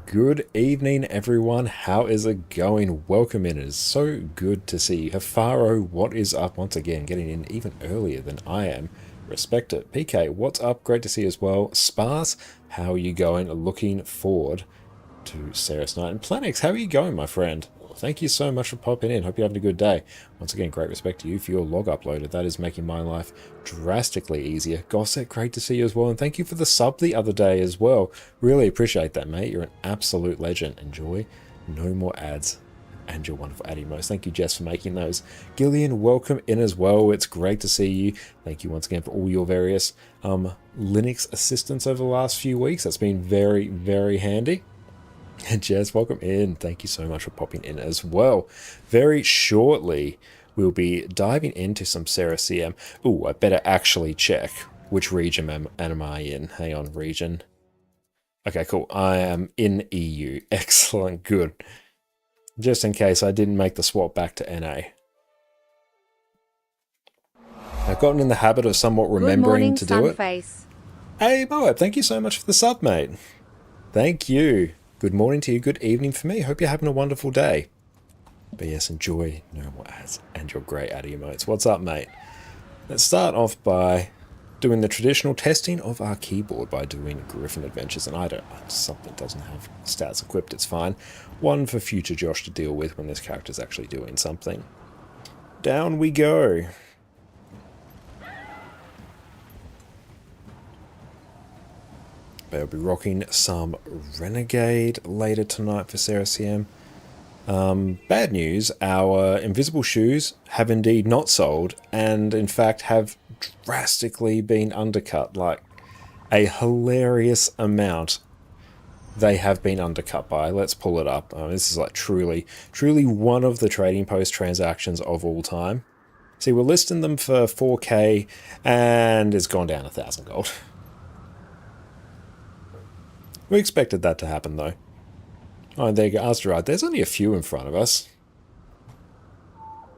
Good evening, everyone. How is it going? Welcome in. It is so good to see you. Hafaro, what is up? Once again, getting in even earlier than I am. Respect it. PK, what's up? Great to see you as well. Spars, how are you going? Looking forward to Cerus Night. And Planix, how are you going, my friend? Thank you so much for popping in. Hope you're having a good day. Once again, great respect to you for your log uploaded. That is making my life drastically easier. Gossett, great to see you as well. And thank you for the sub the other day as well. Really appreciate that, mate. You're an absolute legend. Enjoy. No more ads. And your wonderful ad emotes. Thank you, Jess, for making those. Gillian, welcome in as well. It's great to see you. Thank you once again for all your various Linux assistance over the last few weeks. That's been very, very handy. And Jez, welcome in. Thank you so much for popping in as well. Very shortly, we'll be diving into some Cerus CM. Ooh, I better actually check which region am I in. Hang on, region. Okay, cool. I am in EU. Excellent, good. Just in case I didn't make the swap back to NA. I've gotten in the habit of somewhat remembering to do it. Hey, Moab, thank you so much for the sub, mate. Thank you. Good morning to you, good evening for me. Hope you're having a wonderful day. But yes, enjoy no more ads and your great ad emotes. What's up, mate? Let's start off by doing the traditional testing of our keyboard by doing Griffin Adventures. And something doesn't have stats equipped, it's fine. One for future Josh to deal with when this character's actually doing something. Down we go. They'll be rocking some Renegade later tonight for Cerus CM. Bad news, our invisible shoes have indeed not sold, and in fact have drastically been undercut, like a hilarious amount they have been undercut by. Let's pull it up. This is like truly one of the trading post transactions of all time. See, we're listing them for 4K, and it's gone down 1,000 gold. We expected that to happen, though. Oh, there you go, Asterite. There's only a few in front of us.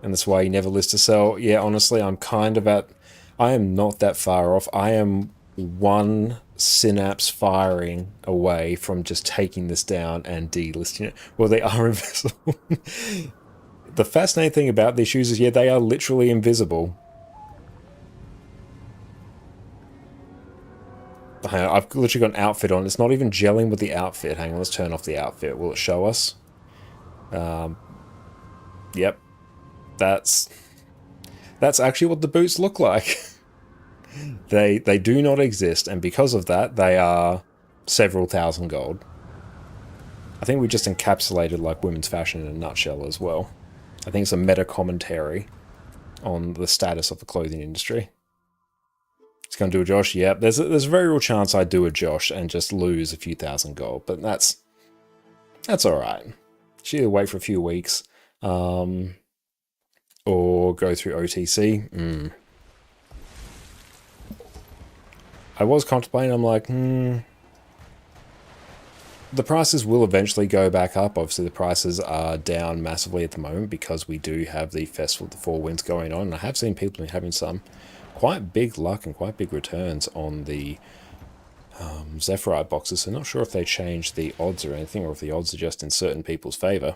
And that's why you never list to sell. Yeah, honestly, I'm kind of at... I am not that far off. I am one synapse firing away from just taking this down and delisting it. Well, they are invisible. The fascinating thing about these shoes is, yeah, they are literally invisible. I've literally got an outfit on. It's not even gelling with the outfit. Hang on, let's turn off the outfit. Will it show us? Yep. That's actually what the boots look like. They do not exist, and because of that, they are several thousand gold. I think we just encapsulated like women's fashion in a nutshell as well. I think it's a meta commentary on the status of the clothing industry. It's going to do a Josh. Yep, there's a very real chance I do a Josh and just lose a few thousand gold, but that's all right. Should either wait for a few weeks, or go through OTC. I was contemplating. I'm like, the prices will eventually go back up. Obviously, the prices are down massively at the moment because we do have the Festival of the Four Winds going on, and I have seen people having some quite big luck and quite big returns on the Zephyrite boxes, so not sure if they changed the odds or anything, or if the odds are just in certain people's favour.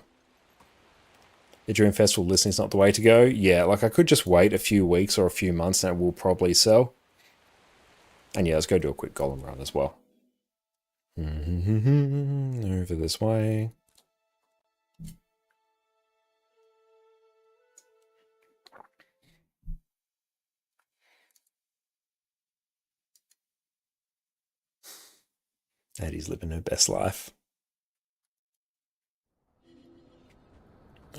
During festival listing's not the way to go. Yeah, like I could just wait a few weeks or a few months and it will probably sell. And yeah, let's go do a quick golem run as well. Over this way. Addie's living her best life.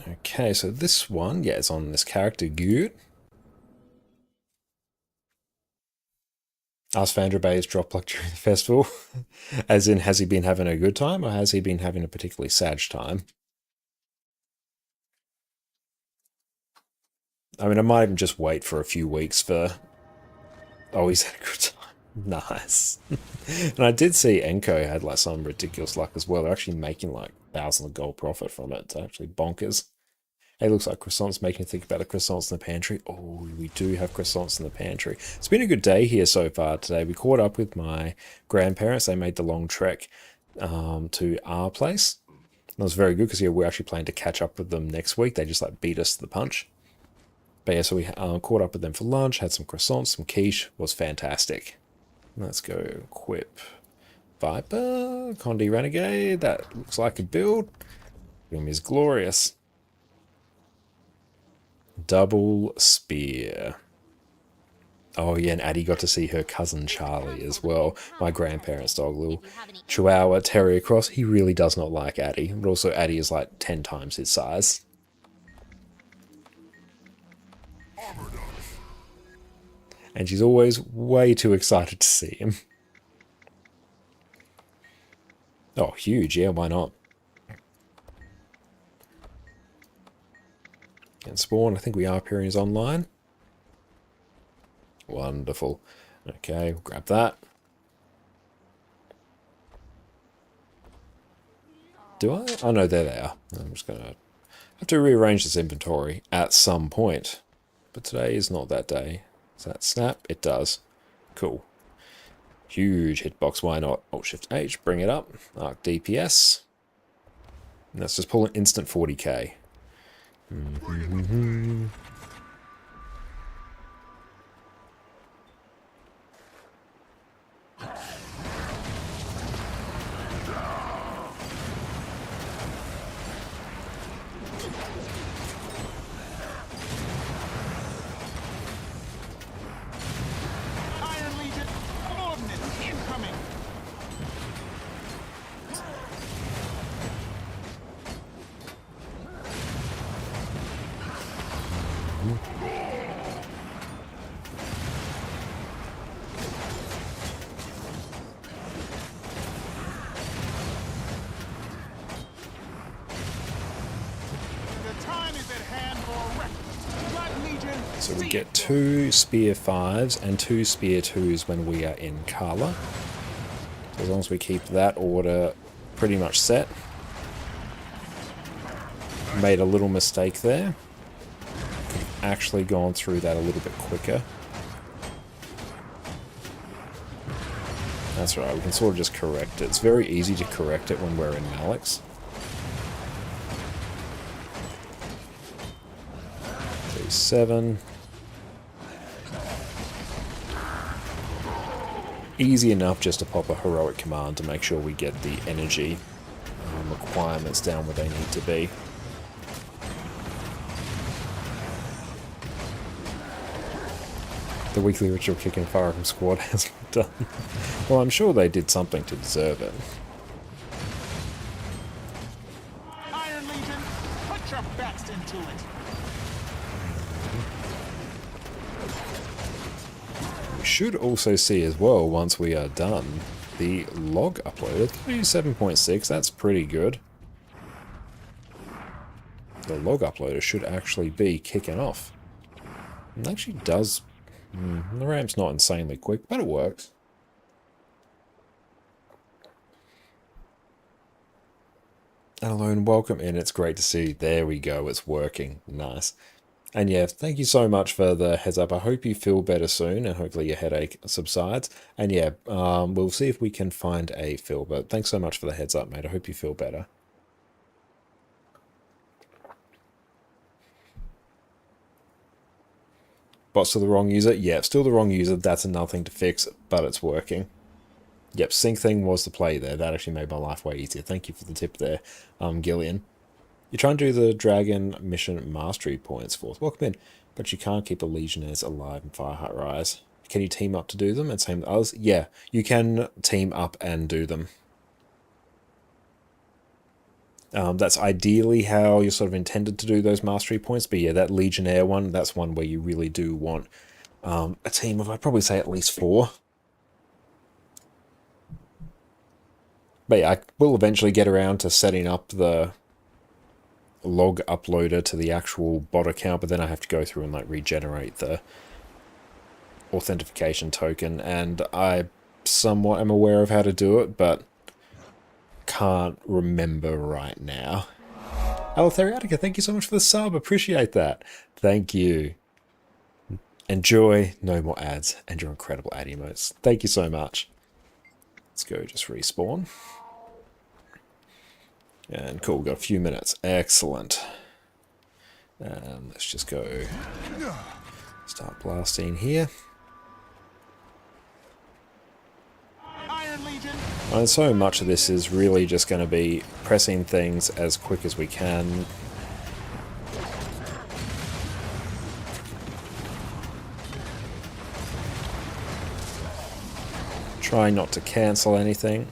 Okay, so this one, yeah, it's on this character, Good. Ask Vanderbay's drop luck during the festival. As in, has he been having a good time, or has he been having a particularly sad time? I mean, I might even just wait for a few weeks for... Oh, he's had a good time. Nice. And I did see Enko had like some ridiculous luck as well. They're actually making like thousands of gold profit from it. It's actually bonkers. Hey, looks like croissants, making me think about the croissants in the pantry. Oh, we do have croissants in the pantry. It's been a good day here so far today. We caught up with my grandparents. They made the long trek to our place. That was very good because, yeah, we're actually planning to catch up with them next week. They just like beat us to the punch. But yeah, so we caught up with them for lunch, had some croissants, some quiche. Was fantastic. Let's go equip Viper, Condi Renegade. That looks like a build. Boom is glorious. Double spear. Oh yeah, and Addie got to see her cousin Charlie as well. My grandparents' dog, little Chihuahua Terrier Cross. He really does not like Addie, but also Addie is like 10 times his size. And she's always way too excited to see him. Oh, huge, yeah, why not? And spawn, I think we are appearing as online. Wonderful. Okay, we'll grab that. Do I? Oh no, there they are. I'm just gonna have to rearrange this inventory at some point. But today is not that day. Does that snap? It does. Cool. Huge hitbox, why not? Alt-Shift-H, bring it up. Arc DPS. And let's just pull an instant 40k. So we get 2 Spear 5s and 2 Spear 2s when we are in Kala. As long as we keep that order pretty much set. Made a little mistake there. Could have actually gone through that a little bit quicker. That's right, we can sort of just correct it. It's very easy to correct it when we're in Malix. 7. Easy enough just to pop a heroic command to make sure we get the energy requirements down where they need to be. The weekly ritual kick in Fire from Squad hasn't been done. Well, I'm sure they did something to deserve it. Iron Legion, put your best into it. We should also see as well, once we are done, the log uploaded. 37.6, that's pretty good. The log uploader should actually be kicking off. It actually does... the ramp's not insanely quick, but it works. Alone, welcome in. It's great to see. There we go. It's working. Nice. And yeah, thank you so much for the heads up. I hope you feel better soon and hopefully your headache subsides. And yeah, we'll see if we can find a fill. But thanks so much for the heads up, mate. I hope you feel better. Bot still the wrong user? Yeah, still the wrong user. That's another thing to fix, but it's working. Yep, sync thing was the play there. That actually made my life way easier. Thank you for the tip there, Gillian. You're trying to do the Dragon Mission Mastery points forth. Welcome in, but you can't keep the Legionnaires alive in Fireheart Rise. Can you team up to do them and same with others? Yeah, you can team up and do them. That's ideally how you're sort of intended to do those mastery points, but yeah, that Legionnaire one, that's one where you really do want a team of, I'd probably say at least 4. But yeah, I will eventually get around to setting up the log uploader to the actual bot account, but then I have to go through and like regenerate the authentication token, and I somewhat am aware of how to do it, but can't remember right now. Aletheriatica, thank you so much for the sub, appreciate that. Thank you. Enjoy, no more ads, and your incredible ad emotes. Thank you so much. Let's go just respawn. And cool, we've got a few minutes. Excellent. Let's just go start blasting here. Iron Legion. And so much of this is really just going to be pressing things as quick as we can. Trying not to cancel anything.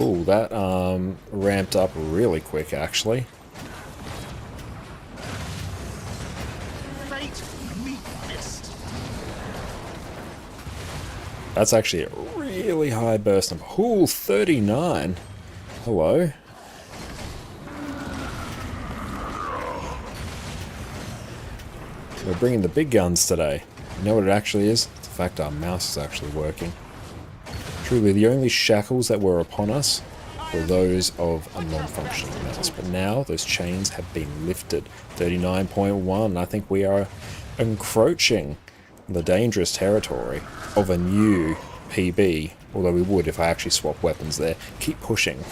Ooh, that ramped up really quick, actually. Fate meet fist. That's actually a really high burst number. Ooh, 39. Hello. We're bringing the big guns today. You know what it actually is? It's the fact our mouse is actually working. Truly, the only shackles that were upon us were those of a non-functioning mouse. But now those chains have been lifted. 39.1. I think we are encroaching the dangerous territory of a new PB. Although we would if I actually swap weapons there. Keep pushing.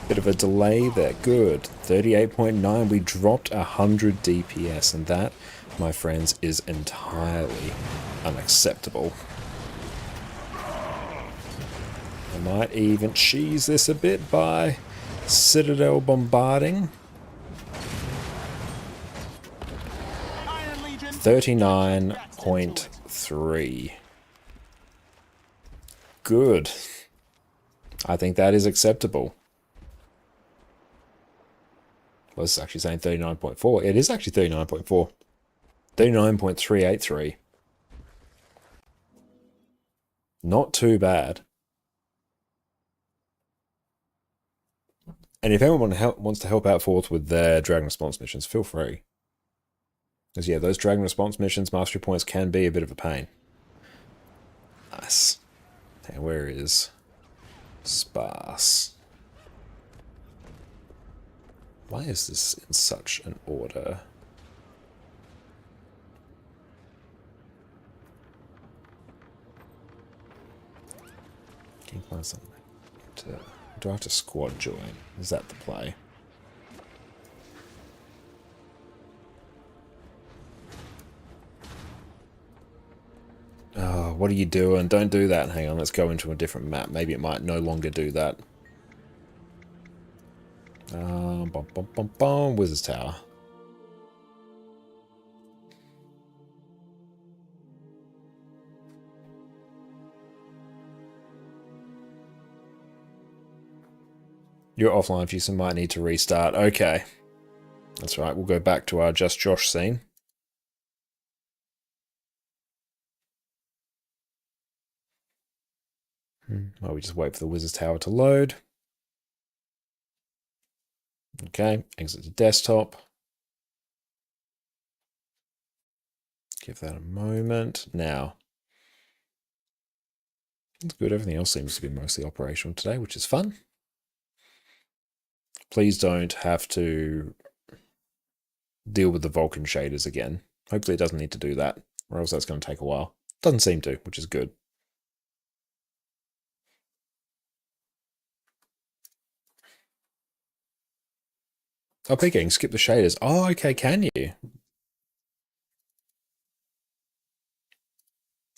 Bit of a delay there. Good. 38.9. We dropped 100 DPS, and that, my friends, is entirely unacceptable. I might even cheese this a bit by Citadel bombarding. 39.3. Good. I think that is acceptable. Well, this is actually saying 39.4. It is actually 39.4. 39.383. Not too bad. And if anyone wants to help out Forth with their Dragon Response missions, feel free. Because yeah, those Dragon Response missions, mastery points can be a bit of a pain. Nice. And where is Sparse? Why is this in such an order? Can you find something? Do I have to squad join? Is that the play? Oh, what are you doing? Don't do that. Hang on, let's go into a different map. Maybe it might no longer do that. Wizard's Tower. You're offline, Fusen might need to restart. Okay. That's right, we'll go back to our Just Josh scene. While we just wait for the Wizard's Tower to load. Okay, exit to desktop. Give that a moment. Now, it's good. Everything else seems to be mostly operational today, which is fun. Please don't have to deal with the Vulcan shaders again. Hopefully it doesn't need to do that, or else that's going to take a while. Doesn't seem to, which is good. Oh, picking, skip the shaders. Oh, okay, can you?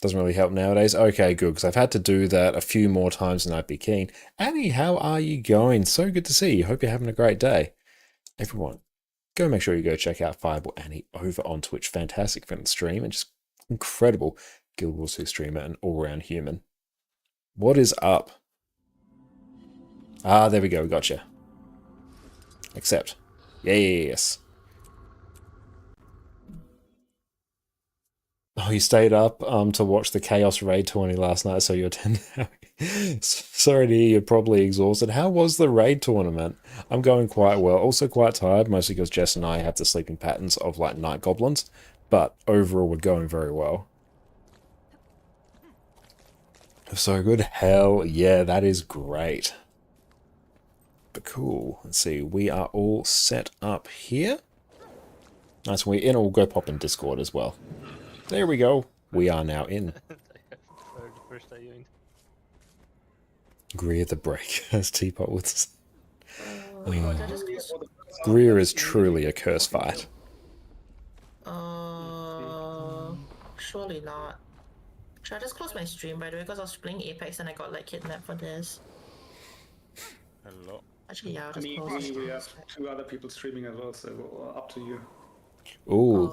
Doesn't really help nowadays. Okay, good, because I've had to do that a few more times than I'd be keen. Annie, how are you going? So good to see you. Hope you're having a great day. Everyone, go make sure you go check out Fireball Annie over on Twitch. Fantastic friend stream and just incredible Guild Wars 2 streamer and all-round human. What is up? Ah, there we go. Gotcha. Accept. Yes. Oh, you stayed up to watch the Chaos Raid tourney last night, so you're 10 now. Sorry to hear you're probably exhausted. How was the Raid tournament? I'm going quite well. Also quite tired, mostly because Jess and I have the sleeping patterns of like night goblins. But overall, we're going very well. So good. Hell yeah, that is great. But cool. Let's see. We are all set up here. Nice. We're in. We'll go pop in Discord as well. There we go. We are now in. I haven't heard the first time you joined. Greer the break as Teapot with. Did I just close? Greer is truly a curse fight. Surely not. Should I just close my stream, by the way, because I was playing Apex and I got like kidnapped for this. Hello. Actually, yeah, I'll just We have 2 other people streaming as well, so up to you. Ooh,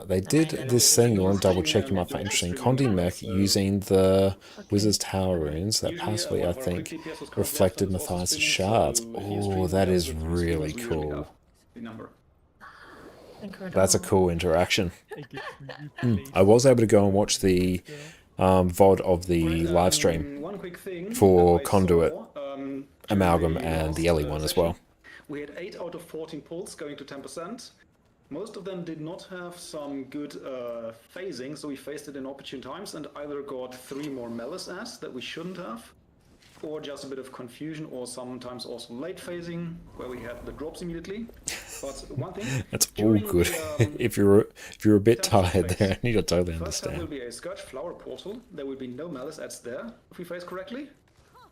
they did this thing. You want to double check? You might find interesting. Condi mech using the Wizard's Tower runes that passively, I think, reflected Matthias' shards. Oh, that is really cool. Incredible. That's a cool interaction. I was able to go and watch the VOD of the live stream for Conduit, Amalgam, and the Ellie one as well. We had 8 out of 14 pulls going to 10%. Most of them did not have some good phasing, so we phased it in opportune times and either got 3 more malice adds that we shouldn't have, or just a bit of confusion, or sometimes also late phasing where we had the drops immediately. But one thing, that's all good. If you're a bit tired there, you totally understand. There will be a Scourge Flower portal. There will be no malice adds there if we phase correctly,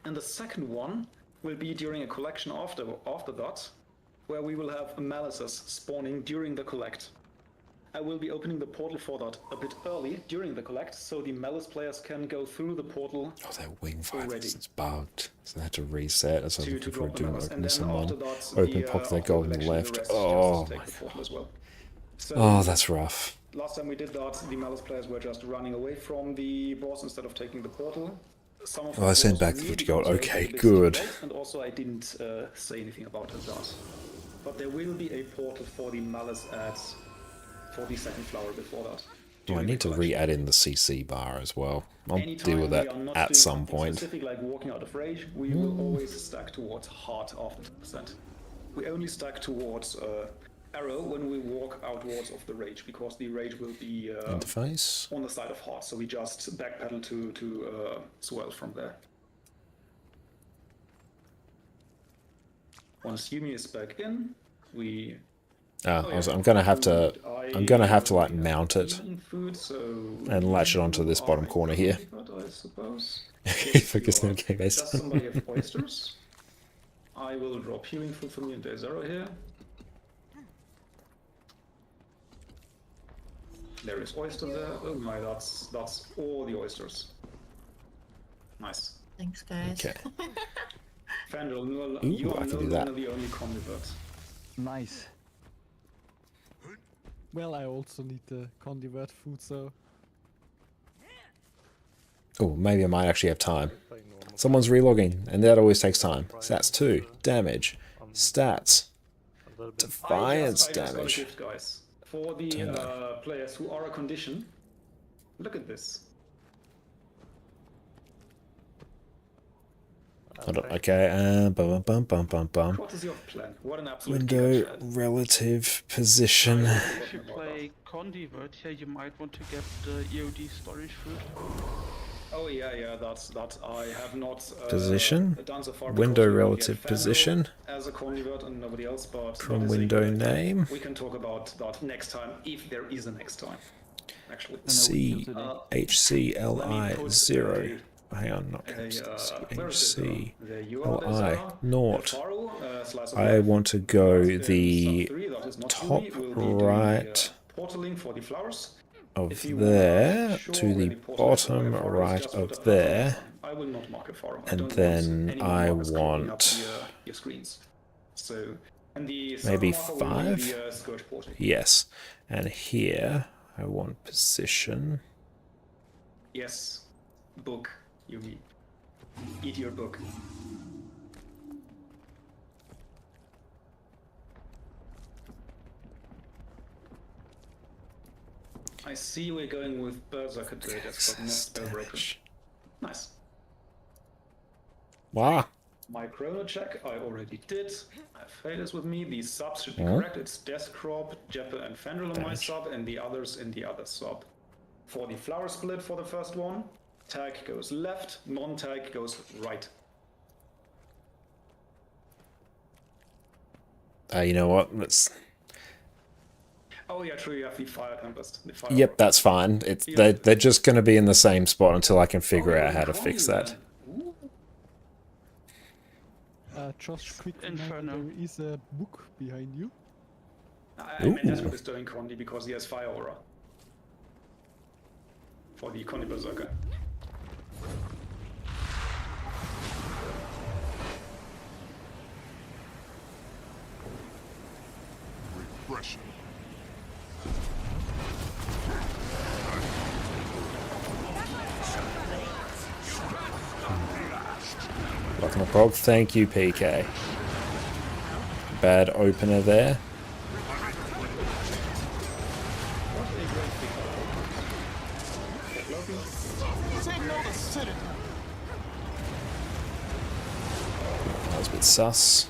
and the second one will be during a collection after that, where we will have malices spawning during the collect. I will be opening the portal for that a bit early during the collect, so the malice players can go through the portal. Oh, that wing fighters, it's bugged. So they had to reset as I'm looking for a doom open someone. Open pop their gold on the left. Oh, my God. Oh, that's rough. Last time we did that, the malice players were just running away from the boss instead of taking the portal. Oh, I sent back the 50 gold. Okay, good. And also I didn't say anything about that. But there will be a portal for the malice ads for the second flower before that. I need to re-add in the CC bar as well. I'll deal with that at some point. Specific, like walking out of rage, we will always stack towards heart after 10%. We only stack towards arrow when we walk outwards of the rage, because the rage will be interface on the side of heart, so we just backpedal to swell from there. Once Yumi is back in, we I'm gonna have to like mount it and latch it onto this bottom corner here. I suppose. Focus on okay, guys. Does somebody have oysters? I will drop healing food for me and Day Zero here. There is oyster there. Oh my, that's all the oysters. Nice. Thanks, guys. Okay. Fandral, Ooh, you are I no can do that. longer the only convert. Nice. Well, I also need the convert food, so... Oh, maybe I might actually have time. Someone's relogging, and that always takes time. Stats 2, damage, stats, defiance I just got a damage. gift, guys. For the players who are a condition, look at this. Hold on, okay, bum bum bum bum bum. What is your plan? What an absolute Window giga chat. relative position. If you play Convert here, you might want to get the EOD storage food. Oh yeah, that's that. I have not Position. done so far. Window because we only relative have Fandral position. as a convert and nobody else. But From that is a window good idea. name. We can talk about that next time if there is a next time. Actually. CHCLI 0. Hang on, not Where is it? CHCLI There you are, there's a- naught. Faro, slice of I life. want to go In the sub 3, that is not top Yumi, we'll be doing the, right portaling for the flowers. of If you there wanna show to the any portal for bottom the flowers, right just put of a there. faro. I will not mark a faro. I And don't want then any I markers clogging up want your screens. So, and the maybe circle marker will be 5. the, Scourge portal. Yes, and here I want position. Yes, book, Yumi. Eat your book. I see we're going with Berserker today, that's not Spellbreaker. Nice. Wow. My chrono check I already did. I have failures with me. These subs should be correct. It's Deathcrop, Jeppe and Fandral in my sub, and the others in the other sub. For the flower split for the first one, Tag goes left, non-tag goes right. You know what? Let's. Oh yeah, true. You have the fire tempest. The fire Yep, orb. that's fine. It's Yeah. they're just going to be in the same spot until I can figure Oh, out how to Condi fix that. then. Ooh. Just quick Inferno. reminder, there is a book behind you. I mean, that's Ooh. what is doing Condi because he has fire aura. For the Condi Berserker. Repression. Locking the prog. Thank you, PK. Bad opener there. Signal the citadel. That was a bit sus.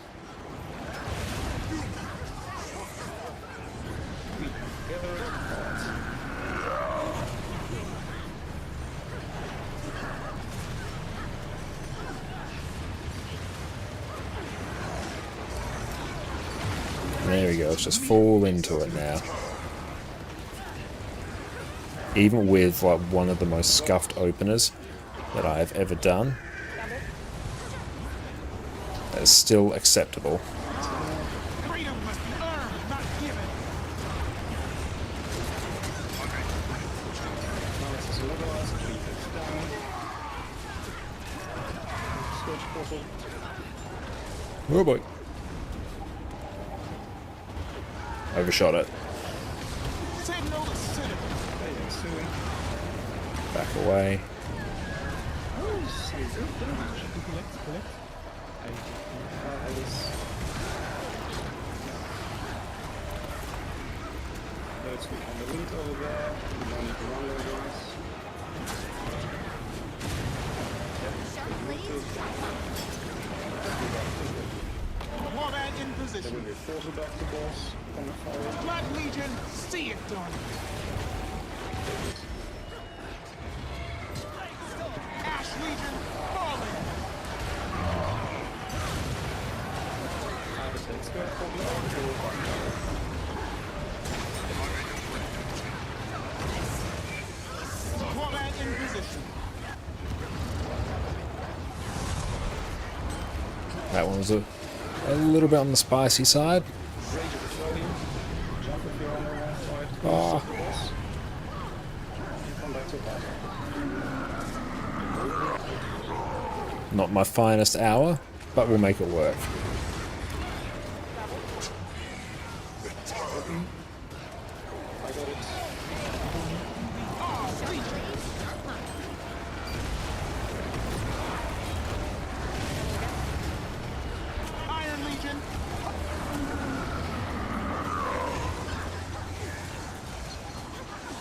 There we go, let's just fall into it now. Even with like one of the most scuffed openers that I have ever done, that is still acceptable. Freedom must be earned, not given. Oh boy. Overshot it. Signal the citadel. Back away. Collect. Let's be on the lead over there. We don't need to run those guys. Warband in There will position. be a portal back to boss on the fire. Black Legion, see it done. Ash Legion, falling. Warband in position. That one was a little bit on the spicy side. Ah, not my finest hour, but we'll make it work. Iron Legion,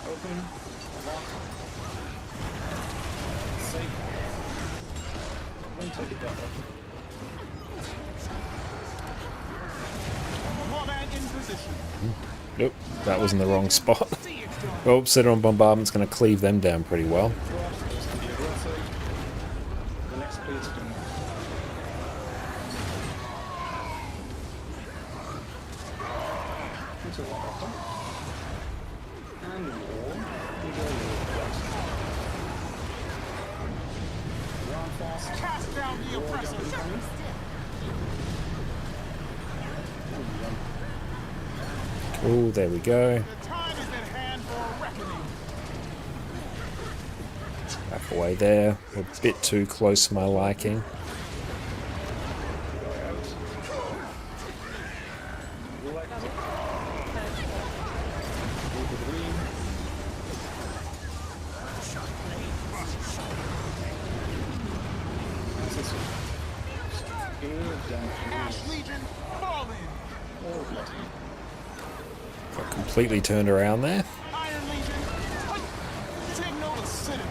Open. Lock. Safe. Don't take it back. Warband in position. Nope, that was in the wrong spot. See it done. Oh, Citadel Bombardment's going to cleave them down pretty well. Just to be aggressive. The next please do not. Into water. And wall. We go left. Run fast. Cast down the oppressor. Oh, there we go. The time is at hand for a reckoning. Back away there. We're a bit too close to my liking. Ash Legion, fall in. Got completely turned around there. Iron Legion, signal the citadel.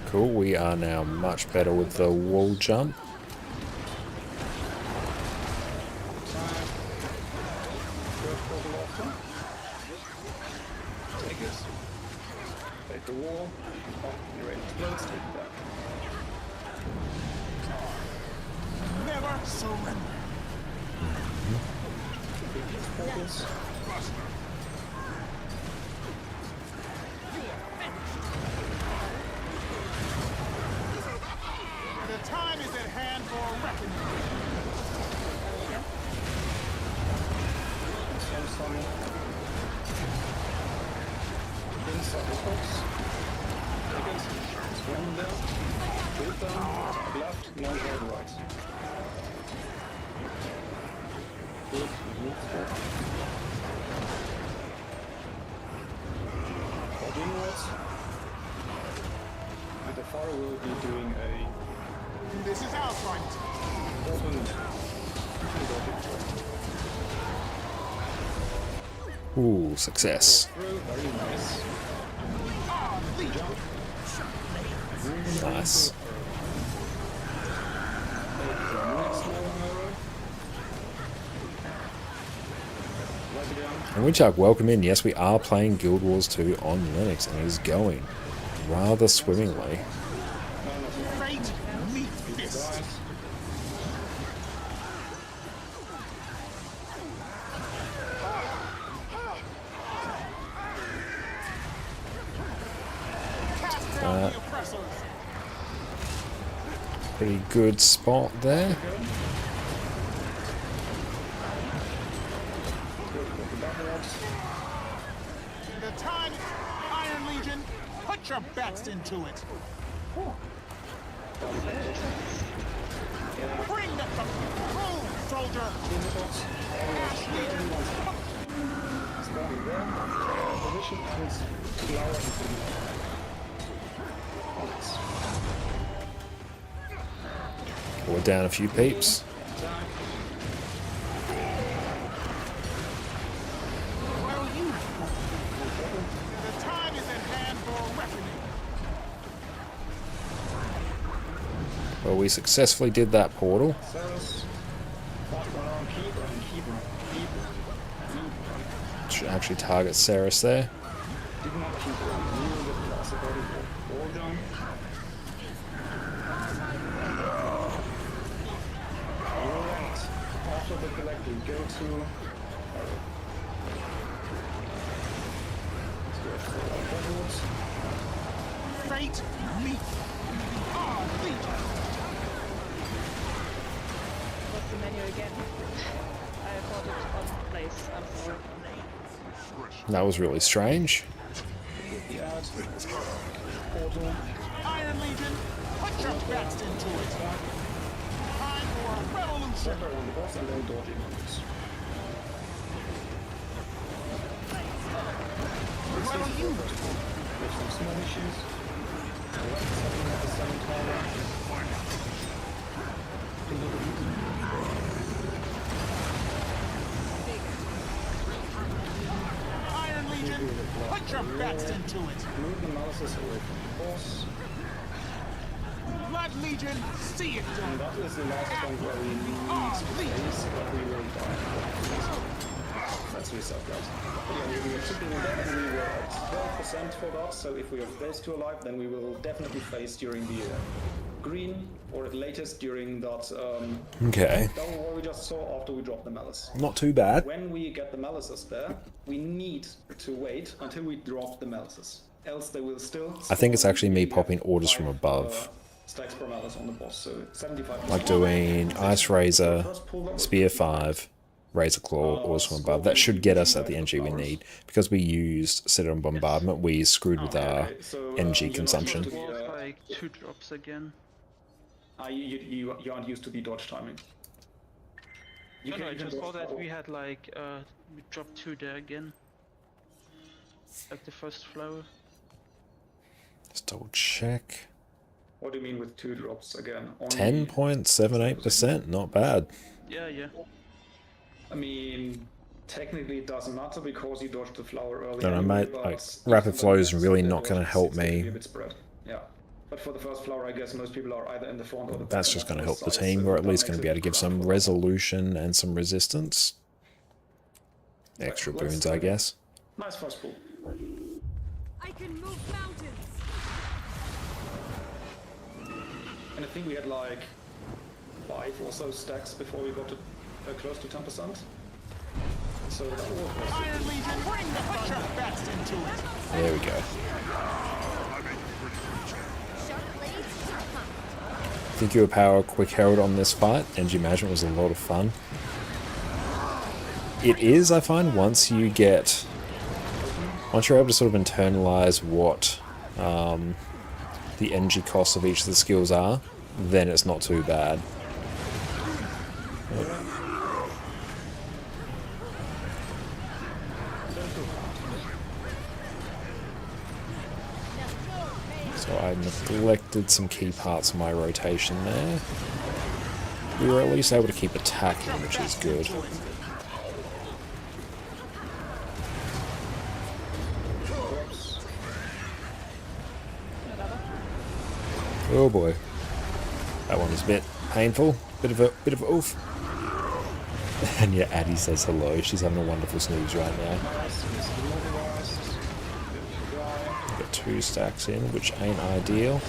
Cool, we are now much better with the wall jump. portal often. Take it. Take the wall. Oh, your raid explodes, take it back. Never surrender. Portals. The time is at hand for reckoning. Some inside the box. Take it. Swim there. Build down. Left. No, right. Good. Move forward. Forward inwards. And the far will be doing a This is our fight. open. Ooh, success. Through. Very nice. Nice. And Winchak, welcome in. Yes, we are playing Guild Wars 2 on Linux, and it is going rather swimmingly. Fate, meet fist. Cast down the oppressors. Pretty good spot there. The time, Iron Legion, put your backs into it. Bring the through, soldier. Ash Legion, Starting there. Position and flower into We're down a few peeps. well, you. The time is at hand for reckoning. Well, we successfully did that portal. Cerus. Fast one on keep and keep. Should actually target Cerus there. Did not keep on. Knew that the last body all done. Alright. After the collect, we go to Fate, meet. Legion. What's the menu again? I thought it on place. I'm sorry. That was really strange. portal. Iron Legion, put your backs into it. Time for a revolution. Separate on the boss and then dodging on this. Well, you. With some small issues. Right, setting at the same tower. Iron Legion, put your backs into it. Move the analysis away from the boss. Blood Legion, see it And done. that is the last point where we need space, but we will die. Let's reset that. But yeah, we were chipping in that and we were at 12% for that, so if we have those two alive, then we will definitely face during the green, or at latest during that Okay. double war we just saw after we dropped the malice. Not too bad. When we get the malices there, we need to wait until we drop the malices. Else they will still... I think it's actually me We popping have orders from 5, above. Stacks per malice on the boss, so 75%. Like doing Ice Razor, Spear 5, Razor Claw, orders from above. That should get us at the NG we need. Because we used Citadel Bombardment, we screwed with our NG consumption. It was like 2 drops again. You aren't used to the dodge timing. No, I can just saw dodge that for- we had like we dropped 2 there again. Like the first flower. Let's double check. What do you mean with 2 drops again? Only- 10.78%, not bad. Yeah, yeah. I mean, technically it doesn't matter because you dodged the flower early. Don't know, anyway, mate, but like, if rapid flow is somebody really has not the gonna dodge, help it's gonna me. be a bit spread. Yeah. But for the first flower, I guess most people are either in the front or the back. That's and just not going to on help the sides, team. so We're at that least makes going to it be able to give some crap. resolution and some resistance. Extra Let's boons, go I again. guess. Nice first pull. I can move mountains. And I think we had like 5 or so stacks before we got to close to 10%. So that was Iron Legion, put your best into it. There we go. Think you were power quick herald on this fight, Energy Management was a lot of fun. It is, I find, once you're able to sort of internalize what the energy costs of each of the skills are, then it's not too bad. So I neglected some key parts of my rotation there. We were at least able to keep attacking, which is good. Oh boy, that one was a bit painful. Bit of a oof. And yeah, Addie says hello. She's having a wonderful snooze right now. Got 2 stacks in, which ain't ideal.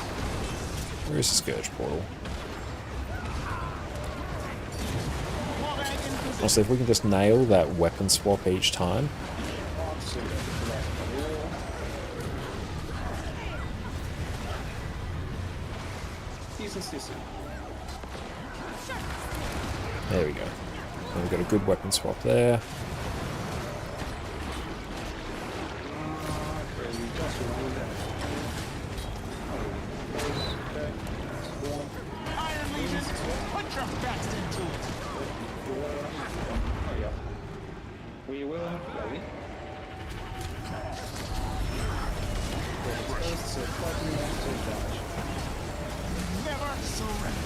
Where is the Scourge Portal? Honestly, if we can just nail that weapon swap each time. There we go. And we've got a good weapon swap there. Iron Legion, put your best into it. Oh yeah. We will. Ready? Never surrender.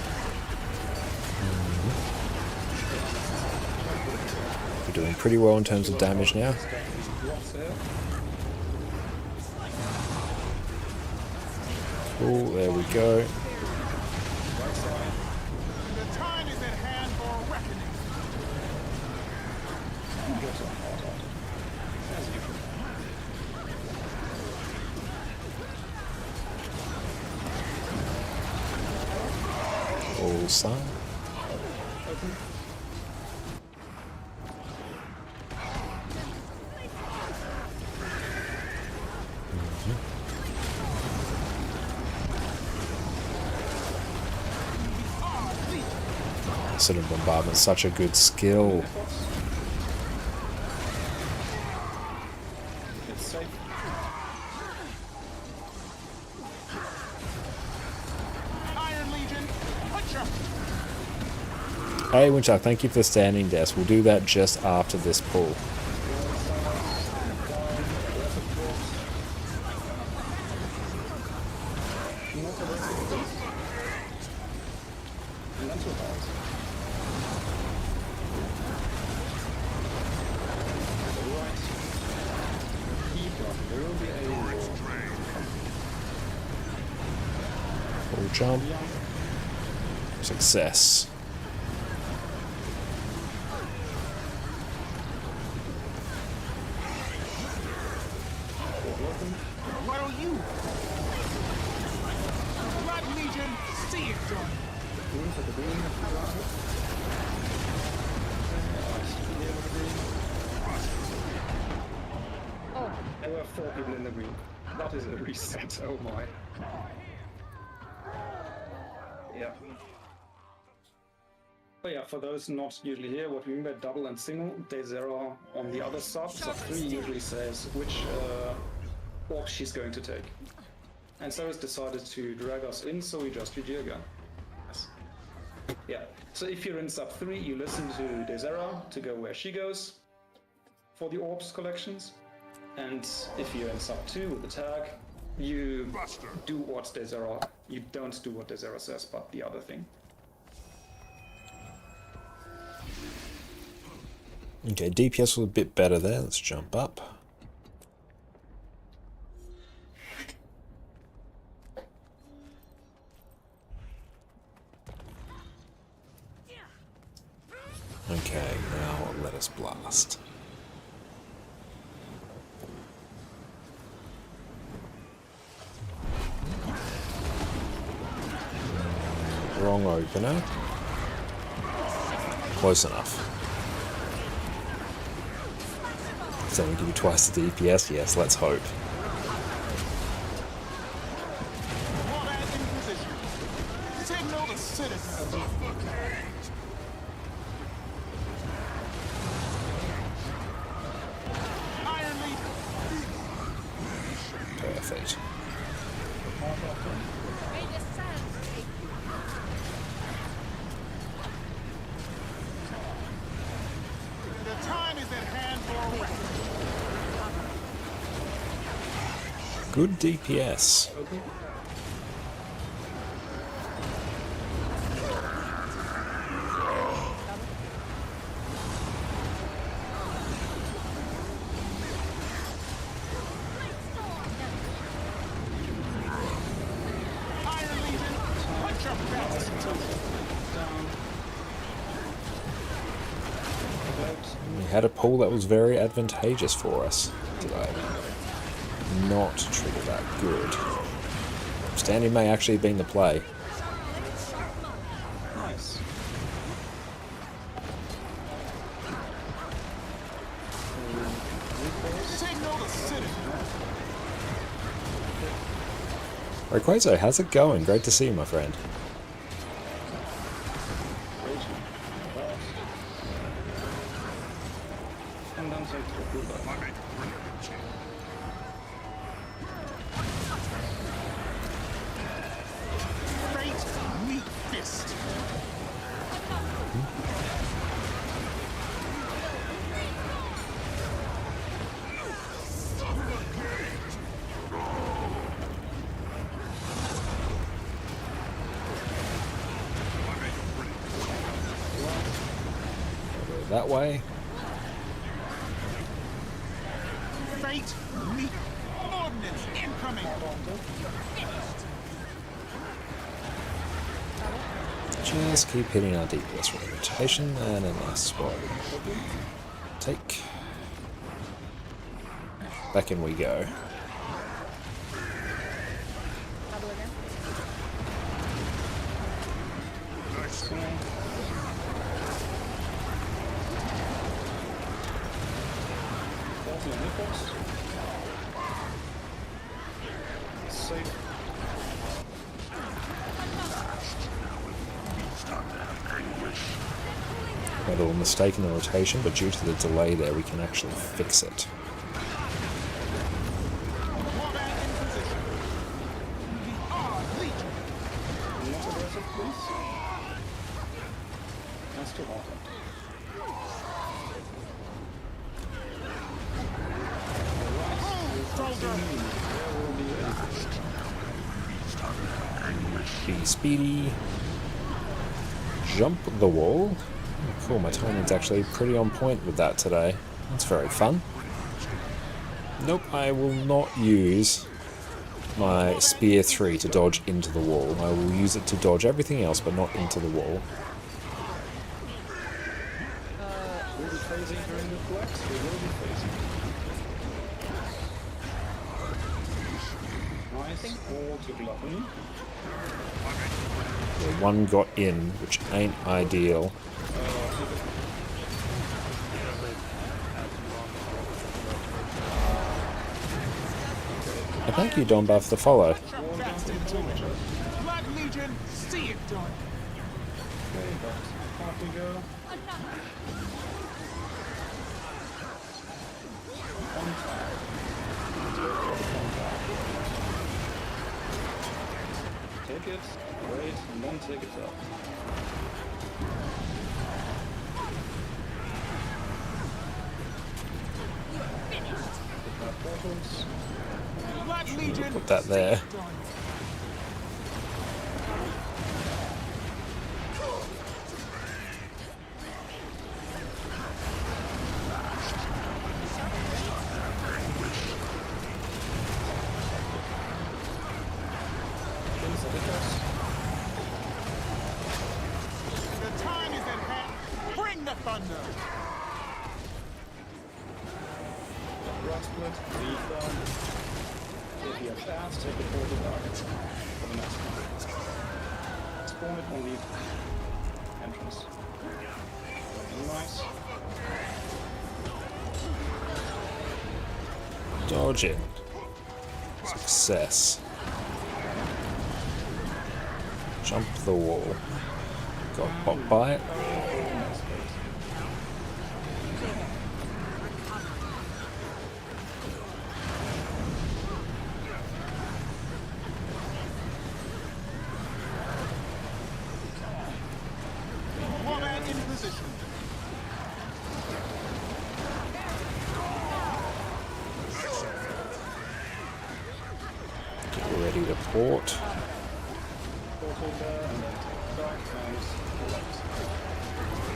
We're doing pretty well in terms of damage now. Oh, there we go. The time is at hand for reckoning. All sun. Acid and bombardment, such a good skill. It's safe. Iron Legion, put your Hey Winchak, thank you for the standing desk. We'll do that just after this pull. Full jump. Success. What are you? Blood Legion, see it done. There were 4 people in the green. That is a reset, oh my. Yeah. But yeah, for those not usually here, what we mean by double and single, day 0 on the other sub, so 3 usually says which orc she's going to take. And Cerus decided to drag us in, so we just GG again. Yes. Yeah, so if you're in sub 3, you listen to day 0 to go where she goes for the orbs collections. And if you're in sub 2 with the tag, you do what day 0. You don't do what day 0 says, but the other thing. Okay, DPS was a bit better there. Let's jump up. Okay, now let us blast. strong opener. Close enough. So we give you twice the DPS? Yes, let's hope. Combat in position. Signal the citizens. Iron Legion. Perfect. The time is at hand for a weapon. Good DPS. Iron Legion, put your best into it. We had a pull that was very advantageous for us today. Not trigger that good. Standing may actually have been the play. Nice. Signal the citizens. Rayquaza, how's it going? Great to see you, my friend. And then take the blue button. Fate, meet fist. Go that way. Fate, meet ordnance incoming. Just keep hitting our DPS rotation and a nice spot. Take. Back in we go. Double again. Safe. Made a little mistake in the rotation, but due to the delay there, we can actually fix it. Combat in position. Legion. Not aggressive, please. That's too hot. Be speedy. Jump the wall. Cool, my timing's actually pretty on point with that today. That's very fun. Nope, I will not use my Spear 3 to dodge into the wall. I will use it to dodge everything else, but not into the wall. Will be phasing during the flex? We will be phasing. Nice. All to gluttony. One got in, which ain't ideal. And thank you, Donbuff, for the follow. Put your best into it. Blood Legion, see it done. Okay, but half we go. On time. Take it, wait, and then take it up. Prepare portals. Blood Legion, Put that there. see it done. The time is at hand. Bring the thunder. Rock split, lead down. If you have fast, take the portal target for the next one. spawn it on the entrance. Nice. Dodging. Success. Jump the wall. Got popped by it. Warband in position. Get ready to port. Portal there, and then take right and left.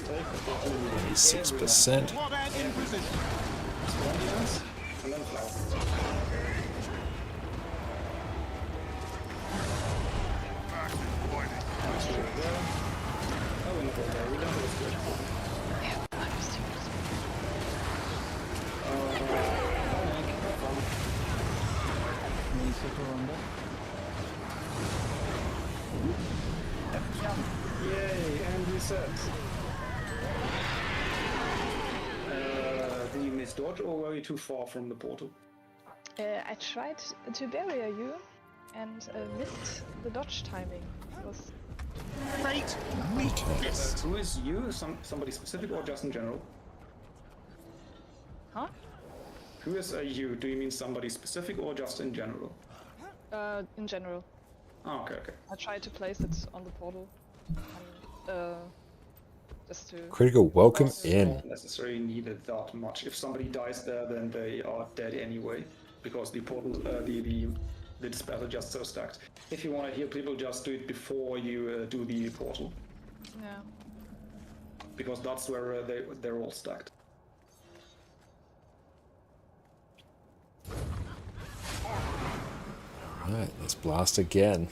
Take the portal immediately. 6%. Warband in position. Spawn the ends, and then fly. Actually, there. Oh, we're not all there. We don't have a stretch portal. Main circle on that. Yay, and reset. Did you miss dodge or were you too far from the portal? I tried to barrier you and missed the dodge timing. It was Fate meet this. Who is you? Somebody specific or just in general? huh? Who is you? Do you mean somebody specific or just in general? In general. Oh, okay, okay. I tried to place it on the portal. And, just to. Critical welcome That's in. not necessarily needed that much. If somebody dies there, then they are dead anyway, because the portal, the dispels are just so stacked. If you want to heal people, just do it before you do the portal, Yeah. because that's where they're all stacked. Alright, let's blast again.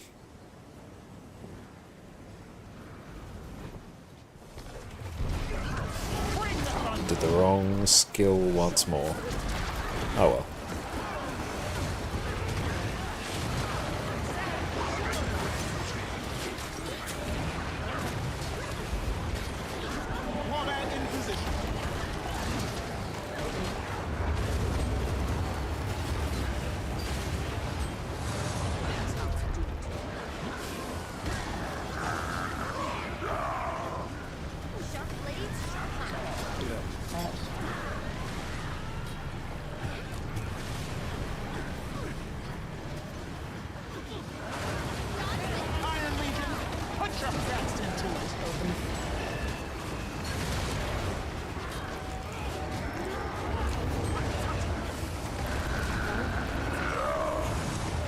Did the wrong skill once more. Oh well. Warband in position. Iron Legion, put your best into it.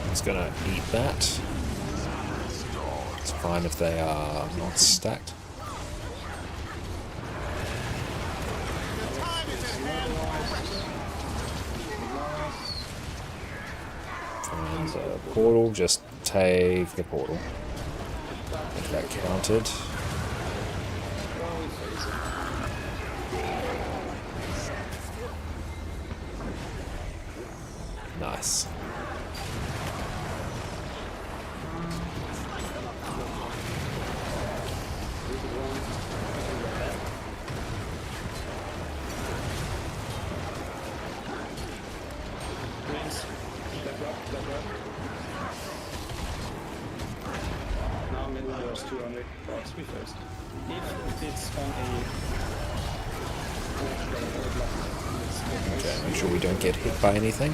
He's gonna eat that. It's fine if they are not stacked. The time is at hand for rest. Find a portal, just take the portal. Get that counted. Nice. Greens, left, right. Now middle doors 200 bucks we first. If it's on Okay, make sure we don't get hit by anything.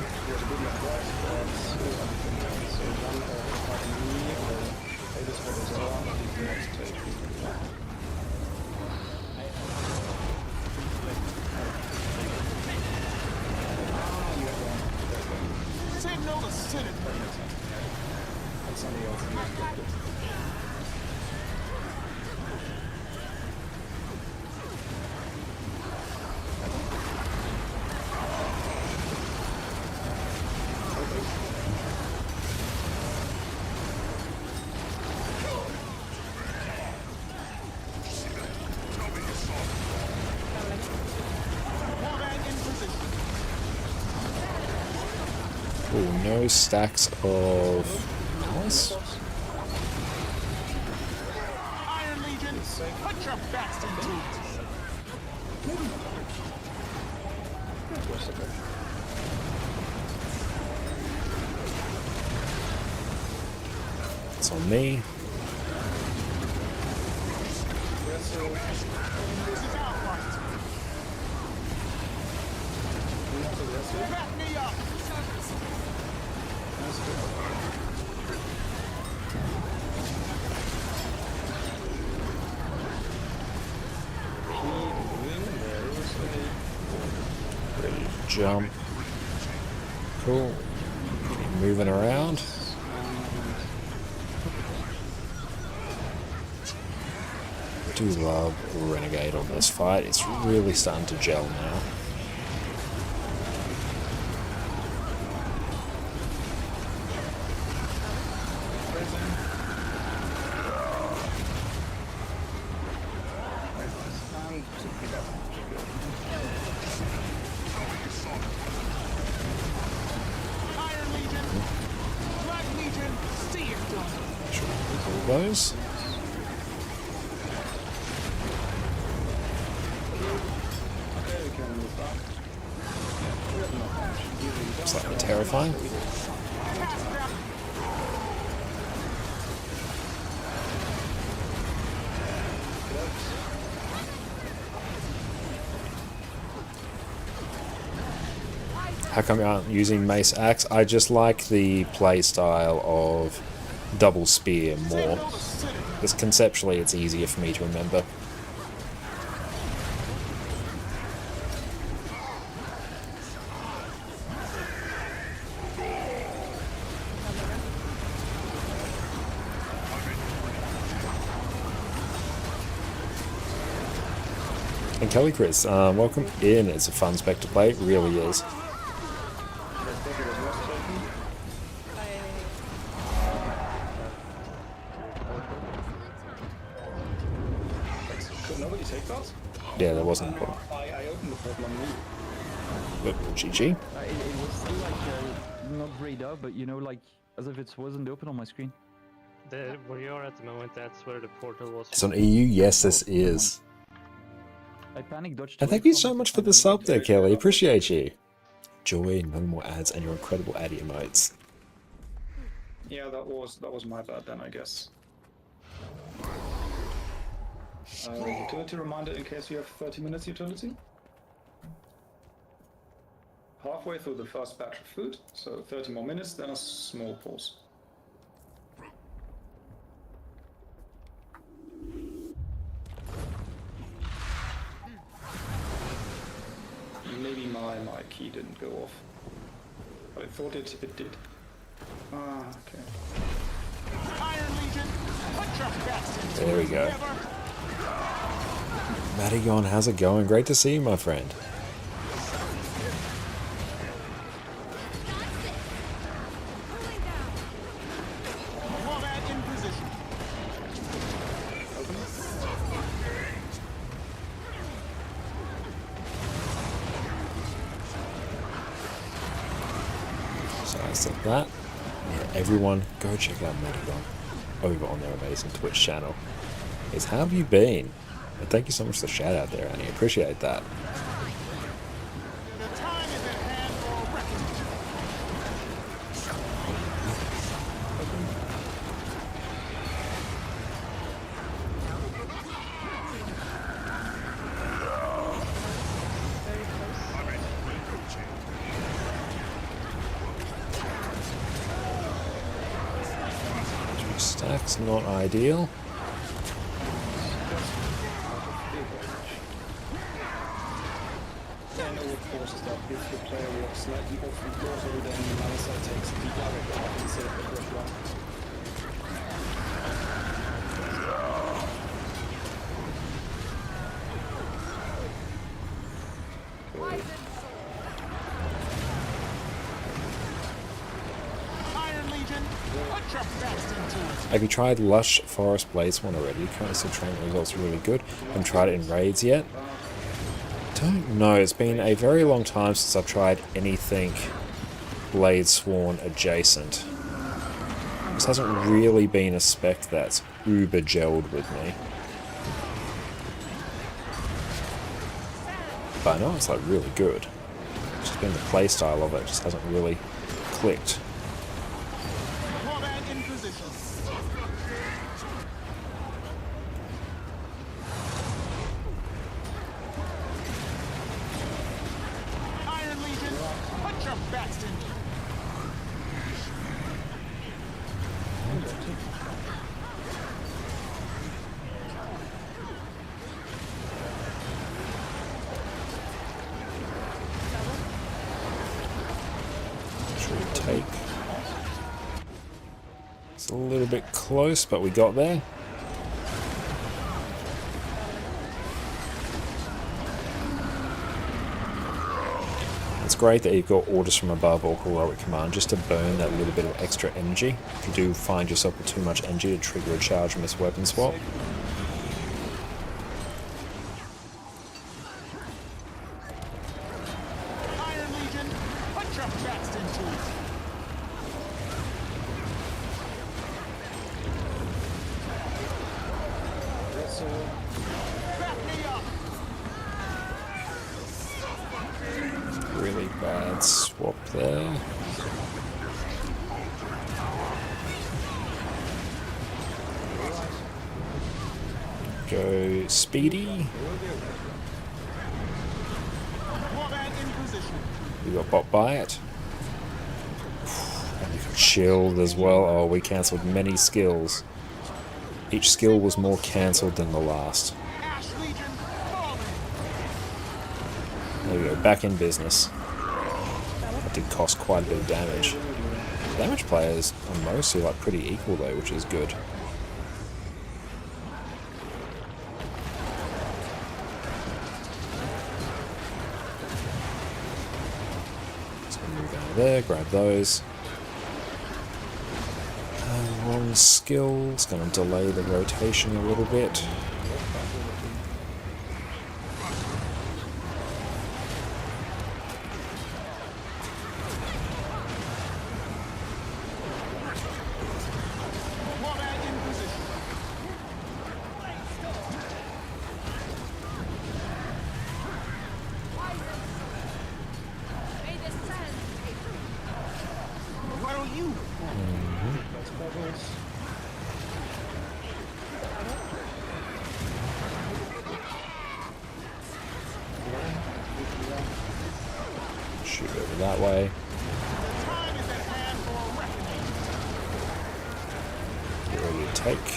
Signal the citizens. and somebody else needs to get it. Cool, no stacks of malice. Iron Legion, put your best into it. It's on me. This is our fight. Back me up. Ready to jump. Cool. Moving around. Do love Renegade on this fight. It's really starting to gel now. Iron Legion, Black Legion, see it done. Sure, all those. Slightly terrifying. How come you aren't using Mace Axe? I just like the play style of double spear more. Because conceptually it's easier for me to remember. And Kelly Chris, welcome in. It's a fun spec to play, it really is. Could nobody take that? Yeah, there wasn't one. I opened the portal on me. But GG. It was still like not grayed out, but you know, like as if it wasn't open on my screen. Where you are at the moment, that's where the portal was. It's on EU? Yes, this is. I panic dodged. And thank you so much for the sub there, Kelly. Appreciate you. Joy, no more ads, and your incredible ad emotes. Yeah, that was my bad then, I guess. Utility reminder in case you have 30 minutes utility. Halfway through the first batch of food, so 30 more minutes, then a small pause. Maybe my key didn't go off. But I thought it did. Ah, okay. Iron Legion, put your best into There we it. go. Never. Madigon, how's it going? Great to see you, my friend. Combat in position. So I said that. Yeah, everyone, go check out Madigon over on their amazing Twitch channel. It's how have you been? And thank you so much for the shout out there, Annie. Appreciate that. The time is at hand for reckoning. Very close. Two stacks, not ideal. I know what forces that if the player walks slightly off the course, then the Malisa takes the direct path instead of the first one. Iron Legion, put your best into it. Have you tried Lush Forest Blaze one already? Currently still training results are really good. Haven't tried it in raids yet. Don't know. It's been a very long time since I've tried anything Blade Sworn adjacent. This hasn't really been a spec that's uber gelled with me. But I know it's like really good. It's just been the playstyle of it, just hasn't really clicked. Warband in position. Iron Legion, put your best into it. Should take. It's a little bit close, but we got there. It's great that you've got orders from above or heroic command just to burn that little bit of extra energy. If you do find yourself with too much energy to trigger a charge miss weapon swap. Iron Legion, put your best into it. Back me up. Really bad swap there. Go speedy. Warband in position. We got bot by it. And we got shield as well. Oh, we cancelled many skills. Each skill was more cancelled than the last. Ash Legion, falling. There we go, back in business. That did cost quite a bit of damage. Damage players are mostly like pretty equal though, which is good. So move down there, grab those. Wrong skill, it's going to delay the rotation a little bit. Warband in position. May the sand What are you? Shoot over that way. The time is at hand for reckoning. Get ready to take.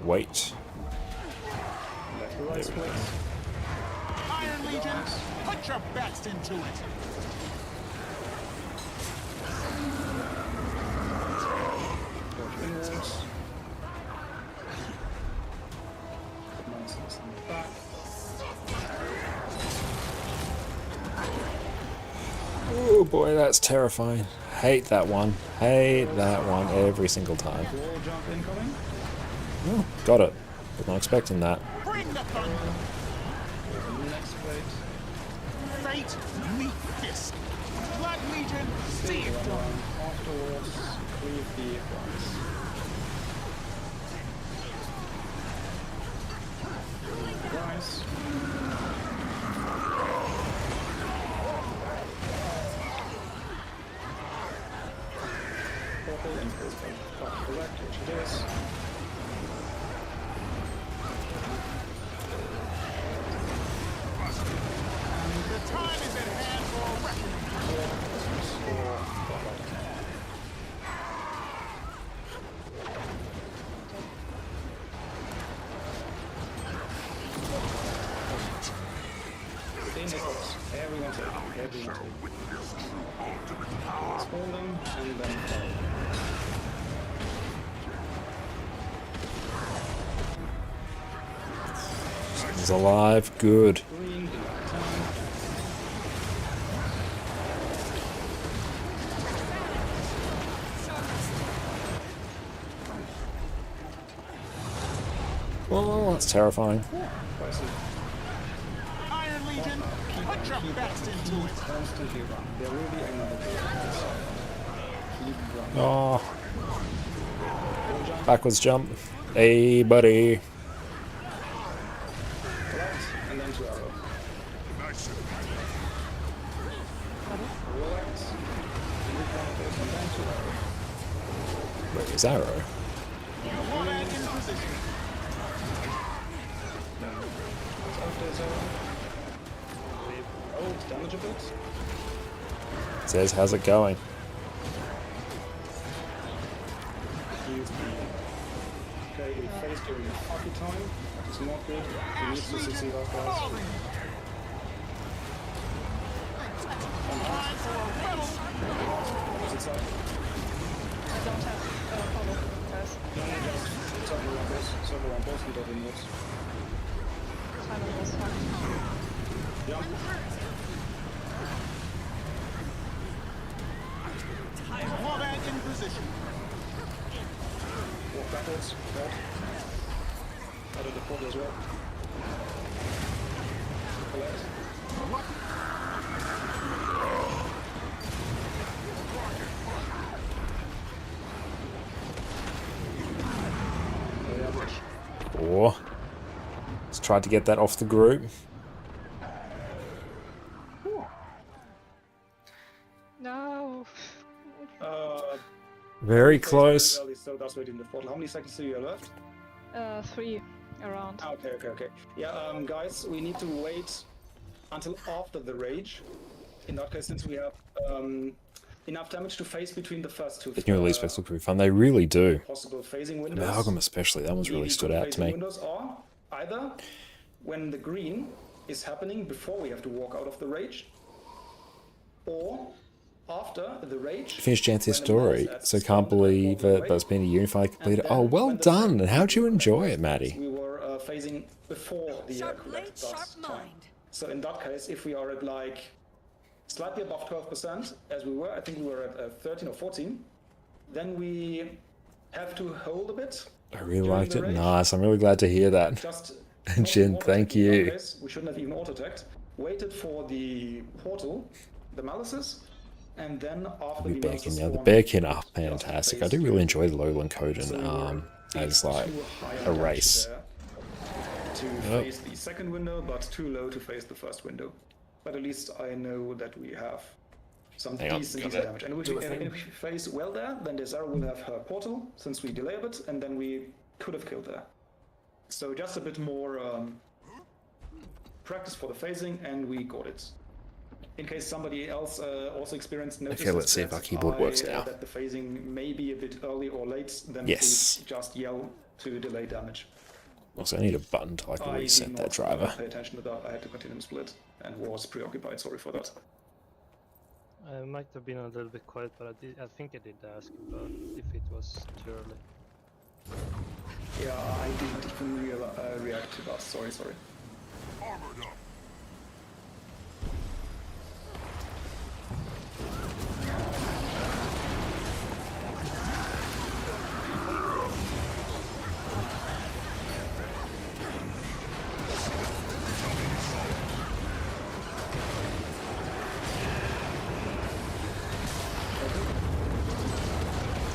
Wait. There we go. Iron Legion, put your best into it. Oh boy, that's terrifying. Hate that one. Hate that one every single time. Oh, got it. Was not expecting that. Bring the thunder. Fate, meet fist. Blood Legion, see it done. The time is at hand for reckoning. Everyone take. Let's hold them and then fall. He's alive. Good. Oh, that's terrifying. Iron Legion, put Put your best into it. Constantly run. There will be another player. Keep running. Oh. Backwards jump. Hey, buddy. Correct, and then to arrow. Correct. And then to arrow. Where is arrow? Nomad in position. After his arrow. Oh, it's damage a bit. Says, how's it going? Okay, we faced during the hockey time. That is not good. We need to succeed our guys. Time for a rebel. Opposite side. I don't have follow, guys. Circle around both. Circle around both. We don't inwards. Timing was fun. Jump. Nomad in position. Walk backwards. Right. Out of the portal as well. Collect. Or let's try to get that off the group. No. Very close. So that's waiting the portal. How many seconds do you have left? 3 around. Okay. Yeah, guys, we need to wait until after the rage. In that case, since we have enough damage to phase between the first two. The new release specs look pretty fun. They really do. Possible phasing windows. Amalgam especially. That one's really The stood out to phasing me. Windows are either when the green is happening before we have to walk out of the rage, or after the rage. Finished Janthe's when the story, mouse so adds can't spawn believe and walk it, but it's away. been a year and finally completed. And Oh, then well when the done! second And how'd you window enjoy it, connects, Maddie? We were phasing before the Sharp collect blade, sharp dust time. mind. So in that case, if we are at like slightly above 12%, as we were, I think we were at 13 or 14, then we have to hold a bit. I really during liked the it. rage. Nice. I'm really glad to hear that. Just And Jin, auto-attack thank in that you. case. We shouldn't have even auto-attacked. Waited for the portal, the malices, and then after The the bearkin, malices yeah, the spawn, bearkin are just fantastic. I phase do really through. enjoy the Lowland Coden So we were as like too high a on race. damage there to Yep. face the second window, but too low to face the first window. But at least I know that we have some Hang on, decent got it. damage. And if we face well there, then Desire will have her portal, since we delay a bit, and then we could have killed there. So just a bit more practice for the phasing, and we got it. In case somebody else also experienced notices Okay, let's see if that our keyboard works now. that the phasing may be a bit early or late, then Yes. please just yell to delay damage. Also, I need a button to like I reset did that not driver. pay attention to that. I had to continue split and was preoccupied. Sorry for that. I might have been a little bit quiet, but I think I did ask about if it was too early. Yeah, I didn't even react to that. Sorry.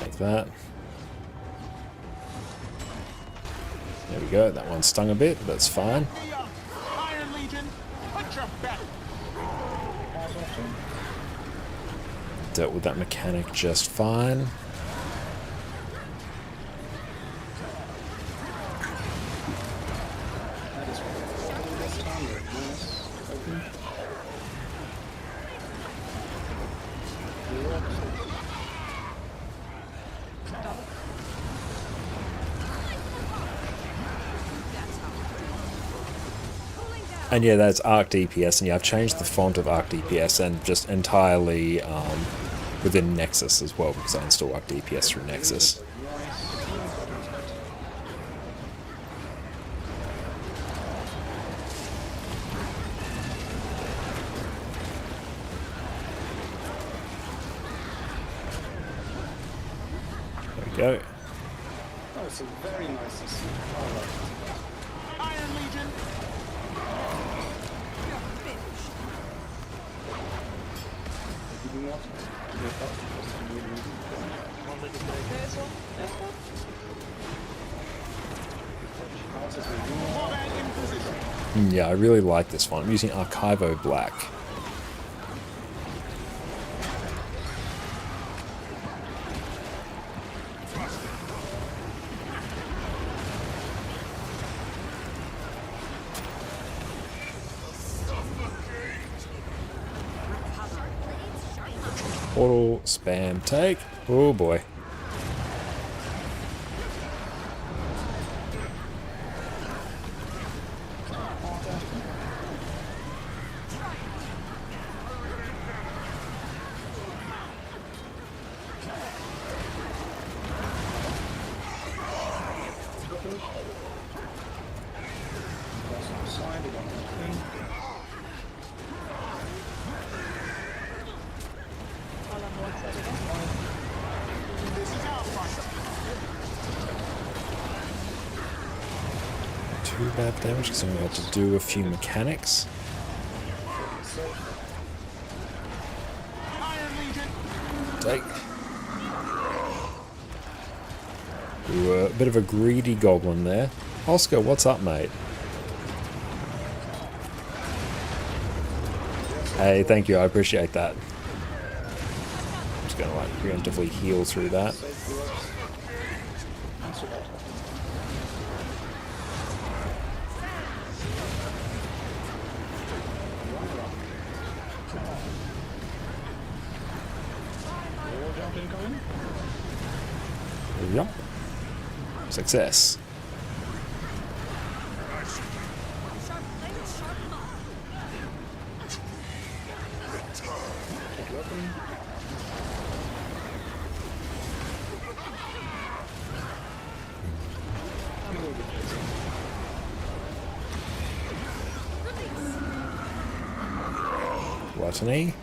Take that. There we go. That one stung a bit, but it's fine. The Iron Legion. Put your best. Dealt with that mechanic just fine. That is this time. Nice. Open. And yeah, that's Arc DPS, and yeah, I've changed the font of Arc DPS and just entirely within Nexus as well, because I install Arc DPS through Nexus. There we go. Oh, so very nice to see. I like it. Iron Legion. not to the top because I'm really One little break. There's one. There's one. houses will do. Combat in position. Yeah, I really like this font. I'm using Archivo Black. Portal, spam, take. Oh boy. All on one side again. This is our fight. Too bad damage because I'm about to do a few mechanics. Iron Legion. Take. Ooh, a bit of a greedy goblin there. Oscar, what's up, mate? Hey, thank you, I appreciate that. I'm just gonna like preemptively heal through that. Yup. Success. Sharp blade, sharp mark. Gluttony.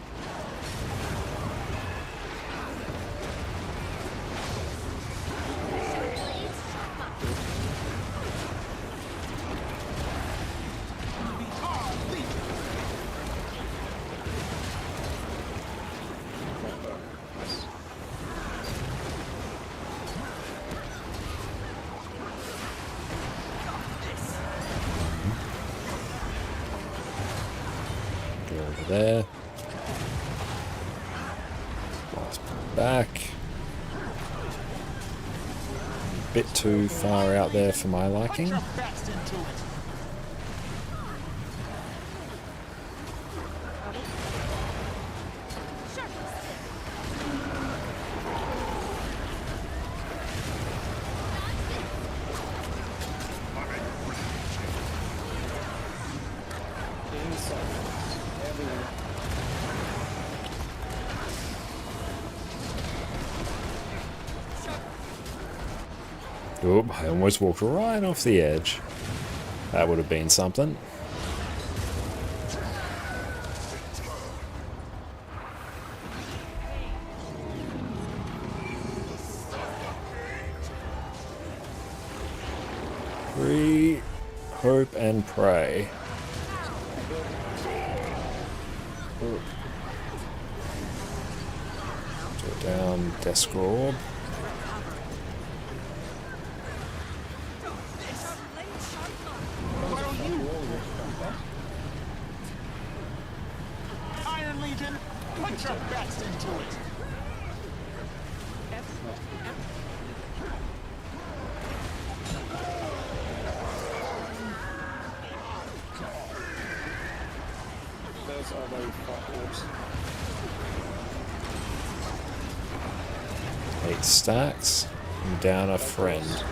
Go over there. Blast back. Bit too far out there for my liking. Put your best into it. Oop, I almost walked right off the edge. That would have been something. Free, hope and pray. Oop. Go down, desk orb. Iron Legion. Put your best into it. Those are very far orbs. 8 stacks. And down a friend.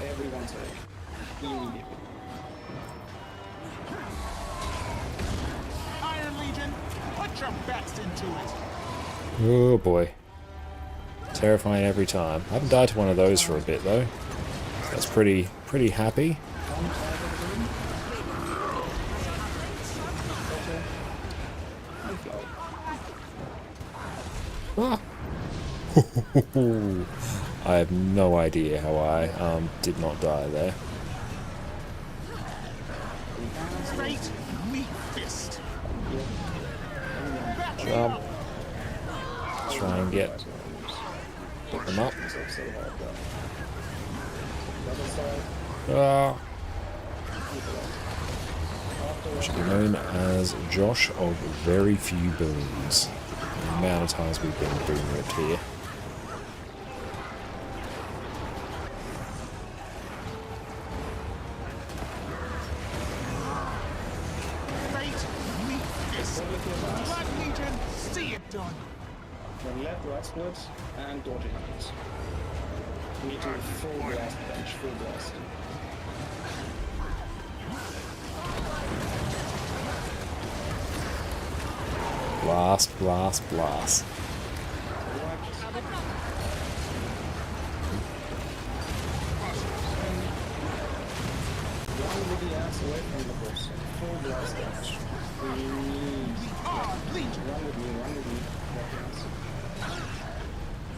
Everyone's like immediately. Iron Legion. Put your best into it. Oh boy. Terrifying every time. I haven't died to one of those for a bit though. That's pretty happy. Ah. I have no idea how I did not die there. Fate, meat fist. Jump. Try and get them up. Ah. Should be known as Josh of very few balloons. The amount of times we've been boom ripped here. Fate, meat fist. Blood Legion, see it done. Then left, right split, and dodging happens. We need to full blast bench, full blast. Blast, blast, blast. One with the ass away from the boss. Full blast bench. We need one with me.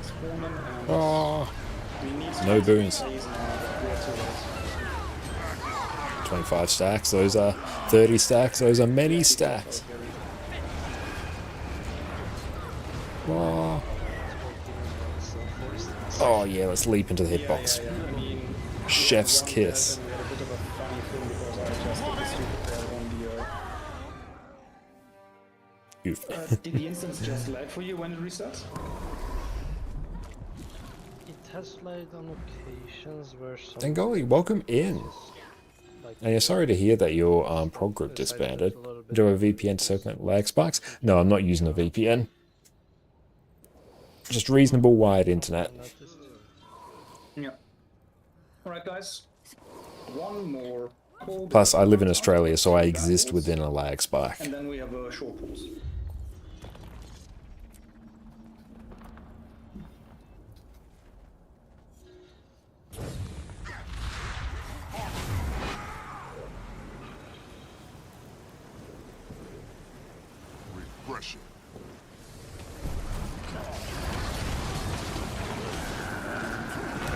Spawn them and Oh, we need no boons. phase now, but we're too late. 25 stacks, those are 30 stacks, those are many stacks. Oh, oh yeah, let's leap into the hitbox. I mean, Chef's kiss. we had a bit of a funny thing because I just did the stupid ball on the Oof. did the instance just lag for you when it resets? It has lagged on occasions where some Dangoli, welcome in. like And yeah, sorry to hear that your prog group disbanded. Do a VPN to circumvent lag spikes? No, I'm not using a VPN. Just reasonable wired internet. noticed. Yeah. Alright guys. One more cold Plus, I live in Australia, so I exist within a lag spike. and then we have a short pause. Regression.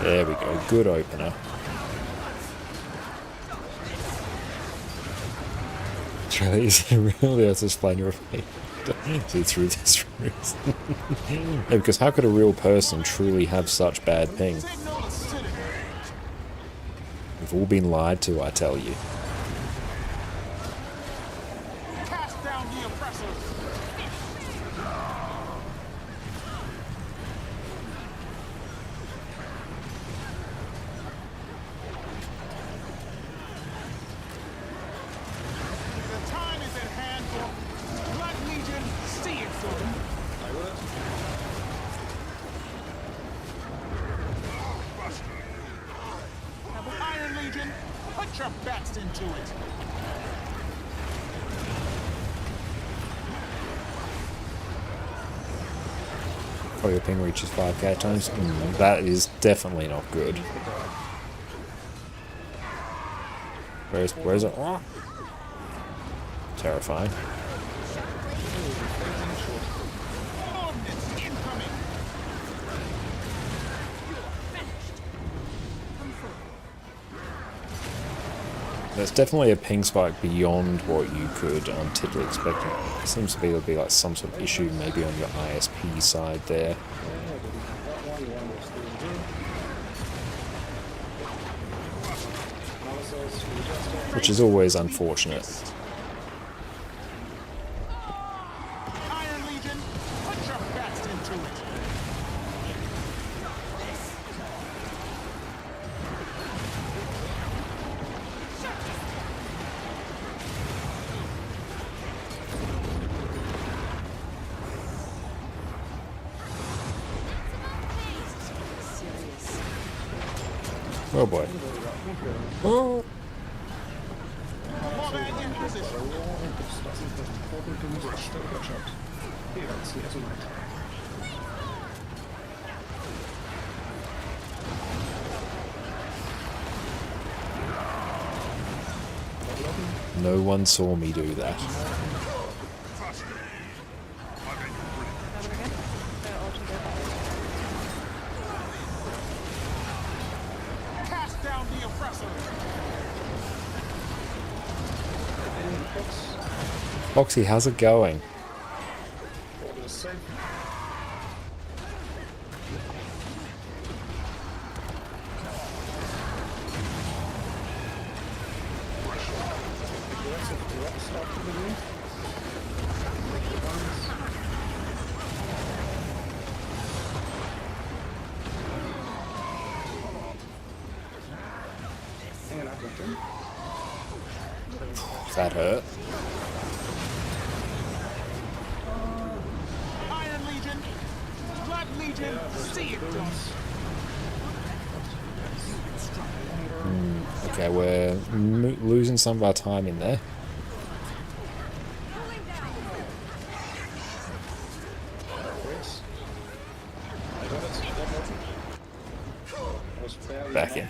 There we go, good opener. Australia is really that's explain your fate. See through this ruse. Yeah, because how could a real person truly have such bad ping? Signal to citadel. We've all been lied to, I tell you. Cast down the oppressors. The time is at hand for Blood Legion, see it through. I would. Iron Legion, put your backs into it. Oh, your ping reaches 5k times? That is definitely not good. Where's it? Oh. Terrifying. Ordnance incoming. There's definitely a ping spike beyond what you could typically expect. It seems to be there'll be like some sort of issue maybe on your ISP side there. Which is always unfortunate. Iron Legion, put your backs into it. Oh boy. Oh. More than in position. No one saw me do that. Grab him again. Foxy, how's it going? Order is safe. Aggressive drops after the move. Take the ones. Hang on, with them. That hurt. Iron Legion! Blood Legion! See it done! Okay, we're losing some of our time in there. Back in.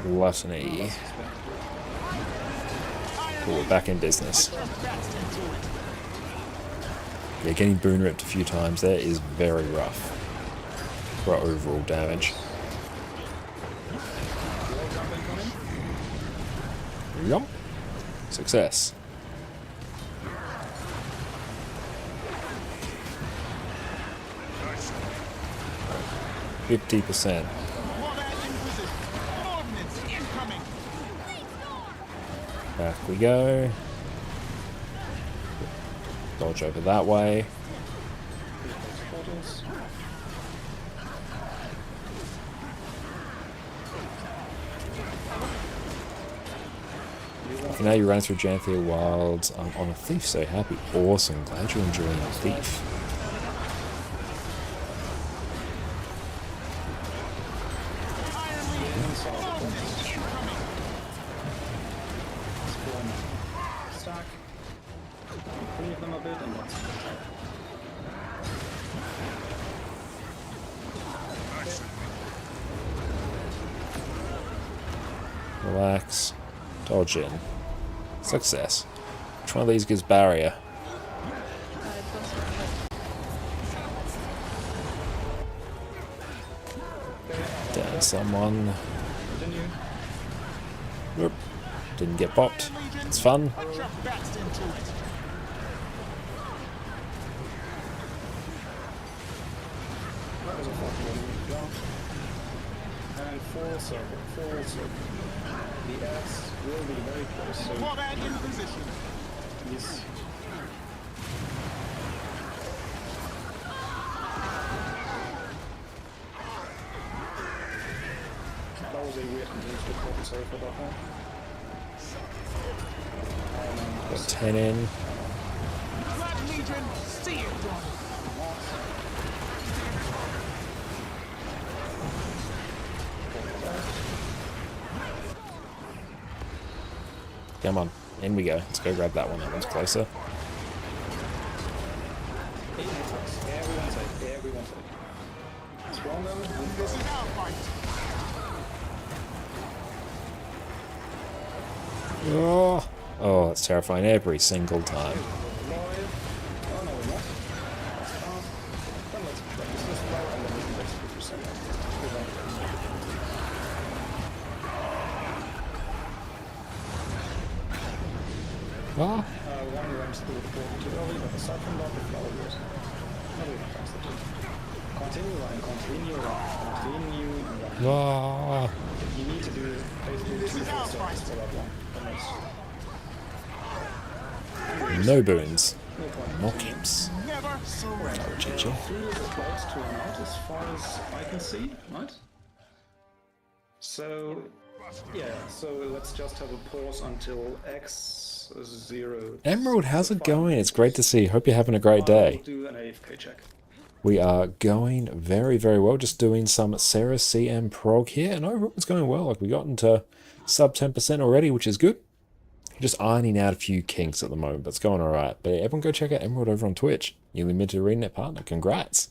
Gluttony. Cool, we're back in business. Yeah, getting boon ripped a few times there is very rough for our overall damage. Yup. Success. %. Back we go. Dodge over that way. Okay, now you ran through Janthea Wilds on a Thief, so happy. Awesome, glad you're enjoying a Thief. Relax. Dodge in. Success. Which one of these gives barrier? Down someone. Whoop. Didn't get bopped. It's fun. And full circle. The X will be very close, so Warbag in position. yes. That was a weird continuous report, sorry for that one. Got 10 in. Blood Legion! See it done! Come on. In we go. Let's go grab that one. That one's closer. Everyone's safe. Spawn them. This is our fight! Oh, that's terrifying every single time. Oh no, we're not. Then let's try this slow and then we can basically proceed. Ah. One went through the portal too early, but aside from that, the flower was not even fantastic. Continue line, continue line. Ah. You need to do basically 2 full circles for that one. No boons. No point. No camps. Never surrender! GG. 3 is close to an out as far as I can see, right? So, yeah, so let's just have a pause until X0. Emerald, how's it going? It's great to see you. Hope you're having a great day. I'll do an AFK check. We are going very, very well. Just doing some Cerus CM prog here, and overall it's going well. Like we got into sub 10% already, which is good. Just ironing out a few kinks at the moment, but it's going alright. But yeah, everyone go check out Emerald over on Twitch. Newly minted ArenaNet partner. Congrats.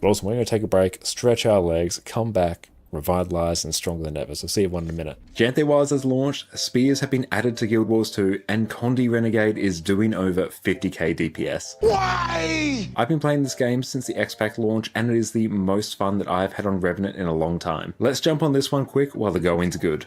But also, we're going to take a break, stretch our legs, come back, revitalized and stronger than ever, so see everyone in a minute. Janthe Wilds has launched, spears have been added to Guild Wars 2, and Condi Renegade is doing over 50k DPS. Why? I've been playing this game since the X-Pack launch, and it is the most fun that I've had on Revenant in a long time. Let's jump on this one quick while the going's good.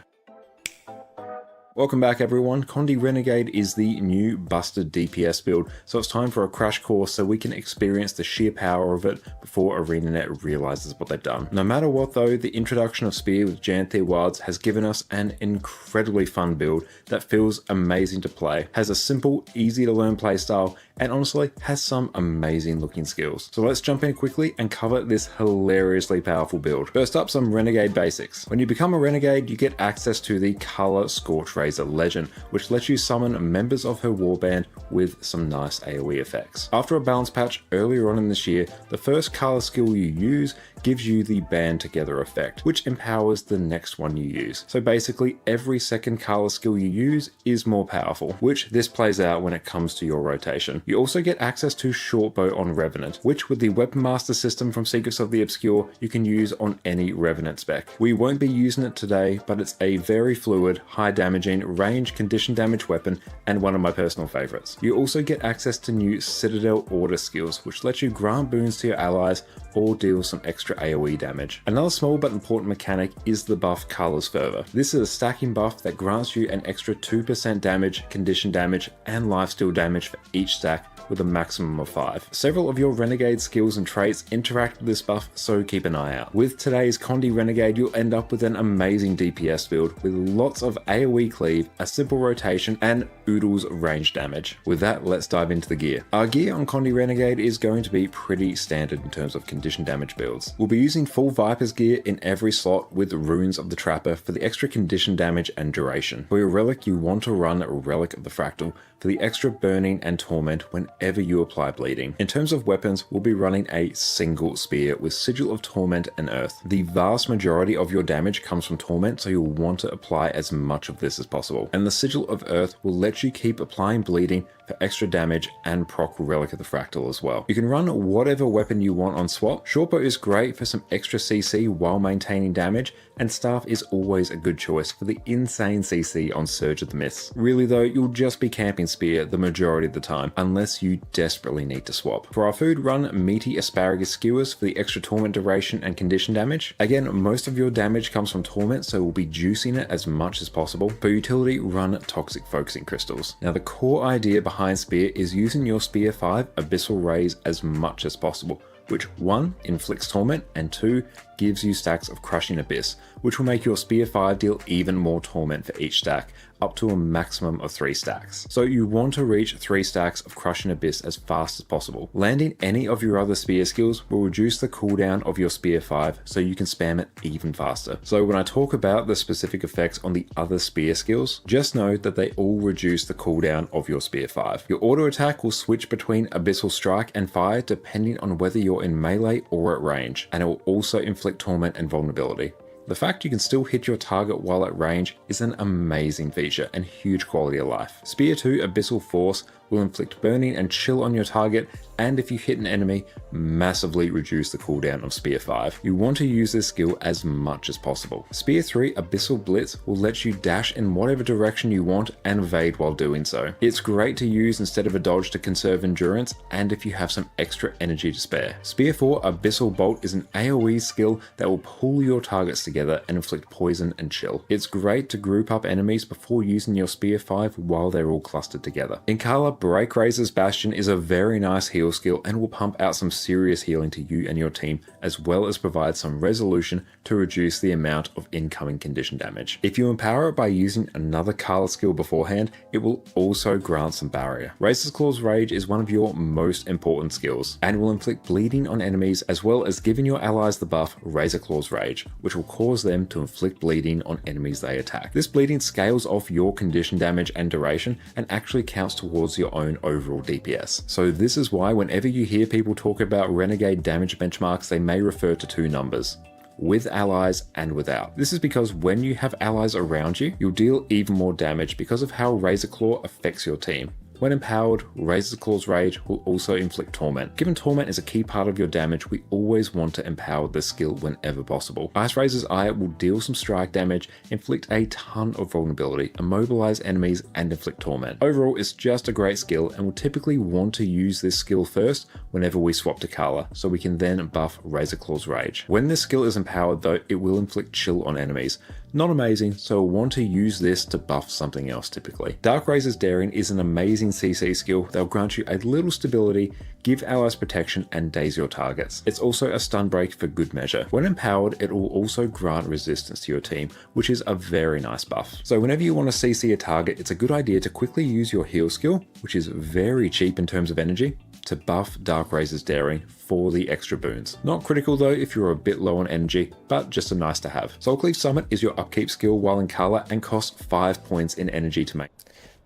Welcome back everyone. Condi Renegade is the new busted DPS build, so it's time for a crash course so we can experience the sheer power of it before ArenaNet realizes what they've done. No matter what though, the introduction of Spear with Janthe Wilds has given us an incredibly fun build that feels amazing to play, has a simple, easy to learn playstyle, and honestly has some amazing looking skills. So let's jump in quickly and cover this hilariously powerful build. First up, some Renegade basics. When you become a Renegade, you get access to the Color Scorch Razor Legend, which lets you summon members of her warband with some nice AoE effects. After a balance patch earlier on in this year, the first color skill you use gives you the band together effect, which empowers the next one you use. So basically every second color skill you use is more powerful, which this plays out when it comes to your rotation. You also get access to Shortbow on Revenant, which with the Weapon Master system from Secrets of the Obscure, you can use on any Revenant spec. We won't be using it today, but it's a very fluid, high damaging, range condition damage weapon and one of my personal favorites. You also get access to new Citadel Order skills, which let you grant boons to your allies or deal some extra AoE damage. Another small but important mechanic is the buff Colors Fervor. This is a stacking buff that grants you an extra 2% damage, condition damage, and lifesteal damage for each stack with a maximum of 5. Several of your Renegade skills and traits interact with this buff, so keep an eye out. With today's Condi Renegade, you'll end up with an amazing DPS build with lots of AoE cleave, a simple rotation, and oodles range damage. With that, let's dive into the gear. Our gear on Condi Renegade is going to be pretty standard in terms of condition damage builds. We'll be using full Viper's gear in every slot with Runes of the Trapper for the extra condition damage and duration. For your relic, you want to run Relic of the Fractal for the extra burning and torment whenever you apply bleeding. In terms of weapons, we'll be running a single spear with Sigil of Torment and Earth. The vast majority of your damage comes from torment, so you'll want to apply as much of this as possible. And the Sigil of Earth will let you keep applying bleeding for extra damage and proc Relic of the Fractal as well. You can run whatever weapon you want on swap. Shortbow is great for some extra CC while maintaining damage, and Staff is always a good choice for the insane CC on Surge of the Myths. Really though, you'll just be camping Spear the majority of the time, unless you desperately need to swap. For our food, run Meaty Asparagus Skewers for the extra torment duration and condition damage. Again, most of your damage comes from torment, so we'll be juicing it as much as possible. For utility, run Toxic Focusing Crystals. Now the core idea behind Spear is using your Spear 5 Abyssal Rays as much as possible, which 1 inflicts torment and 2 gives you stacks of Crushing Abyss, which will make your Spear 5 deal even more torment for each stack, up to a maximum of 3 stacks. So you want to reach 3 stacks of Crushing Abyss as fast as possible. Landing any of your other spear skills will reduce the cooldown of your Spear 5, so you can spam it even faster. So when I talk about the specific effects on the other spear skills, just know that they all reduce the cooldown of your Spear 5. Your auto attack will switch between Abyssal Strike and Fire depending on whether you're in melee or at range, and it will also inflict torment and vulnerability. The fact you can still hit your target while at range is an amazing feature and huge quality of life. Spear 2 Abyssal Force will inflict burning and chill on your target, and if you hit an enemy, massively reduce the cooldown of Spear 5. You want to use this skill as much as possible. Spear 3 Abyssal Blitz will let you dash in whatever direction you want and evade while doing so. It's great to use instead of a dodge to conserve endurance, and if you have some extra energy to spare. Spear 4 Abyssal Bolt is an AoE skill that will pull your targets together and inflict poison and chill. It's great to group up enemies before using your Spear 5 while they're all clustered together. In Kala, Break Razor's Bastion is a very nice heal skill and will pump out some serious healing to you and your team, as well as provide some resolution to reduce the amount of incoming condition damage. If you empower it by using another Kala skill beforehand, it will also grant some barrier. Razor's Claw's Rage is one of your most important skills, and will inflict bleeding on enemies, as well as giving your allies the buff Razor Claw's Rage, which will cause them to inflict bleeding on enemies they attack. This bleeding scales off your condition damage and duration, and actually counts towards your own overall DPS. So this is why whenever you hear people talk about Renegade damage benchmarks, they may refer to 2 numbers: with allies and without. This is because when you have allies around you, you'll deal even more damage because of how Razor Claw affects your team. When empowered, Razor's Claw's Rage will also inflict Torment. Given Torment is a key part of your damage, we always want to empower this skill whenever possible. Ice Razor's Eye will deal some strike damage, inflict a ton of vulnerability, immobilize enemies, and inflict Torment. Overall, it's just a great skill, and we'll typically want to use this skill first whenever we swap to Kala, so we can then buff Razor Claw's Rage. When this skill is empowered though, it will inflict chill on enemies. Not amazing, so we'll want to use this to buff something else typically. Dark Razor's Daring is an amazing CC skill. They'll grant you a little stability, give allies protection, and daze your targets. It's also a stun break for good measure. When empowered, it will also grant resistance to your team, which is a very nice buff. So whenever you want to CC a target, it's a good idea to quickly use your heal skill, which is very cheap in terms of energy, to buff Dark Razor's Daring for the extra boons. Not critical though if you're a bit low on energy, but just a nice to have. Soulcleave Summit is your upkeep skill while in Kala and costs 5 points in energy to make.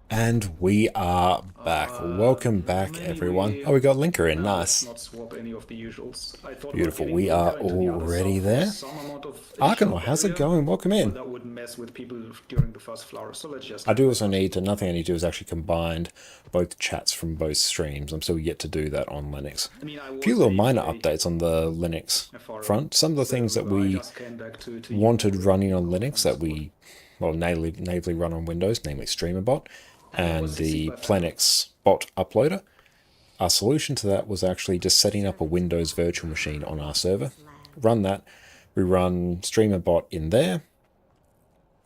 And we are back. Welcome back, everyone. Oh, we got Linker in. Nice. Not swap any of the usuals. I thought Beautiful. about We getting are Linker into the other already side for there. some amount of Arcanor, additional how's it barrier, going? Welcome but in. that would mess with people during the first flower, so let's just... I do also need to, nothing I need to do is actually combine both chats from both streams. I'm still yet to do that on Linux. I mean, I A few was little minor AFK updates on the Linux FRO, front. Some of the things that so I we just came back to wanted running on Linux that we, well, natively run on Windows, namely StreamerBot and the Plenex bot uploader. Our solution to that was actually just setting up a Windows virtual machine on our server. Run that. We run StreamerBot in there.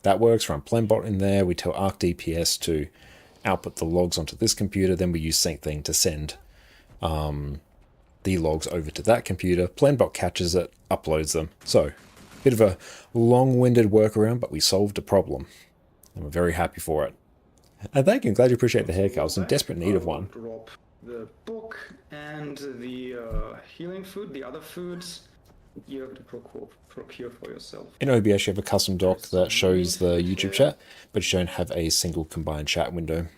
That works. Run PlenBot in there. We tell ArcDPS to output the logs onto this computer. Then we use SyncThing to send the logs over to that computer. PlenBot catches it, uploads them. So, bit of a long-winded workaround, but we solved a problem. And we're very happy for it. And thank you. I'm glad you appreciate the haircut. I was in desperate need of one. Drop the book and the healing food, the other foods you have to procure for yourself. In OBS, you have a custom doc that shows the YouTube chat, but you don't have a single combined chat window.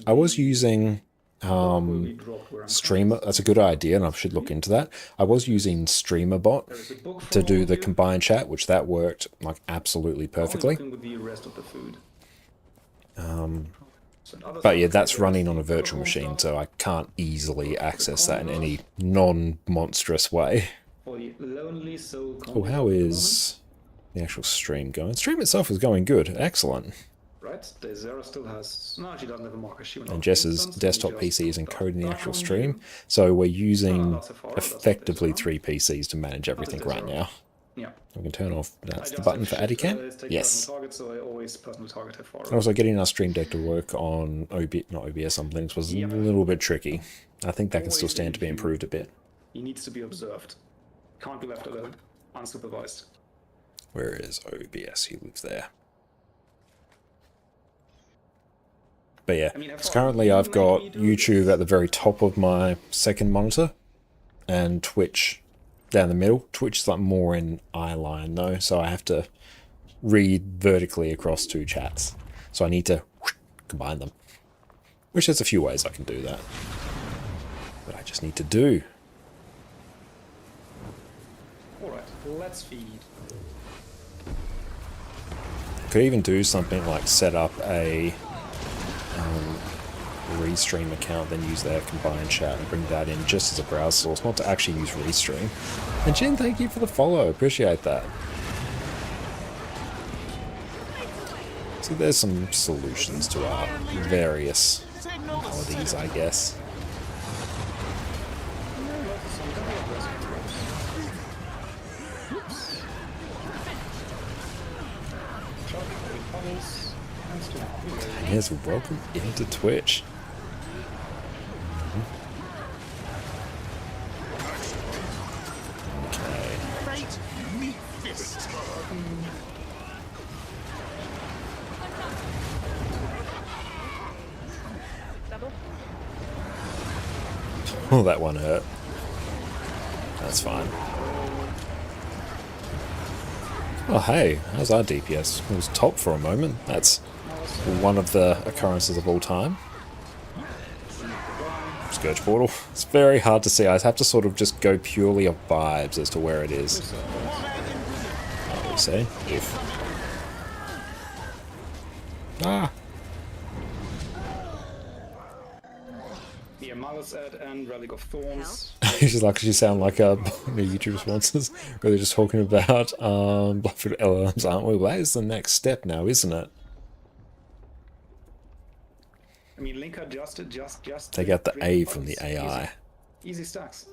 I was using Streamer. That's a good idea, and I should look into that. I was using StreamerBot to do the combined chat, which that worked like absolutely perfectly. With the rest of the food. But yeah, that's running on a virtual machine, so I can't easily access that in any non-monstrous way. Oh, how is the actual stream going? Stream itself is going good. Excellent. Right, Zara still has... No, she doesn't have a marker. She And Jess's desktop PC is encoding the actual stream, so we're using effectively 3 PCs to manage everything right now. Yeah. We can turn off, that's the button for AdiCam. Yes. And Also, getting our Stream Deck to work on not OBS on Linux was a little bit tricky. I think that can still stand to be improved a bit. He needs to be observed. Can't be left alone, unsupervised. Where is OBS? He lives there. But yeah, so currently I've got YouTube at the very top of my second monitor, and Twitch down the middle. Twitch is like more in eye line though, so I have to read vertically across 2 chats. So I need to combine them. Which there's a few ways I can do that. But I just need to do. Alright, let's feed. Could even do something like set up a Restream account, then use their combined chat and bring that in just as a browser source, not to actually use Restream. And Jin, thank you for the follow, appreciate that. So there's some solutions to our various maladies, I guess. And yes, welcome into Twitch. Oh, that one hurt. That's fine. Oh, hey, how's our DPS? It was top for a moment. That's one of the occurrences of all time. Scourge Portal. It's very hard to see. I have to sort of just go purely of vibes as to where it is. Oh, we see. If. Mellis and Relic of Thorns. She's like, she sound like the YouTube sponsors where they're just talking about Blackfoot LLMs, aren't we? Well, that is the next step now, isn't it? I mean, Linker just Take out the drink A from the buttons. AI. Easy stacks.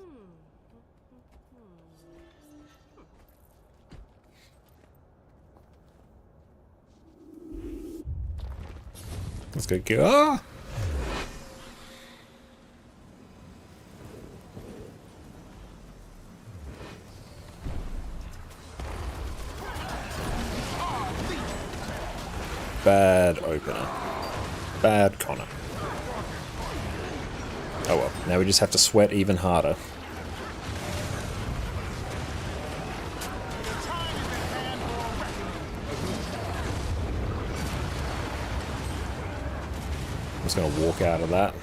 Let's go. Ah! Bad opener. Bad Connor. Oh well, now we just have to sweat even harder. I'm just going to walk out of that.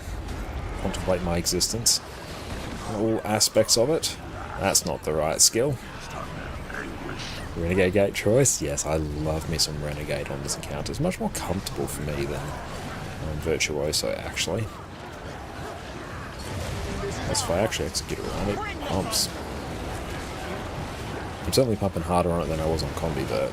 Contemplate my existence. All aspects of it. That's not the right skill. Renegade gate choice? Yes, I love me some Renegade on this encounter. It's much more comfortable for me than Virtuoso, actually. That's if I actually execute it right. It pumps. I'm certainly pumping harder on it than I was on Condi, but...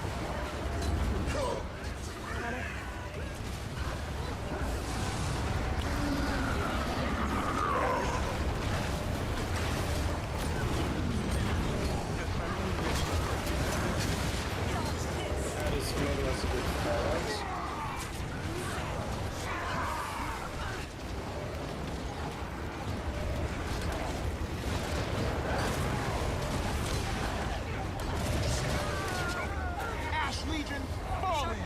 Ash Legion, fall in.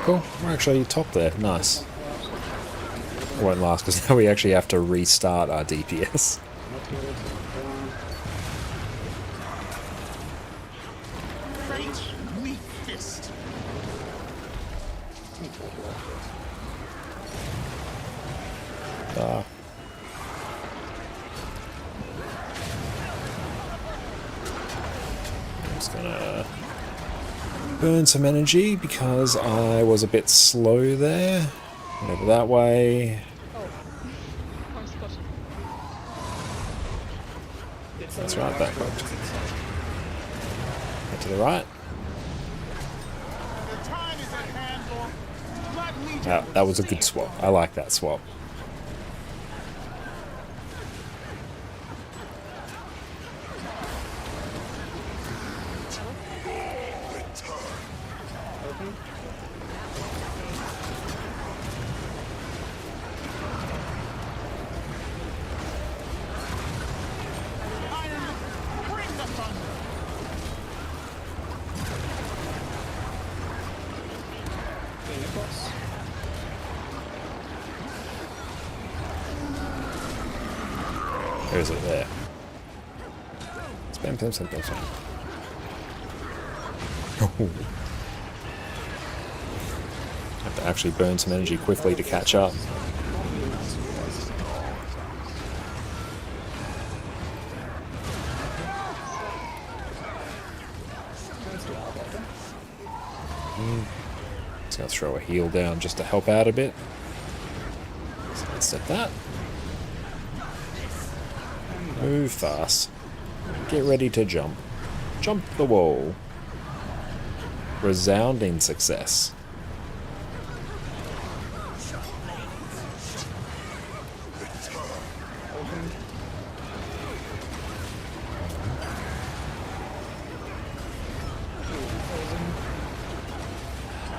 Cool, we're actually top there. Nice. It won't last because now we actually have to restart our DPS. Great weak fist. Ah. I'm just gonna burn some energy because I was a bit slow there. Whatever that way. I'm spotted. That's right, that worked. Get to the right. The time is at hand for Blood Legion. That was a good swap. I like that swap. Iron, bring the thunder. Where is it? There. Spam, spam, spam, spam, spam. Oh. Have to actually burn some energy quickly to catch up. Just gonna throw a heal down just to help out a bit. So let's set that. Move fast. Get ready to jump. Jump the wall. Resounding success.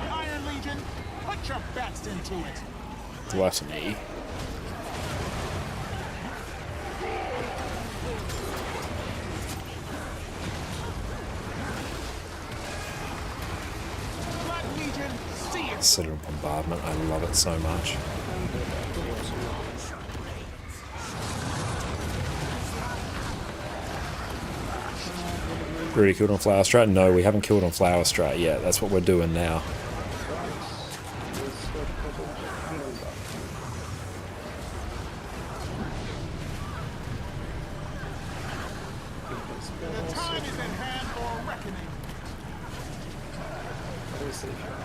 Iron Legion, put your best into it. Gluttony. Blood Legion, see it. Citadel Bombardment. I love it so much. Already killed on Flower Strat? No, we haven't killed on Flower Strat yet. That's what we're doing now. The time is at hand for reckoning.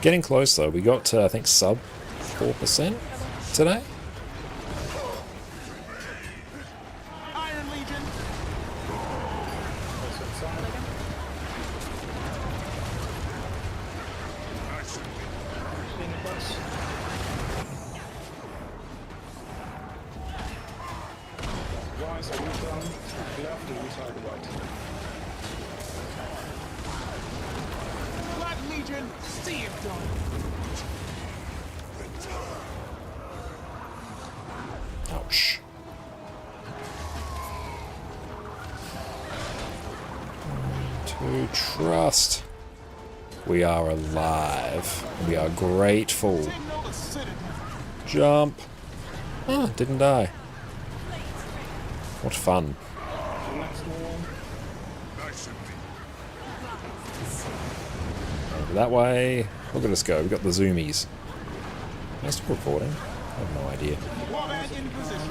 Getting close though. We got to, I think, sub 4% today. Iron Legion. Rise, return, left, and retire the right. Black Legion. See it done. Ouch. To trust. We are alive. We are grateful. Signal the Citadel. Jump. Ah, didn't die. What fun. Next one. Over that way. Look at us go. We got the zoomies. Am I still recording? I have no idea. Warband in position.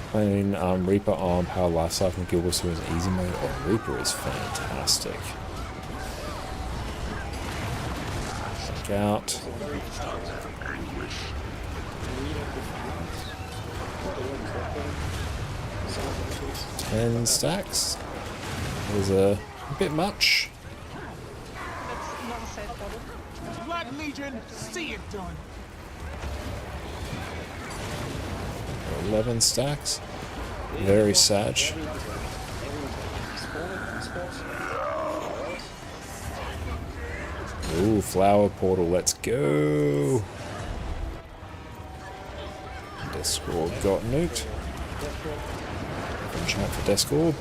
Playing Reaper on Power Lifecycle and Guild Wars 2 is easy mode. Oh, Reaper is fantastic. Check out. 10 stacks. Is a bit much. That's not a safe bottle. Black Legion. See it done. 11 stacks. Very sad. Ooh, flower portal, let's go. Discord got nuked. Watch out for Discord.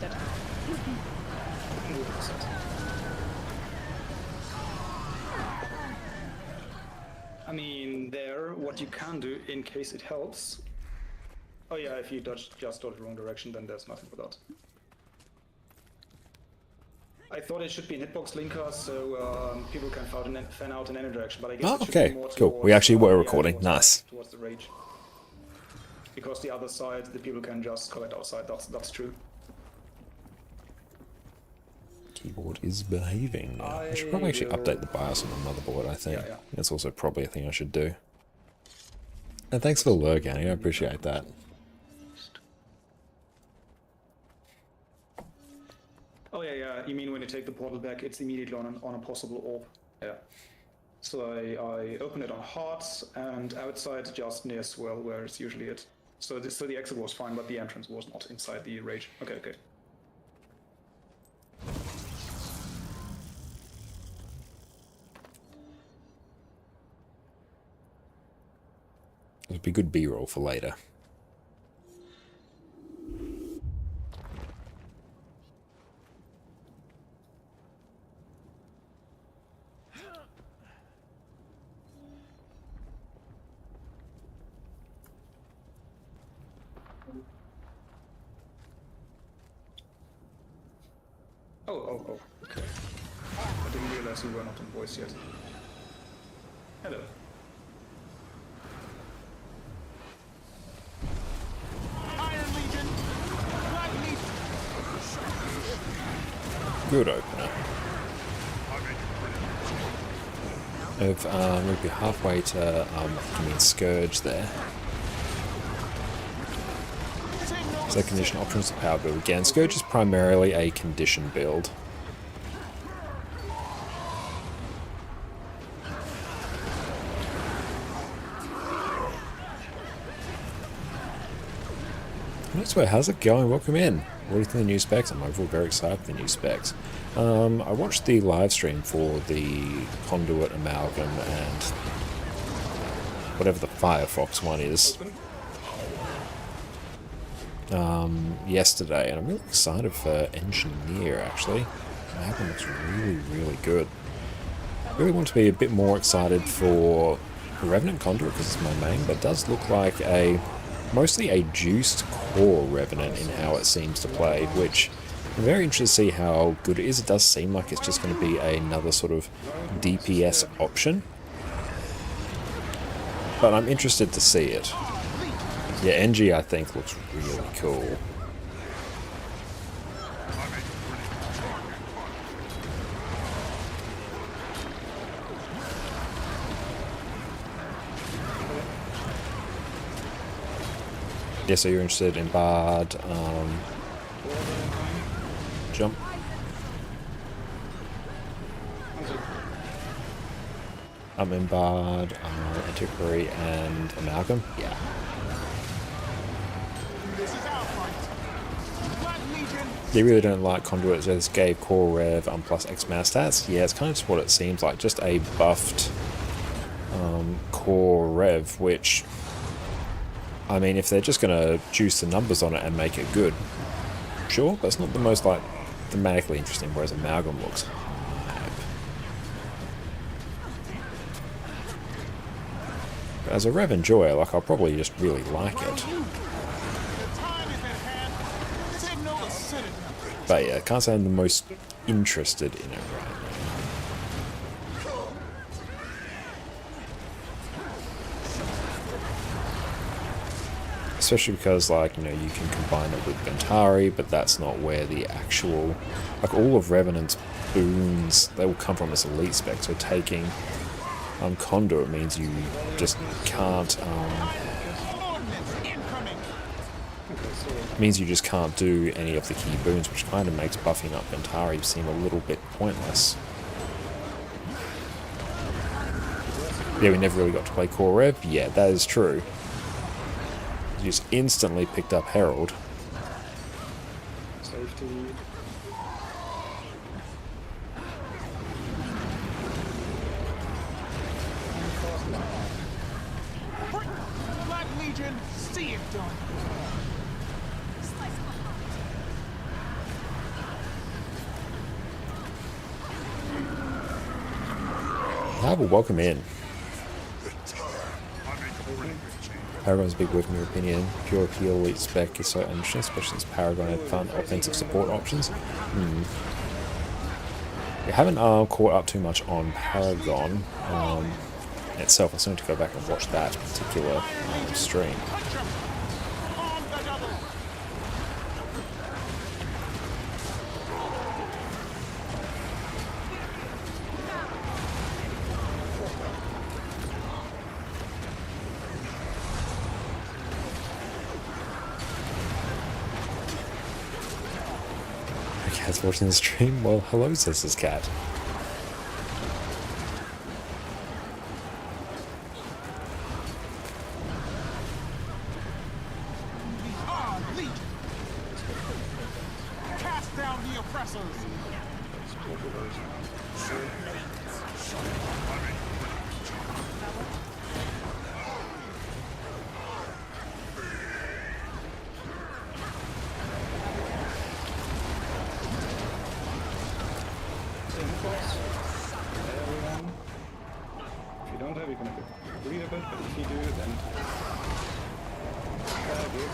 Dead. I mean, there, what you can do in case it helps. Oh yeah, if you just dodge the wrong direction, then there's nothing for that. I thought it should be an hitbox linker, so people can fan out in any direction, but I guess Oh, it should okay, be more cool. towards, We actually were yeah, recording. towards Nice. towards the rage. Because the other side, the people can just collect outside. That's true. Keyboard is behaving now. I should probably actually update the BIOS on the motherboard, I think. Yeah. That's also probably a thing I should do. And thanks for the lurk, Annie. I appreciate that. Oh yeah. You mean when you take the portal back, it's immediately on a possible orb. Yeah. So I open it on hearts and outside just near swirl, where it's usually it. So the exit was fine, but the entrance was not inside the rage. Okay. It would be good B-roll for later. Oh, okay. I didn't realize you were not on voice yet. Hello. Iron Legion. Black Legion. Good opener. We'll be halfway to Scourge there. So condition options to power build again. Scourge is primarily a condition build. Next way, how's it going? Welcome in. What do you think of the new specs? I'm overall very excited for the new specs. I watched the live stream for the Conduit Amalgam and whatever the Firefox one is yesterday, and I'm really excited for Engineer actually. Amalgam looks really good. I really want to be a bit more excited for Revenant Conduit because it's my main, but it does look like mostly a juiced core Revenant in how it seems to play, which I'm very interested to see how good it is. It does seem like it's just going to be another sort of DPS option, but I'm interested to see it. Yeah, NG I think looks really cool. Yeah, so you're interested in Bard, jump. I'm in Bard, Antiquary, and Amalgam. Yeah. This is our fight. Black Legion. They really don't like Conduits as gave core rev plus X mana stats. Yeah, it's kind of just what it seems like, just a buffed core rev, which, I mean, if they're just going to juice the numbers on it and make it good, sure, but it's not the most, like, thematically interesting, whereas Amalgam looks mad. But as a rev enjoyer, like, I'll probably just really like it. The time is at hand. Signal the citadel. But yeah, I can't say I'm the most interested in it right now. Especially because, like, you know, you can combine it with Ventari, but that's not where the actual, like, all of Revenant's boons, they will come from this elite spec, so taking Conduit means you just can't, means you just can't do any of the key boons, which kind of makes buffing up Ventari seem a little bit pointless. Yeah, we never really got to play Core Rev. Yeah, that is true. Just instantly picked up Herald. Safety. Black Legion, see it done. I will welcome in. Paragon's a big word in your opinion. Pure heal elite spec is so interesting, especially since Paragon had fun offensive support options. We haven't caught up too much on Paragon itself. I still need to go back and watch that particular stream. On the double. Cat's watching the stream. Well, hello, says this cat. Ah, Legion. Cast down the oppressors. Everyone. If you don't have, you're gonna read a bit, but if you do, then good.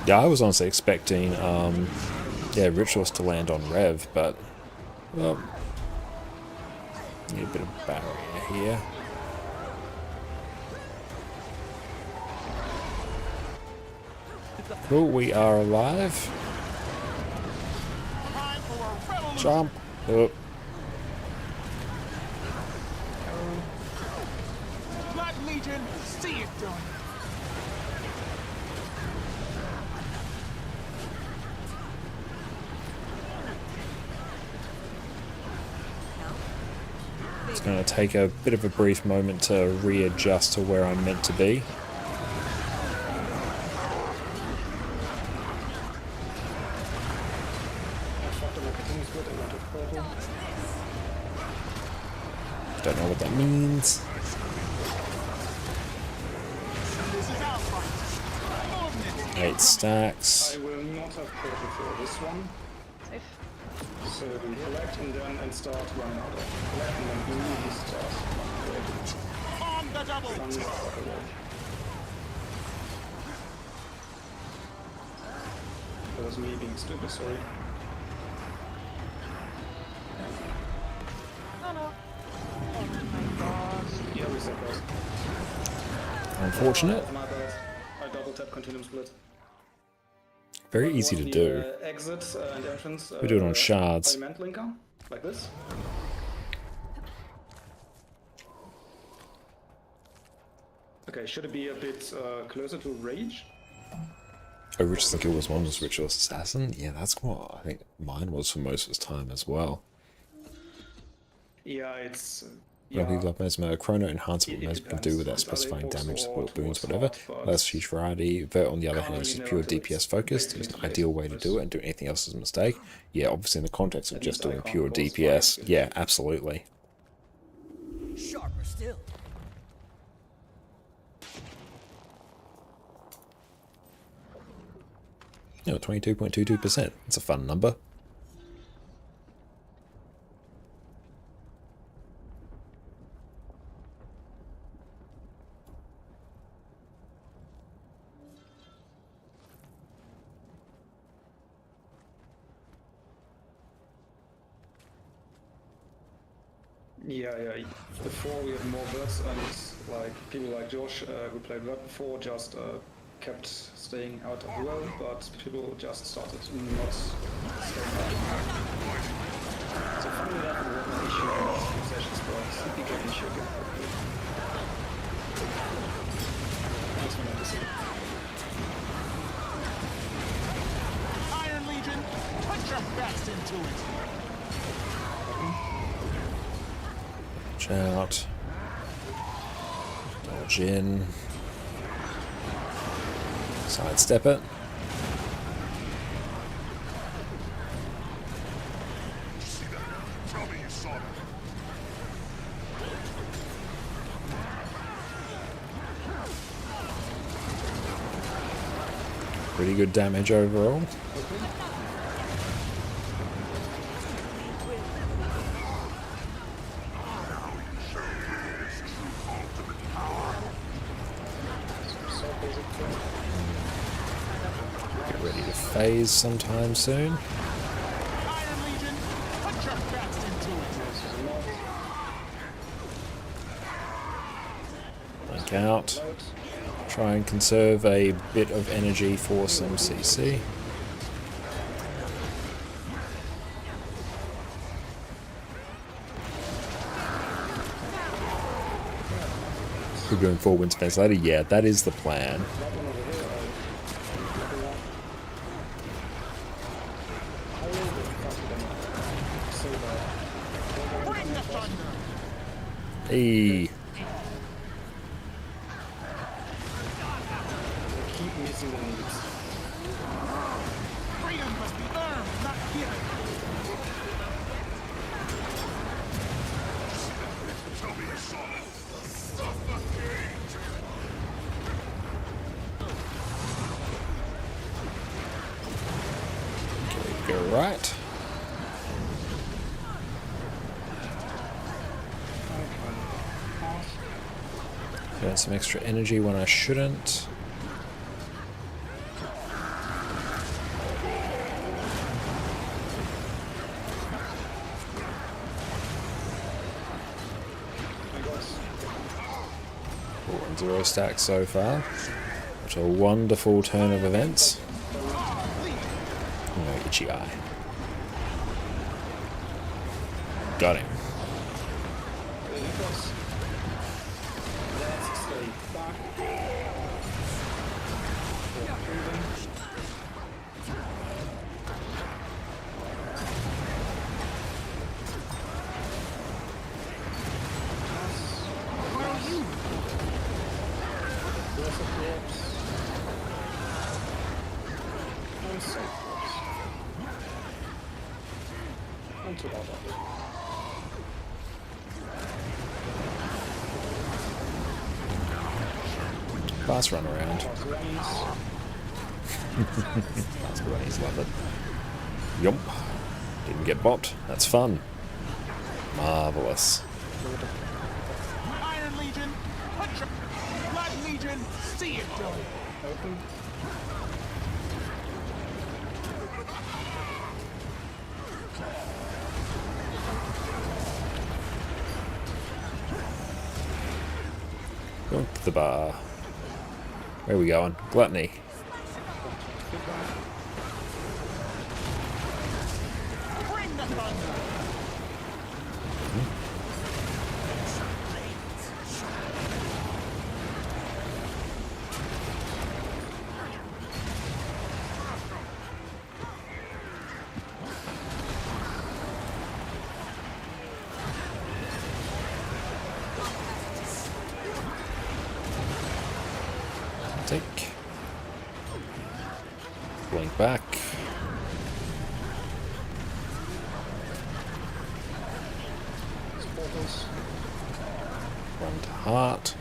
Yeah, I was honestly expecting, yeah, Rituals to land on Rev, but, well, need a bit of barrier here. Cool, we are alive. Time for a revolution. Jump. Oh. Black Legion, see it done. It's going to take a bit of a brief moment to readjust to where I'm meant to be. Don't know what that means. This is our fight. 8 stacks. I will not have portal for this one. Safe. So we collect and then and start running out of collect and then immediately start On the double. running out of it. That was me being stupid, sorry. No, no. Oh my god. Unfortunate. My bad. I double tap continuum split. Very But easy want to the, do. Exit and entrance. We do it on shards. Element linker, like this. Okay, should it be a bit closer to rage? Oh, Richest and Kill was one was Ritual Assassin? Yeah, that's what I think mine was for most of the time as well. Yeah, it's. Yeah. People love Mesmer. Chrono enhancer what It Mesmer can do depends. without It's either specifying equals damage, or support, boons, towards whatever. hot, but Less huge variety. Vert, on the other can't hand, is really just know pure until DPS it's focused. very It's an close to ideal way to base. do it, and do anything else is a mistake. Yeah, obviously in the context of At just least I doing can't pure boss DPS. fight. Yeah, absolutely. Sharper still. No, 22.22%. It's a fun number. Yeah. Before we had more verts, and like people like Josh who played vert before just kept staying out of well, but people just started not staying out. So finally that was an issue in the last few sessions, but it became an issue again. That's when I decided. Iron Legion, put your best into it. Watch out. Dodge in. Sidestep it. Pretty good damage overall. Get ready to phase sometime soon. Iron Legion, put your best into it. Blink out. Try and conserve a bit of energy for some CC. We're doing 4 wind spans later. Yeah, that is the plan. Bring the thunder. Hey, Keep missing the needs. Freedom must be earned, not given. go right. Got some extra energy when I shouldn't. Four and 0 stack so far. What a wonderful turn of events. Oh, itchy eye. Got him. Fast run around. Fast runnies, love it. Yump. Didn't get bopped. That's fun. Marvelous. Iron Legion, put your Blood Legion, see it done. Open. Going to the bar. Where are we going? Gluttony. Bring the thunder! Take. Blink back. Run to heart.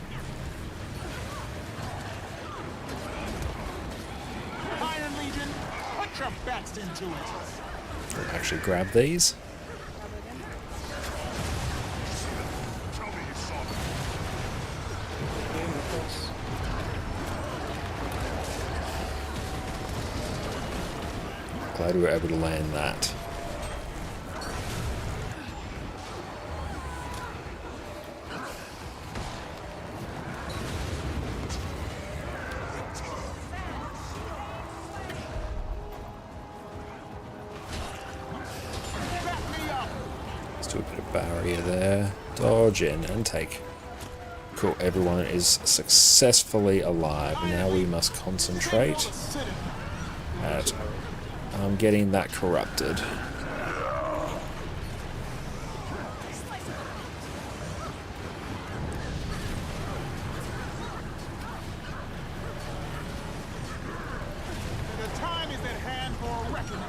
Iron Legion, put your best into it! We'll actually grab these. Glad we were able to land that. Let's do a bit of barrier there. Dodge in and take. Cool, everyone is successfully alive. Now we must concentrate at getting that corrupted. The time is at hand for reckoning.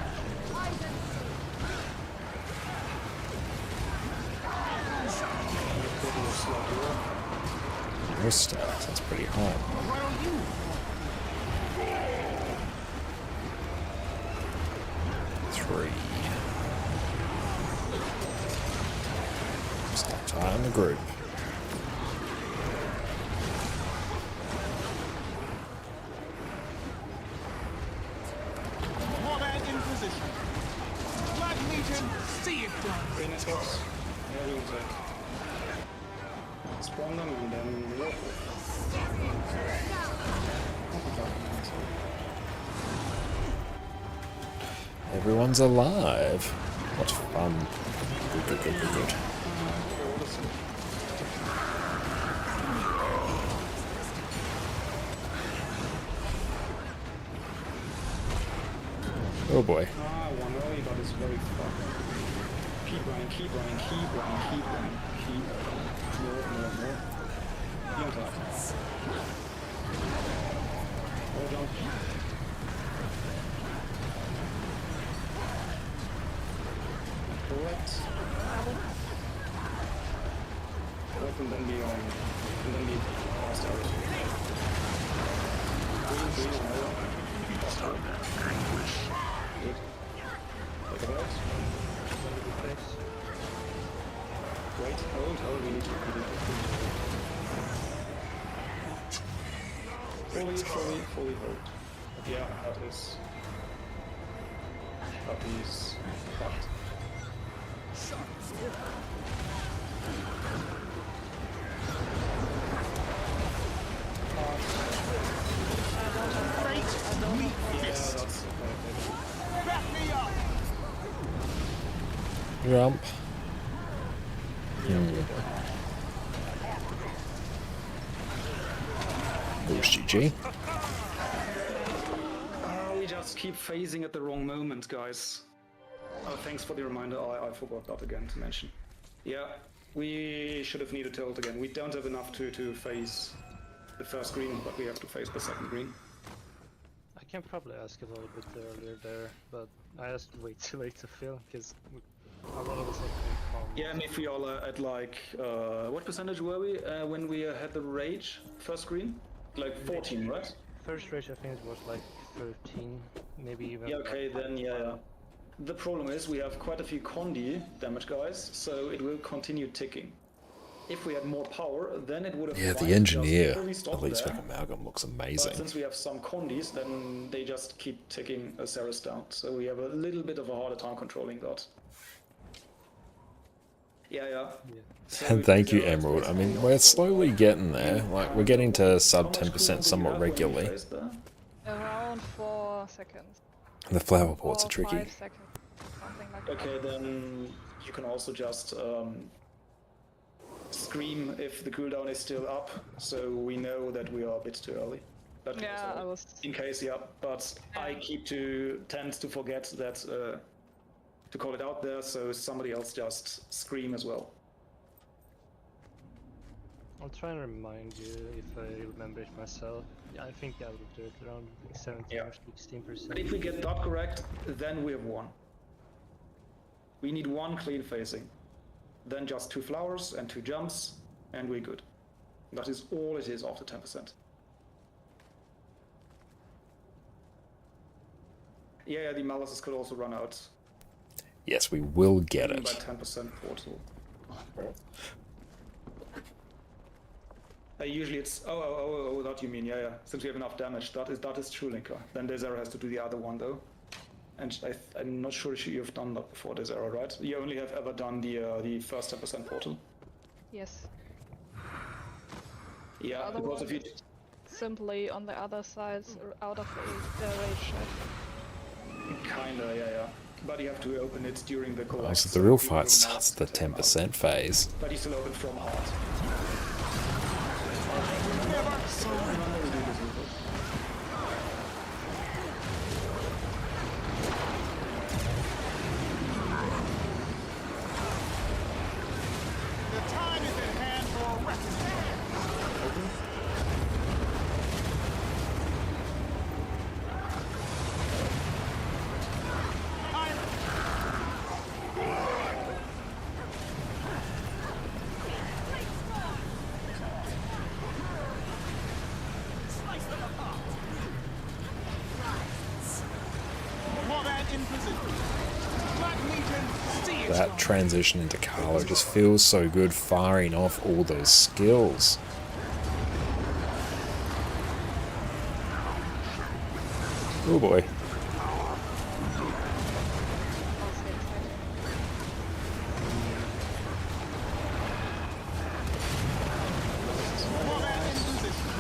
No stats, that's pretty high. Three. Stop tying the group. Warband in position. Black Legion, see it done. Renaissance. Yeah, we'll take. Spawn them and then walk. Everyone's alive. What fun. Good, good, good, good, good. Oh boy. Ah, one early, but it's very far. Keep running, keep running, keep running, keep running, keep more. Be on top. Hold on. Correct. Correct, and then be on. And then be fast out. Green, yellow. Fast out. Good. Take it out. Wait, hold, we need to put it. Fully hold. Yeah, that is fucked. Back me up! Jump. Boost GG. We just keep phasing at the wrong moment, guys. Thanks for the reminder, I forgot that again to mention. Yeah, we should have needed tilt again. We don't have enough to phase the first green, but we have to phase the second green. I can probably ask a little bit earlier there, but I asked way too late to fill, because a lot of us have been calm. Yeah, and if we all at like, what percentage were we when we had the rage first green? Like 14, right? First rage I think it was like 13, maybe even. Yeah, okay, then yeah. The problem is we have quite a few Condi damage guys, so it will continue ticking. If we had more power, then it would have. Yeah, the just engineer fully of stopped Elite there. Amalgam looks But amazing. since we have some Condis, then they just keep ticking Cerus down. So we have a little bit of a harder time controlling that. Yeah. And thank you, Emerald. I mean, we're slowly getting there. Like, we're getting to sub 10% somewhat regularly. Around 4 seconds. The flower ports are Or tricky. 5 seconds. Something like that. Okay, then you can also just scream if the cooldown is still up, so we know that we are a bit too early. That Yeah, I was. in case, yeah. But I tend to forget that to call it out there, so somebody else just scream as well. I'll try and remind you if I remember it myself. Yeah, I think I will do it around 17 or 16%. But if we get that correct, then we have won. We need one clean facing. Then just 2 flowers and 2 jumps, and we're good. That is all it is after 10%. Yeah, the malices could also run out. Yes, we will get By it. 10% portal. Usually it's that you mean, yeah. Since we have enough damage, that is true, Linker. Then Desera has to do the other one though. And I'm not sure if you've done that before, Desera, right? You only have ever done the first 10% portal. Yes. Yeah, Other because one if you is simply on the other side, out of the rage. kinda, yeah. But you have to open it during the collapse. Also, the real fight starts at the 10% phase. But you still open from heart. The time is at hand for a reckoning. Combat in position. Black Legion, see it. That transition into Carlo just feels so good, firing off all those skills. Oh boy. Combat in position.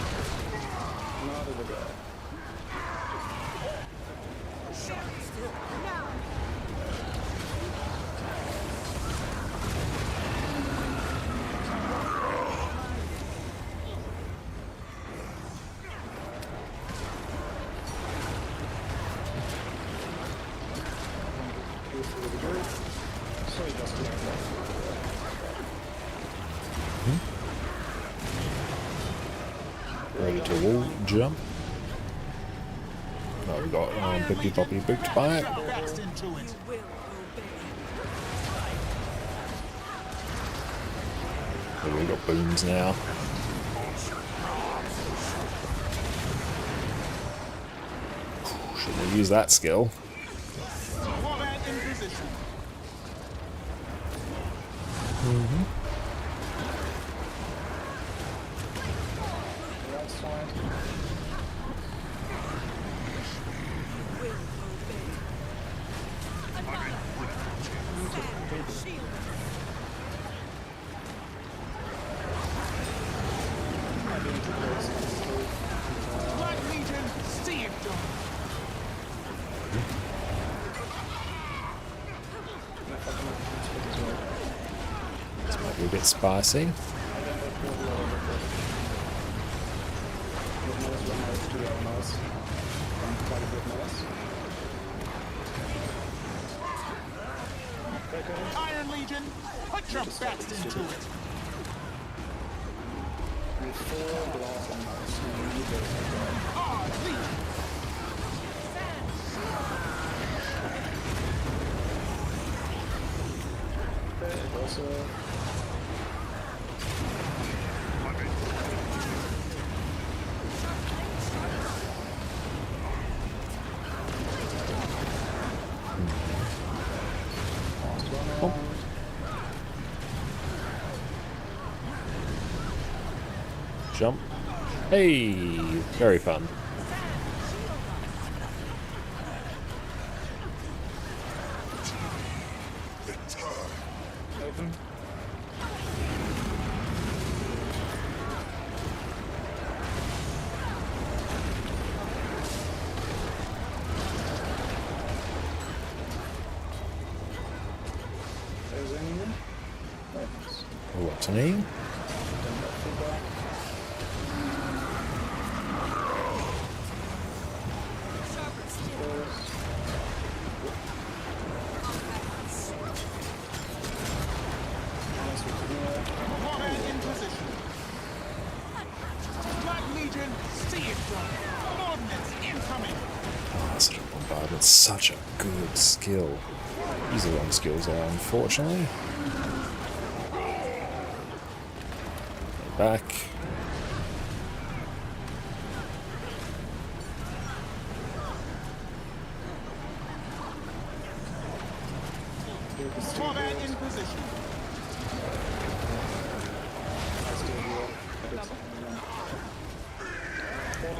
Ready to wall jump. Oh, we got Bippy Boppy booked by it. Fast into it. Oh, we got booms now. Shouldn't have used that skill. Combat in position. Black Legion, see it done. This might be a bit spicy. Iron Legion, put your best into it. Hard Legion. Jump. Hey, very fun. happening. Combat in position. Black Legion, see it done. Ordnance incoming. Oh, Citadel Bombardment's such a good skill. These are wrong skills there, unfortunately. Back. Combat in position.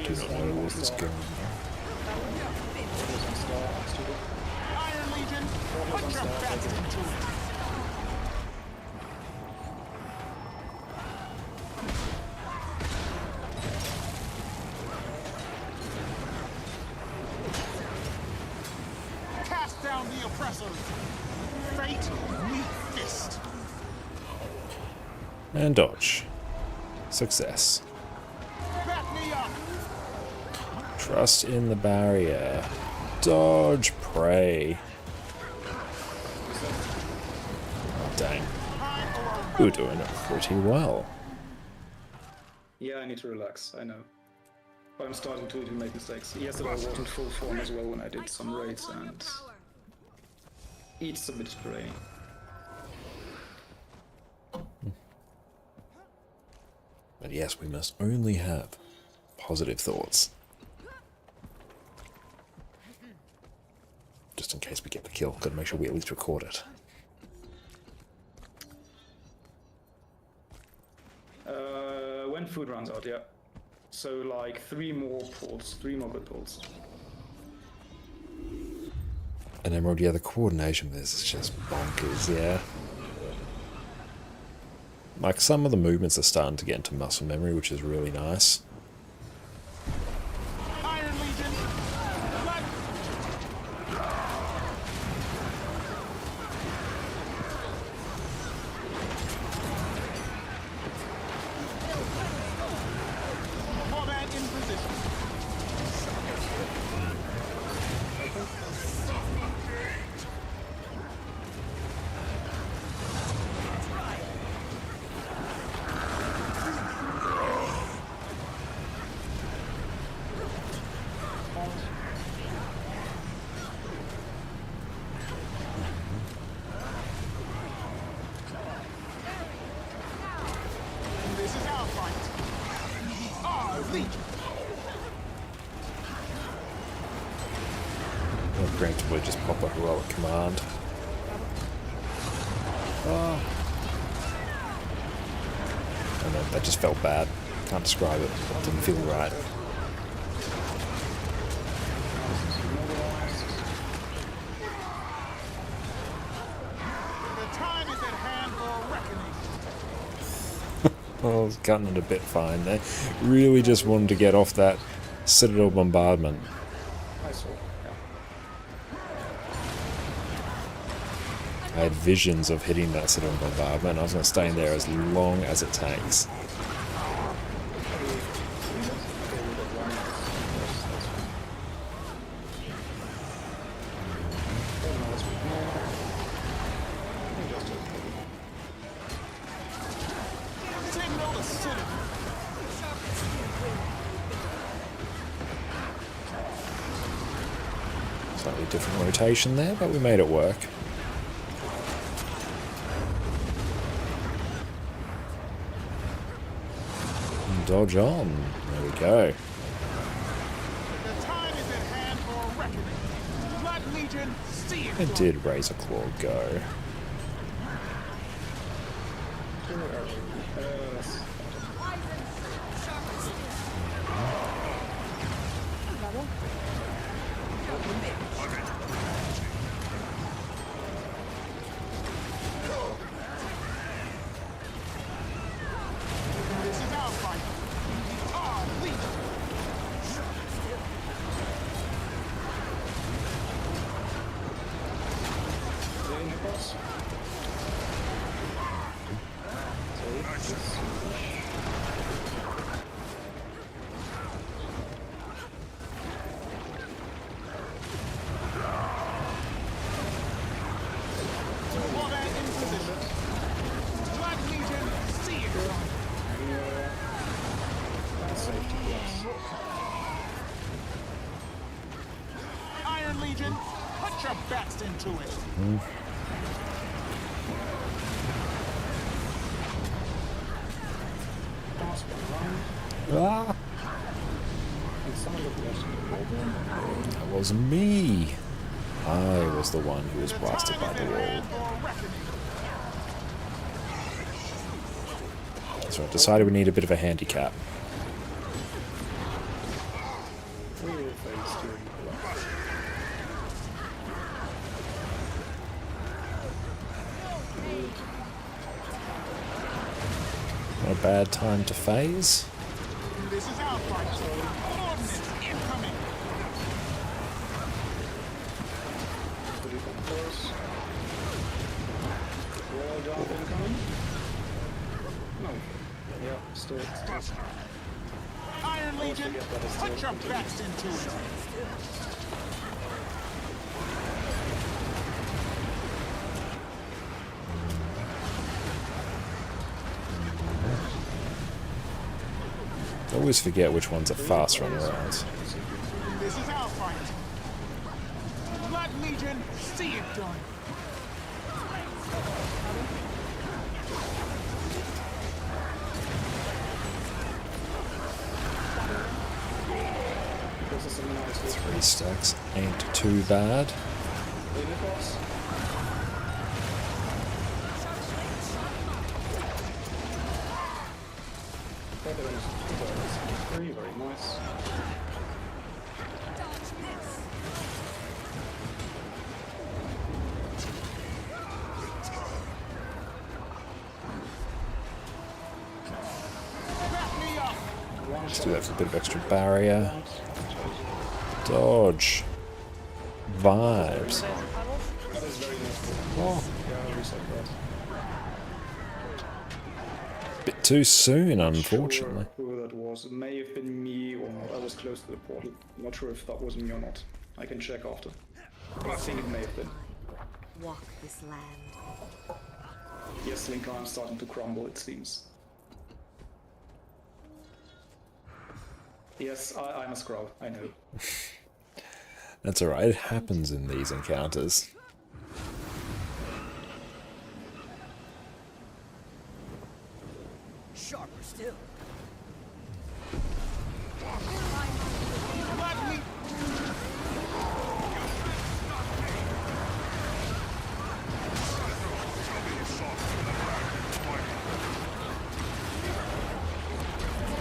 Do not know what is going on. Iron Legion, put your best into it. Cast down the oppressors. Fate, meet fist. And dodge. Success. Back me up. Trust in the barrier. Dodge prey. Dang. We're doing it pretty well. Yeah, I need to relax, I know. But I'm starting to make mistakes. Yesterday I was in full form as well when I did some raids and it's a bit draining. But yes, we must only have positive thoughts. Just in case we get the kill, gotta make sure we at least record it. When food runs out, yeah. So like 3 more pulls, 3 more good pulls. And Emerald, yeah, the coordination of this is just bonkers, yeah. Like, some of the movements are starting to get into muscle memory, which is really nice. Iron Legion, Black. Combat in position. This is our fight. Our Legion. Well, granted, we just pop a heroic command. Oh. I don't know, that just felt bad. Can't describe it. It didn't feel right. The time is at hand for reckoning. Oh, I was cutting it a bit fine there. Really just wanted to get off that Citadel bombardment. I saw, yeah. I had visions of hitting that Citadel bombardment. I was going to stay in there as long as it takes. Signal the city. Slightly different rotation there, but we made it work. And dodge on. There we go. The time is at hand for reckoning. Black Legion, see it. It did Razor Claw go. This is our fight. Our Legion. Is there any boss? Sorry. Legion, put your best into it. Last one round. Ah, And someone got lost in the water. that was me. I was the one who was blasted by the wall. So I decided we need a bit of a handicap. We will face during collapse. Not a bad time to phase. This is our fight. Ordnance incoming. Could you come close? Wall jump incoming? No. Yeah, still. Iron Legion, forget that it's still put your continuing. best into it. I always forget which ones are fast running around. This is our fight. Blood Legion, see it done. This is some nice 3 stacks ain't too bad. unicorns. Very, very nice. Back me up. Let's do that for a bit of extra barrier. Dodge. Vibes. Oh, Yeah, reset that. bit too soon, unfortunately. Sure who that was. It may have been me or not. I was close to the portal. Not sure if that was me or not. I can check after. But I think it may have been. Walk this land. Yes, Lincoln, I'm starting to crumble, it seems. Yes, I'm a scroll, I know. That's alright, it happens in these encounters. Sharper still. Blood Legion.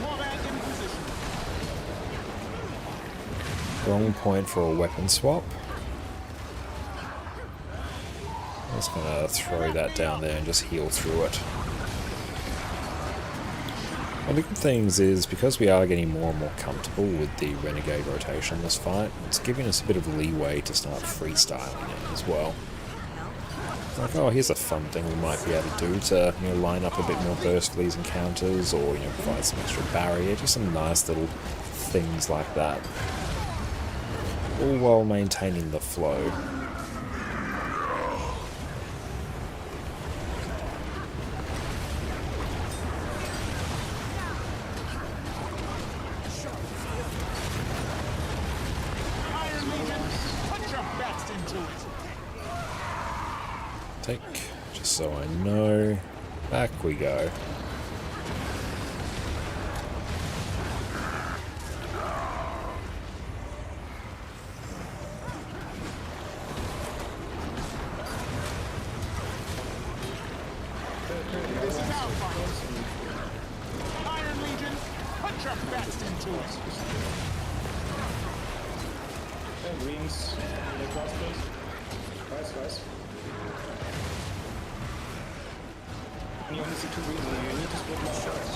Warband in position. Wrong point for a weapon swap. I'm just gonna throw that down there and just heal through it. One of the good things is, because we are getting more and more comfortable with the Renegade rotation in this fight, it's giving us a bit of leeway to start freestyling it as well. Like, oh, here's a fun thing we might be able to do to, you know, line up a bit more burst for these encounters, or, you know, provide some extra barrier, just some nice little things like that. All while maintaining the flow. Iron Legion, put your best into it. Take, just so I know. Back we go. This is our fight. Iron Legion, put your best into it. And greens, the class please. Guys. And you only see 2 greens and you need to split more shots.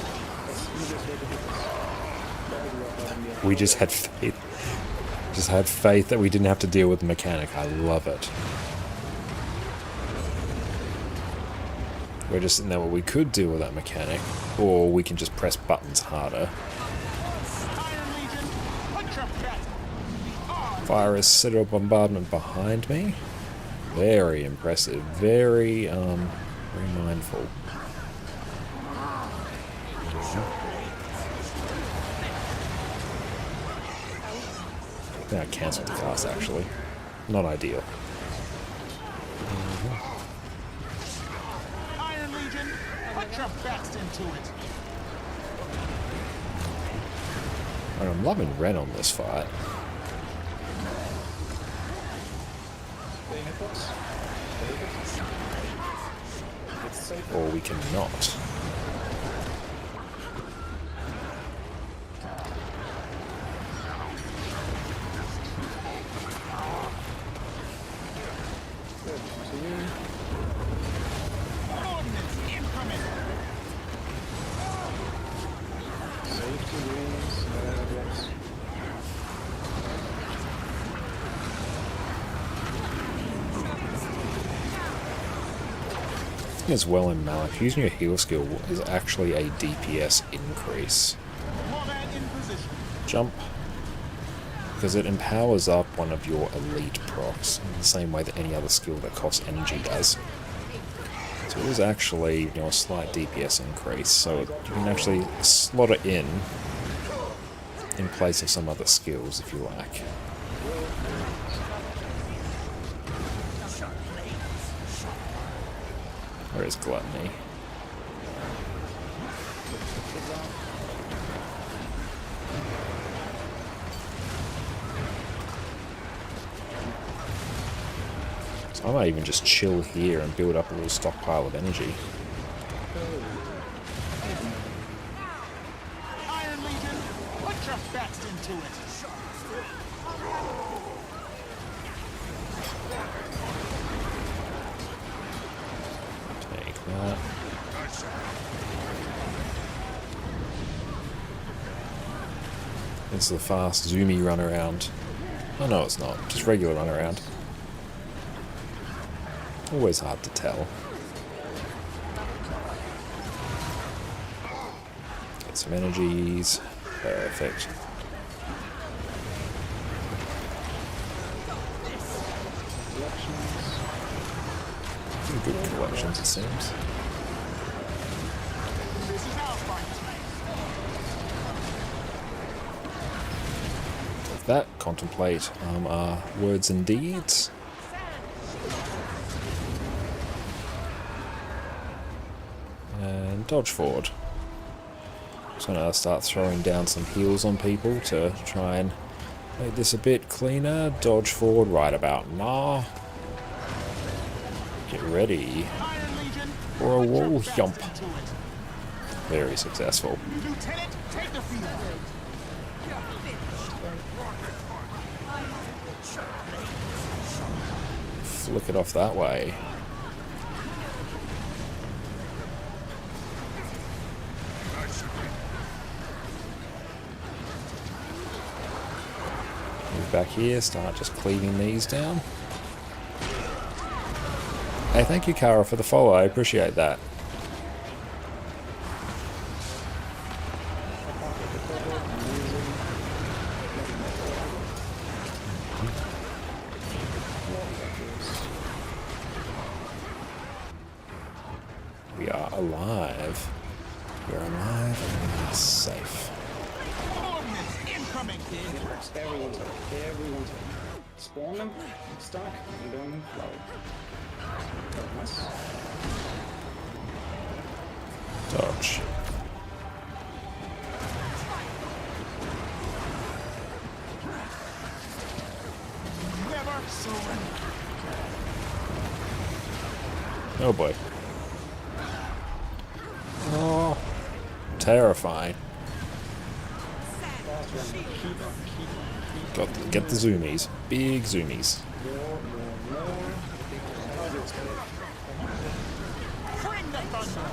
That's the easiest way to do this. That would work out in the end. We just had faith. Just had faith that we didn't have to deal with the mechanic. I love it. We're just now we could deal with that mechanic, or we can just press buttons harder. Iron Legion, put your best. Fire a citadel bombardment behind me. Very impressive. Very mindful. I think I cancelled the cast actually. not ideal. Iron Legion, put your best into it. And I'm loving Ren on this fight. Or we cannot. Ordnance incoming. As well in Malik, using your heal skill is actually a DPS increase. Combat in position. Jump. Because it empowers up one of your elite procs in the same way that any other skill that costs energy does. So it is actually, you know, a slight DPS increase, so you can actually slot it in place of some other skills if you like. Where is Gluttony? So I might even just chill here and build up a little stockpile of energy. Iron Legion, put your best into it. Take that. This is a fast, zoomy run around. Oh no, it's not. Just regular run around. Always hard to tell. Get some energies. Perfect. Some good collections, it seems. This is our fight. With that, contemplate our words and deeds. And dodge forward. Just gonna start throwing down some heals on people to try and make this a bit cleaner. Dodge forward right about now. Get ready Iron Legion, for a put your wall best jump. into it. Very successful. Lieutenant, take the field. Flick it off that way. Move back here, start just cleaving these down. Hey, thank you, Kara, for the follow. I appreciate that. We are alive. We are alive and we are safe. Ordnance incoming. Everyone's up. Everyone's up. Spawn them, stack, and going low. Nice. Dodge. Never surrender. Oh boy. Oh, terrifying. Get the zoomies. Big zoomies. Bring the thunder.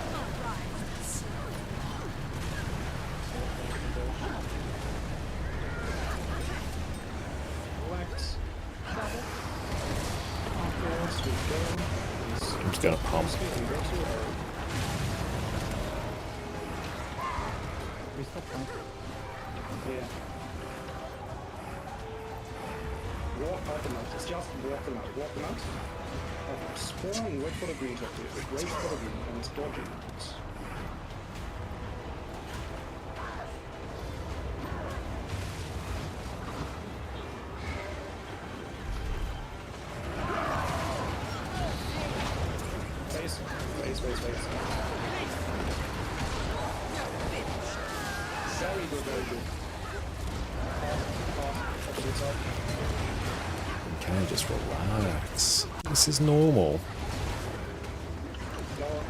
Relax. I'm just gonna pump. Yeah. Walk out them out. It's just walk them out. Walk them out. Spawn and wait for the green to appear. Wait for the green and it's dodging. face. Very good, very good. Opposite side. Okay, just relax. This is normal. Flower.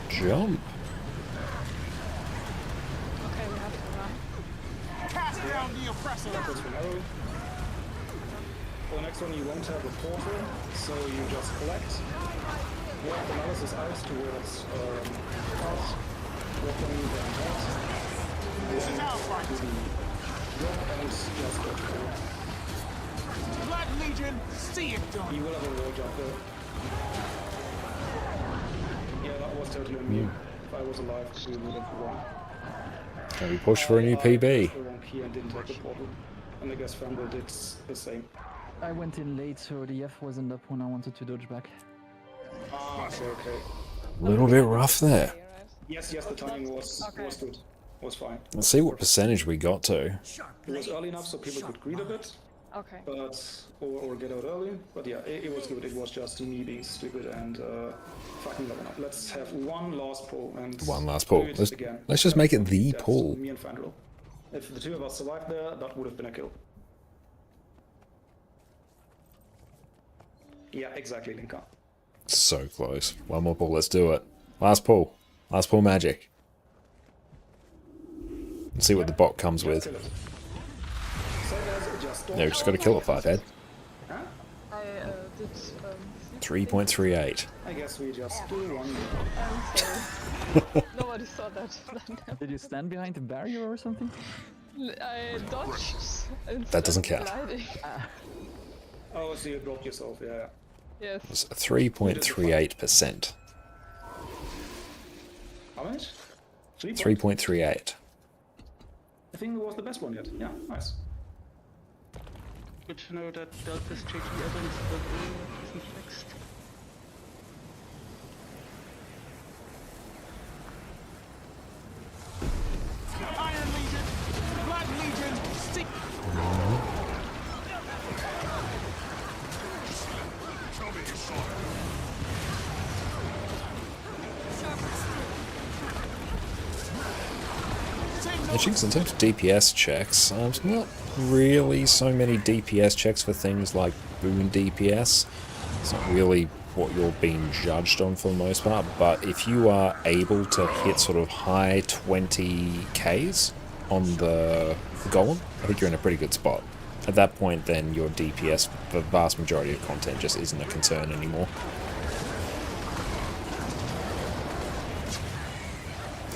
Jump. Okay, we have to run. Cast down the oppressor. Goes from arrow. For the next one, you won't have a portal, so you just collect. Walk the analysis out towards path. Walk them then north. This is our fight. To the drop and just go forward. Blood Legion, see it done. You will have a wall jump there. Yeah, that was totally on me. If I was alive, we would have won. Can we push for a new I PB? pressed the wrong key and didn't take the portal. And I guess Fumble did the same. I went in late, so the F wasn't up when I wanted to dodge back. Ah, okay. A little bit rough there. Okay, right. Yes, the timing was good. Was fine. Let's see what percentage we got to. It was early enough so people could greet a bit, Okay. but or get out early. But yeah, it was good. It was just me being stupid and fucking that one up. Let's have one last pull and One last pull. do it Let's- again. let's just make it the That's pull. Me and Fandral. If the two of us survived there, that would have been a kill. Yeah, exactly, Linka. So close. One more pull, let's do it. Last pull. Last pull magic. Let's see what the bot comes with. Kill it. So there's just Yeah, we just gotta kill it, 5-head. Huh? I did 3.38. I guess we just do one. I'm sorry. Nobody saw that. Did you stand behind the barrier or something? I dodged. That doesn't count. Gliding. Oh, so you dropped yourself, yeah. Yes. It's 3.38%. How much? 3.38. I think it was the best one yet. Yeah, nice. Good to know that Delta's JT events isn't fixed. Iron Legion, Blood Legion, see. Actually, in terms of DPS checks, there's not really so many DPS checks for things like boon DPS. It's not really what you're being judged on for the most part, but if you are able to hit sort of high 20Ks on the golem, I think you're in a pretty good spot. At that point, then your DPS for the vast majority of content just isn't a concern anymore.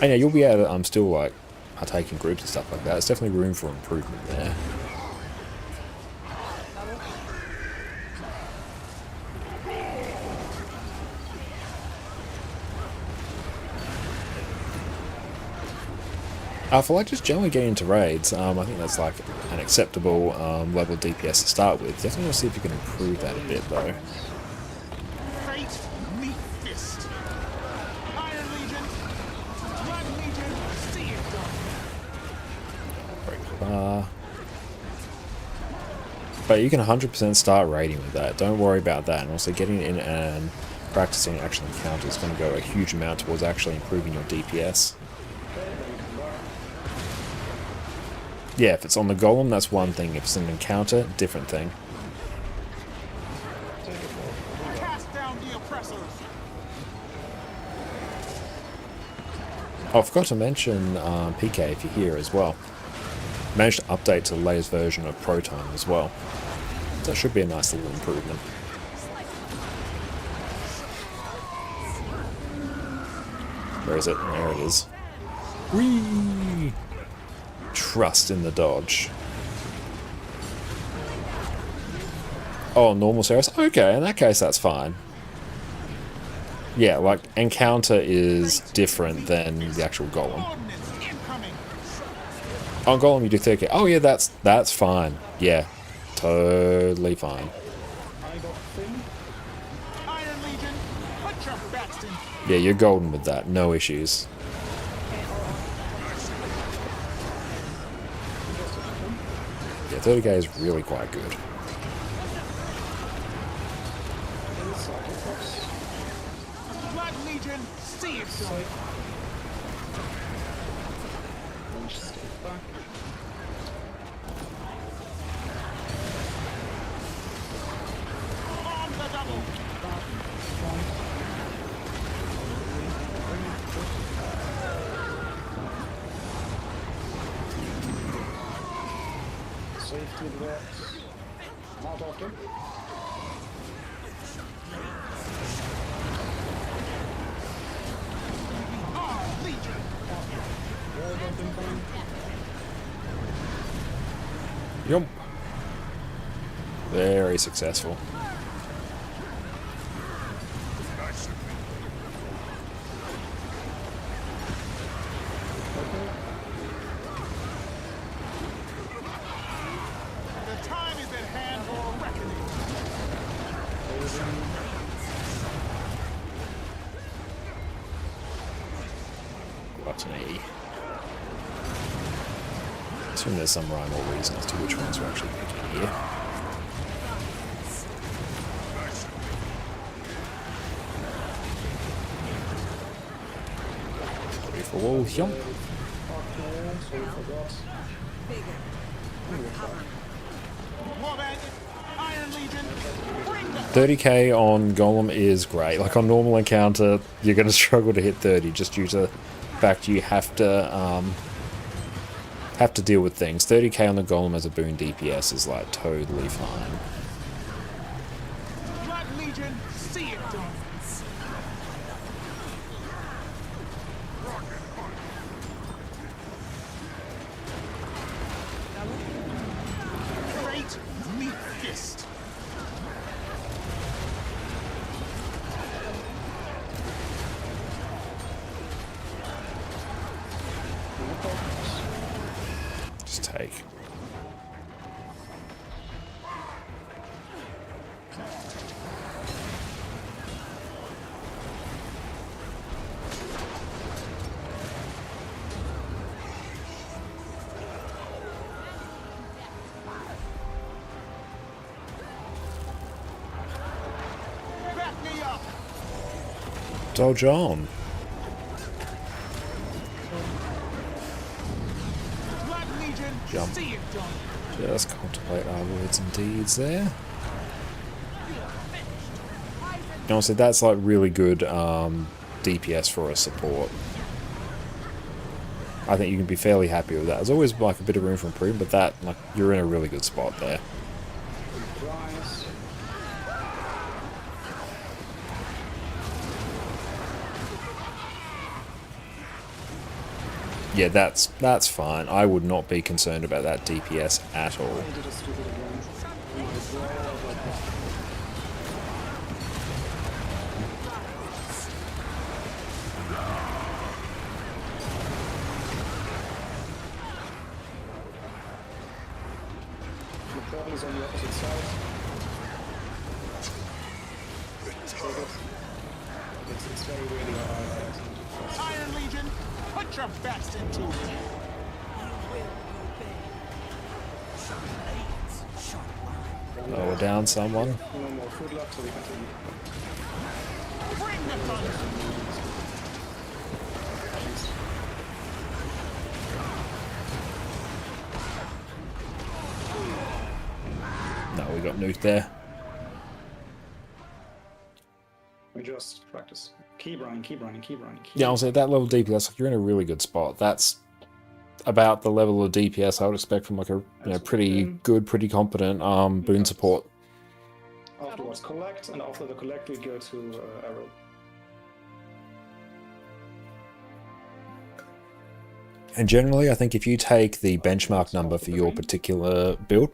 And yeah, you'll be able to still like partake in groups and stuff like that. There's definitely room for improvement there. For like just generally getting into raids, I think that's like an acceptable level of DPS to start with. Definitely want to see if you can improve that a bit though. Fate, meat fist. Iron Legion, Blood Legion, see it done. Break the bar. But you can 100% start raiding with that. Don't worry about that. And also getting in and practicing actual encounters is going to go a huge amount towards actually improving your DPS. Yeah, if it's on the golem, that's one thing. If it's an encounter, different thing. Cast down the oppressors. Oh, I forgot to mention PK if you're here as well. Managed to update to the latest version of Proton as well. So that should be a nice little improvement. Where is it? There it is. Whee! Trust in the dodge. Oh, normal Cerus? Okay, in that case that's fine. Yeah, like, encounter is different than the actual golem. Ordnance incoming. On golem you do 30k. Oh yeah, that's fine. Yeah, totally fine. Iron Legion, put your best in. Yeah, you're golden with that. No issues. Yeah, 30k is really quite good. Legion, see it done. Stay back. On the double. Safety blocks. Out after. Our Legion. Wall bump incoming. Yum. Very successful. The time is at hand for a reckoning. Gluttony. I assume there's some rhyme or reason as to which ones we're actually picking here. Sorry for wall, yum. So we forgot. War Bandit, Iron Legion, bring the 30k on Golem is great. Like on normal encounter, you're going to struggle to hit 30 just due to the fact you have to deal with things. 30k on the Golem as a boon DPS is like totally fine. Blood Legion, see it done. Great meat fist. Just take. Back me up. Dodge on. Blood Legion, Jump. see it done. Just contemplate our words and deeds there. Honestly, that's like really good DPS for a support. I think you can be fairly happy with that. There's always like a bit of room for improvement, but that, like, you're in a really good spot there. Rise. Yeah, that's fine. I would not be concerned about that DPS at all. I did a stupid again. My draw of like the portal is on the opposite side. Take it. It's very really hard. Iron Legion, put your best into it. Lower down someone. No more food luck, so we continue. Bring the thunder. No, we got nuked there. We just practice. Keep running, keep running, keep running. Keep Yeah, honestly, at that level of DPS, like, you're in a really good spot. That's about the level of DPS I would expect from like a pretty good, pretty competent boon support. Afterwards, collect, and after the collect, we go to arrow. And generally, I think if you take the benchmark number for your particular build,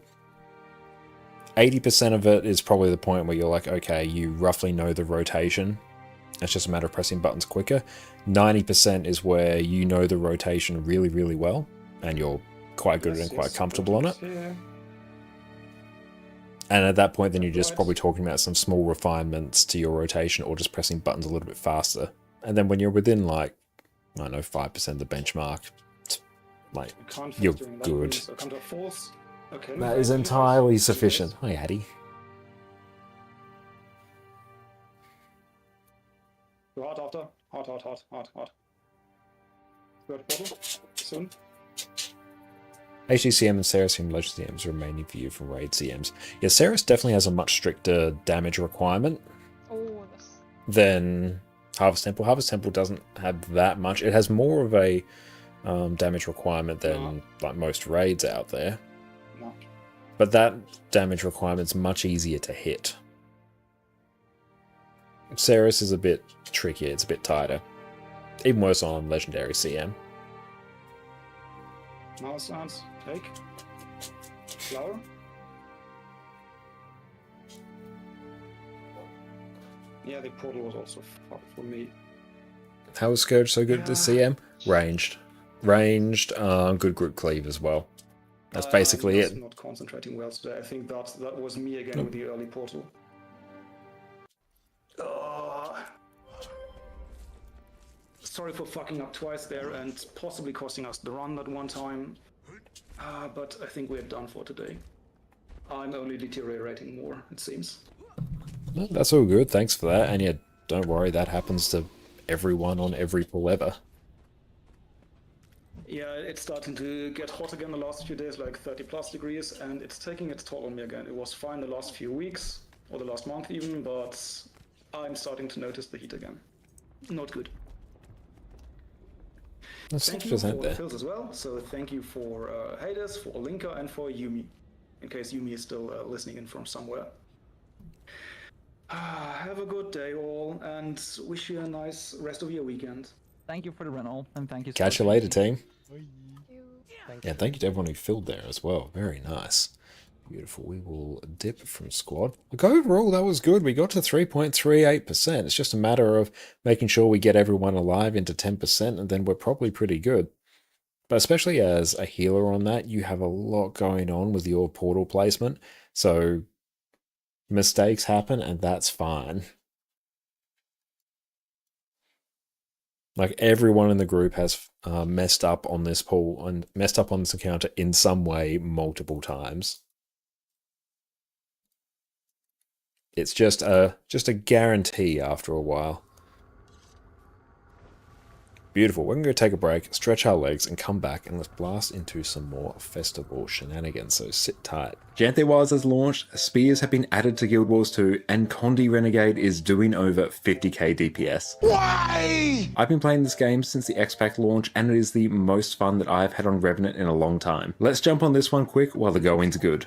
80% of it is probably the point where you're like, okay, you roughly know the rotation. It's just a matter of pressing buttons quicker. 90% is where you know the rotation really, really well, and you're quite good and quite comfortable on it. Here. And at that point, then you're just probably talking about some small refinements to your rotation or just pressing buttons a little bit faster. And then when you're within, like, I don't know, 5% of the benchmark, like, Can't you're face during that good. phase, so come to a false. Okay. That is entirely sufficient. Hi, Addy. Go hard Hot. Third portal, soon. HDCM and Cerus from Legend CMs remaining for you from Raid CMs. Yeah, Cerus definitely has a much stricter damage requirement Oh, this. than Harvest Temple. Harvest Temple doesn't have that much. It has more of a damage requirement than like most raids out there. No. But that damage requirement's much easier to hit. Cerus is a bit trickier, it's a bit tighter. Even worse on Legendary CM. Mouse sounds. Take. Flower. Yeah, the portal was also far for me. How was Scourge so good at the CM? Ranged. Good group cleave as well. That's basically I'm it. not concentrating well today. I think that was me again with the early portal. Sorry for fucking up twice there and possibly costing us the run that one time. But I think we're done for today. I'm only deteriorating more, it seems. No, that's all good, thanks for that. And yeah, don't worry, that happens to everyone on every pull ever. Yeah, it's starting to get hot again the last few days, like 30 plus degrees, and it's taking its toll on me again. It was fine the last few weeks, or the last month even, but I'm starting to notice the heat again. Not good. That's Thank you 6% for the there. fills as well. So thank you for Hades, for Linka, and for Yumi, in case Yumi is still listening in from somewhere. Have a good day all, and wish you a nice rest of your weekend. Thank you for the rental, and thank you. Catch you later, team. Thank Yeah, you. thank you to everyone who filled there as well. Very nice. Beautiful. We will dip from squad. Look, overall, that was good. We got to 3.38%. It's just a matter of making sure we get everyone alive into 10%, and then we're probably pretty good. But especially as a healer on that, you have a lot going on with your portal placement. So mistakes happen, and that's fine. Like, everyone in the group has messed up on this pool and messed up on this encounter in some way multiple times. It's just a guarantee after a while. Beautiful. We're going to go take a break, stretch our legs, and come back, and let's blast into some more festival shenanigans, so sit tight. Janthe Wilds has launched, spears have been added to Guild Wars 2, and Condi Renegade is doing over 50k DPS. Why? I've been playing this game since the X-Pack launch, and it is the most fun that I've had on Revenant in a long time. Let's jump on this one quick while the going's good.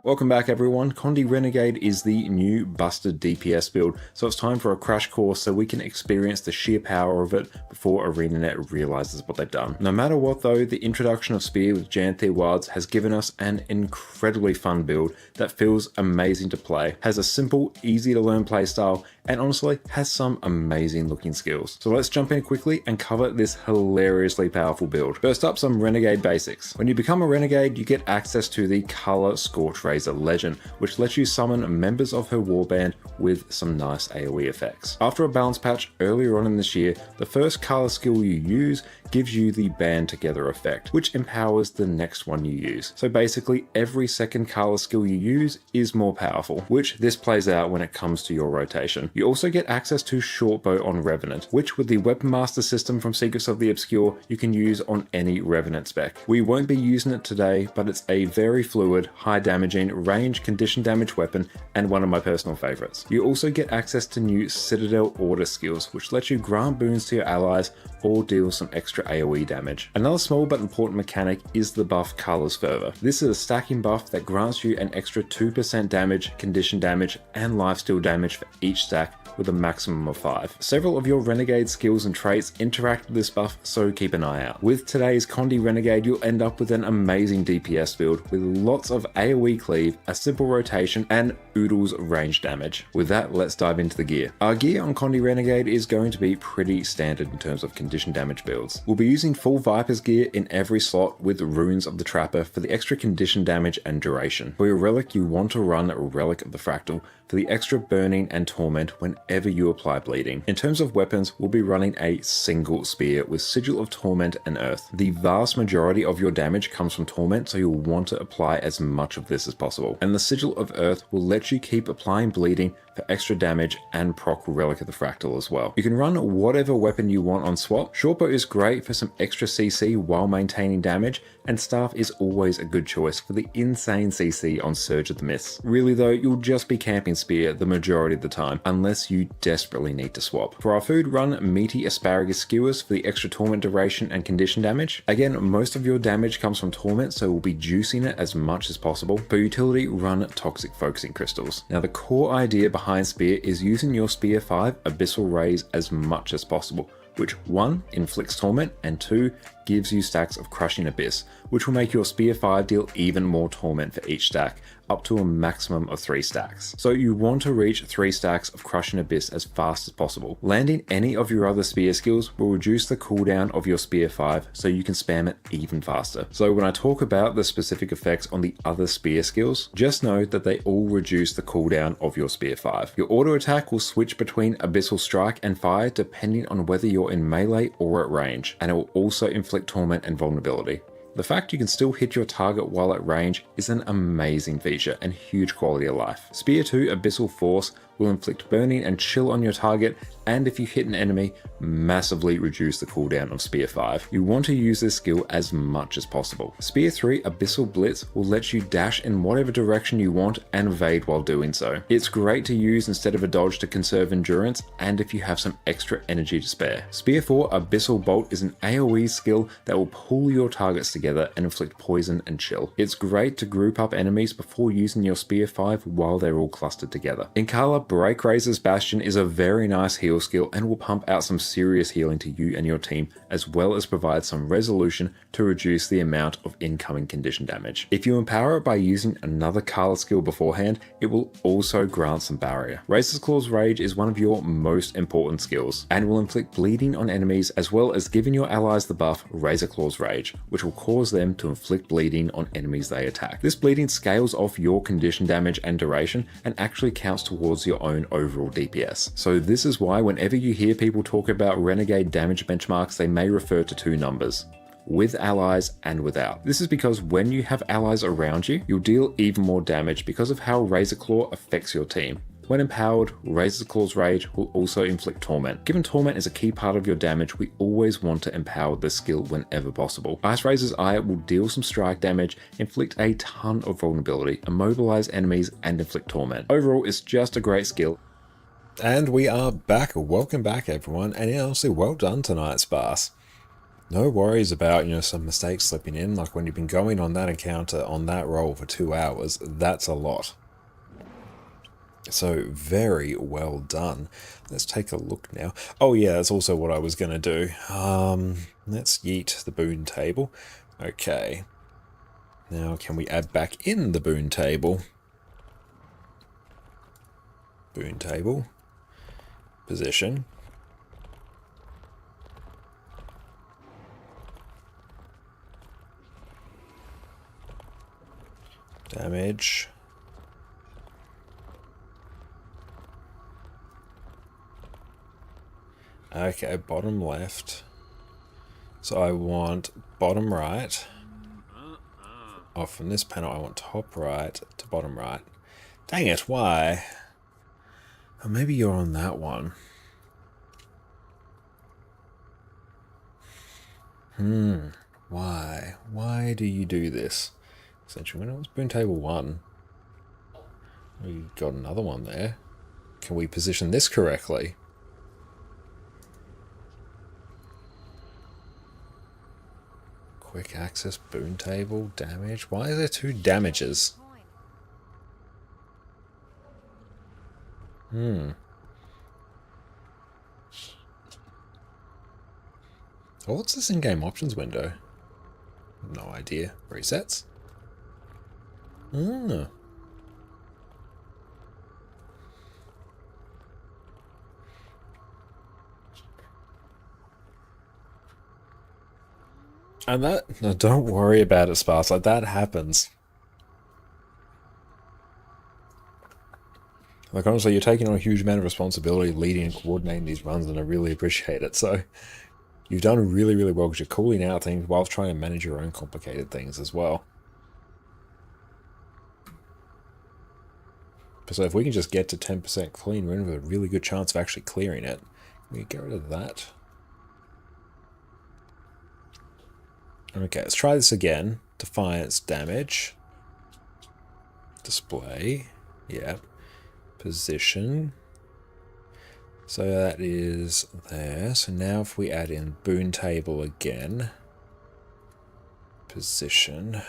Welcome back everyone. Condi Renegade is the new busted DPS build, so it's time for a crash course so we can experience the sheer power of it before ArenaNet realizes what they've done. No matter what though, the introduction of Spear with Janthe Wilds has given us an incredibly fun build that feels amazing to play, has a simple, easy to learn playstyle, and honestly has some amazing looking skills. So let's jump in quickly and cover this hilariously powerful build. First up, some Renegade basics. When you become a Renegade, you get access to the Color Scorch Razor Legend, which lets you summon members of her warband with some nice AoE effects. After a balance patch earlier on in this year, the first color skill you use gives you the band together effect, which empowers the next one you use. So basically every second color skill you use is more powerful, which this plays out when it comes to your rotation. You also get access to Shortbow on Revenant, which with the Weapon Master system from Secrets of the Obscure, you can use on any Revenant spec. We won't be using it today, but it's a very fluid, high damaging, range condition damage weapon, and one of my personal favorites. You also get access to new Citadel Order skills, which let you grant boons to your allies or deal some extra AoE damage. Another small but important mechanic is the buff Colors Fervor. This is a stacking buff that grants you an extra 2% damage, condition damage, and lifesteal damage for each stack with a maximum of 5. Several of your Renegade skills and traits interact with this buff, so keep an eye out. With today's Condi Renegade, you'll end up with an amazing DPS build with lots of AoE cleave, a simple rotation, and oodles range damage. With that, let's dive into the gear. Our gear on Condi Renegade is going to be pretty standard in terms of condition damage builds. We'll be using full Viper's gear in every slot with Runes of the Trapper for the extra condition damage and duration. For your relic, you want to run Relic of the Fractal for the extra burning and torment whenever you apply bleeding. In terms of weapons, we'll be running a single spear with Sigil of Torment and Earth. The vast majority of your damage comes from Torment, so you'll want to apply as much of this as possible. And the Sigil of Earth will let you keep applying bleeding for extra damage and proc Relic of the Fractal as well. You can run whatever weapon you want on swap. Shortbow is great for some extra CC while maintaining damage, and Staff is always a good choice for the insane CC on Surge of the Mists. Really though, you'll just be camping Spear the majority of the time, unless you desperately need to swap. For our food, run Meaty Asparagus Skewers for the extra Torment duration and condition damage. Again, most of your damage comes from Torment, so we'll be juicing it as much as possible. For utility, run Toxic Focusing Crystals. Now the core idea behind Spear is using your Spear 5 Abyssal Rays as much as possible, which 1 inflicts Torment and 2 gives you stacks of Crushing Abyss, which will make your Spear 5 deal even more Torment for each stack, up to a maximum of 3 stacks. So you want to reach 3 stacks of Crushing Abyss as fast as possible. Landing any of your other Spear skills will reduce the cooldown of your Spear 5 so you can spam it even faster. So when I talk about the specific effects on the other Spear skills, just know that they all reduce the cooldown of your Spear 5. Your auto attack will switch between Abyssal Strike and Fire depending on whether you're in melee or at range, and it will also inflict Torment and Vulnerability. The fact you can still hit your target while at range is an amazing feature and huge quality of life. Spear 2 Abyssal Force will inflict burning and chill on your target, and if you hit an enemy, massively reduce the cooldown of Spear 5. You want to use this skill as much as possible. Spear 3 Abyssal Blitz will let you dash in whatever direction you want and evade while doing so. It's great to use instead of a dodge to conserve endurance and if you have some extra energy to spare. Spear 4 Abyssal Bolt is an AoE skill that will pull your targets together and inflict poison and chill. It's great to group up enemies before using your Spear 5 while they're all clustered together. In Kala, Break Razor's Bastion is a very nice heal skill and will pump out some serious healing to you and your team, as well as provide some resolution to reduce the amount of incoming condition damage. If you empower it by using another Kala skill beforehand, it will also grant some barrier. Razor's Claw's Rage is one of your most important skills, and will inflict bleeding on enemies as well as giving your allies the buff Razor Claw's Rage, which will cause them to inflict bleeding on enemies they attack. This bleeding scales off your condition damage and duration and actually counts towards your own overall DPS. So this is why whenever you hear people talk about Renegade damage benchmarks, they may refer to 2 numbers, with allies and without. This is because when you have allies around you, you'll deal even more damage because of how Razor Claw affects your team. When empowered, Razor Claw's Rage will also inflict Torment. Given Torment is a key part of your damage, we always want to empower this skill whenever possible. Ice Razor's Eye will deal some strike damage, inflict a ton of vulnerability, immobilize enemies, and inflict Torment. Overall, it's just a great skill. And we are back. Welcome back, everyone. And yeah, honestly, well done tonight, Sparse. No worries about, some mistakes slipping in. Like when you've been going on that encounter on that roll for 2 hours, that's a lot. So very well done. Let's take a look now. Oh yeah, that's also what I was going to do. Let's yeet the boon table. Okay. Now can we add back in the boon table? Boon table. Position. Damage. Okay, bottom left. So I want bottom right. Oh, from this panel I want top right to bottom right. Dang it, why? Oh, maybe you're on that one. Why? Why do you do this? Essentially, when it was boon table 1. We got another one there. Can we position this correctly? Quick access, boon table, damage. Why are there 2 damages? Oh, what's this in-game options window? No idea. Resets? And that, no, don't worry about it, Sparse, like that happens. Like honestly, you're taking on a huge amount of responsibility leading and coordinating these runs, and I really appreciate it. So you've done really, really well because you're calling out things whilst trying to manage your own complicated things as well. So if we can just get to 10% clean, we're in a really good chance of actually clearing it. Can we get rid of that? Okay, let's try this again. Defiance damage. Display. Yeah. Position. So that is there. So now if we add in boon table again. Position.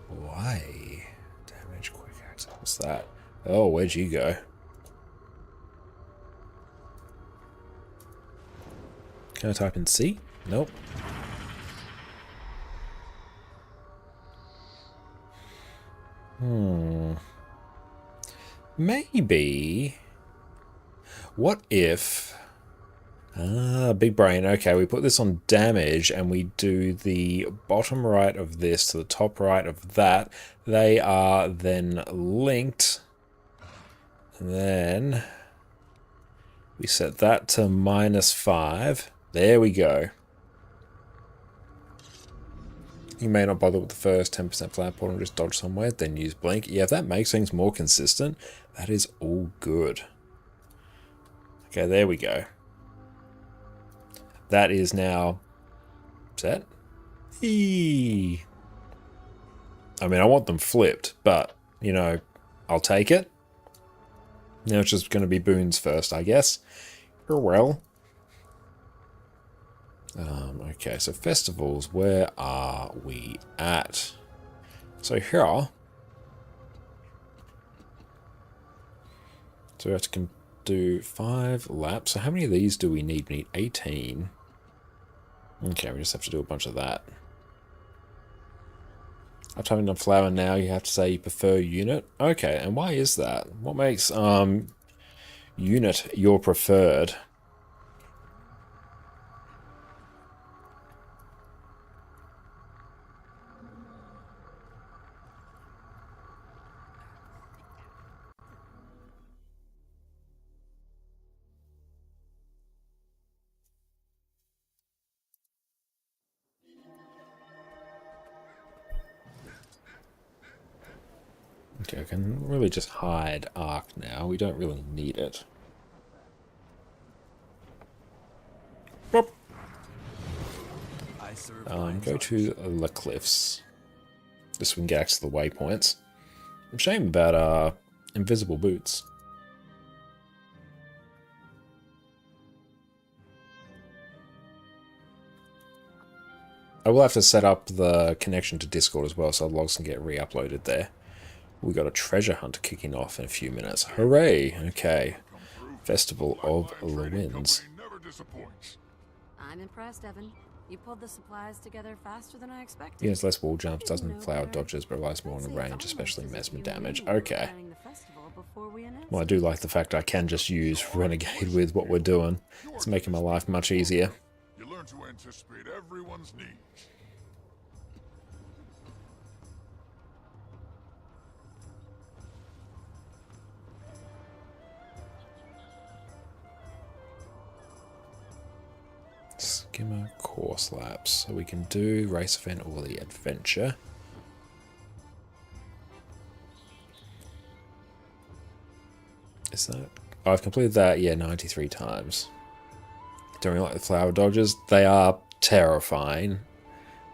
Why? Damage, quick access. What's that? Oh, where'd you go? Can I type in C? Nope. Maybe. What if... big brain. Okay, we put this on damage and we do the bottom right of this to the top right of that. They are then linked. And then we set that to -5. There we go. You may not bother with the first 10% flat portal and just dodge somewhere, then use blink. Yeah, if that makes things more consistent, that is all good. Okay, there we go. That is now set. Eee. I mean, I want them flipped, but, you know, I'll take it. Now it's just going to be boons first, I guess. Oh well. Okay, so festivals, where are we at? So here. So we have to do 5 laps. So how many of these do we need? We need 18. Okay, we just have to do a bunch of that. I've typed in flower now. You have to say you prefer unit. Okay, and why is that? What makes unit your preferred? Okay, I can really just hide arc now. We don't really need it. Boop. Go to the cliffs. This one gets to the waypoints. Shame about invisible boots. I will have to set up the connection to Discord as well, so logs can get re-uploaded there. We got a treasure hunt kicking off in a few minutes. Hooray! Okay. Festival of the Winds. I'm impressed, Evan. You pulled the supplies together faster than I expected. He has less wall jumps, doesn't flower dodges, but relies more on the range, especially mesmer damage. Okay. Well, I do like the fact I can just use Renegade with what we're doing. It's making my life much easier. You learn to anticipate everyone's needs. Skimmer course laps. So we can do race event or the adventure. Is that... Oh, I've completed that, yeah, 93 times. Don't really like the flower dodges. They are terrifying.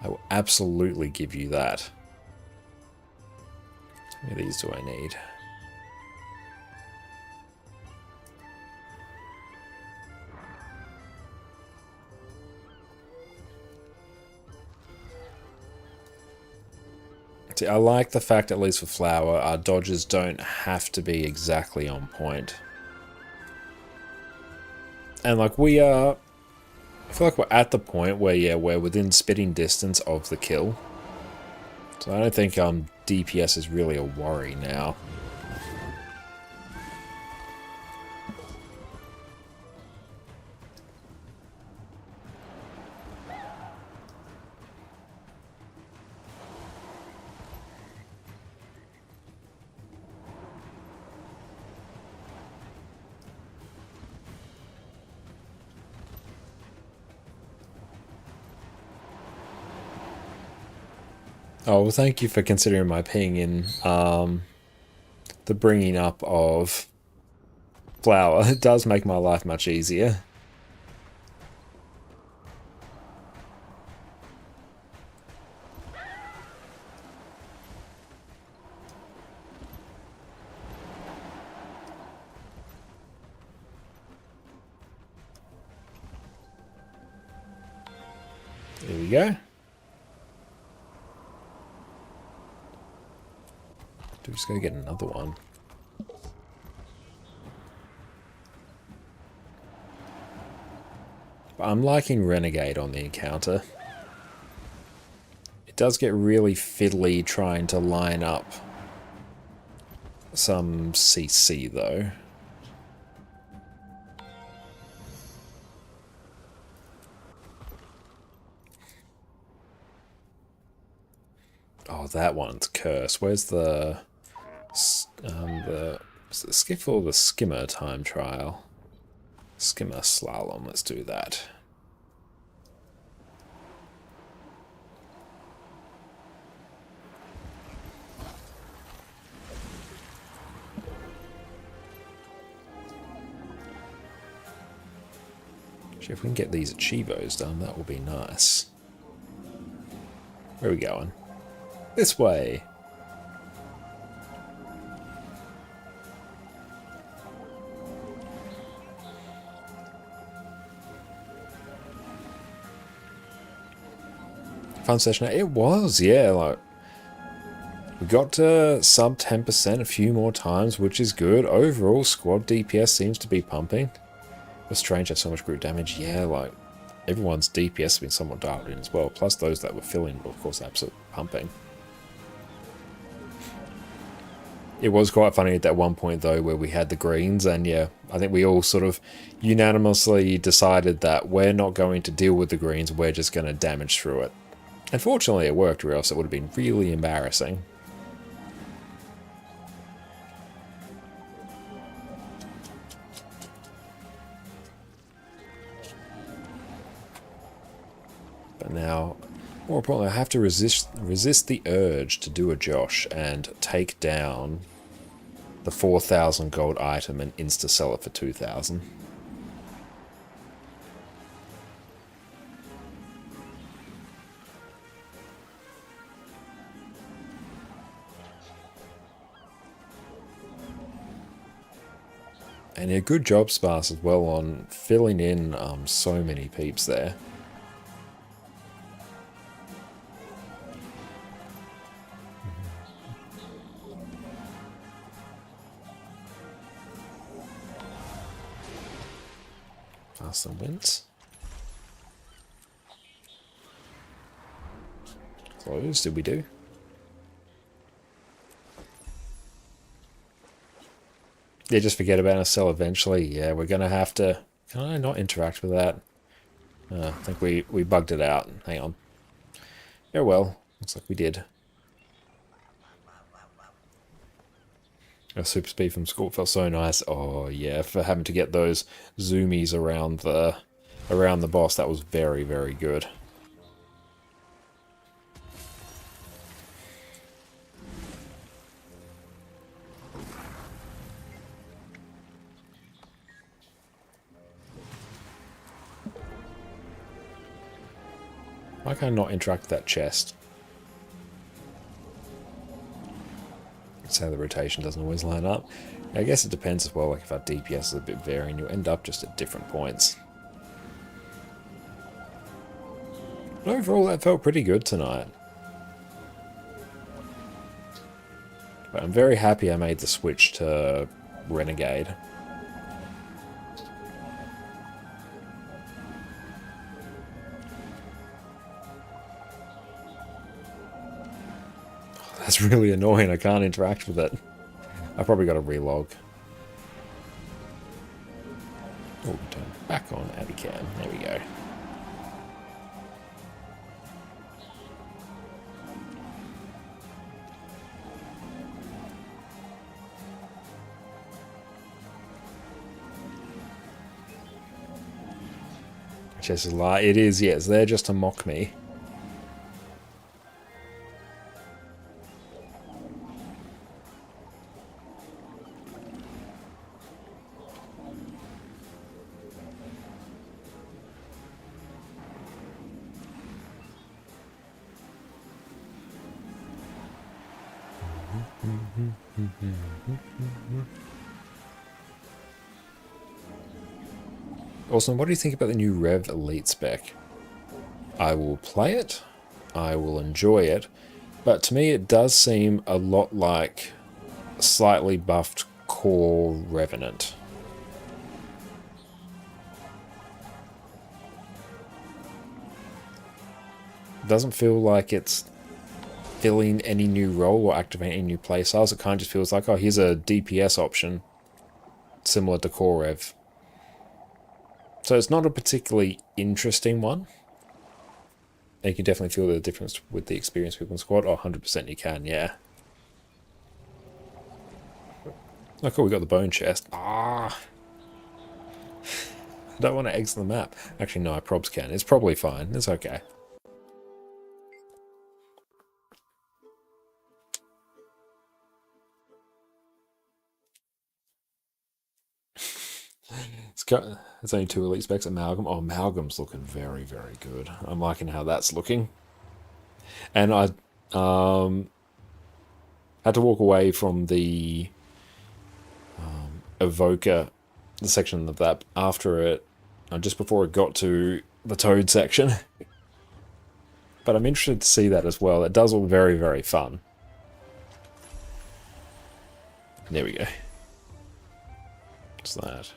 I will absolutely give you that. How many of these do I need? See, I like the fact, at least for flower, our dodges don't have to be exactly on point. And like we are... I feel like we're at the point where, yeah, we're within spitting distance of the kill. So I don't think DPS is really a worry now. Oh, well, thank you for considering my ping in the bringing up of flour. It does make my life much easier. There we go. Just go get another one. But I'm liking Renegade on the encounter. It does get really fiddly trying to line up some CC though. Oh, that one's Curse. Where's the skiff or the skimmer time trial? Skimmer slalom, let's do that. Actually, if we can get these achievos done, that will be nice. Where are we going? This way. Fun session. It was, yeah. Like we got to sub 10% a few more times, which is good. Overall, squad DPS seems to be pumping. It's strange to have so much group damage. Yeah, like everyone's DPS has been somewhat dialed in as well. Plus those that were filling, of course, absolute pumping. It was quite funny at that one point though where we had the greens, and yeah, I think we all sort of unanimously decided that we're not going to deal with the greens, we're just going to damage through it. Unfortunately it worked, or else it would have been really embarrassing. But now, more importantly, I have to resist the urge to do a Josh and take down the 4,000 gold item and insta-sell it for 2,000. And a good job, Sparse, as well, on filling in so many peeps there. Fast and wins. Close, did we do? Yeah, just forget about a sell eventually. Yeah, we're going to have to... Can I not interact with that? I think we bugged it out. Hang on. Yeah, well, looks like we did. A super speed from school felt so nice. Oh yeah, for having to get those zoomies around the boss, that was very, very good. Why can I not interact with that chest? That's how the rotation doesn't always line up. I guess it depends as well, like if our DPS is a bit varying, you'll end up just at different points. But overall, that felt pretty good tonight. But I'm very happy I made the switch to Renegade. That's really annoying, I can't interact with it. I probably got to relog. Oh, turn back on Abicam. There we go. Just a lie. It is, yes. They're just to mock me. Awesome, what do you think about the new Rev Elite spec? I will play it, I will enjoy it, but to me it does seem a lot like a slightly buffed core Revenant. It doesn't feel like it's filling any new role or activating any new playstyles. It kind of just feels like, oh, here's a DPS option similar to core Rev. So it's not a particularly interesting one. And you can definitely feel the difference with the experienced people in squad. Oh, 100% you can, yeah. Oh, cool, we got the bone chest. Ah! I don't want to exit the map. Actually, no, I probs can. It's probably fine. It's okay. It's only 2 elite specs. Amalgam. Oh, Amalgam's looking very, very good. I'm liking how that's looking. And I had to walk away from the Evoker, the section of that after it, just before it got to the Toad section. But I'm interested to see that as well. It does look very, very fun. There we go. What's that?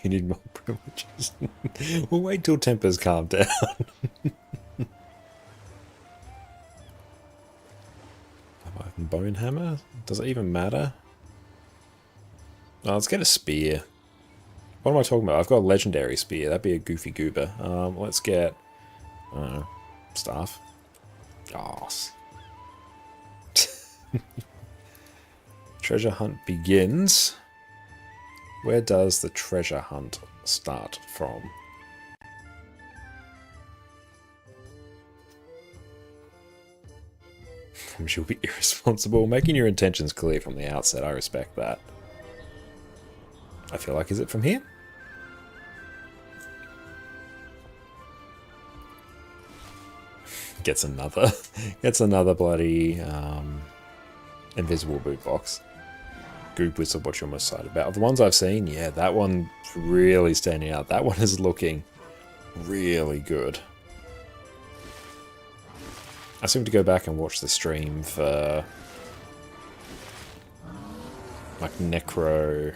You need more privileges. We'll wait till tempers calm down. Bone hammer? Does it even matter? Oh, let's get a spear. What am I talking about? I've got a legendary spear. That'd be a goofy goober. Let's get... I don't know. Staff. Oh. Treasure hunt begins. Where does the treasure hunt start from? She'll be irresponsible. Making your intentions clear from the outset, I respect that. I feel like, is it from here? Gets another bloody invisible boot box. Goop Whistle, what you're most excited about. Of the ones I've seen, yeah, that one's really standing out. That one is looking really good. I seem to go back and watch the stream for like Necro,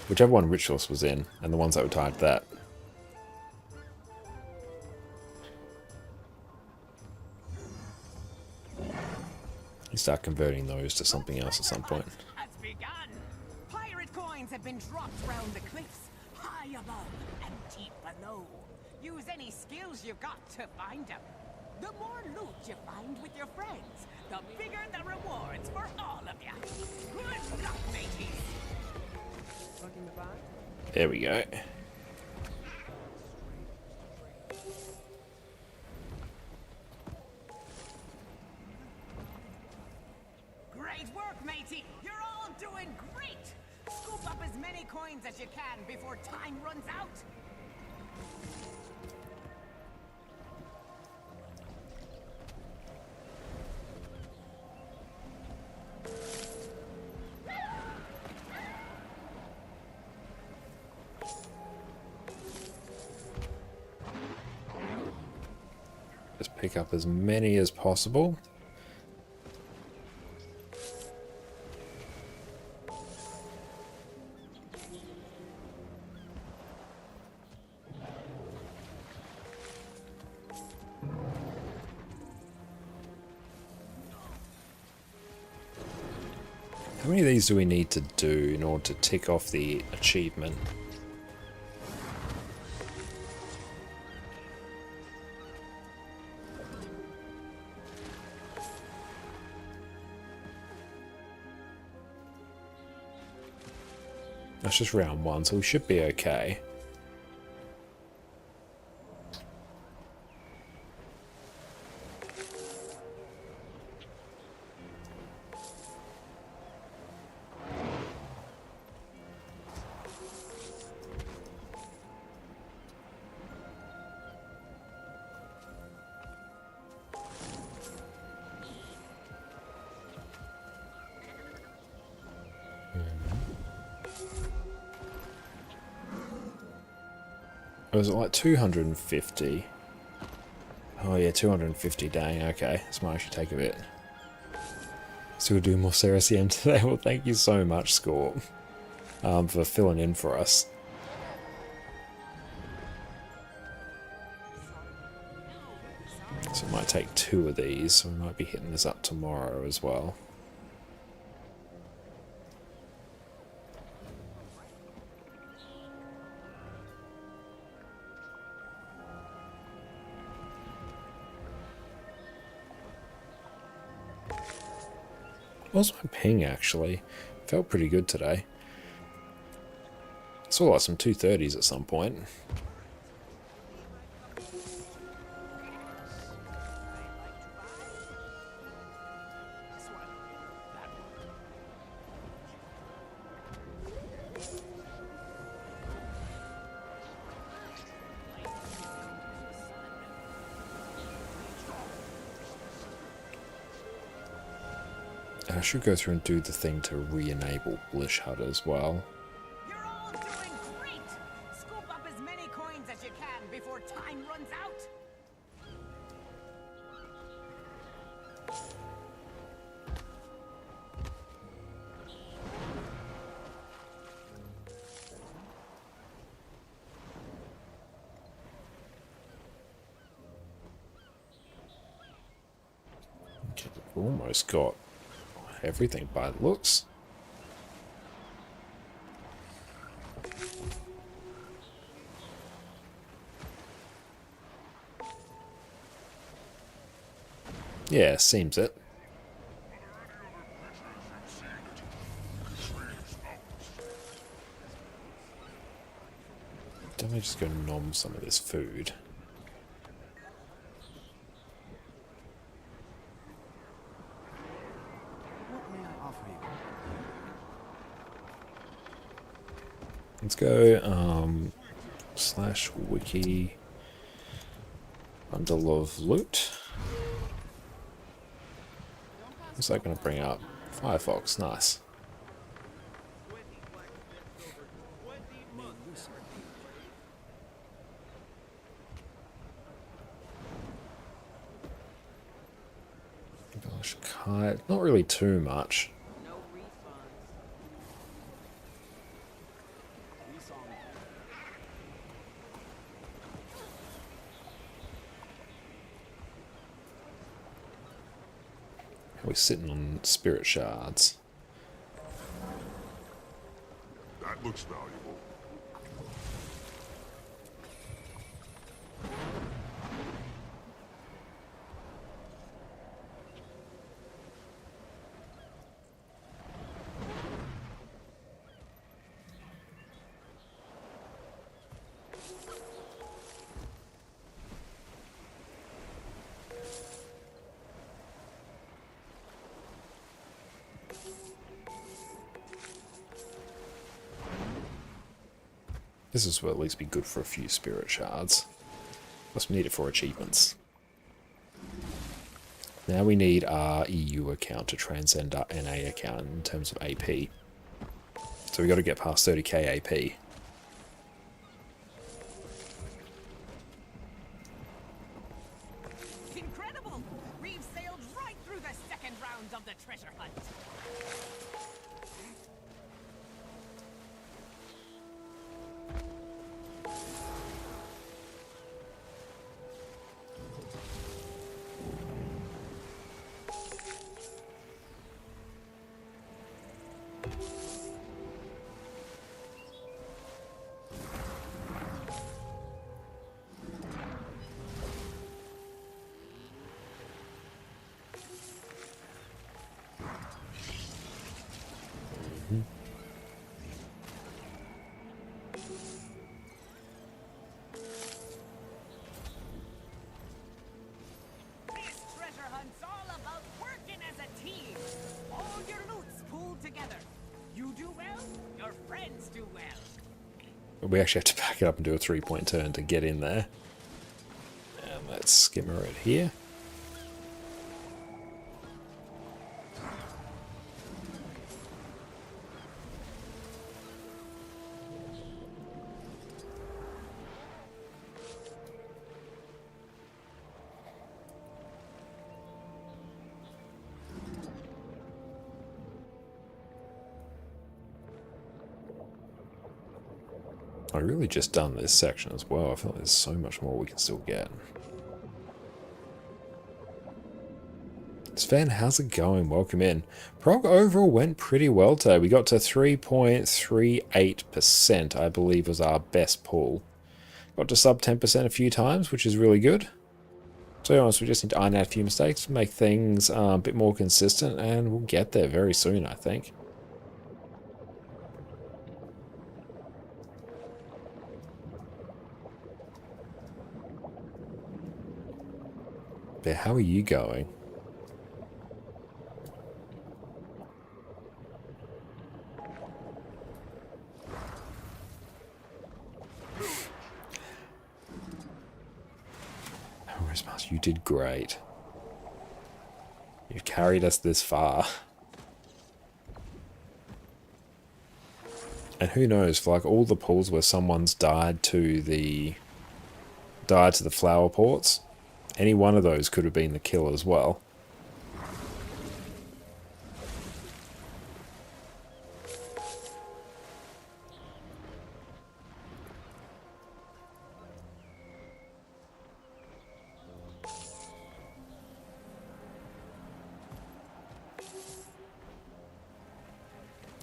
whichever one Ritualist was in, and the ones that were tied to that. You start converting those to something else at some point. Has begun. Pirate coins have been dropped round the cliffs, high above and deep below. Use any skills you've got to find them. The more loot you find with your friends, the bigger the rewards for all of you. Good luck, mateys. There we go. Great work, matey. You're all doing great. Scoop up as many coins as you can before time runs out. Just pick up as many as possible. How many of these do we need to do in order to tick off the achievement? That's just round 1, so we should be okay. Or was it like 250? Oh yeah, 250, dang, okay. This might actually take a bit. So we'll do more Cerus EM today. Well, thank you so much, Scorp, for filling in for us. So it might take 2 of these, so we might be hitting this up tomorrow as well. What was my ping, actually? Felt pretty good today. Saw like some 230s at some point. I should go through and do the thing to re-enable Blish HUD as well. You're all doing great! Scoop up as many coins as you can before time runs out! Okay, we've almost got everything by the looks. Yeah, seems it. Definitely just go nom some of this food. What may I offer you? Let's go / wiki bundle of loot. What's that going to bring up? Firefox, nice. Gosh, kite, not really too much. We're sitting on spirit shards. That looks valuable. This will at least be good for a few spirit shards. Plus we need it for achievements. Now we need our EU account to transcend our NA account in terms of AP. So we got to get past 30k AP. Incredible! We've sailed right through the second round of the treasure hunt! We actually have to back it up and do a 3-point turn to get in there. And let's skimmer it here. I really just done this section as well. I feel like there's so much more we can still get. Sven, how's it going? Welcome in. Prog overall went pretty well today. We got to 3.38%, I believe was our best pull. Got to sub 10% a few times, which is really good. To be honest, we just need to iron out a few mistakes, make things a bit more consistent, and we'll get there very soon, I think. But how are you going? You did great. You've carried us this far. And who knows, for like all the pools where someone's died to the flower ports, any one of those could have been the kill as well.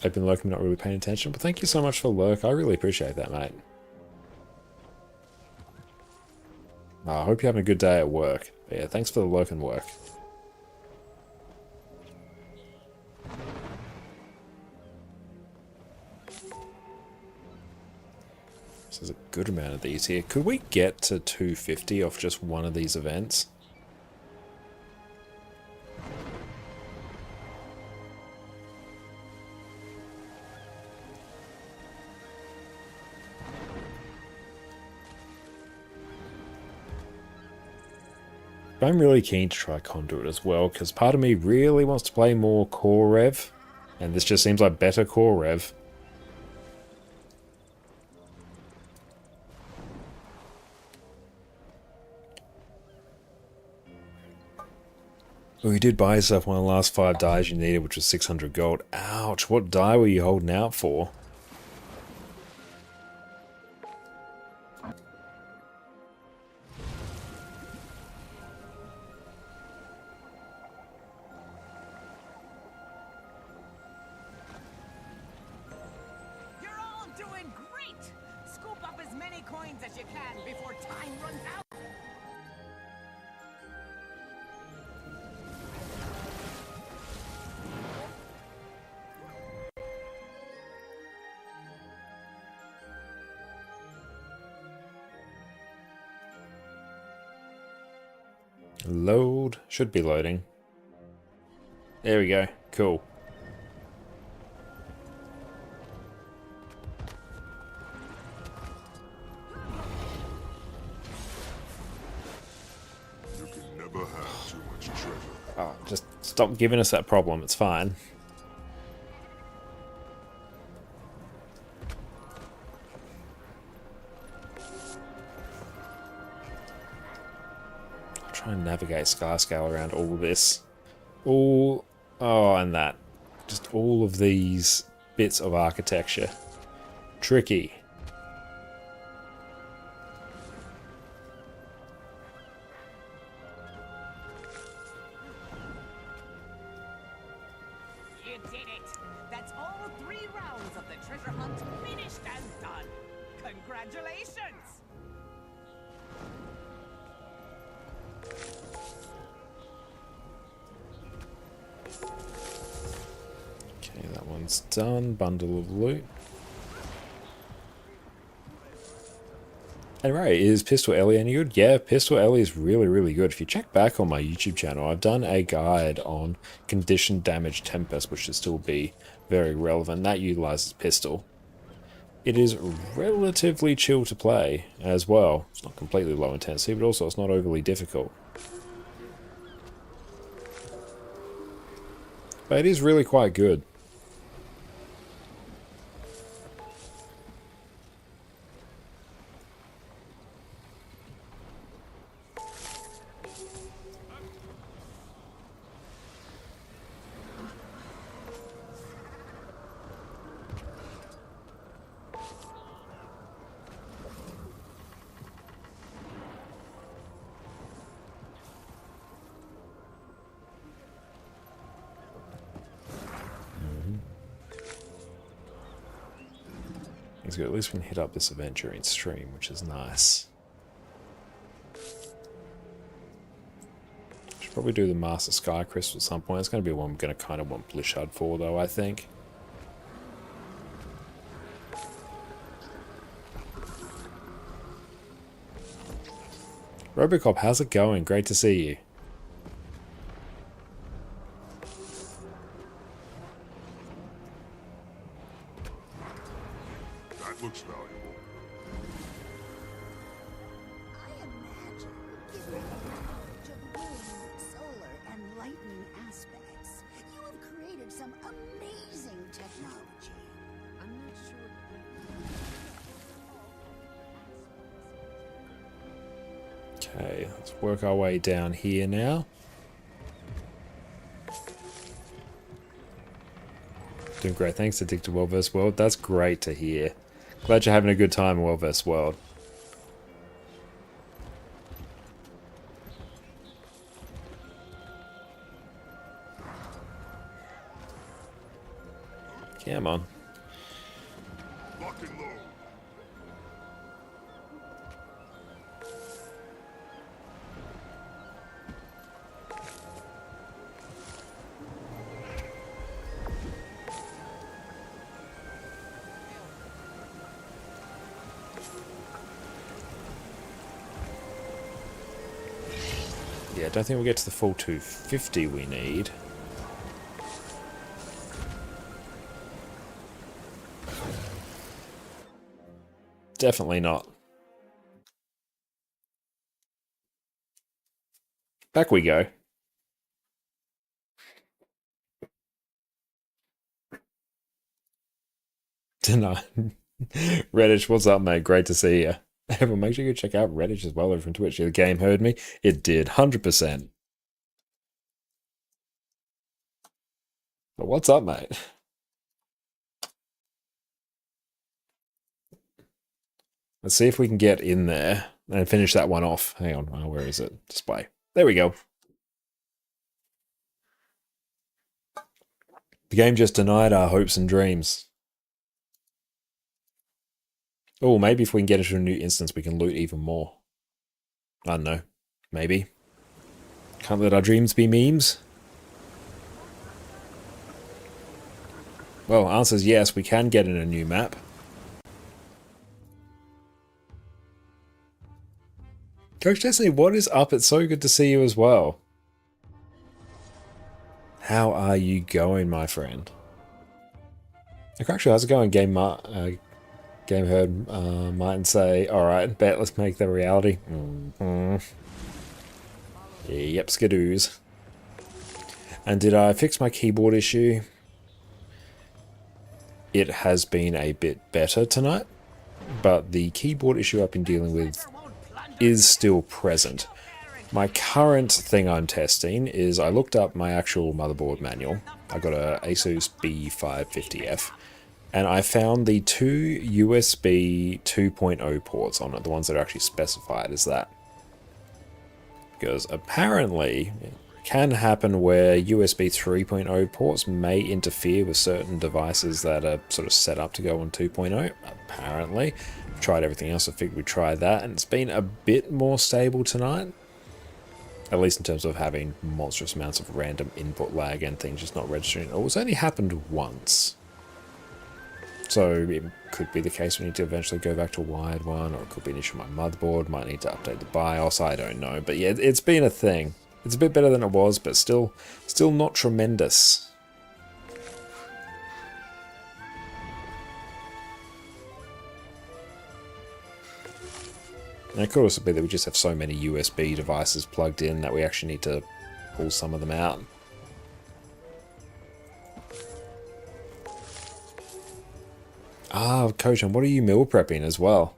I've been lurking, not really paying attention, but thank you so much for lurk. I really appreciate that, mate. I hope you're having a good day at work. But yeah, thanks for the lurk and work. So there's a good amount of these here. Could we get to 250 off just one of these events? I'm really keen to try Conduit as well, because part of me really wants to play more core rev, and this just seems like better core rev. Well, you did buy yourself one of the last 5 dies you needed, which was 600 gold. Ouch, what die were you holding out for? Load. Should be loading. There we go. Cool. You can never have too much treasure. Oh, just stop giving us that problem. It's fine. Try and navigate Skyscale around all this. Oh, and that. Just all of these bits of architecture. Tricky. You did it! That's all 3 rounds of the treasure hunt finished and done! Congratulations! Okay, that one's done. Bundle of loot. And right, is Pistol Ellie any good? Yeah, Pistol Ellie is really, really good. If you check back on my YouTube channel, I've done a guide on Condition Damage Tempest, which should still be very relevant. That utilizes pistol. It is relatively chill to play as well. It's not completely low intensity, but also it's not overly difficult. But it is really quite good. That's good. At least we can hit up this event during stream, which is nice. Should probably do the Master Sky Crystal at some point. It's going to be one we're going to kind of want Blishard for, though, I think. Robocop, how's it going? Great to see you. That looks valuable. I imagine, given the knowledge of wind, solar, and lightning aspects, you have created some amazing technology. I'm not sure. Okay, let's work our way down here now. Doing great. Thanks to Dick to World vs. World. That's great to hear. Glad you're having a good time in World vs. World. Come on. Lock and load. Yeah, I don't think we'll get to the full 250 we need. Definitely not. Back we go. Tonight. Redditch, what's up, mate? Great to see you. Everyone, make sure you check out Redditch as well over from Twitch. The game heard me. It did, 100%. But what's up, mate? Let's see if we can get in there and finish that one off. Hang on, oh, where is it? Display. There we go. The game just denied our hopes and dreams. Oh, maybe if we can get into a new instance, we can loot even more. I don't know. Maybe. Can't let our dreams be memes. Well, answer is yes, we can get in a new map. Coach Destiny, what is up? It's so good to see you as well. How are you going, my friend? Actually, how's it going, Game Heard might say, alright, bet, let's make that reality. Yep, skidoos. And did I fix my keyboard issue? It has been a bit better tonight, but the keyboard issue I've been dealing with is still present. My current thing I'm testing is I looked up my actual motherboard manual. I got a Asus B550F. And I found the two USB 2.0 ports on it, the ones that are actually specified as that. Because apparently it can happen where USB 3.0 ports may interfere with certain devices that are sort of set up to go on 2.0. Apparently. I've tried everything else, I figured we'd try that, and it's been a bit more stable tonight. At least in terms of having monstrous amounts of random input lag and things just not registering. It's only happened once. So it could be the case we need to eventually go back to a wired one, or it could be an issue with my motherboard, might need to update the BIOS, I don't know. But yeah, it's been a thing. It's a bit better than it was, but still not tremendous. And it could also be that we just have so many USB devices plugged in that we actually need to pull some of them out. Ah, Coach, and what are you meal prepping as well?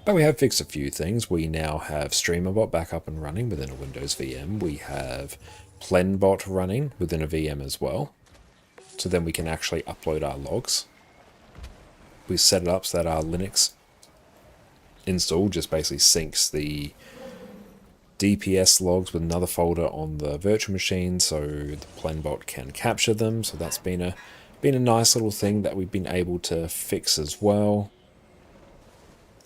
But we have fixed a few things. We now have StreamerBot back up and running within a Windows VM. We have PlenBot running within a VM as well. So then we can actually upload our logs. We set it up so that our Linux install just basically syncs the DPS logs with another folder on the virtual machine so the PlenBot can capture them. So that's been a been a nice little thing that we've been able to fix as well.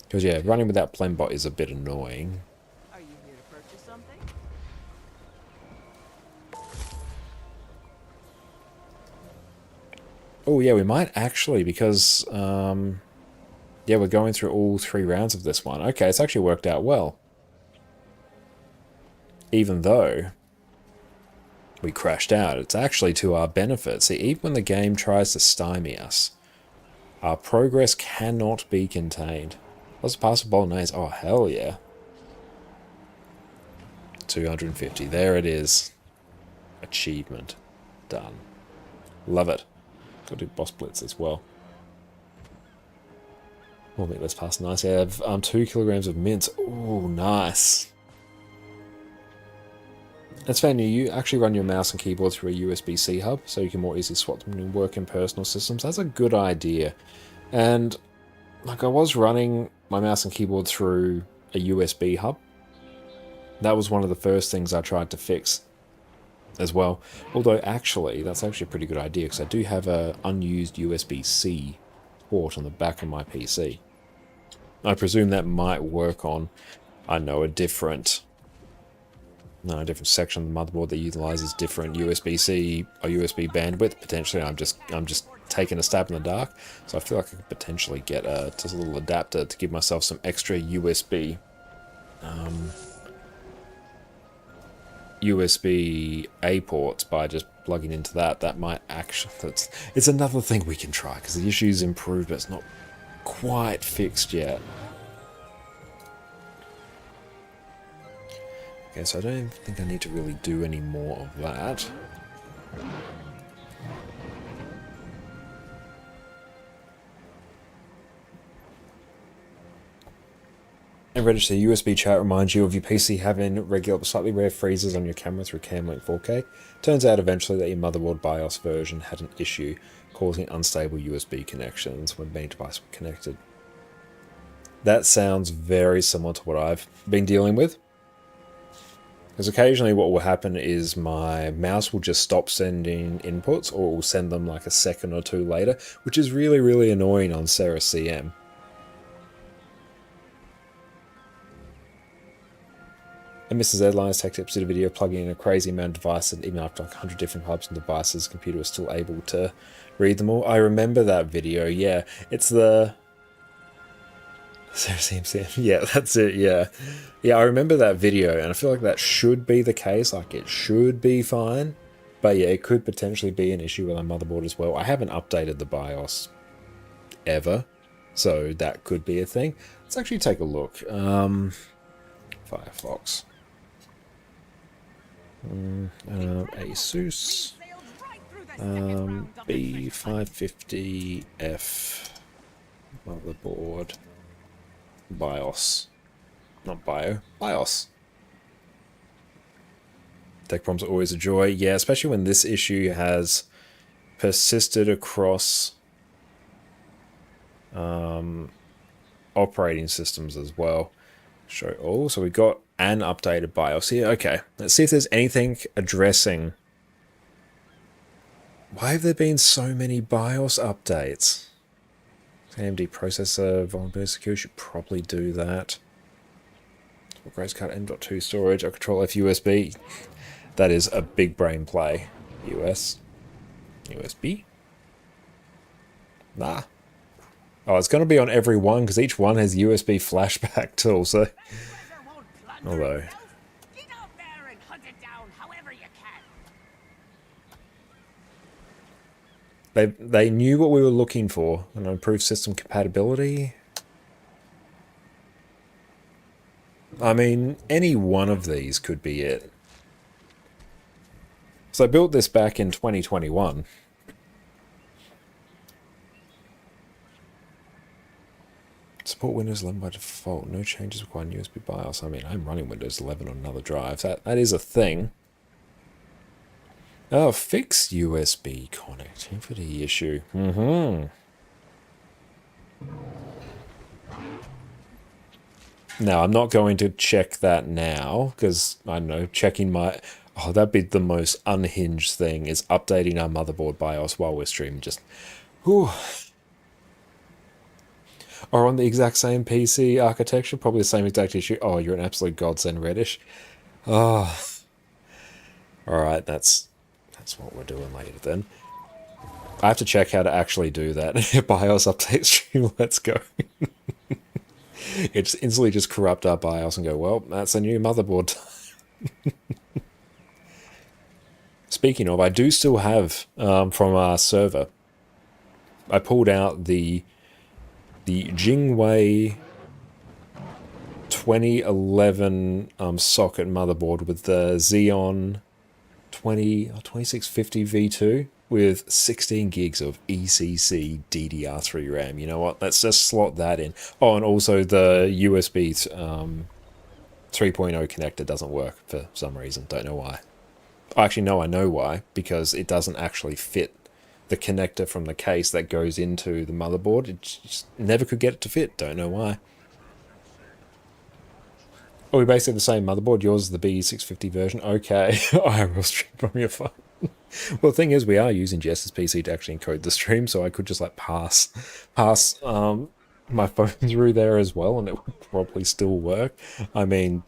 Because yeah, running without Plembot is a bit annoying. Are you here to purchase something? Oh yeah, we might actually, because yeah, we're going through all 3 rounds of this one. Okay, it's actually worked out well. Even though we crashed out, it's actually to our benefit. See, even when the game tries to stymie us, our progress cannot be contained. Let's pass the bolognese. Oh, hell yeah. 250. There it is. Achievement. Done. Love it. Got to do boss blitz as well. Oh, mate, let's pass nice. I have 2 kilograms of mince. Oh, nice. It's funny, you actually run your mouse and keyboard through a USB-C hub, so you can more easily swap them and work in personal systems. That's a good idea. And, like, I was running my mouse and keyboard through a USB hub. That was one of the first things I tried to fix as well. Although, actually, that's actually a pretty good idea, because I do have an unused USB-C port on the back of my PC. I presume that might work on, I know, a different section of the motherboard that utilizes different USB-C or USB bandwidth. Potentially, I'm just taking a stab in the dark. So I feel like I could potentially get just a little adapter to give myself some extra USB USB-A ports by just plugging into that. That might actually, it's another thing we can try, because the issue's improved, but it's not quite fixed yet. Okay, so I don't think I need to really do any more of that. And register USB chat reminds you of your PC having regular but slightly rare freezes on your camera through Camlink 4K. Turns out eventually that your motherboard BIOS version had an issue, causing unstable USB connections when main device were connected. That sounds very similar to what I've been dealing with. Because occasionally what will happen is my mouse will just stop sending inputs, or it will send them like a second or 2 later, which is really, really annoying on Cerus CM. And Mrs. Airlines Tech Tips did a video plugging in a crazy amount of devices, and even after like 100 different hubs and devices, the computer was still able to read them all. I remember that video, yeah. It's the... Yeah, that's it, yeah. Yeah, I remember that video, and I feel like that should be the case, like it should be fine. But yeah, it could potentially be an issue with our motherboard as well. I haven't updated the BIOS ever, so that could be a thing. Let's actually take a look. Firefox. Asus. B550F motherboard. BIOS. Not bio. BIOS. Tech problems are always a joy. Yeah, especially when this issue has persisted across operating systems as well. Show all. So we got an updated BIOS here. Okay, let's see if there's anything addressing. Why have there been so many BIOS updates? AMD processor vulnerability secure should probably do that. Graphics card M.2 storage or control F USB. That is a big brain play. USB? Nah. Oh, it's going to be on every one because each one has USB flashback tool, so... Although... They knew what we were looking for, and improved system compatibility. I mean, any one of these could be it. So I built this back in 2021. Support Windows 11 by default. No changes required in USB BIOS. I mean, I'm running Windows 11 on another drive. That is a thing. Oh, fix USB connectivity issue. Now, I'm not going to check that now, because, I don't know, checking my... Oh, that'd be the most unhinged thing, is updating our motherboard BIOS while we're streaming. Just, whew. Or on the exact same PC architecture, probably the same exact issue. Oh, you're an absolute godsend, Reddish. Oh. Alright, that's what we're doing later then. I have to check how to actually do that. BIOS update stream, let's go. It just instantly just corrupt our BIOS and go, well, that's a new motherboard. Speaking of, I do still have, from our server, I pulled out the Jingwei 2011 socket motherboard with the Xeon 2650 V2 with 16 gigs of ECC DDR3 RAM. You know what? Let's just slot that in. Oh, and also the USB 3.0 connector doesn't work for some reason. Don't know why. Actually, no, I know why. Because it doesn't actually fit the connector from the case that goes into the motherboard. It just never could get it to fit. Don't know why. Oh, we basically have the same motherboard. Yours is the B650 version. Okay. I will stream from your phone. Well, the thing is, we are using Jess's PC to actually encode the stream, so I could just like pass my phone through there as well, and it would probably still work. I mean,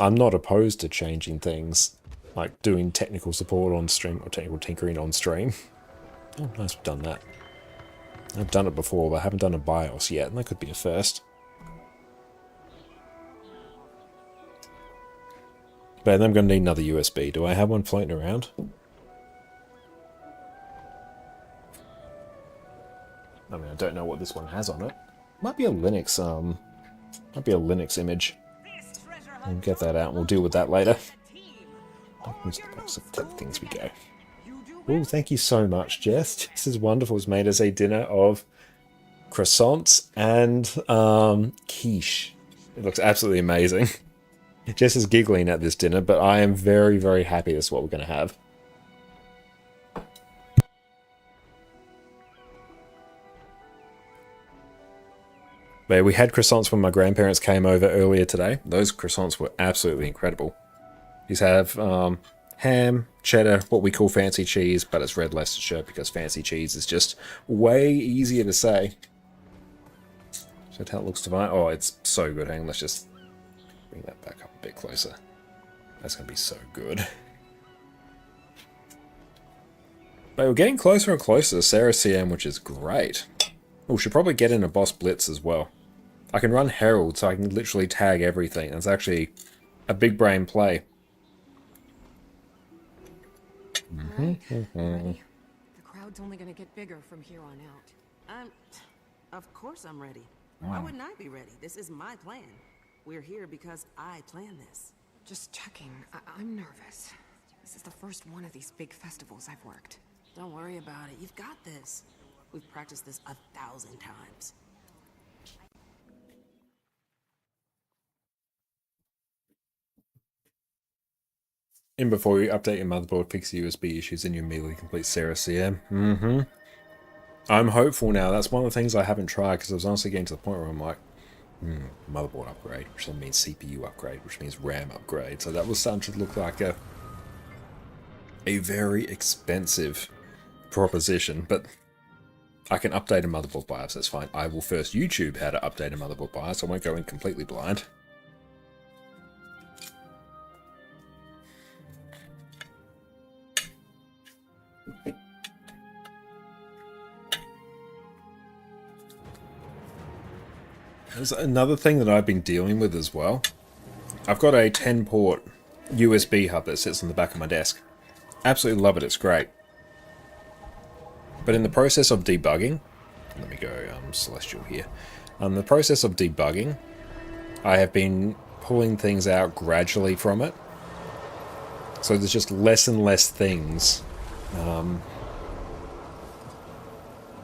I'm not opposed to changing things, like doing technical support on stream or technical tinkering on stream. Oh, nice, we've done that. I've done it before, but I haven't done a BIOS yet, and that could be a first. But I'm going to need another USB. Do I have one floating around? I mean, I don't know what this one has on it. Might be a Linux, image. We'll get that out and we'll deal with that later. Into the box of things we go. Oh, thank you so much, Jess. Jess is wonderful. Has made us a dinner of croissants and quiche. It looks absolutely amazing. Jess is giggling at this dinner, but I am very, very happy that's what we're going to have. But we had croissants when my grandparents came over earlier today. Those croissants were absolutely incredible. These have ham, cheddar, what we call fancy cheese, but it's red Leicestershire because fancy cheese is just way easier to say. So how it looks to my... Oh, it's so good. Hang on, let's just bring that back up a bit closer. That's going to be so good. But we're getting closer and closer to Cerus CM, which is great. We should probably get in a boss blitz as well. I can run Herald, so I can literally tag everything. That's actually a big brain play. Ready? The crowd's only gonna get bigger from here on out. Of course I'm ready. Why wouldn't I be ready? This is my plan. We're here because I planned this. Just checking. I'm nervous. This is the first one of these big festivals I've worked. Don't worry about it. You've got this. We've practiced this 1,000 times. In before you update your motherboard, fix the USB issues, and you immediately complete Cerus CM. I'm hopeful now. That's one of the things I haven't tried, because I was honestly getting to the point where I'm like, motherboard upgrade, which then means CPU upgrade, which means RAM upgrade. So that was starting to look like a very expensive proposition, but I can update a motherboard BIOS, that's fine. I will first YouTube how to update a motherboard BIOS. I won't go in completely blind. There's another thing that I've been dealing with as well. I've got a 10-port USB hub that sits on the back of my desk. Absolutely love it, it's great. But in the process of debugging, let me go Celestial here. The process of debugging, I have been pulling things out gradually from it. So there's just less and less things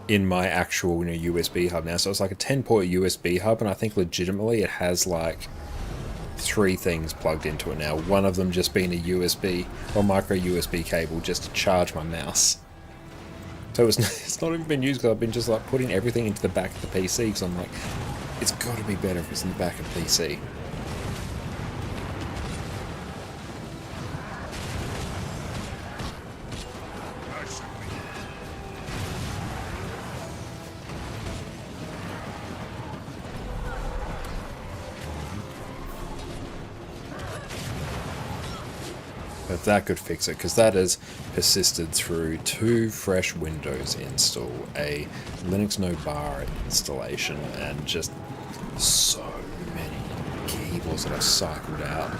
in my actual USB hub now. So it's like a 10-port USB hub, and I think legitimately it has like 3 things plugged into it now. One of them just being a USB or micro USB cable just to charge my mouse. So it's not even been used because I've been just like putting everything into the back of the PC because I'm like, it's got to be better if it's in the back of the PC. that could fix it, because that has persisted through 2 fresh Windows install, a Linux no bar installation, and just so many keyboards that I've cycled out.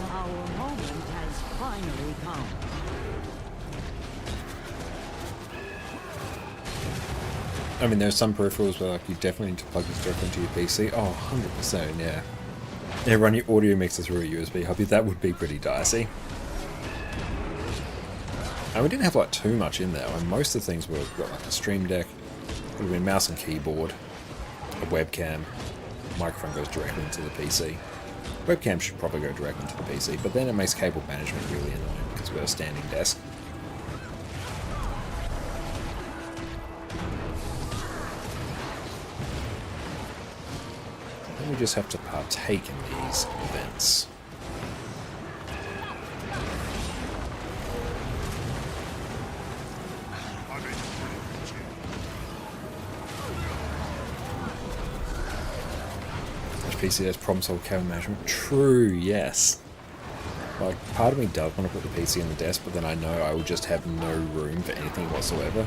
Our moment has finally come. I mean, there's some peripherals where like you definitely need to plug this directly into your PC. Oh, 100%, yeah. Yeah, run your audio mixer through a USB hub. That would be pretty dicey. And we didn't have like too much in there. I mean, most of the things were got like a Stream Deck, would have been mouse and keyboard, a webcam, microphone goes directly into the PC. Webcam should probably go directly into the PC, but then it makes cable management really annoying because we're a standing desk. Then we just have to partake in these events. PC has problem solved cable management. True, yes. Like, part of me does want to put the PC on the desk, but then I know I will just have no room for anything whatsoever.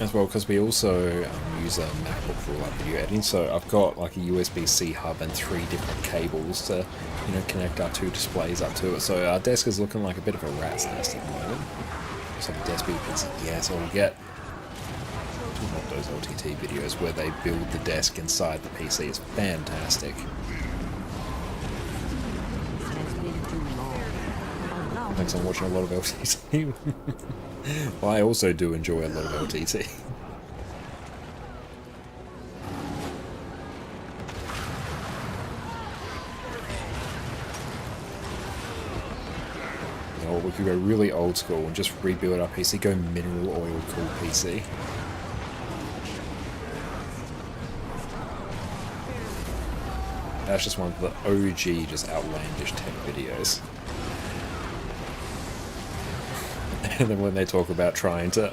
As well, because we also use a MacBook for all our video editing, so I've got like a USB-C hub and 3 different cables to, you know, connect our 2 displays up to it. So our desk is looking like a bit of a rat's nest at the moment. Just like a desk be a PC. Yeah, so we'll get those LTT videos where they build the desk inside the PC. It's fantastic. Thanks, I'm watching a lot of LTT. Well, I also do enjoy a lot of LTT. You know, we could go really old school and just rebuild our PC, go mineral oil cool PC. That's just one of the OG, just outlandish tech videos. And then when they talk about trying to,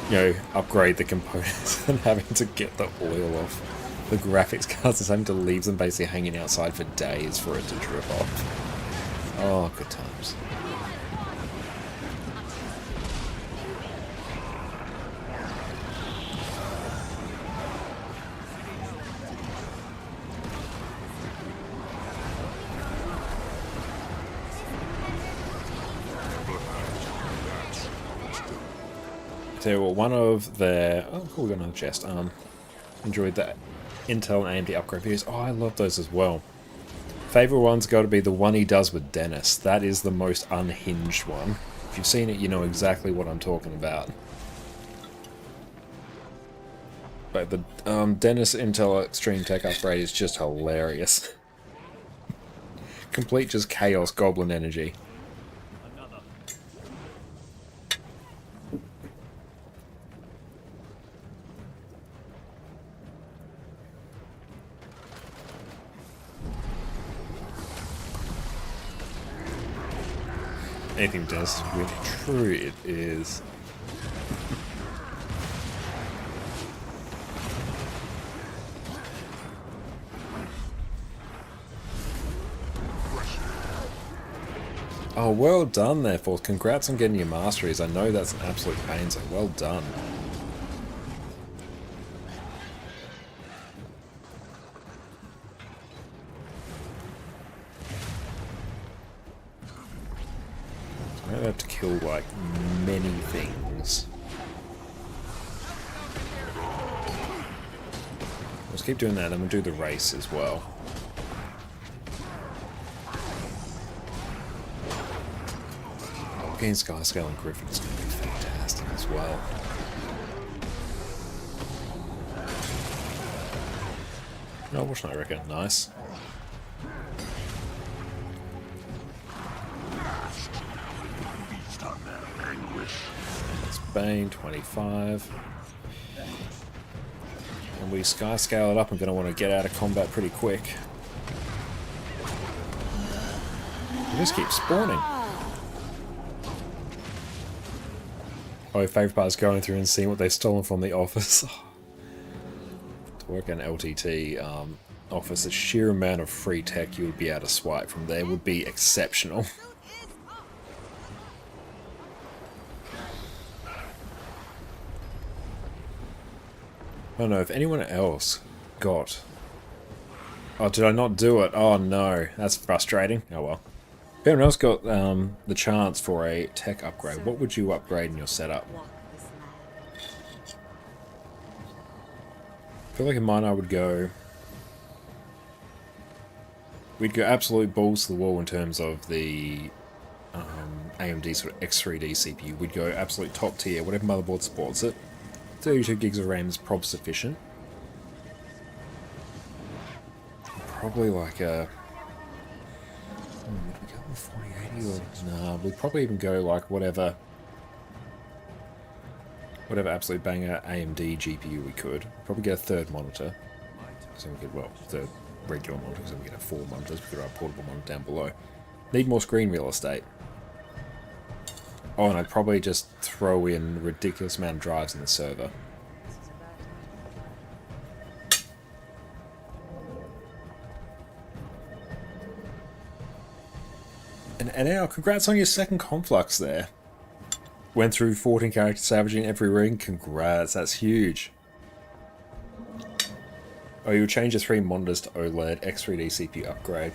you know, upgrade the components and having to get the oil off the graphics cards and having to leave them basically hanging outside for days for it to drip off. Oh, good times. So one of their... Oh, cool, we got another chest. Enjoyed that Intel and AMD upgrade videos. Oh, I love those as well. Favorite one's got to be the one he does with Dennis. That is the most unhinged one. If you've seen it, you know exactly what I'm talking about. But the Dennis Intel Extreme Tech upgrade is just hilarious. Complete just chaos goblin energy. Anything Dennis is really true, it is. Oh, well done there, Force. Congrats on getting your masteries. I know that's an absolute pain, so well done. I have to kill, like, many things. Let's keep doing that, and we'll do the race as well. Getting Skyscale and Griffin is going to be fantastic as well. No, watch that, I reckon. Nice. That's Bane, 25. we sky scale it up, I'm going to want to get out of combat pretty quick. They just keep spawning. Oh, favourite part is going through and seeing what they've stolen from the office. To work an LTT office, the sheer amount of free tech you would be able to swipe from there would be exceptional. I don't know if anyone else got... Oh, did I not do it? Oh no, that's frustrating. Oh well. If anyone else got the chance for a tech upgrade, what would you upgrade in your setup? I feel like in mine I would go... We'd go absolute balls to the wall in terms of the AMD sort of X3D CPU. We'd go absolute top tier, whatever motherboard supports it. 32 gigs of RAM is prob sufficient. Probably like a... would we go with 4080 or... Nah, we'd probably even go like whatever absolute banger AMD GPU we could. Probably get a third monitor. So we could, well, third regular monitor, so we get 4 monitors. We could have a portable monitor down below. Need more screen real estate. Oh, and I'd probably just throw in a ridiculous amount of drives in the server. And now, congrats on your second conflux there. Went through 14 character salvaging every ring. Congrats, that's huge. Oh, you would change your 3 monitors to OLED, X3D CPU upgrade.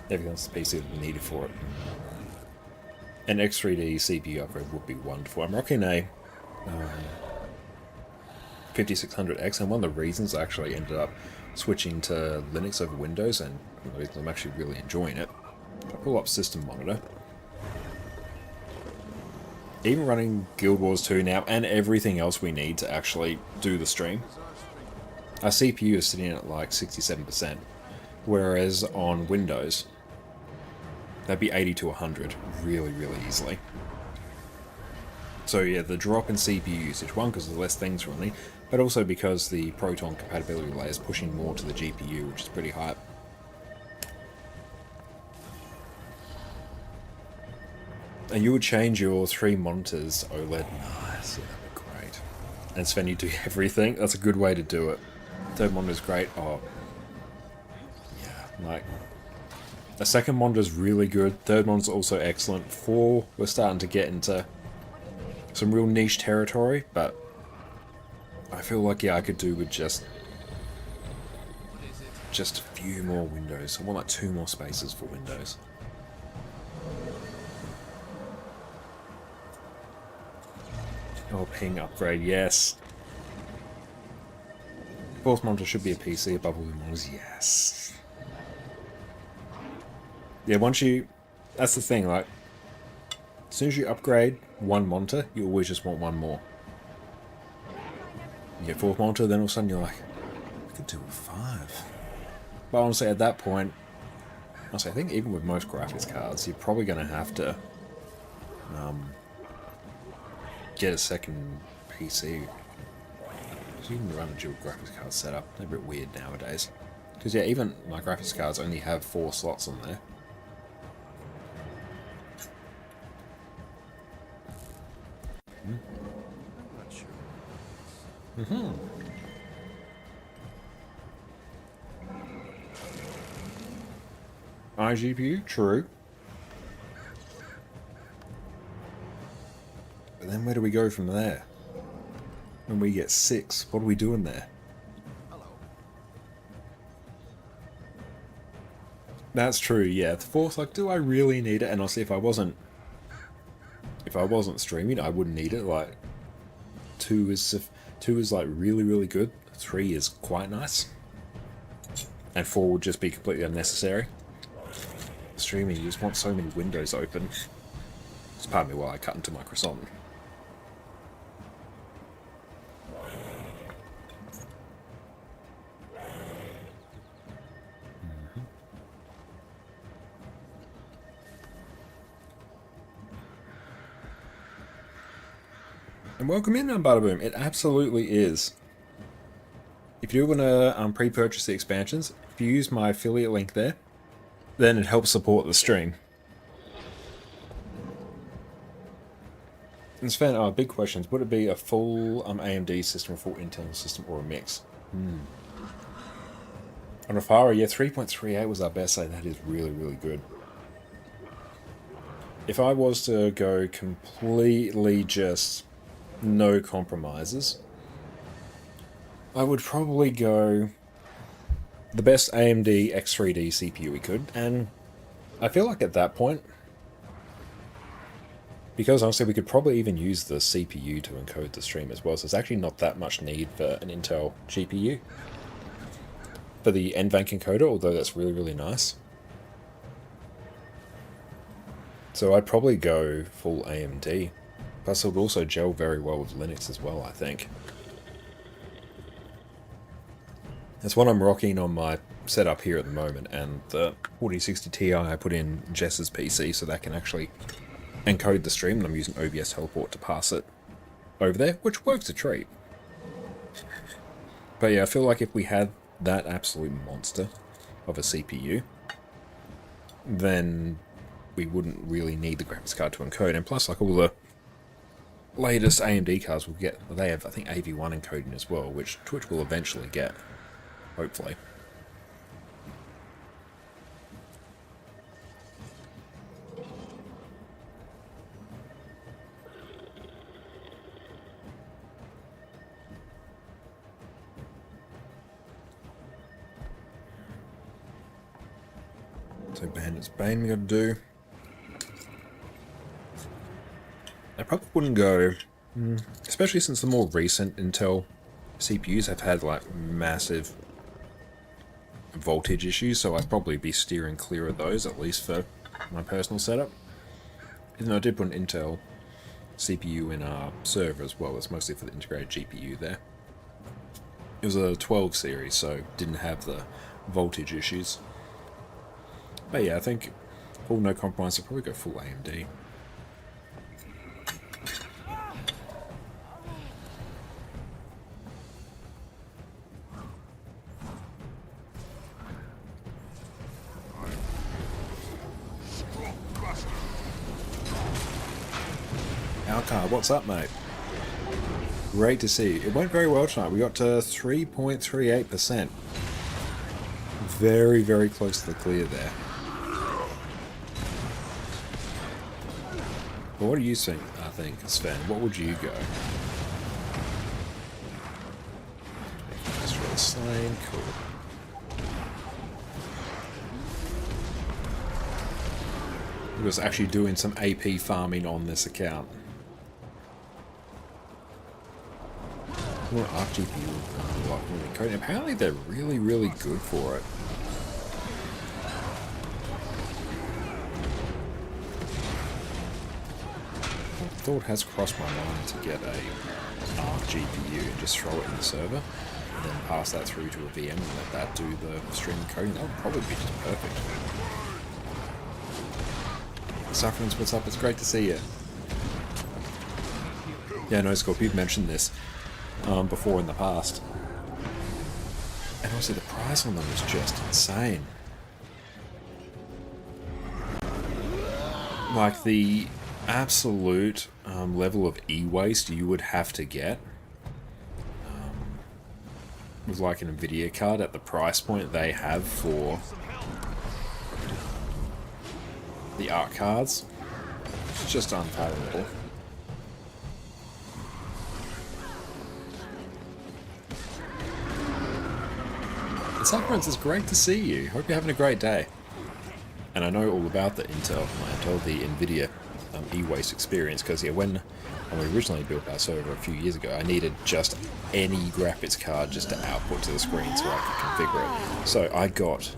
Everything else is PC that needed for it. An X3D CPU upgrade would be wonderful. I'm rocking a 5600X, and one of the reasons I actually ended up switching to Linux over Windows, and one of the reasons I'm actually really enjoying it. If I pull up System Monitor, even running Guild Wars 2 now, and everything else we need to actually do the stream, our CPU is sitting at like 67%, whereas on Windows, that'd be 80 to 100 really, really easily. So yeah, the drop in CPU usage, one, because there's less things running, but also because the Proton compatibility layer is pushing more to the GPU, which is pretty hype. And you would change your 3 monitors OLED. Nice, yeah, that'd be great. And Sven, you do everything. That's a good way to do it. Third monitor's great. Oh, yeah, like... A second monitor's really good. Third monitor's also excellent. 4, we're starting to get into some real niche territory, but I feel like, yeah, I could do with just a few more windows. I want like 2 more spaces for windows. Oh, ping upgrade, yes. 4th monitor should be a PC above all the monitors, yes. Yeah, once you... That's the thing, like... As soon as you upgrade 1 monitor, you always just want 1 more. You get 4th monitor, then all of a sudden you're like, I could do with 5. But honestly, at that point... Honestly, I think even with most graphics cards, you're probably going to have to... get a second PC. So you can run a dual graphics card setup. They're a bit weird nowadays. Because yeah, even my graphics cards only have 4 slots on there. I'm not sure. iGPU, true. But then where do we go from there? When we get 6, what are we doing there? That's true, yeah. The 4th, like, do I really need it? And honestly, if I wasn't streaming, I wouldn't need it. Like, 2 is like really, really good. 3 is quite nice. And 4 would just be completely unnecessary. Streaming, you just want so many windows open. It's part of me why I cut into my croissant. And welcome in, Badaboom. It absolutely is. if you want to pre-purchase the expansions, if you use my affiliate link there, then it helps support the stream. And Sven, big questions. Would it be a full AMD system, a full Intel system, or a mix? On a Pharo, yeah, 3.38 was our best, so that is really, really good. If I was to go completely just no compromises, I would probably go the best AMD X3D CPU we could, and I feel like at that point, because honestly we could probably even use the CPU to encode the stream as well, so there's actually not that much need for an Intel GPU for the NVENC encoder, although that's really, really nice. So I'd probably go full AMD. Plus it would also gel very well with Linux as well, I think. That's what I'm rocking on my setup here at the moment, and the 4060 Ti I put in Jess's PC so that can actually encode the stream, and I'm using OBS Teleport to pass it over there, which works a treat. But yeah, I feel like if we had that absolute monster of a CPU, then we wouldn't really need the graphics card to encode, and plus like all the latest AMD cards will get, they have I think AV1 encoding as well, which Twitch will eventually get, hopefully. So Bandit's Bane we gotta do. I probably wouldn't go, especially since the more recent Intel CPUs have had like massive voltage issues, so I'd probably be steering clear of those, at least for my personal setup. Even though I did put an Intel CPU in our server as well, it's mostly for the integrated GPU there. It was a 12 series, so didn't have the voltage issues. But yeah, I think full no compromise, I'll probably go full AMD. Alcar, what's up, mate? Great to see you. It went very well tonight. We got to 3.38%. Very, very close to the clear there. But what do you think, Sven? What would you go? Destroy the slain, cool. He was actually doing some AP farming on this account. Arc GPU, apparently they're really, really good for it. The thought has crossed my mind to get a Arc GPU and just throw it in the server, and then pass that through to a VM and let that do the stream encoding. That would probably be just perfect. Sufferance, what's up? It's great to see you. Yeah, no, Scorp, you've mentioned this before in the past. And obviously the price on them is just insane. Like the absolute level of e-waste you would have to get with like an Nvidia card at the price point they have for the art cards. It's just unfathomable. Sufferance, it's great to see you. Hope you're having a great day. And I know all about the Intel, the Nvidia e-waste experience, because yeah, when we originally built our server a few years ago, I needed just any graphics card just to output to the screen so I could configure it. So I got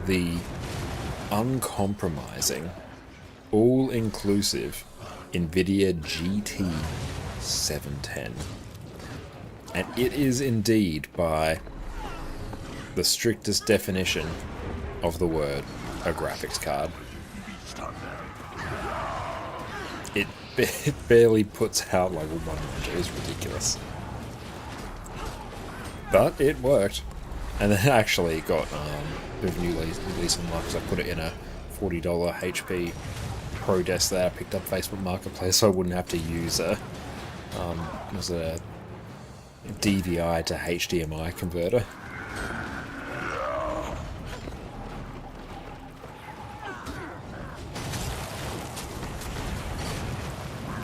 the uncompromising, all-inclusive Nvidia GT 710. And it is indeed, by the strictest definition of the word, a graphics card. It barely puts out like 100. It's ridiculous. But it worked. And then actually got a bit of new lease on life because I put it in a $40 HP Pro desk that I picked up Facebook Marketplace, so I wouldn't have to use a DVI to HDMI converter.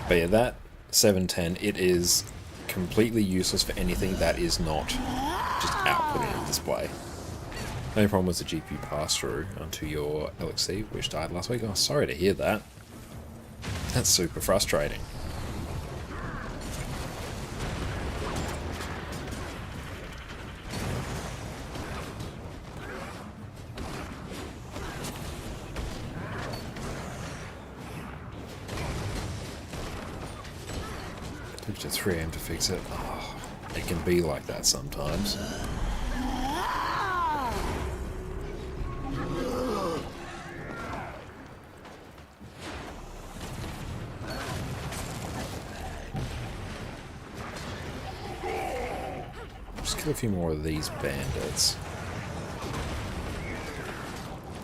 But yeah, that 710, it is completely useless for anything that is not just outputting a display. The only problem was the GPU pass-through onto your LXC, which died last week. Oh, sorry to hear that. That's super frustrating. Took to 3 AM to fix it. Oh, it can be like that sometimes. Just kill a few more of these bandits.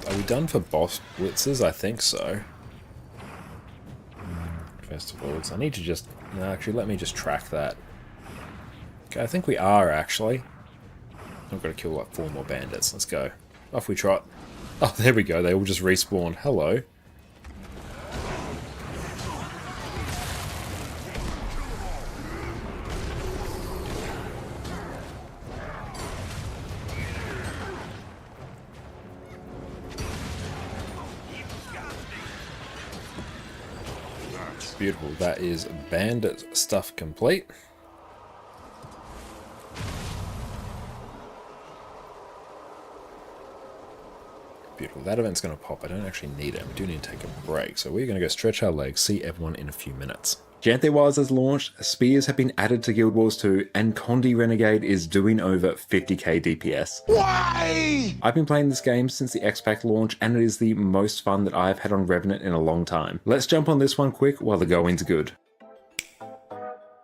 Are we done for boss blitzes? I think so. Festivals. I need to just... No, actually, let me just track that. Okay, I think we are, actually. I've got to kill like 4 more bandits. Let's go. Off we trot. Oh, there we go. They all just respawned. Hello. Beautiful. That is bandit stuff complete. Beautiful. That event's going to pop. I don't actually need it. We do need to take a break. So we're going to go stretch our legs, see everyone in a few minutes. Janthe Wilds has launched, spears have been added to Guild Wars 2, and Condi Renegade is doing over 50k DPS. Why? I've been playing this game since the X-Pack launch, and it is the most fun that I've had on Revenant in a long time. Let's jump on this one quick while the going's good.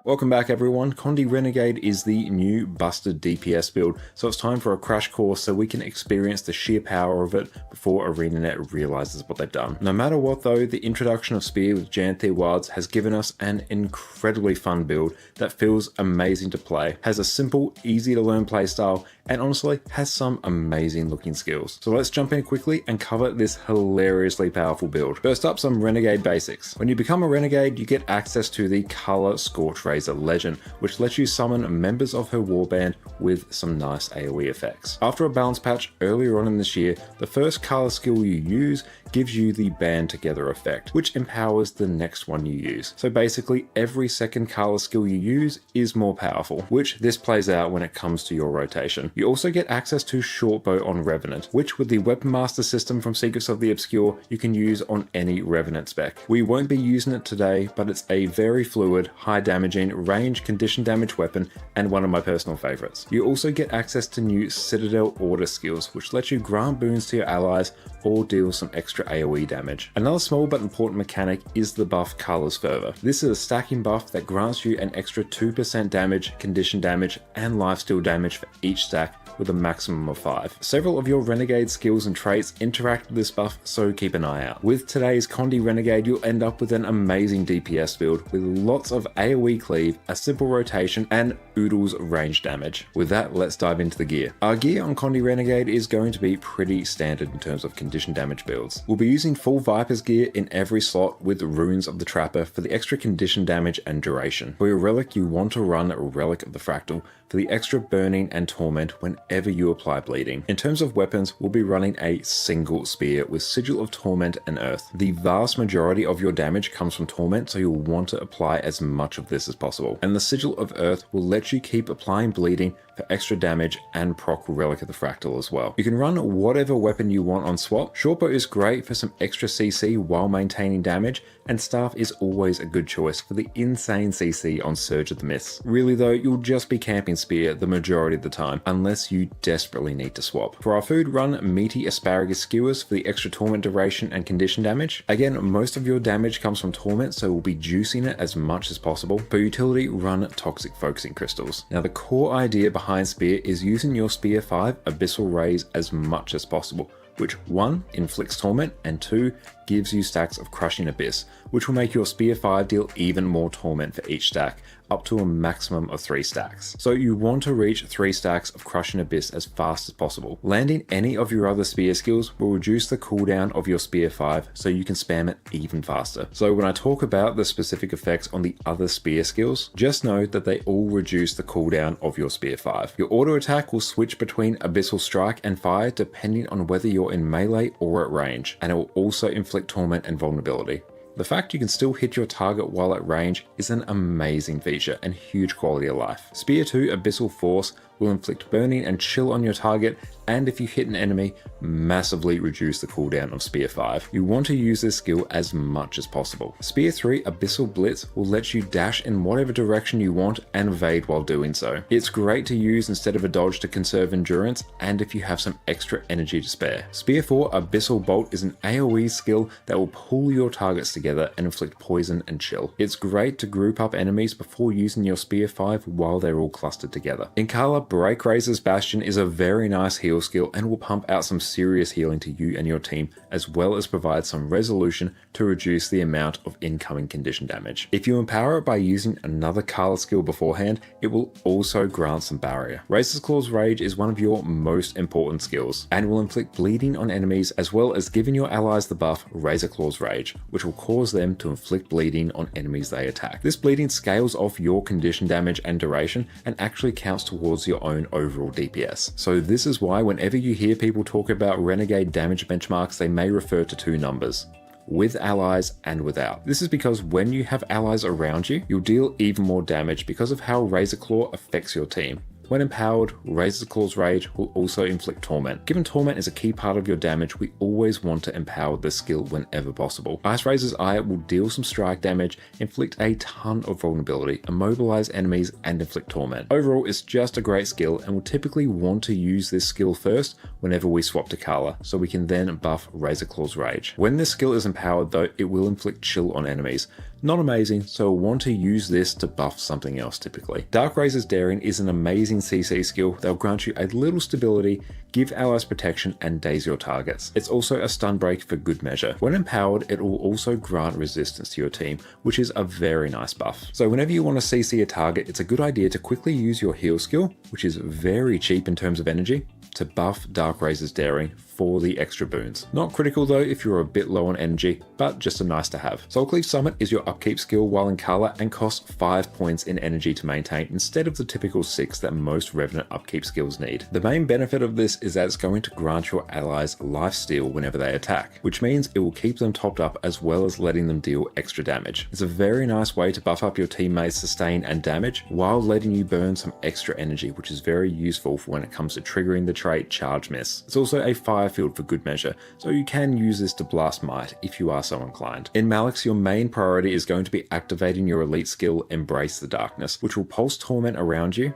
Welcome back everyone. Condi Renegade is the new busted DPS build, so it's time for a crash course so we can experience the sheer power of it before ArenaNet realizes what they've done. No matter what though, the introduction of Spear with Janthe Wilds has given us an incredibly fun build that feels amazing to play, has a simple, easy to learn playstyle, and honestly has some amazing looking skills. So let's jump in quickly and cover this hilariously powerful build. First up, some Renegade basics. When you become a Renegade, you get access to the Color Scorch Razor Legend, which lets you summon members of her warband with some nice AoE effects. After a balance patch earlier on in this year, the first color skill you use gives you the band together effect, which empowers the next one you use. So basically every second color skill you use is more powerful, which this plays out when it comes to your rotation. You also get access to Shortbow on Revenant, which with the Weapon Master system from Secrets of the Obscure, you can use on any Revenant spec. We won't be using it today, but it's a very fluid, high damaging, range condition damage weapon and one of my personal favorites. You also get access to new Citadel Order skills, which let you grant boons to your allies or deal some extra AoE damage. Another small but important mechanic is the buff Colors Fervor. This is a stacking buff that grants you an extra 2% damage, condition damage, and lifesteal damage for each stack with a maximum of 5. Several of your Renegade skills and traits interact with this buff, so keep an eye out. With today's Condi Renegade, you'll end up with an amazing DPS build with lots of AoE cleave, a simple rotation, and oodles range damage. With that, let's dive into the gear. Our gear on Condi Renegade is going to be pretty standard in terms of condition damage builds. We'll be using full Viper's gear in every slot with Runes of the Trapper for the extra condition damage and duration. For your relic, you want to run Relic of the Fractal for the extra burning and torment whenever you apply bleeding. In terms of weapons, we'll be running a single spear with Sigil of Torment and Earth. The vast majority of your damage comes from Torment, so you'll want to apply as much of this as possible. And the Sigil of Earth will let you keep applying bleeding for extra damage and proc Relic of the Fractal as well. You can run whatever weapon you want on swap. Shortbow is great for some extra CC while maintaining damage, and Staff is always a good choice for the insane CC on Surge of the Mists. Really though, you'll just be camping main spear the majority of the time, unless you desperately need to swap. For our food, run meaty asparagus skewers for the extra torment duration and condition damage. Again, most of your damage comes from torment, so we'll be juicing it as much as possible. For utility, run toxic focusing crystals. Now the core idea behind spear is using your spear 5 abyssal rays as much as possible, which 1 inflicts torment and 2 gives you stacks of crushing abyss, which will make your spear 5 deal even more torment for each stack, up to a maximum of 3 stacks. So you want to reach 3 stacks of crushing abyss as fast as possible. Landing any of your other spear skills will reduce the cooldown of your spear 5, so you can spam it even faster. So when I talk about the specific effects on the other spear skills, just know that they all reduce the cooldown of your spear 5. Your auto attack will switch between abyssal strike and fire depending on whether you're in melee or at range, and it will also inflict torment and vulnerability. The fact you can still hit your target while at range is an amazing feature and huge quality of life. Spear 2 Abyssal Force will inflict burning and chill on your target, and if you hit an enemy, massively reduce the cooldown of Spear 5. You want to use this skill as much as possible. Spear 3 Abyssal Blitz will let you dash in whatever direction you want and evade while doing so. It's great to use instead of a dodge to conserve endurance and if you have some extra energy to spare. Spear 4 Abyssal Bolt is an AoE skill that will pull your targets together and inflict poison and chill. It's great to group up enemies before using your Spear 5 while they're all clustered together. In Kala, Break Razor's Bastion is a very nice heal skill and will pump out some serious healing to you and your team, as well as provide some resolution to reduce the amount of incoming condition damage. If you empower it by using another Kala skill beforehand, it will also grant some barrier. Razor's Claw's Rage is one of your most important skills, and will inflict bleeding on enemies as well as giving your allies the buff Razor Claw's Rage, which will cause them to inflict bleeding on enemies they attack. This bleeding scales off your condition damage and duration and actually counts towards your own overall DPS. So this is why whenever you hear people talk about Renegade damage benchmarks, they may refer to 2 numbers, with allies and without. This is because when you have allies around you, you'll deal even more damage because of how Razor Claw affects your team. When empowered, Razor Claw's Rage will also inflict Torment. Given Torment is a key part of your damage, we always want to empower this skill whenever possible. Ice Razor's Eye will deal some strike damage, inflict a ton of vulnerability, immobilize enemies, and inflict Torment. Overall, it's just a great skill, and we'll typically want to use this skill first whenever we swap to Kala, so we can then buff Razor Claw's Rage. When this skill is empowered though, it will inflict chill on enemies. Not amazing, so we'll want to use this to buff something else typically. Dark Razor's Daring is an amazing CC skill that will grant you a little stability, give allies protection, and daze your targets. It's also a stun break for good measure. When empowered, it will also grant resistance to your team, which is a very nice buff. So whenever you want to CC a target, it's a good idea to quickly use your heal skill, which is very cheap in terms of energy, to buff Dark Razor's Daring for the extra boons. Not critical though if you're a bit low on energy, but just a nice to have. Soulcleave Summit is your upkeep skill while in Kala and costs 5 points in energy to maintain instead of the typical 6 that most Revenant upkeep skills need. The main benefit of this is that it's going to grant your allies lifesteal whenever they attack, which means it will keep them topped up as well as letting them deal extra damage. It's a very nice way to buff up your teammates' sustain and damage while letting you burn some extra energy, which is very useful for when it comes to triggering the trait Charge Miss. It's also a fire field for good measure, so you can use this to blast might if you are so inclined. In Malix, your main priority is going to be activating your elite skill Embrace the Darkness, which will pulse torment around you.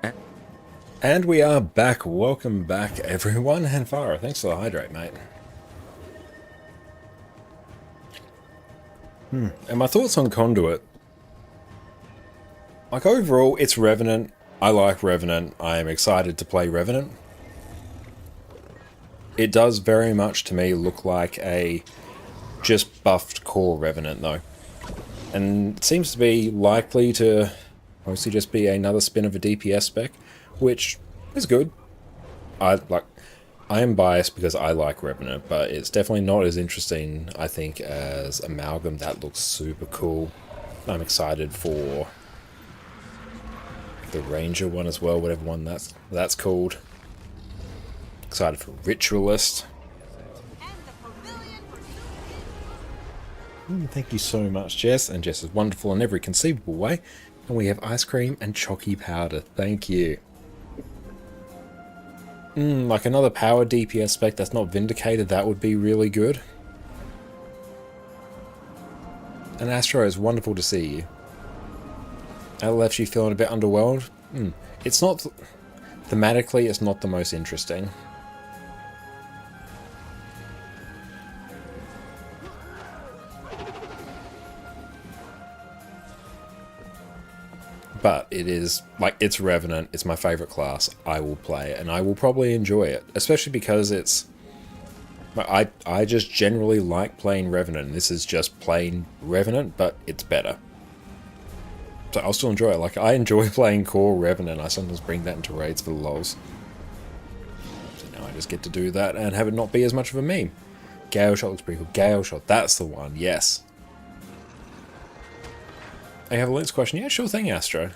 And we are back. Welcome back everyone. And Farah, thanks for the hydrate, mate. And my thoughts on Conduit. Like overall, it's Revenant. I like Revenant. I am excited to play Revenant. It does very much to me look like a just buffed core Revenant though. And it seems to be likely to mostly just be another spin of a DPS spec, which is good. I am biased because I like Revenant, but it's definitely not as interesting, I think, as Amalgam. That looks super cool. I'm excited for the Ranger one as well, whatever one that's called. Excited for Ritualist. Thank you so much, Jess. And Jess is wonderful in every conceivable way. And we have ice cream and chalky powder. Thank you. Like another power DPS spec that's not Vindicated, that would be really good. And Astro, is wonderful to see you. That left you feeling a bit underwhelmed? It's not... Thematically, it's not the most interesting. But it is, like, it's Revenant, it's my favourite class, I will play it, and I will probably enjoy it. Especially because it's... I just generally like playing Revenant, and this is just plain Revenant, but it's better. So I'll still enjoy it. Like, I enjoy playing core Revenant, I sometimes bring that into raids for the lols. So now I just get to do that and have it not be as much of a meme. Gale Shot looks pretty cool. Gale Shot, that's the one, yes. I have a next question. Yeah, sure thing, Astro.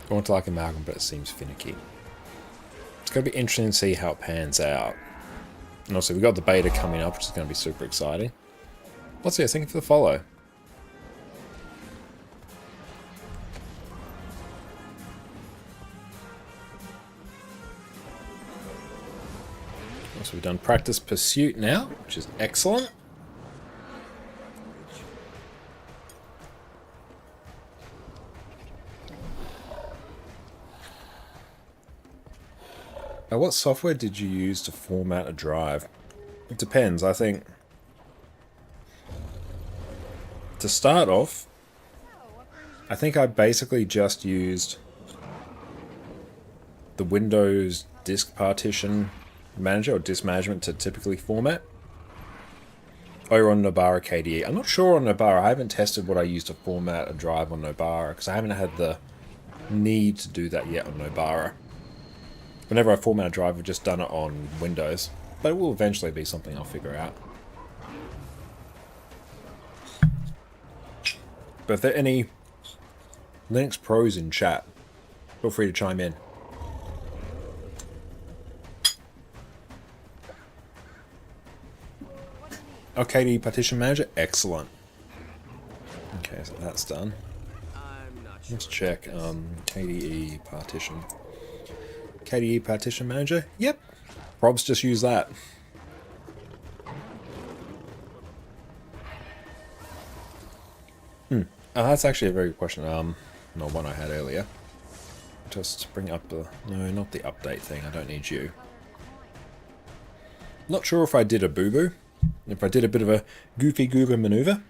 I want to like Amalgam, but it seems finicky. It's going to be interesting to see how it pans out. And also, we've got the beta coming up, which is going to be super exciting. What's this? Thank you for the follow. So we've done Practice Pursuit now, which is excellent. What software did you use to format a drive? It depends, I think. To start off, I think I basically just used the Windows Disk Partition Manager or Disk Management to typically format. Oh, you're on Nobara KDE. I'm not sure on Nobara. I haven't tested what I use to format a drive on Nobara because I haven't had the need to do that yet on Nobara. Whenever I format a drive, I've just done it on Windows. But it will eventually be something I'll figure out. But if there are any Linux pros in chat, feel free to chime in. Oh, KDE Partition Manager? Excellent. Okay, so that's done. Let's check KDE Partition. KDE Partition Manager? Yep. Rob's just use that. Oh, that's actually a very good question. Not one I had earlier. Just bring up the... No, not the update thing. I don't need you. Not sure if I did a boo-boo. If I did a bit of a goofy Google maneuver.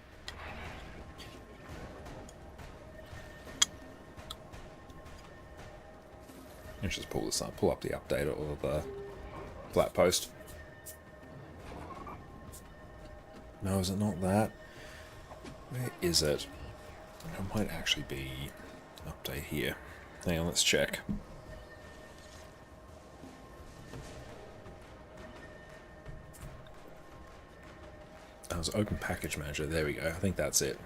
Let's just pull this up. Pull up the update or the flat post. No, is it not that? Where is it? It might actually be an update here. Hang on, let's check. That was Open Package Manager. There we go. I think that's it.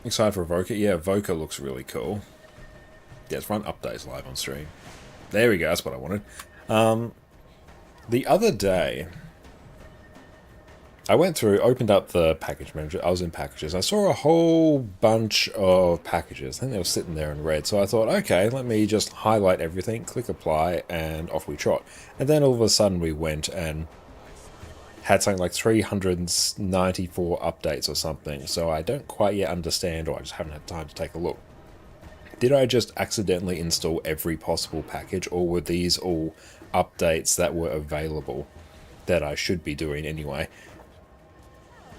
Excited for Evoker? Yeah, Evoker looks really cool. Yeah, it's run updates live on stream. There we go. That's what I wanted. The other day, I went through, opened up the package manager. I was in packages. I saw a whole bunch of packages. I think they were sitting there in red. So I thought, okay, let me just highlight everything, click apply, and off we trot. And then all of a sudden we went and had something like 394 updates or something. So I don't quite yet understand, or I just haven't had time to take a look. Did I just accidentally install every possible package, or were these all updates that were available that I should be doing anyway?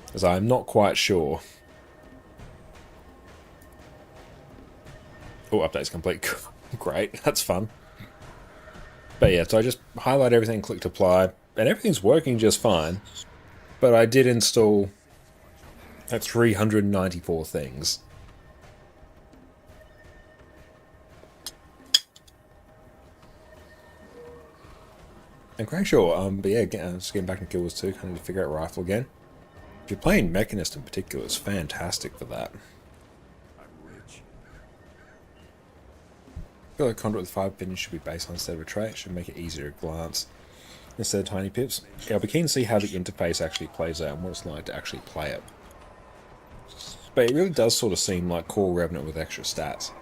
Because I'm not quite sure. Oh, update's complete. Great, that's fun. But yeah, so I just highlight everything, clicked apply, and everything's working just fine. But I did install 394 things. I'm quite sure, but yeah, just getting back in Guild Wars 2, kind of to figure out Rifle again. If you're playing Mechanist in particular, it's fantastic for that. I feel like Conduit with 5 pins should be baseline instead of a trait. It should make it easier to glance instead of tiny pips. Yeah, I'll be keen to see how the interface actually plays out and what it's like to actually play it. But it really does sort of seem like core Revenant with extra stats.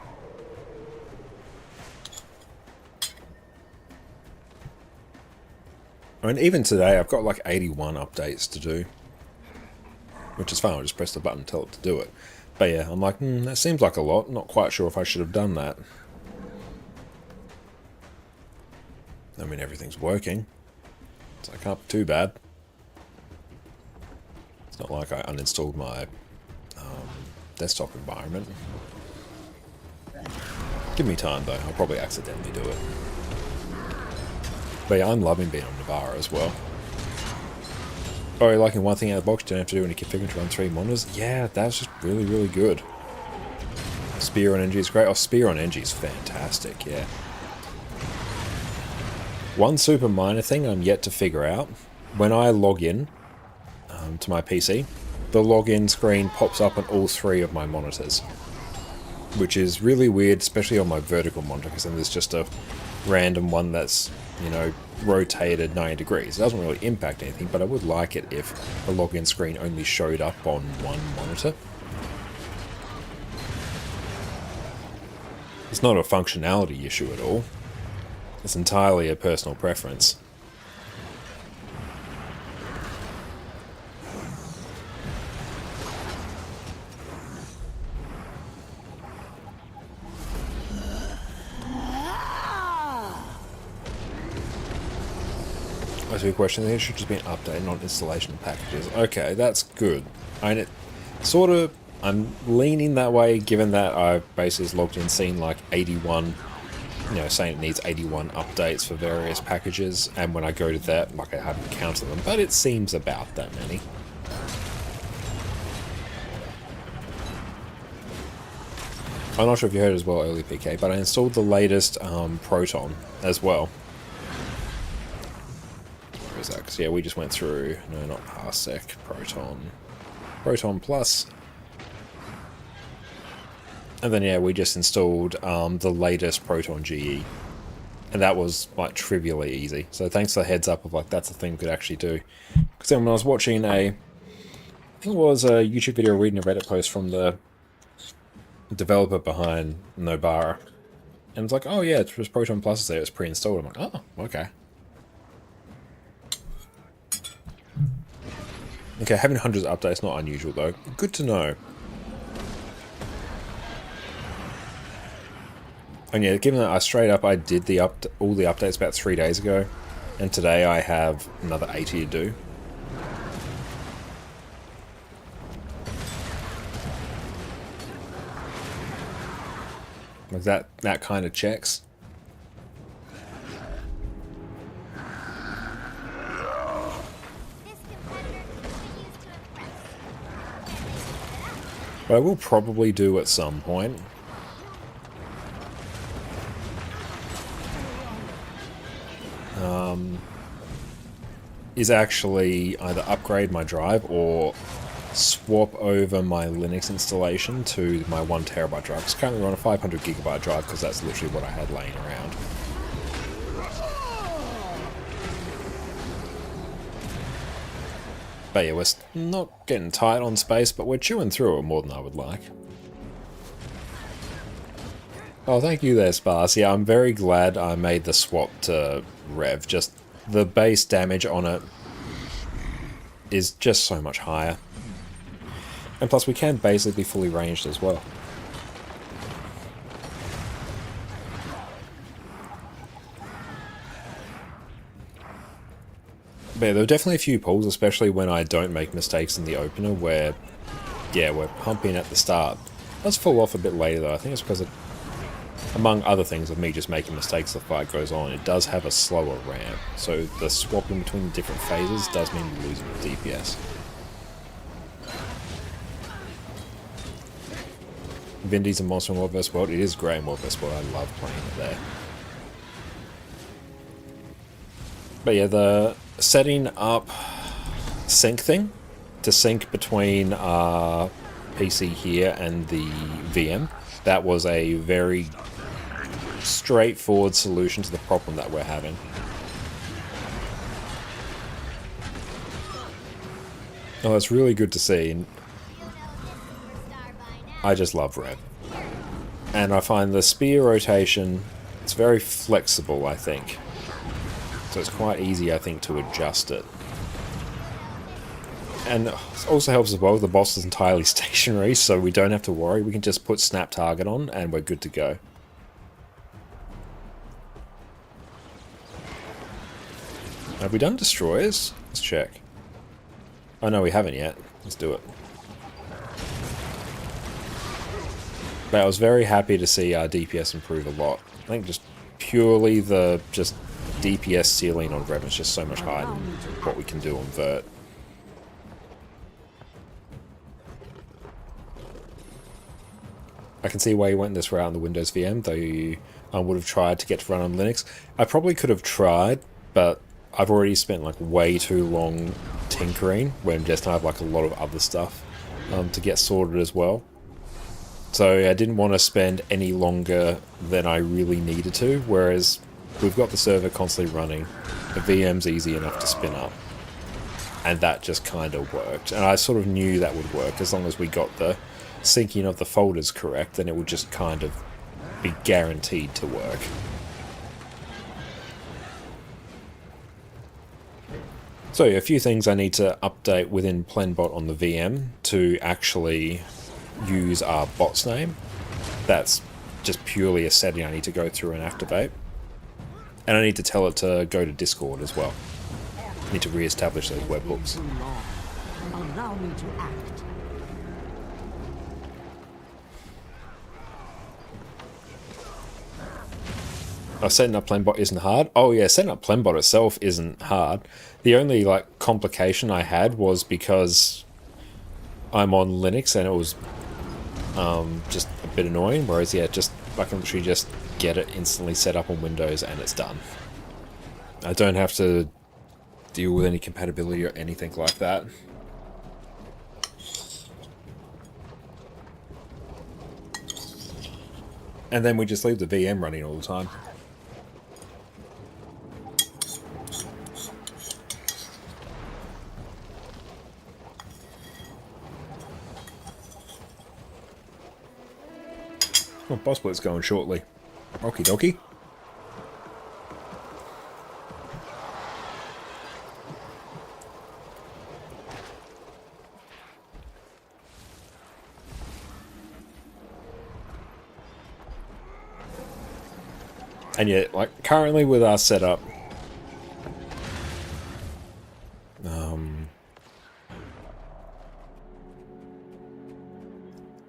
I mean, even today, I've got like 81 updates to do. Which is fine, I'll just press the button and tell it to do it. But yeah, I'm like, that seems like a lot. Not quite sure if I should have done that. I mean, everything's working. So I can't be too bad. It's not like I uninstalled my desktop environment. Give me time, though. I'll probably accidentally do it. But yeah, I'm loving being on Navarra as well. Oh, you're liking one thing out of the box, don't have to do any configuring to run 3 monitors? Yeah, that's just really, really good. Spear on NG is great. Oh, Spear on NG is fantastic, yeah. One super minor thing I'm yet to figure out. When I log in to my PC, the login screen pops up on all 3 of my monitors. Which is really weird, especially on my vertical monitor, because then there's just a random one that's, you know, rotated 90 degrees. It doesn't really impact anything, but I would like it if the login screen only showed up on one monitor. It's not a functionality issue at all. It's entirely a personal preference. That's a good question. There should just be an update, not installation packages. Okay, that's good. I mean, it sort of, I'm leaning that way, given that I've basically logged in, seen like 81, you know, saying it needs 81 updates for various packages, and when I go to that, like, I haven't counted them, but it seems about that many. I'm not sure if you heard as well earlier, PK, but I installed the latest Proton as well. Where is that? Because yeah, we just went through, no, not Parsec, Proton Plus. And then yeah, we just installed the latest Proton GE. And that was like trivially easy. So thanks for the heads up of like, that's the thing we could actually do. Because then when I was watching I think it was a YouTube video reading a Reddit post from the developer behind Nobara. And it's like, oh yeah, it was Proton Plus there, it's pre-installed. I'm like, oh, okay. Okay, having hundreds of updates not unusual though. Good to know. And yeah, given that I did the all the updates about 3 days ago, and today I have another 80 to do. Like that kind of checks. But I will probably do at some point. Is actually either upgrade my drive or swap over my Linux installation to my 1 terabyte drive. It's currently on a 500 gigabyte drive because that's literally what I had laying around. But yeah, we're not getting tight on space, but we're chewing through it more than I would like. Oh, thank you there, Sparse. Yeah, I'm very glad I made the swap to Rev. Just the base damage on it is just so much higher. And plus we can basically be fully ranged as well. But yeah, there are definitely a few pulls, especially when I don't make mistakes in the opener where, yeah, we're pumping at the start. Let's fall off a bit later though. I think it's because of, among other things, of me just making mistakes as the fight goes on. It does have a slower ramp, so the swapping between the different phases does mean you're losing the DPS. Vindy's a monster in World vs. World. It is great in World vs. World. I love playing it there. But yeah, the setting up sync thing to sync between our PC here and the VM, that was a very straightforward solution to the problem that we're having. Oh, that's really good to see. I just love Rev. And I find the spear rotation, it's very flexible, I think. So it's quite easy, I think, to adjust it. And it also helps as well, the boss is entirely stationary, so we don't have to worry. We can just put snap target on and we're good to go. Have we done destroyers? Let's check. Oh no, we haven't yet. Let's do it. But I was very happy to see our DPS improve a lot. I think just purely the DPS ceiling on Revan is just so much higher than what we can do on Vert. I can see why you went this route on the Windows VM, though you would have tried to get to run on Linux. I probably could have tried, but I've already spent like way too long tinkering when just I have like a lot of other stuff to get sorted as well. So I didn't want to spend any longer than I really needed to, whereas we've got the server constantly running, the VM's easy enough to spin up, and that just kind of worked. And I sort of knew that would work as long as we got the syncing of the folders correct, then it would just kind of be guaranteed to work. So a few things I need to update within Plenbot on the VM to actually use our bot's name. That's just purely a setting I need to go through and activate. And I need to tell it to go to Discord as well. I need to re-establish those webhooks. Allow me to act. Setting up Plenbot isn't hard. Oh yeah, setting up Plenbot itself isn't hard. The only like complication I had was because I'm on Linux and it was just a bit annoying. Whereas yeah, I can literally just get it instantly set up on Windows and it's done. I don't have to deal with any compatibility or anything like that. And then we just leave the VM running all the time. Oh, boss split's going shortly. Okie dokie. And yet, like, currently with our setup,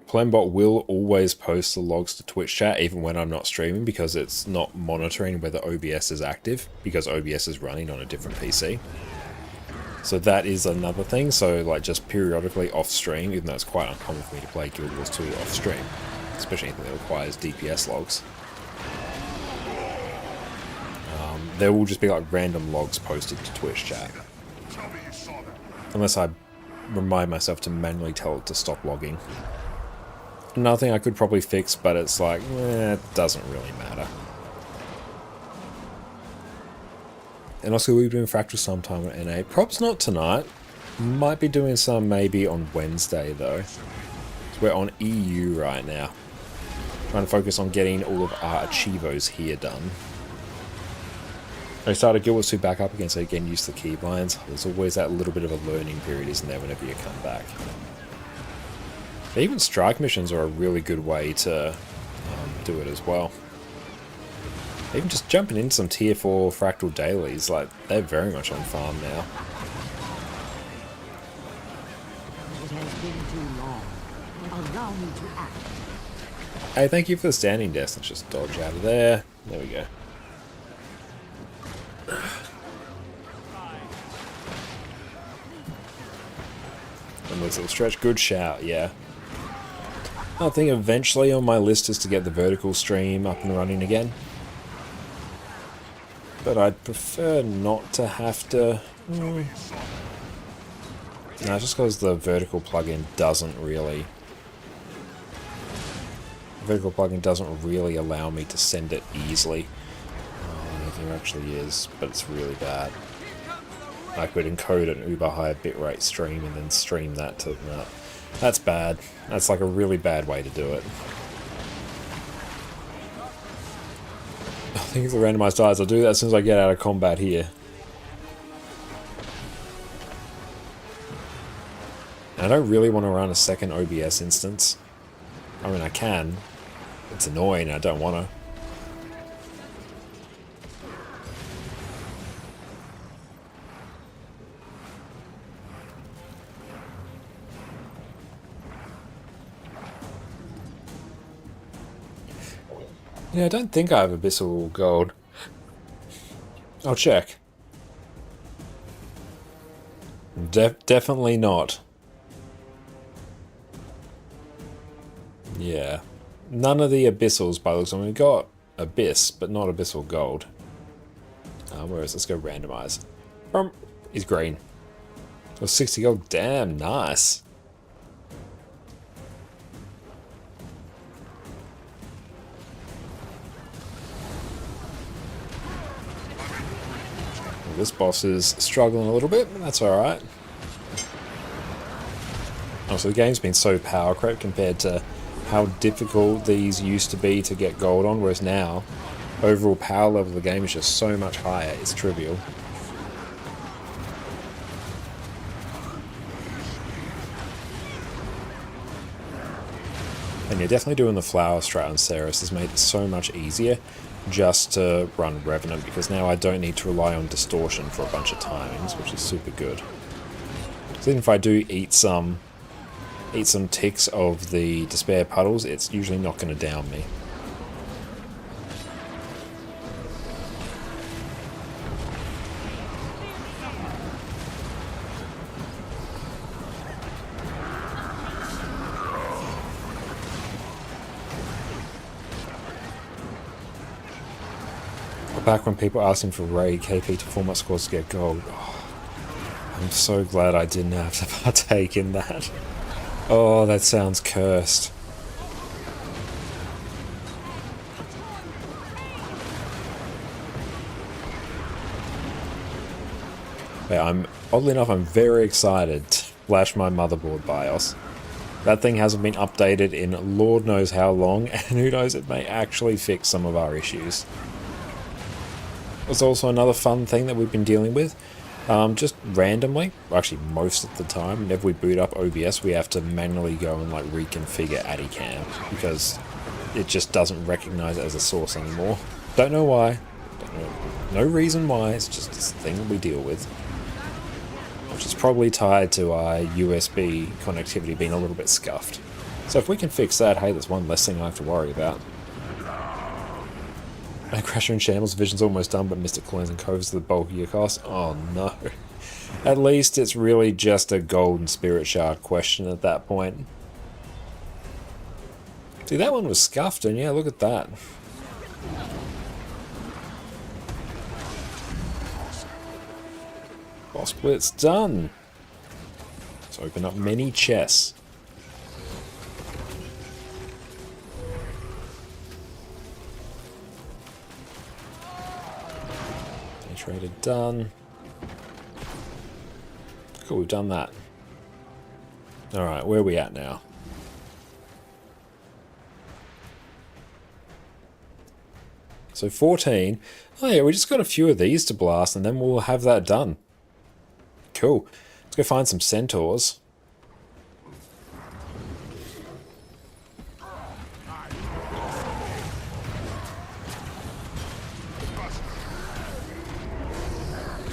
Plenbot will always post the logs to Twitch chat even when I'm not streaming because it's not monitoring whether OBS is active because OBS is running on a different PC. So that is another thing. So like just periodically off stream, even though it's quite uncommon for me to play Guild Wars 2 off stream, especially anything that requires DPS logs. There will just be like random logs posted to Twitch chat. Unless I remind myself to manually tell it to stop logging. Another thing I could probably fix, but it's like, it doesn't really matter. And also we'll be doing Fractal sometime at NA. Probs not tonight. Might be doing some maybe on Wednesday though. So we're on EU right now. Trying to focus on getting all of our achievos here done. I started Guild Wars 2 back up again, so again used to the keybinds. There's always that little bit of a learning period, isn't there, whenever you come back. But even strike missions are a really good way to do it as well. Even just jumping in some tier 4 Fractal dailies, like, they're very much on farm now. It has been too long. Allow me to act. Hey, thank you for the standing desk. Let's just dodge out of there. There we go. And this little stretch, good shout, yeah. I think eventually on my list is to get the vertical stream up and running again. But I'd prefer not to have to... No, just because the vertical plugin doesn't really... The vertical plugin doesn't really allow me to send it easily. I don't think it actually is, but it's really bad. I could encode an uber high bitrate stream and then stream that to that. That's bad. That's like a really bad way to do it. think if the randomized dies, I'll do that as soon as I get out of combat here. And I don't really want to run a second OBS instance. I mean, I can. It's annoying, I don't want to. Yeah, I don't think I have Abyssal Gold. I'll check. Definitely not. Yeah. None of the Abyssals by the looks of them. We got Abyss, but not Abyssal Gold. Whereas, let's go randomize. He's green. Oh, 60 gold. Damn, nice. This boss is struggling a little bit, but that's alright. Also, the game's been so power crept compared to how difficult these used to be to get gold on, whereas now, overall power level of the game is just so much higher, it's trivial. And yeah, definitely doing the flower strat on Cerus has made it so much easier just to run Revenant, because now I don't need to rely on distortion for a bunch of timings, which is super good. So even if I do eat some ticks of the Despair Puddles, it's usually not going to down me. Back when people asked him for raid KP to format scores to get gold. Oh, I'm so glad I didn't have to partake in that. Oh, that sounds cursed. Yeah, oddly enough, I'm very excited to flash my motherboard BIOS. That thing hasn't been updated in Lord knows how long, and who knows, it may actually fix some of our issues. There's also another fun thing that we've been dealing with, just randomly, actually most of the time, whenever we boot up OBS, we have to manually go and like reconfigure ADICAM, because it just doesn't recognize it as a source anymore. Don't know why, no reason why, it's just this thing that we deal with. Which is probably tied to our USB connectivity being a little bit scuffed. So if we can fix that, hey, there's one less thing I have to worry about. Crasher and Shambles Vision's almost done, but Mystic Coins and Coves are the bulkier cost. Oh no. At least it's really just a gold and spirit shard question at that point. See, that one was scuffed, and yeah, look at that. Boss Blitz done. Let's open up many chests. Trader done. Cool, we've done that. Alright, where are we at now? So 14. Oh yeah, we just got a few of these to blast and then we'll have that done. Cool. Let's go find some centaurs.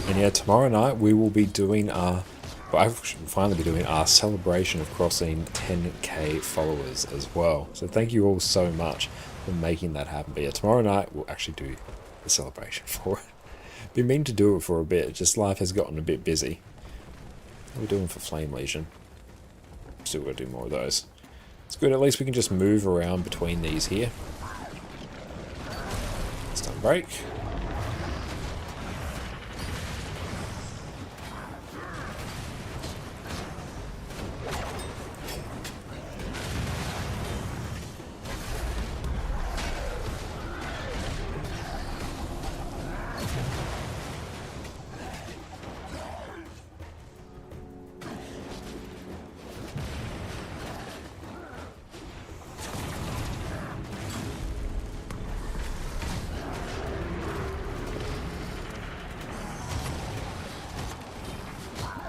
And yeah, tomorrow night we will be doing our, well, I should finally be doing our celebration of crossing 10k followers as well. So thank you all so much for making that happen. But yeah, tomorrow night we'll actually do the celebration for it. Been meaning to do it for a bit, just life has gotten a bit busy. What are we doing for Flame Legion? Still gotta do more of those. It's good, at least we can just move around between these here. Stun break.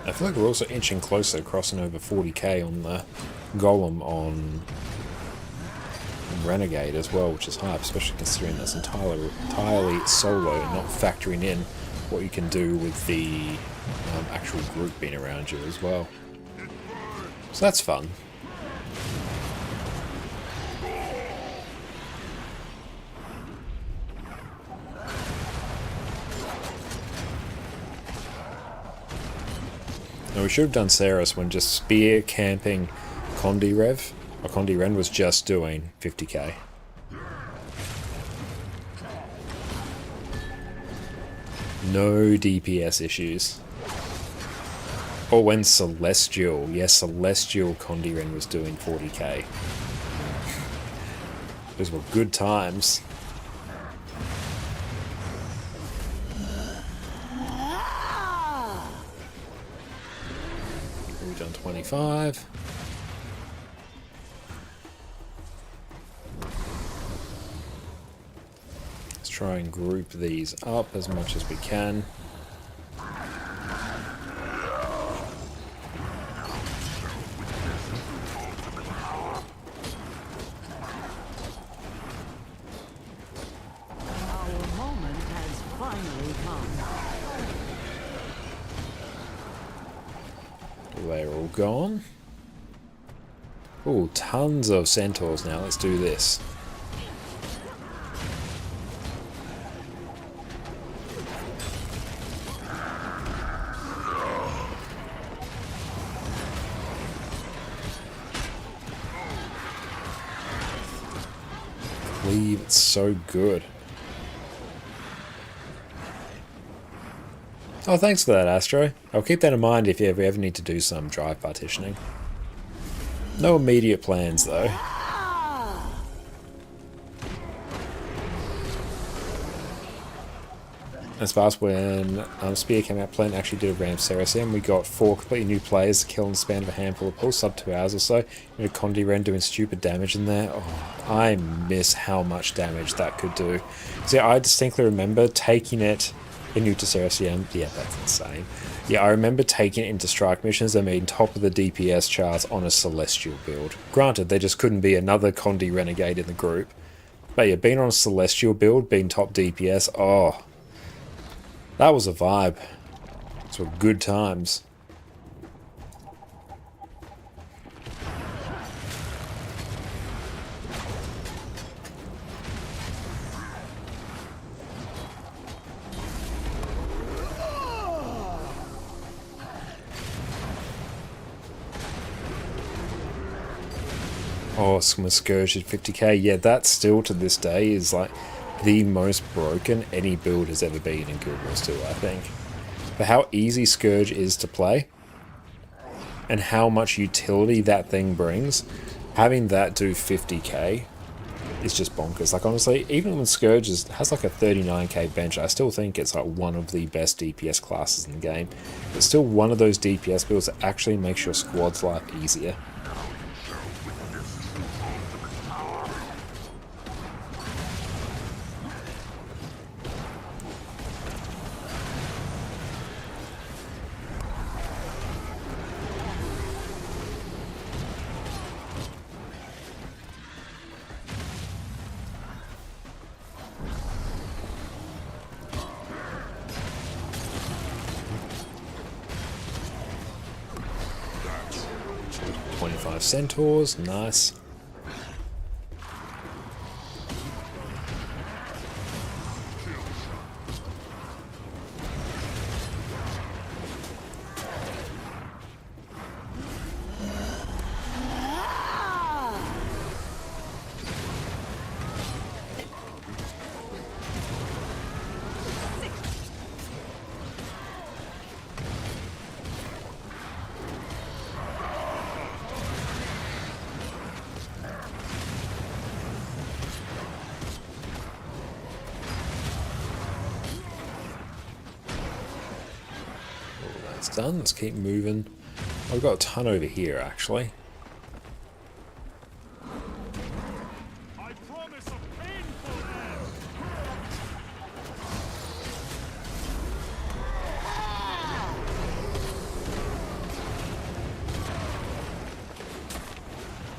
I feel like we're also inching closer, crossing over 40k on the Golem on Renegade as well, which is hype, especially considering that's entirely solo, not factoring in what you can do with the actual group being around you as well. So that's fun. Now we should have done Cerus when just spear camping Condi Rev, or Condi Ren was just doing 50k. No DPS issues. Or when Celestial, yes, Celestial Condi Ren was doing 40k. Those were good times. We've done 25. Let's try and group these up as much as we can. They're all gone. Oh, tons of centaurs now. Let's do this. Cleave, it's so good. Oh, thanks for that, Astro. I'll keep that in mind if you ever need to do some drive partitioning. No immediate plans, though. As far as when Spear came out, Plant actually did a ramp Cerus in. We got 4 completely new players, kill in the span of a handful of pulls, sub 2 hours or so. You know, Condi Ren doing stupid damage in there. Oh, I miss how much damage that could do. See, I distinctly remember taking it new to Cerus, yeah, that's insane. Yeah, I remember taking it into strike missions and being top of the DPS charts on a Celestial build. Granted, there just couldn't be another Condi Renegade in the group. But yeah, being on a Celestial build, being top DPS, oh, that was a vibe. Those were good times. Oh, Scourge at 50k. Yeah, that still to this day is like the most broken any build has ever been in Guild Wars 2, I think. For how easy Scourge is to play, and how much utility that thing brings, having that do 50k is just bonkers. Like, honestly, even when Scourge has like a 39k bench, I still think it's like one of the best DPS classes in the game. It's still one of those DPS builds that actually makes your squad's life easier. Centaurs, nice. Done. Let's keep moving. I've got a ton over here, actually. I promise a painful end.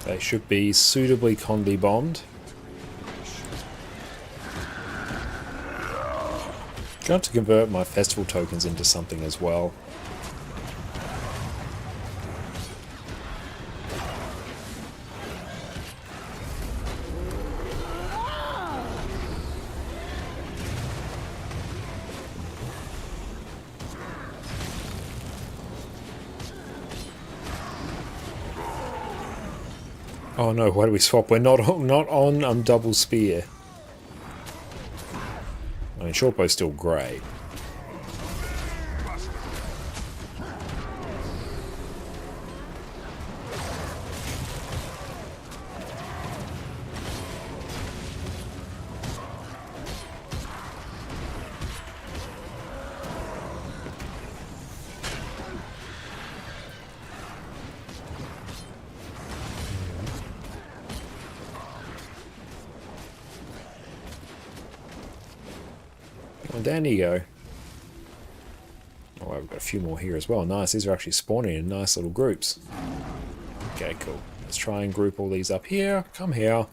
They should be suitably Condi bombed. Got to convert my festival tokens into something as well. Oh no, why do we swap? We're not on double spear. I mean, shortbow's still great. Well, down you go. Oh, we've got a few more here as well. Nice, these are actually spawning in nice little groups. Okay, cool. Let's try and group all these up here. Come here.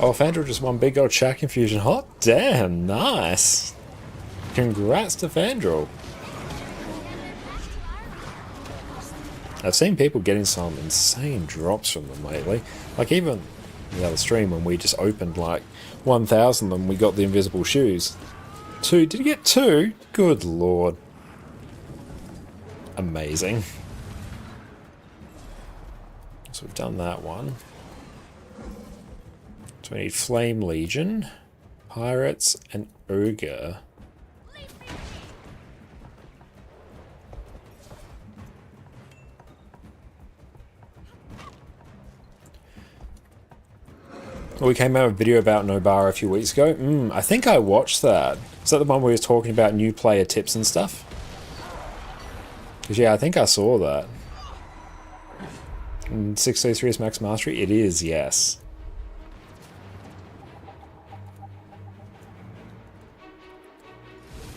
Oh, Fandral just won big old chat confusion. Hot damn, nice. Congrats to Fandral. I've seen people getting some insane drops from them lately. Like even the other stream when we just opened like 1,000 of them, we got the invisible shoes. 2? Did you get 2? Good lord. Amazing. So we've done that one. So we need Flame Legion, Pirates, and Ogre. We came out with a video about Nobara a few weeks ago. I think I watched that. Is that the one where we were talking about new player tips and stuff? Because yeah, I think I saw that. 633 is max mastery? It is, yes.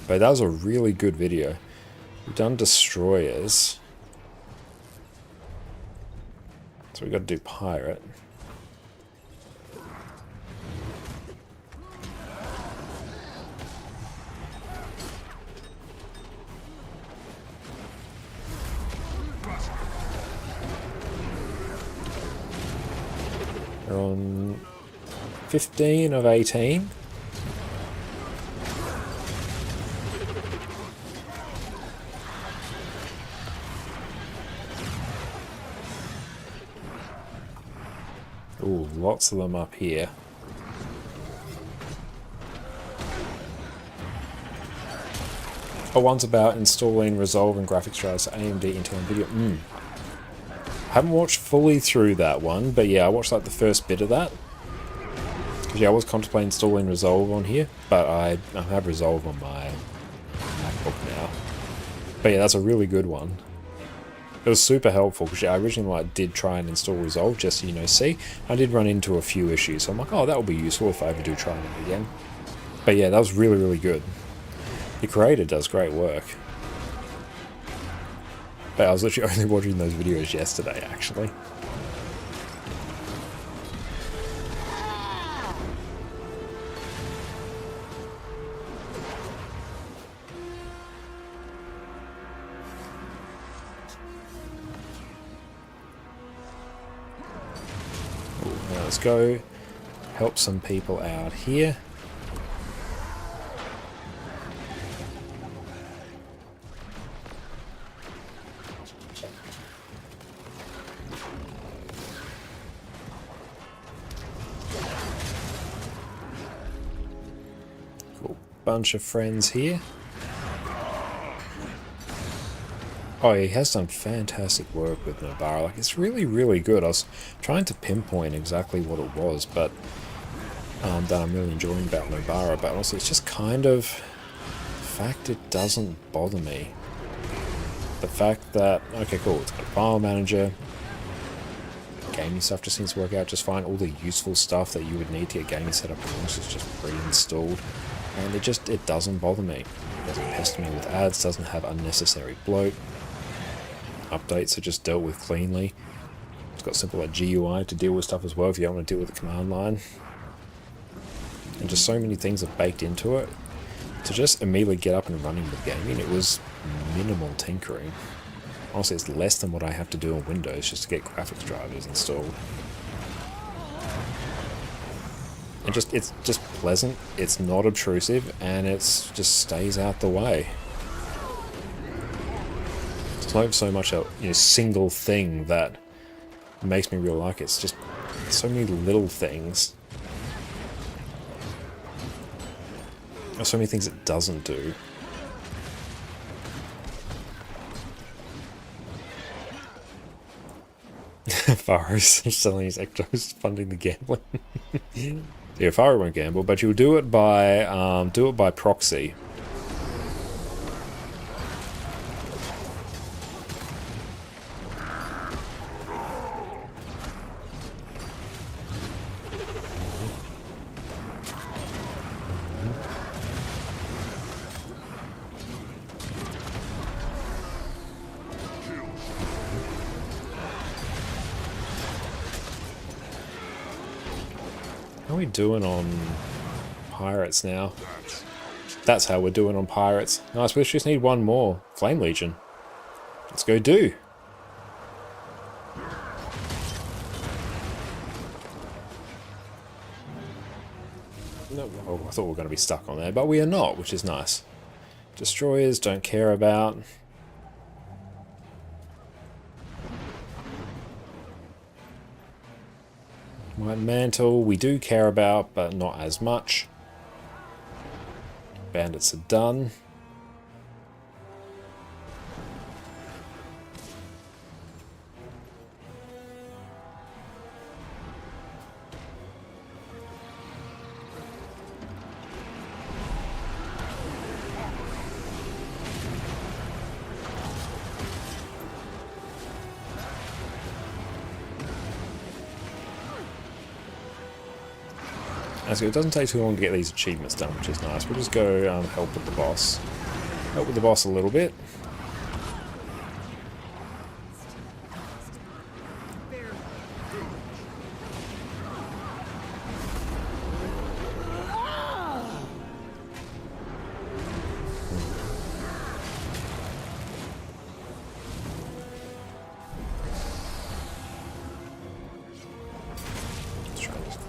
But that was a really good video. We've done destroyers. So we've got to do pirate. We're on 15 of 18. Ooh, lots of them up here. Oh, one's about installing Resolve and graphics drivers for AMD, Intel, and Nvidia. Haven't watched fully through that one, but yeah, I watched like the first bit of that. Because yeah, I was contemplating installing Resolve on here, but I have Resolve on my MacBook now. But yeah, that's a really good one. It was super helpful because yeah, I originally did try and install Resolve just to, see. I did run into a few issues, so I'm like, oh, that will be useful if I ever do try it again. But yeah, that was really, really good. The creator does great work. But I was literally only watching those videos yesterday, actually. Now let's go help some people out here. Bunch of friends here. Oh, he has done fantastic work with Nobara. Like, it's really, really good. I was trying to pinpoint exactly what it was, but that I'm really enjoying about Nobara. But also, it's just kind of the fact it doesn't bother me. The fact that, okay, cool, it's got a file manager. gaming stuff just seems to work out just fine. All the useful stuff that you would need to get gaming set up is just pre-installed. And it doesn't bother me. It doesn't pester me with ads, doesn't have unnecessary bloat. Updates are just dealt with cleanly. It's got simple like GUI to deal with stuff as well if you don't want to deal with the command line. And just so many things are baked into it. To just immediately get up and running with gaming, it was minimal tinkering. Honestly, it's less than what I have to do on Windows just to get graphics drivers installed. And it's just pleasant, it's not obtrusive, and it's just stays out the way. It's not so much a single thing that makes me really like it. It's just so many little things. There's so many things it doesn't do. Faro's selling his ectos, funding the gambling. Yeah, Faro won't gamble, but you'll do it by proxy. How are we doing on pirates now? That's how we're doing on pirates. Nice, we just need one more. Flame Legion. Let's go do. No, oh, I thought we were going to be stuck on there, but we are not, which is nice. Destroyers, don't care about. White Mantle, we do care about, but not as much. Bandits are done. So it doesn't take too long to get these achievements done, which is nice. We'll just go help with the boss. Help with the boss a little bit.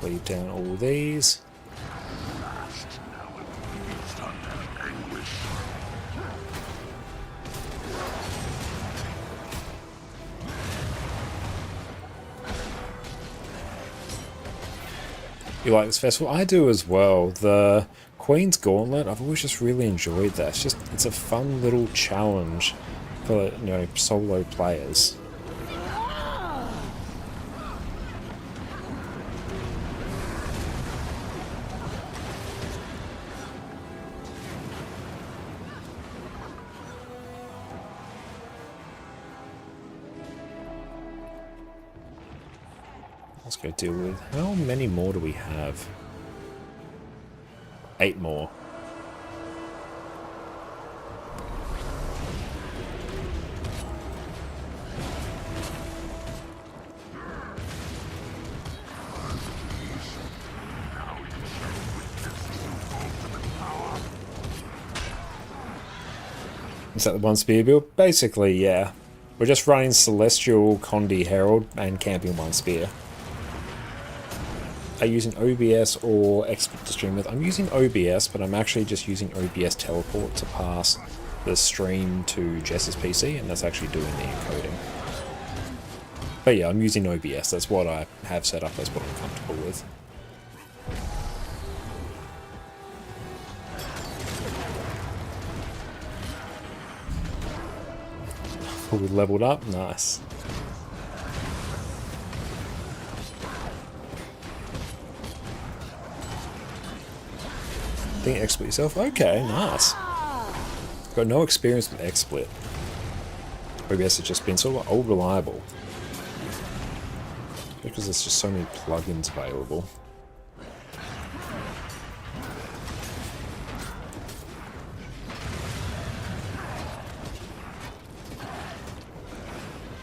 Leave down all these. You like this festival? I do as well. The Queen's Gauntlet, I've always just really enjoyed that. It's a fun little challenge for solo players. Let's go deal with... How many more do we have? 8 more. Is that the one spear build? Basically, yeah. We're just running Celestial, Condi, Herald, and camping one spear. Are you using OBS or XSplit to stream with? I'm using OBS, but I'm actually just using OBS Teleport to pass the stream to Jess's PC, and that's actually doing the encoding. But yeah, I'm using OBS. That's what I have set up. That's what I'm comfortable with. We leveled up. Nice. Think XSplit yourself? Okay, nice. Got no experience with XSplit. OBS has just been sort of old reliable. Because there's just so many plugins available.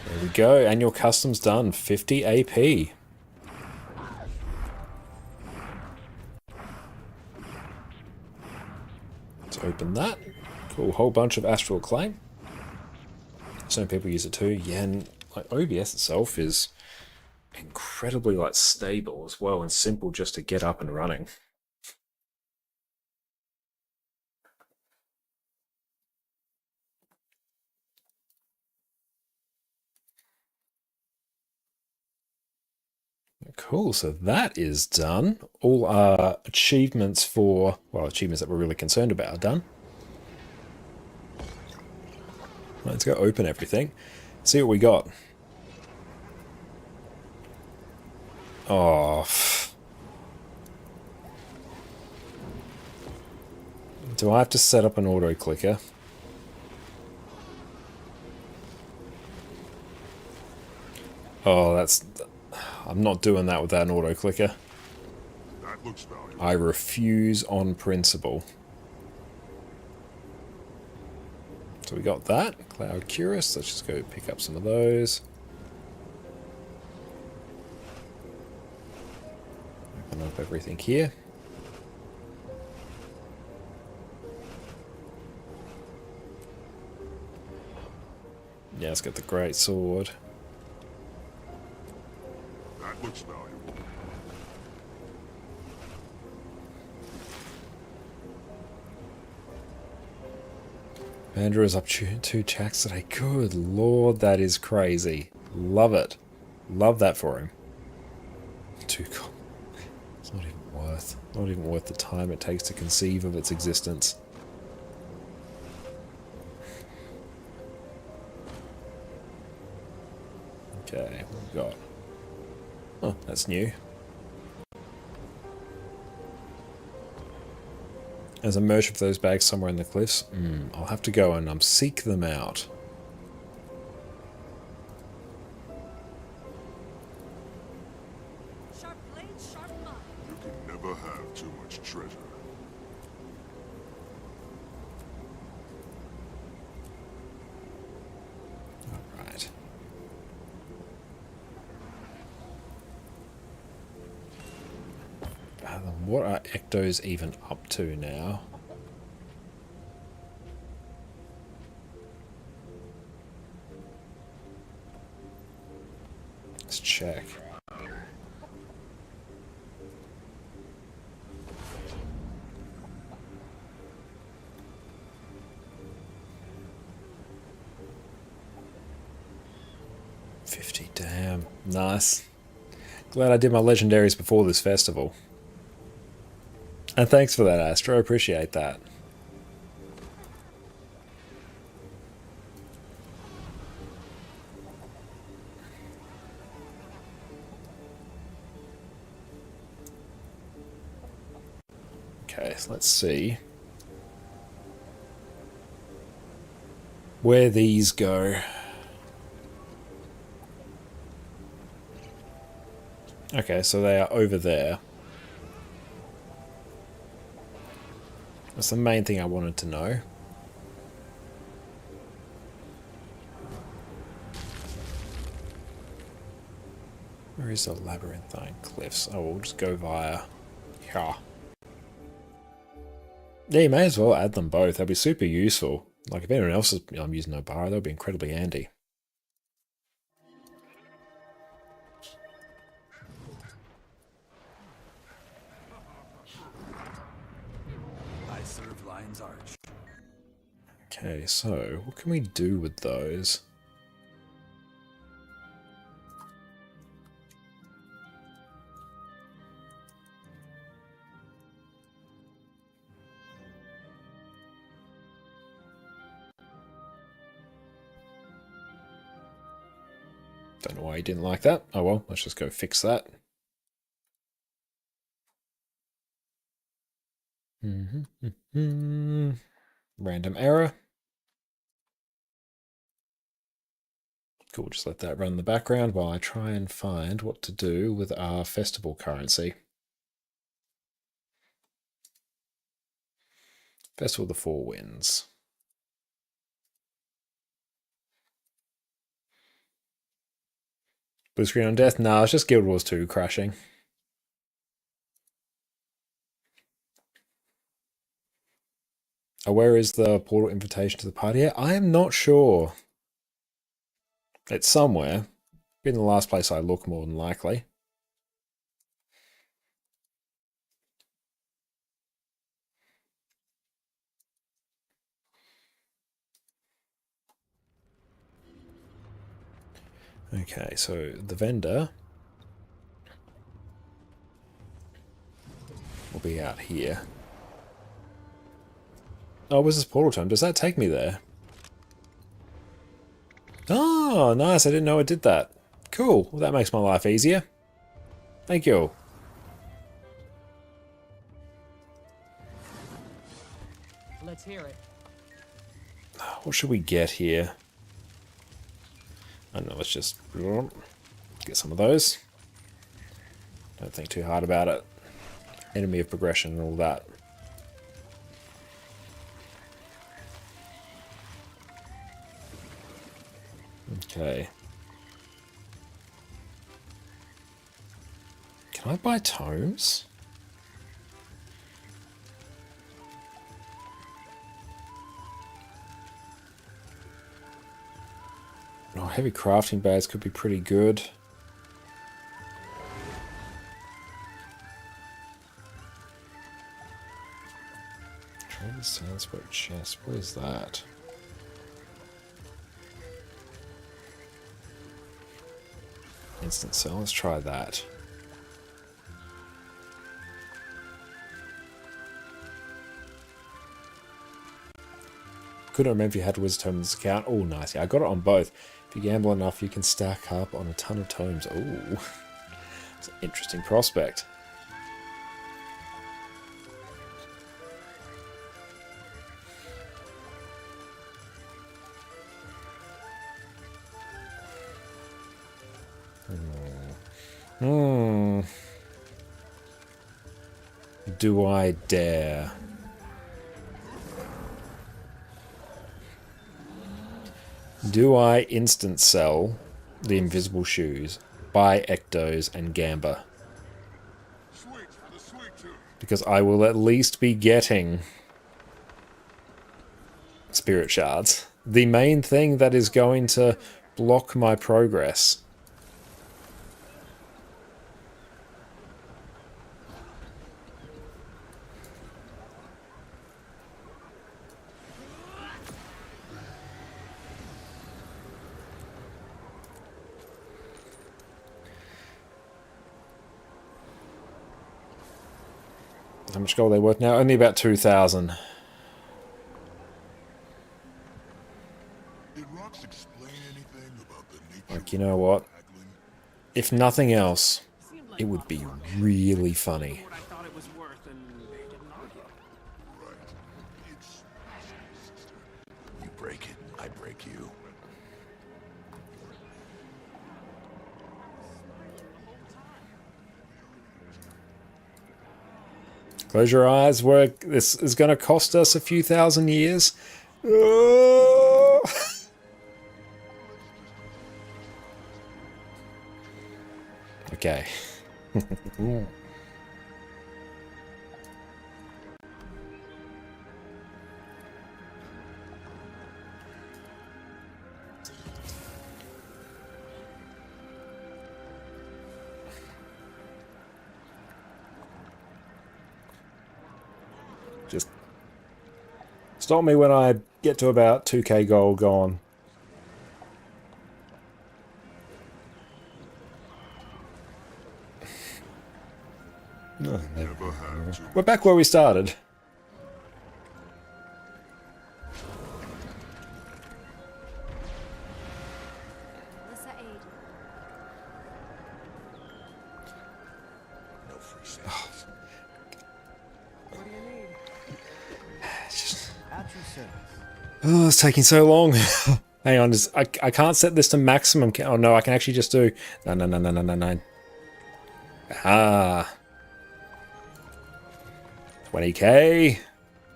There we go, and your custom's done. 50 AP. Let's open that. Cool, whole bunch of Astral Acclaim. Some people use it too. Yeah, and like OBS itself is incredibly like stable as well and simple just to get up and running. Cool, so that is done. All our achievements for, well, achievements that we're really concerned about are done. Let's go open everything. See what we got. Oh. Do I have to set up an auto clicker? Oh, that's... I'm not doing that without an auto clicker. That looks valuable. I refuse on principle. So we got that. Cloud Cerus. Let's just go pick up some of those. Open up everything here. Yeah, let's get the great sword. That looks valuable. Andrew is up to 2 checks today. Good lord, that is crazy. Love it. Love that for him. It's not even worth the time it takes to conceive of its existence. Okay, what have we got? Oh, that's new. There's a merge of those bags somewhere in the cliffs. I'll have to go and seek them out. Sharp blade, sharp mind. You can never have too much treasure. Alright. What are Ectos even up to now? Let's check. Damn, nice. Glad I did my legendaries before this festival. And thanks for that, Astro. Appreciate that. Okay, so let's see where these go. Okay, so they are over there. That's the main thing I wanted to know. Where is the labyrinthine cliffs? Oh, we'll just go via... Yeah. Yeah, you may as well add them both. That'd be super useful. Like, if anyone else is using Obara, that would be incredibly handy. I serve Lion's Arch. Okay, so what can we do with those? Don't know why you didn't like that. Oh well, let's just go fix that. Random error. Cool, just let that run in the background while I try and find what to do with our festival currency. Festival of the Four Winds. Blue screen on death? Nah, it's just Guild Wars 2 crashing. Oh, where is the portal invitation to the party at? I am not sure. It's somewhere. Been the last place I look, more than likely. Okay, so the vendor will be out here. Oh, where's this portal time? Does that take me there? Oh, nice. I didn't know it did that. Cool. Well, that makes my life easier. Thank you. Let's hear it. What should we get here? I don't know, let's just get some of those. Don't think too hard about it. Enemy of progression and all that. Okay. Can I buy tomes? Oh, heavy crafting bags could be pretty good. Trader's Sandspoke chest. What is that? Instant sell. Let's try that. Couldn't remember if you had wisdom in this account. Oh, nice. Yeah, I got it on both. If you gamble enough, you can stack up on a ton of tomes. Ooh, it's an interesting prospect. Do I dare? Do I instant sell the invisible shoes, buy Ectos and Gamba? Because I will at least be getting spirit shards. The main thing that is going to block my progress. How much gold are they worth now? Only about 2,000. Like, you know what? If nothing else, it would be really funny. You break it, I break you. Close your eyes. This is going to cost us a few thousand years. Okay. Just stop me when I get to about 2k gold gone. No, we're back where we started. Oh, it's taking so long. Hang on, I can't set this to maximum. Oh no, I can actually just do... No. Ah. 20k.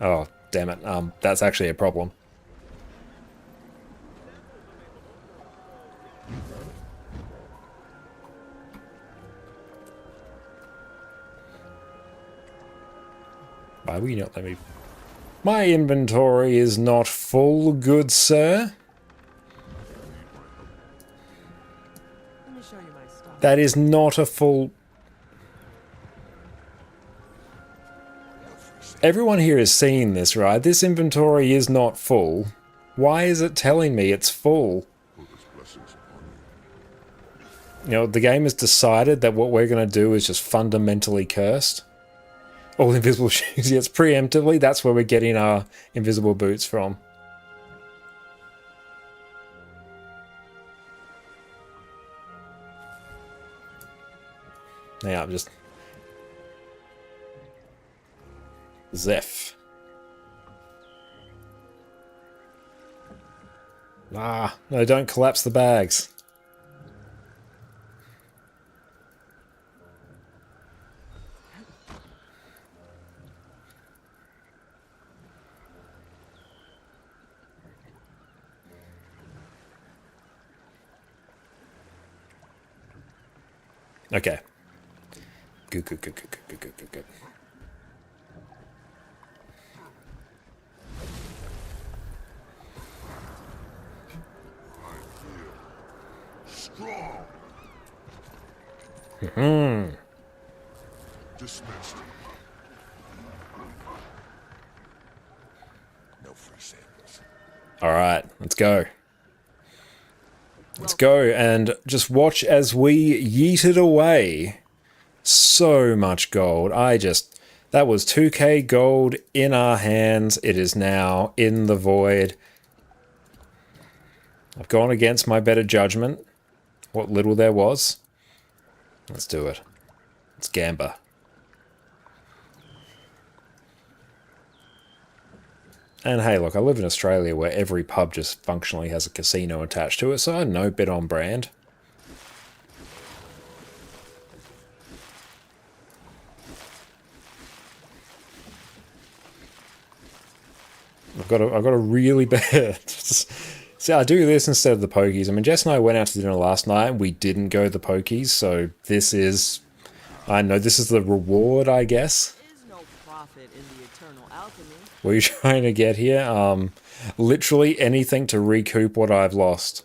Oh, damn it. That's actually a problem. Why will you not let me... My inventory is not full, good sir. Let me show you my stuff. That is not a full... Everyone here has seen this, right? This inventory is not full. Why is it telling me it's full? You know, the game has decided that what we're going to do is just fundamentally cursed. All invisible shoes, yes, preemptively, that's where we're getting our invisible boots from. Yeah, I'm just... Zeph. Ah, no, don't collapse the bags. Okay. Good. Dismissed. No free samples. Alright, let's go. Let's go and just watch as we yeet it away. So much gold. That was 2k gold in our hands. It is now in the void. I've gone against my better judgment. What little there was. Let's do it. Let's gamba. And hey, look, I live in Australia where every pub just functionally has a casino attached to it, so I know, bit on brand. I've got a really bad... See, I do this instead of the pokies. I mean, Jess and I went out to dinner last night and we didn't go the pokies, so this is... I know this is the reward, I guess. What are you trying to get here? Literally anything to recoup what I've lost.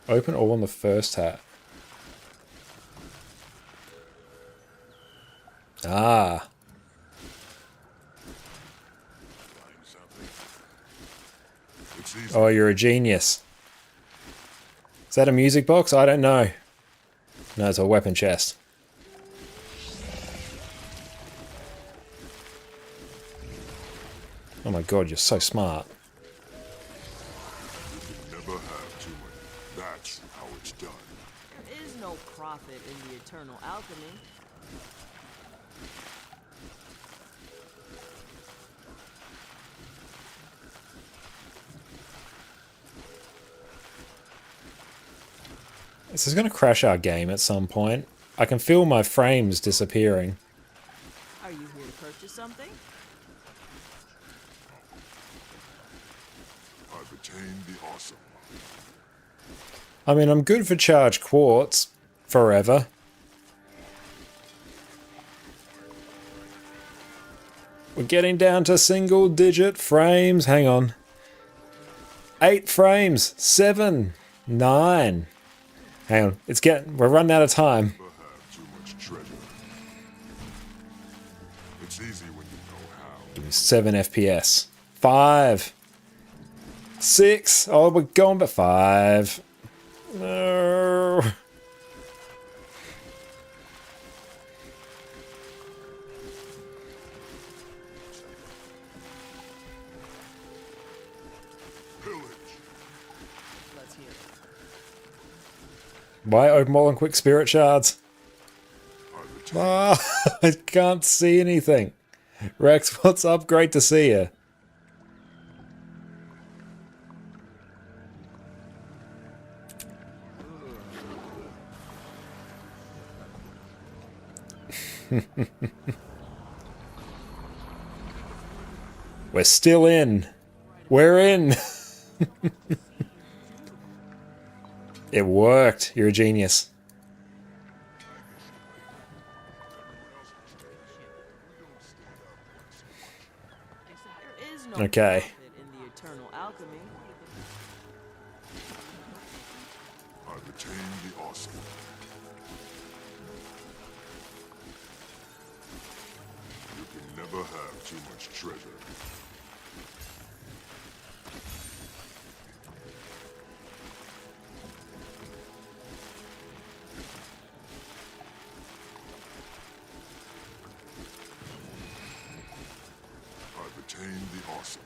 Open all on the first hat. Ah. Oh, you're a genius. Is that a music box? I don't know. No, it's a weapon chest. Oh my god, you're so smart. Never have too many. That's how it's done. There is no profit in the eternal alchemy. This is going to crash our game at some point. I can feel my frames disappearing. Are you here to purchase something? I've attained the awesome. I mean, I'm good for charged quartz. Forever. We're getting down to single digit frames. Hang on. 8 frames. 7. 9. Hang on, we're running out of time. It's easy when you know how. Give me 7 FPS. 5. 6. Oh, we're going but 5. No. Why open all and quick spirit shards? Ah, I can't see anything. Rex, what's up? Great to see you. We're still in. We're in. It worked. You're a genius. There is no Okay. profit in the eternal alchemy. I've attained the awesome. You can never have too much treasure. I've attained the awesome.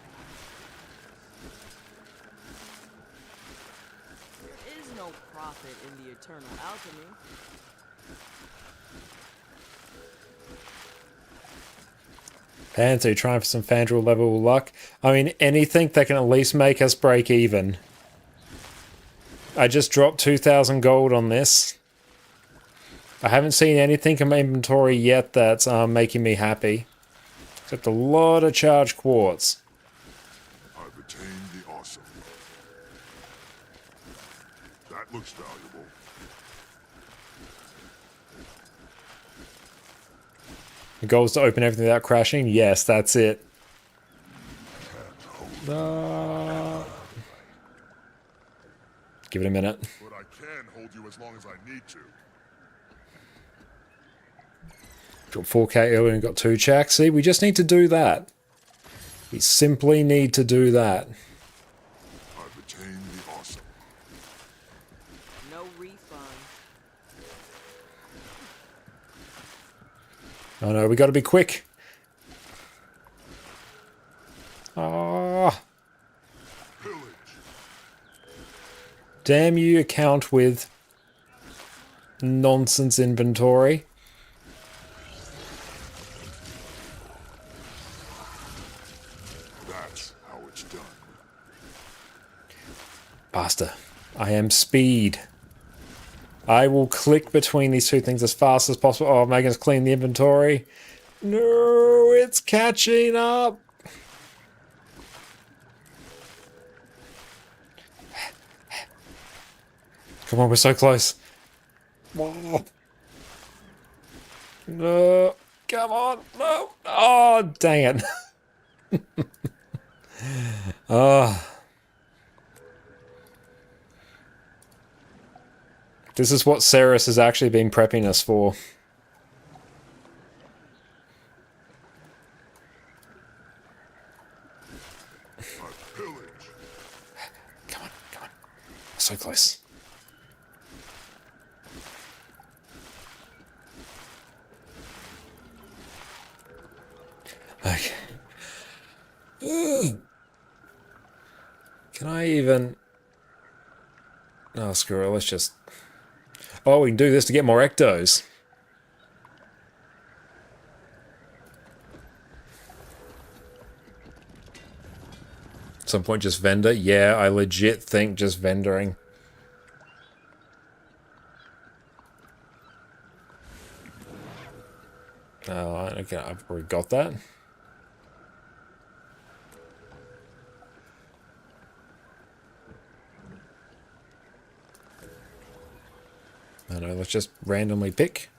There is no profit in the eternal alchemy. Panther, trying for some Fandral level luck. I mean, anything that can at least make us break even. I just dropped 2,000 gold on this. I haven't seen anything in my inventory yet that's making me happy. Except a lot of charged quartz. I've attained the awesome. That looks valuable. The goal is to open everything without crashing? Yes, that's it. Give it a minute. But I can hold you as long as I need to. Got 4k earlier and got 2 checks. See, we just need to do that. We simply need to do that. I've attained the awesome. No refund. Oh no, we gotta be quick. Ah. Damn you, account with nonsense inventory. That's how it's done. Basta. I am speed. I will click between these two things as fast as possible. Oh, Megan's clean the inventory. No, it's catching up. Come on, we're so close. Oh. No, come on, no. Oh, dang it. Oh. This is what Cerus has actually been prepping us for. Come on, come on. So close. Okay. Can I even... Oh, screw it, let's just... Oh, we can do this to get more ectos. At some point just vendor? Yeah, I legit think just vendoring. Oh, okay, I've already got that. I don't know, let's just randomly pick.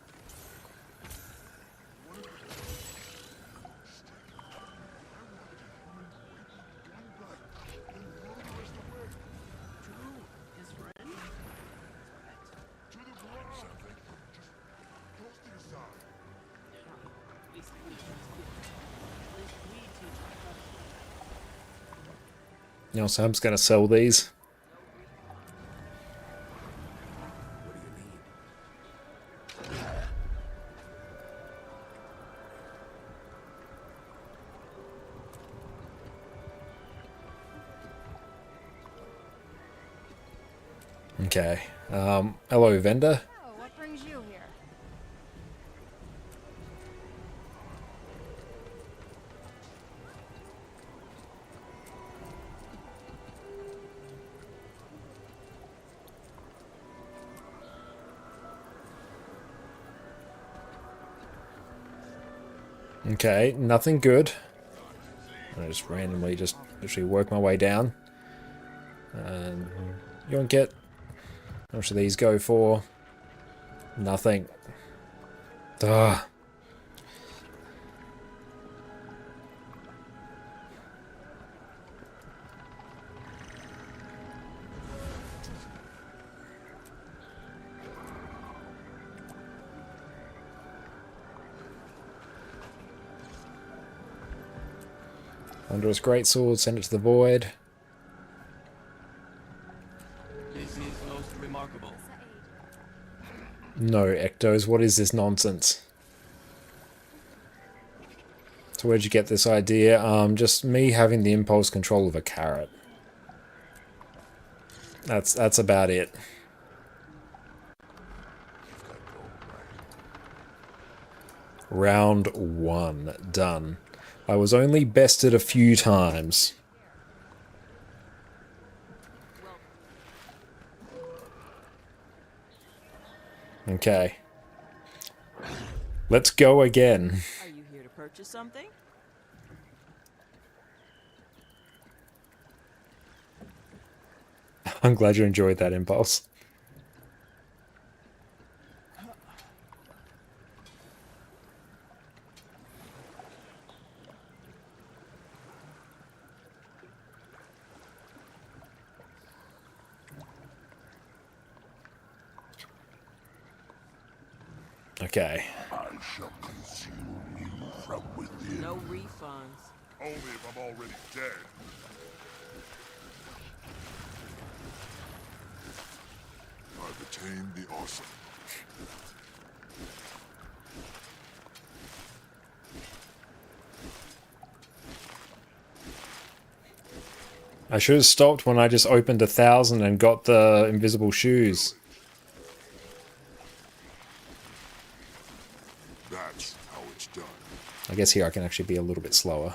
You know, so I'm just going to sell these. Okay. Hello, vendor. Oh, what brings you here? Okay, nothing good. I just randomly just literally work my way down. You won't get... How much do these go for? Nothing. Ah. Wondrous greatsword, send it to the void. This is most remarkable. No, Ectos, what is this nonsense? So where'd you get this idea? Just me having the impulse control of a carrot. That's about it. Round 1 done. I was only bested a few times. Okay. Let's go again. Are you here to purchase something? I'm glad you enjoyed that impulse. Okay. I shall consume you from within. No refunds. Only if I'm already dead. I've attained the awesome. I should have stopped when I just opened 1,000 and got the invisible shoes. That's how it's done. I guess here I can actually be a little bit slower.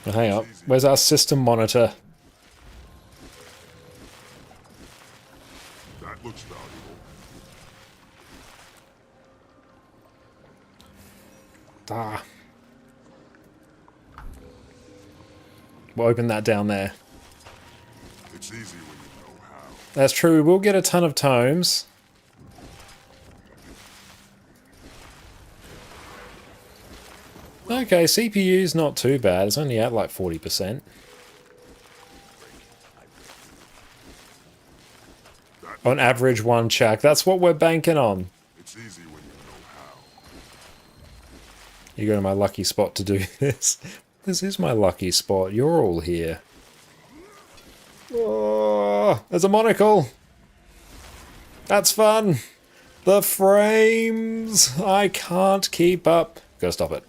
Oh, hang on, where's our system monitor? That looks valuable. Ah. We'll open that down there. It's easy when you know how. That's true, we'll get a ton of tomes. Okay, CPU's not too bad. It's only at like 40%. On average, one check. That's what we're banking on. It's easy when you know how. You go to my lucky spot to do this. This is my lucky spot. You're all here. Oh, there's a monocle. That's fun. The frames. I can't keep up. Gotta stop it.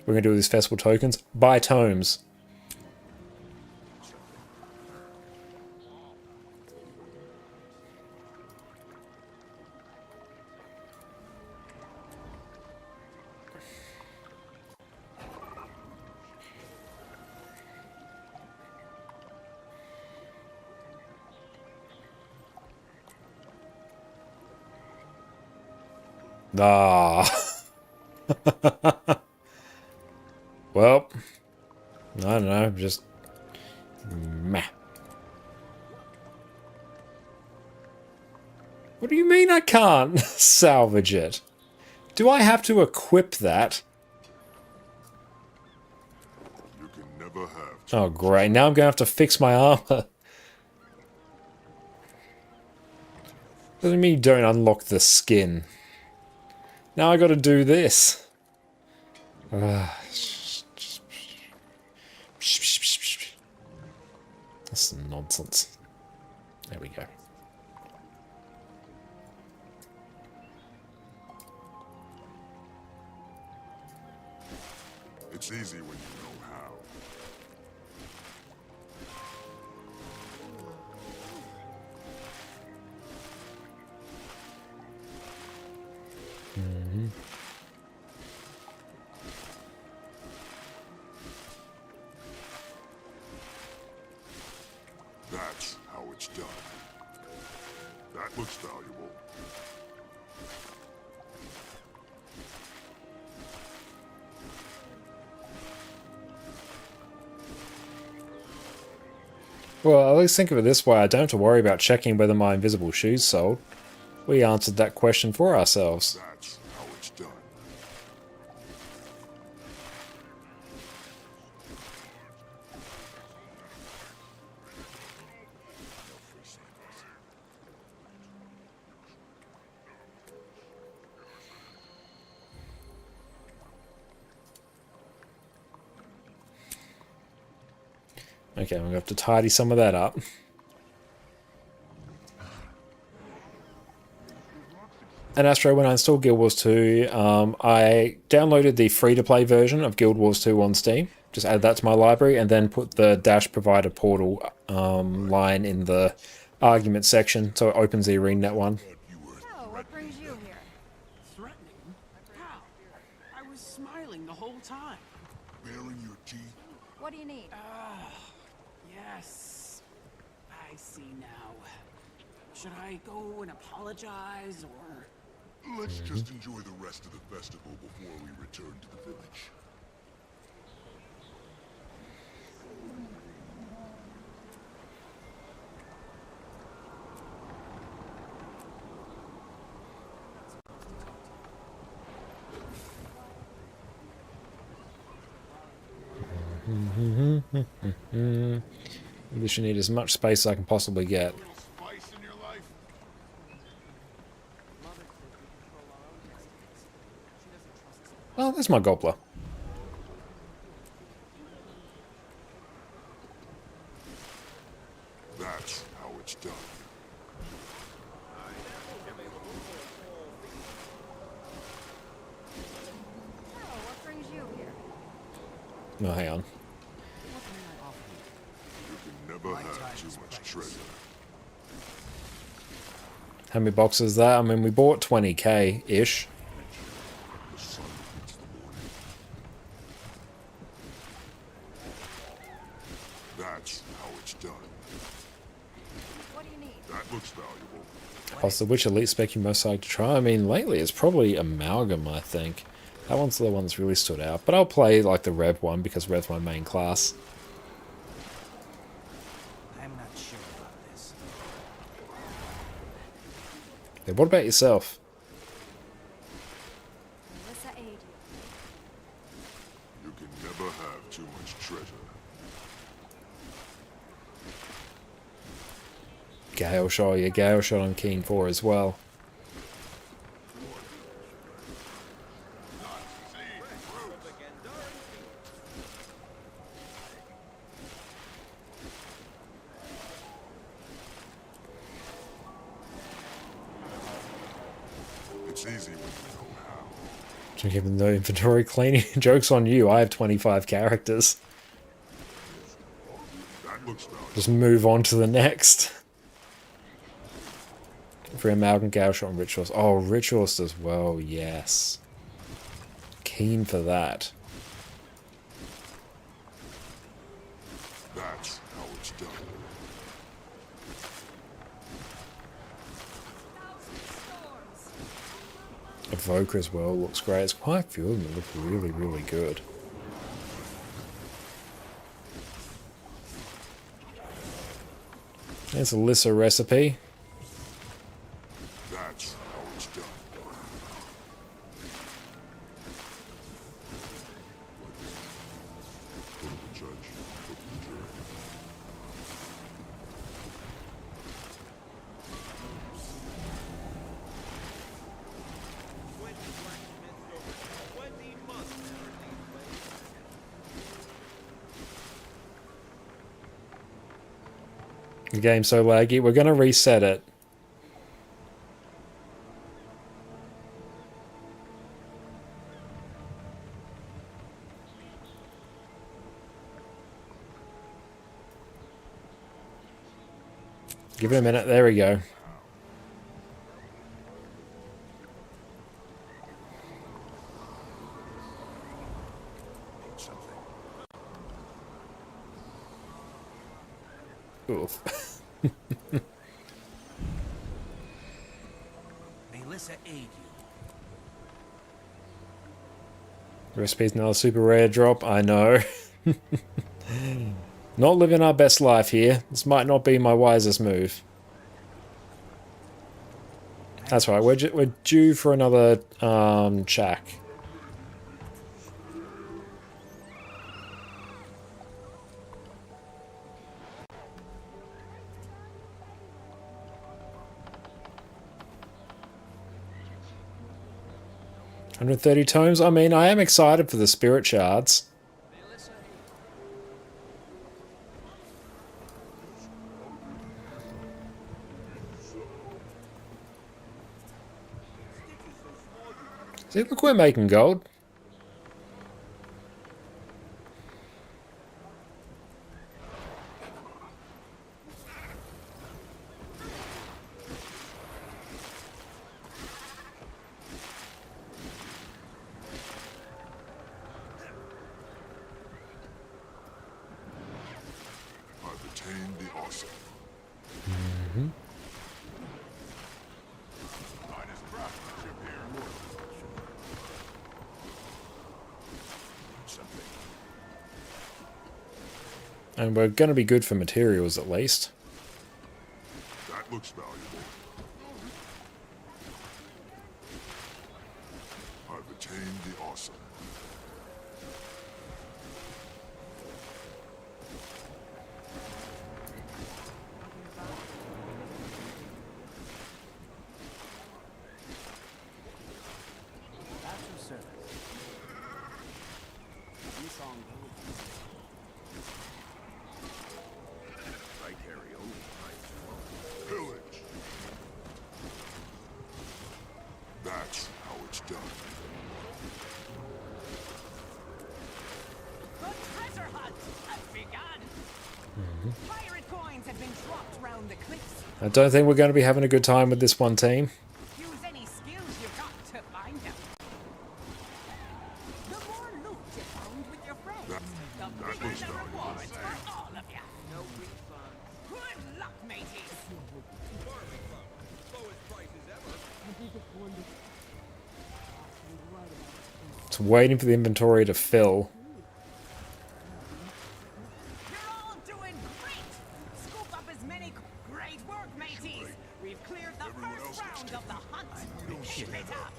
We're gonna do these festival tokens. Buy tomes. Ah. Well, I don't know, just meh. What do you mean I can't salvage it? Do I have to equip that? You can never have. Oh great, now I'm gonna have to fix my armor. Doesn't mean you don't unlock the skin. Now I gotta do this. That's nonsense. There we go. It's easy when you know how. That looks valuable. Well, at least think of it this way. I don't have to worry about checking whether my invisible shoes sold. We answered that question for ourselves. That's how it's done. Okay, I'm going to have to tidy some of that up. And Astro, when I installed Guild Wars 2, I downloaded the free-to-play version of Guild Wars 2 on Steam. Just added that to my library and then put the Dash Provider Portal line in the argument section, so it opens the ArenaNet one. So, what brings you here? Threatening? How? I was smiling the whole time. Baring your teeth. What do you need? Yes. I see now. Should I go and apologize, or...? Let's just enjoy the rest of the festival before we return to the village. I should need as much space as I can possibly get. Spice in your life? Oh, there's my gobbler. That's how it's done. So, what brings you here? No, hang on. You can never have too much treasure. How many boxes is that? I mean, we bought 20k-ish. The sun hits the morning. That's how it's done. What do you need? That looks valuable. What's the which elite spec you most like to try? I mean, lately it's probably Amalgam, I think. That one's the one that's really stood out. But I'll play like the Rev one because Rev's my main class. I'm not sure about this. Yeah, what about yourself? Melissa aid you. You can never have too much treasure. Gale Shot, yeah, Gale Shot I'm keen for as well. It's easy when you know how. Just giving the inventory cleaning. Joke's on you, I have 25 characters. That looks valuable. Just move on to the next. For Amalgam, Gale Shot and Ritualist. Oh, Ritualist as well, yes. Keen for that. That's how it's done. Evoker as well looks great. It's quite a few of them that look really, really good. There's a Lissa recipe. That's how it's done. Go to the judge, go to the jury. The game's so laggy. We're going to reset it. Give it a minute. There we go. Oof. Melissa aid you. Recipe's another super rare drop, I know. Not living our best life here. This might not be my wisest move. That's right, we're due for another check. $130 I mean, I am excited for the spirit shards. See, look, we're making gold. I've attained the awesome. And we're going to be good for materials at least. That looks valuable. I've attained the awesome. That's your service. Pillage. That's how it's done. The treasure hunt has begun. Pirate coins have been dropped round the cliffs. I don't think we're going to be having a good time with this one team. Use any skills you've got to find them. The more loot you found with your friends, the bigger the rewards for all of you. No refund. Good luck, mateys. Just waiting for the inventory to fill. You're all doing great. Scoop up as many great work, mateys. We've cleared the first round of the hunt. Keep it up.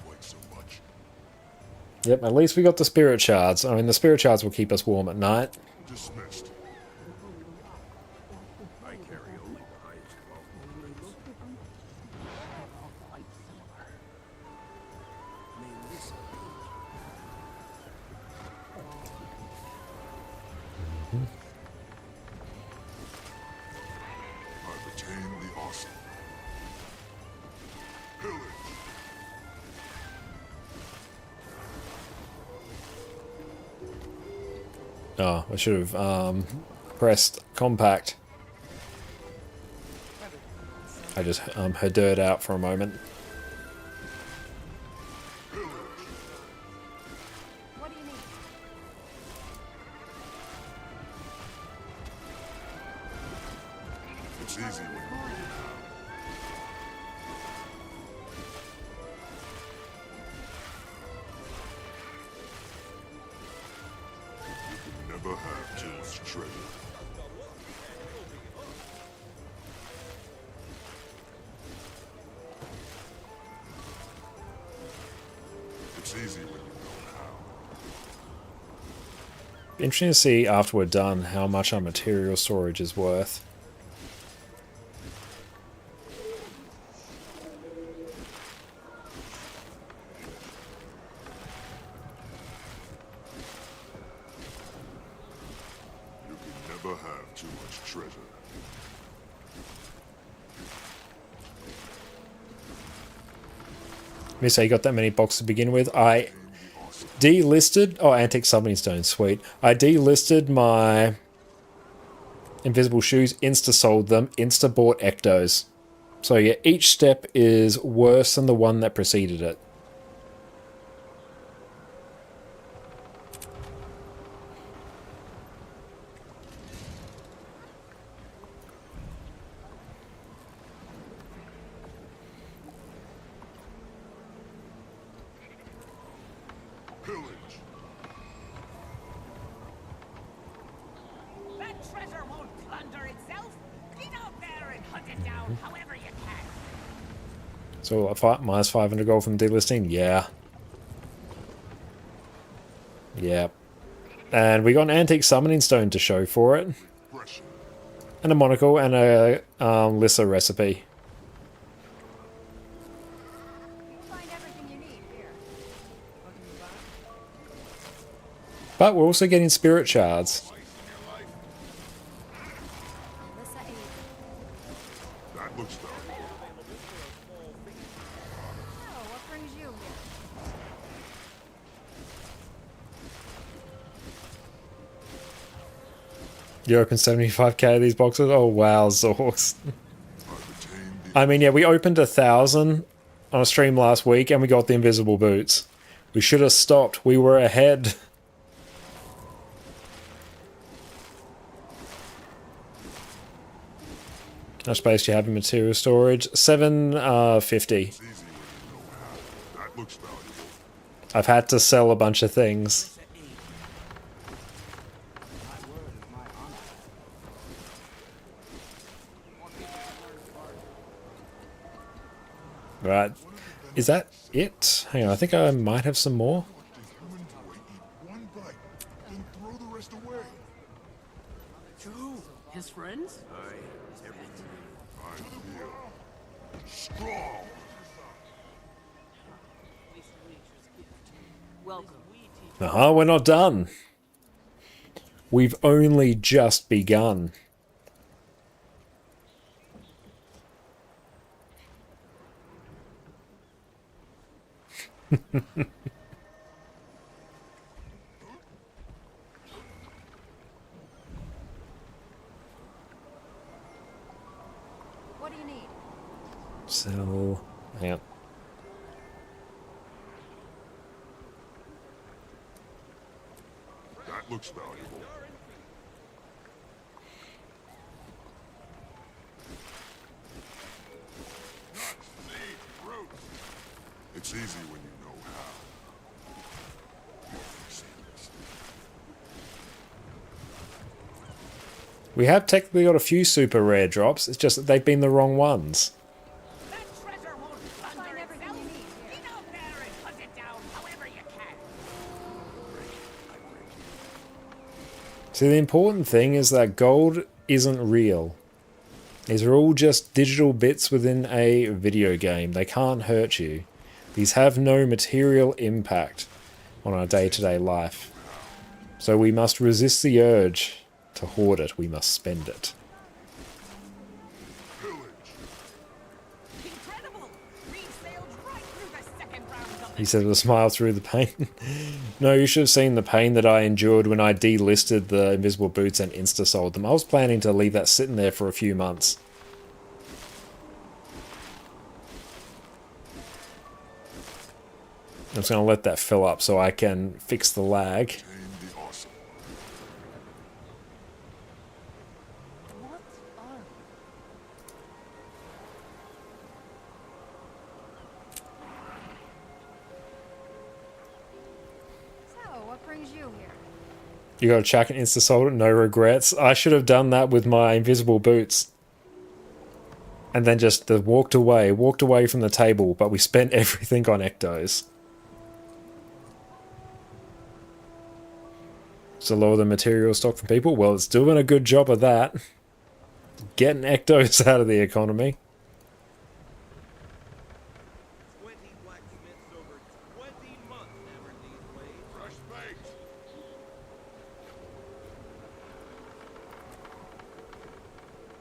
Yep, at least we got the spirit shards. I mean, the spirit shards will keep us warm at night. Dismissed. I carry only the highest I've attained the awesome. Pillage. Oh, I should have pressed compact. I just herdered out for a moment. What do you need? It's easy when you can never have too much treasure. It's easy when you know how. Interesting to see after we're done how much our material storage is worth. You can never have too much treasure. Let me say you got that many boxes to begin with. I delisted... Oh, Antique Summoning Stone, sweet. I delisted my invisible shoes, insta-sold them, insta-bought Ectos. So yeah, each step is worse than the one that preceded it. So minus 500 gold from delisting? Yeah. Yep. And we got an antique summoning stone to show for it. And a monocle and a Lissa recipe. But we're also getting spirit shards. That looks valuable. What brings you here? You opened 75k of these boxes? Oh wow, Zorks. I mean, yeah, we opened 1,000 on a stream last week and we got the invisible boots. We should have stopped. We were ahead. How much space do you have in material storage? 750. That looks valuable. I've had to sell a bunch of things. Right. Is that it? Hang on, I think I might have some more. One bite, then throw the rest away. True. His friends? I feel strong. Welcome. We're not done. We've only just begun. What do you need? So, hang on. That looks valuable. It's easy when you know how. We have technically got a few super rare drops, it's just that they've been the wrong ones. See, the important thing is that gold isn't real. These are all just digital bits within a video game. They can't hurt you. These have no material impact on our day-to-day life. So we must resist the urge to hoard it. We must spend it. He said with a smile through the pain. No, you should have seen the pain that I endured when I delisted the invisible boots and insta-sold them. I was planning to leave that sitting there for a few months. I'm just going to let that fill up so I can fix the lag. What brings you here? You got to chuck and insta-sold it, no regrets. I should have done that with my invisible boots. And then just walked away from the table, but we spent everything on ectos. So lower the material stock from people? Well, it's doing a good job of that. Getting ectos out of the economy.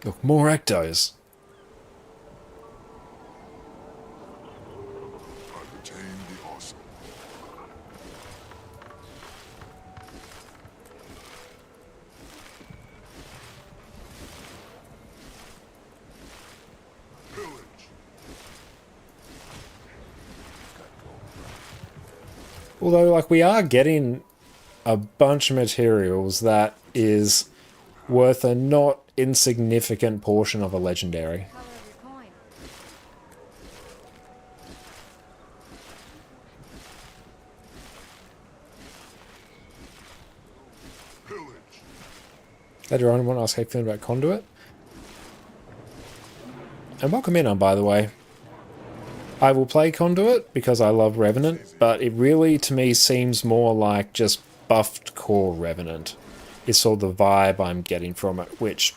Look, more ectos. I retain the awesome. Although, like, we are getting a bunch of materials that is worth a not insignificant portion of a legendary. Later on, I want to ask how you feeling about Conduit. And welcome in on, by the way. I will play Conduit because I love Revenant, but it really, to me, seems more like just buffed core Revenant. It's sort of the vibe I'm getting from it, which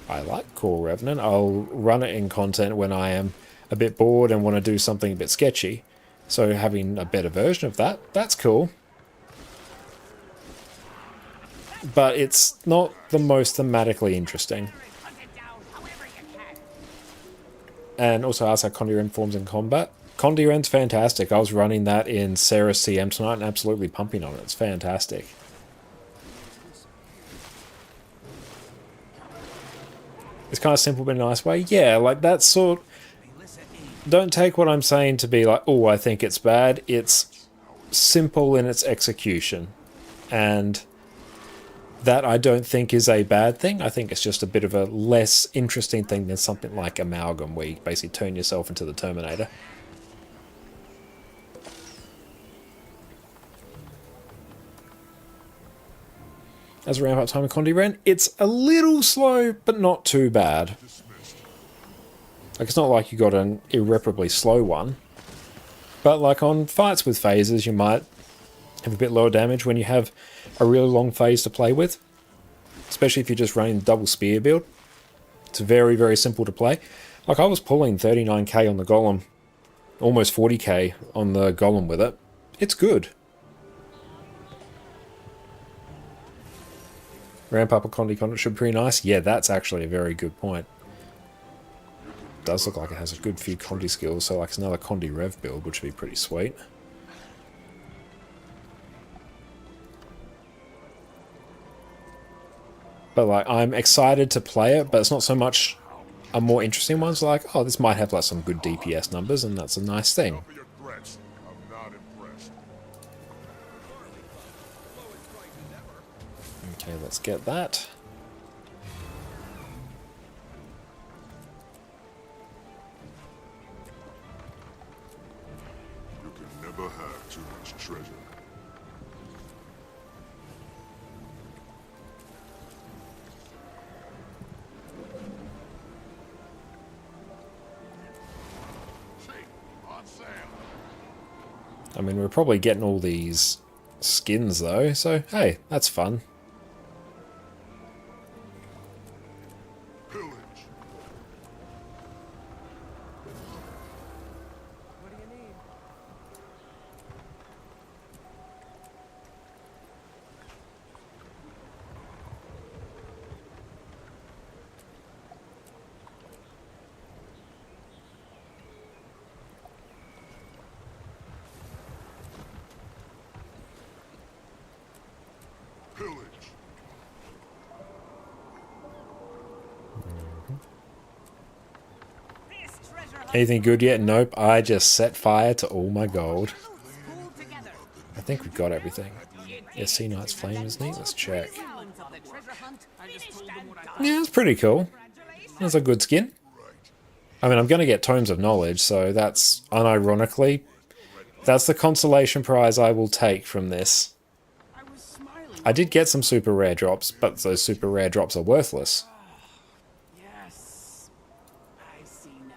I like core Revenant. I'll run it in content when I am a bit bored and want to do something a bit sketchy. So having a better version of that, that's cool. But it's not the most thematically interesting. And also ask how Condi Ren forms in combat. Condi Ren's fantastic. I was running that in Cerus CM tonight and absolutely pumping on it. It's fantastic. It's kind of simple but in a nice way. Yeah, like that sort... Don't take what I'm saying to be like, oh, I think it's bad. It's simple in its execution. And that I don't think is a bad thing. I think it's just a bit of a less interesting thing than something like Amalgam, where you basically turn yourself into the Terminator. As a ramp-up time in Condi Ren, it's a little slow, but not too bad. Like, it's not like you got an irreparably slow one. But like on fights with phases, you might have a bit lower damage when you have a really long phase to play with. Especially if you're just running double spear build. It's very, very simple to play. Like, I was pulling 39k on the Golem. Almost 40k on the Golem with it. It's good. Ramp up a Condi Conduit should be pretty nice. Yeah, that's actually a very good point. It does look like it has a good few Condi skills, so like it's another Condi Rev build, which would be pretty sweet. But like, I'm excited to play it, but it's not so much a more interesting one's like, oh, this might have like some good DPS numbers, and that's a nice thing. Okay, let's get that. You can never have too much treasure. I mean, we're probably getting all these skins though, so hey, that's fun. Anything good yet? Nope. I just set fire to all my gold. I think we've got everything. Yeah, Sea Knight's Flame is neat. Let's check. Yeah, it's pretty cool. That's a good skin. I mean, I'm going to get Tomes of Knowledge, so that's, unironically, that's the consolation prize I will take from this. I did get some super rare drops, but those super rare drops are worthless. Yes, I see now.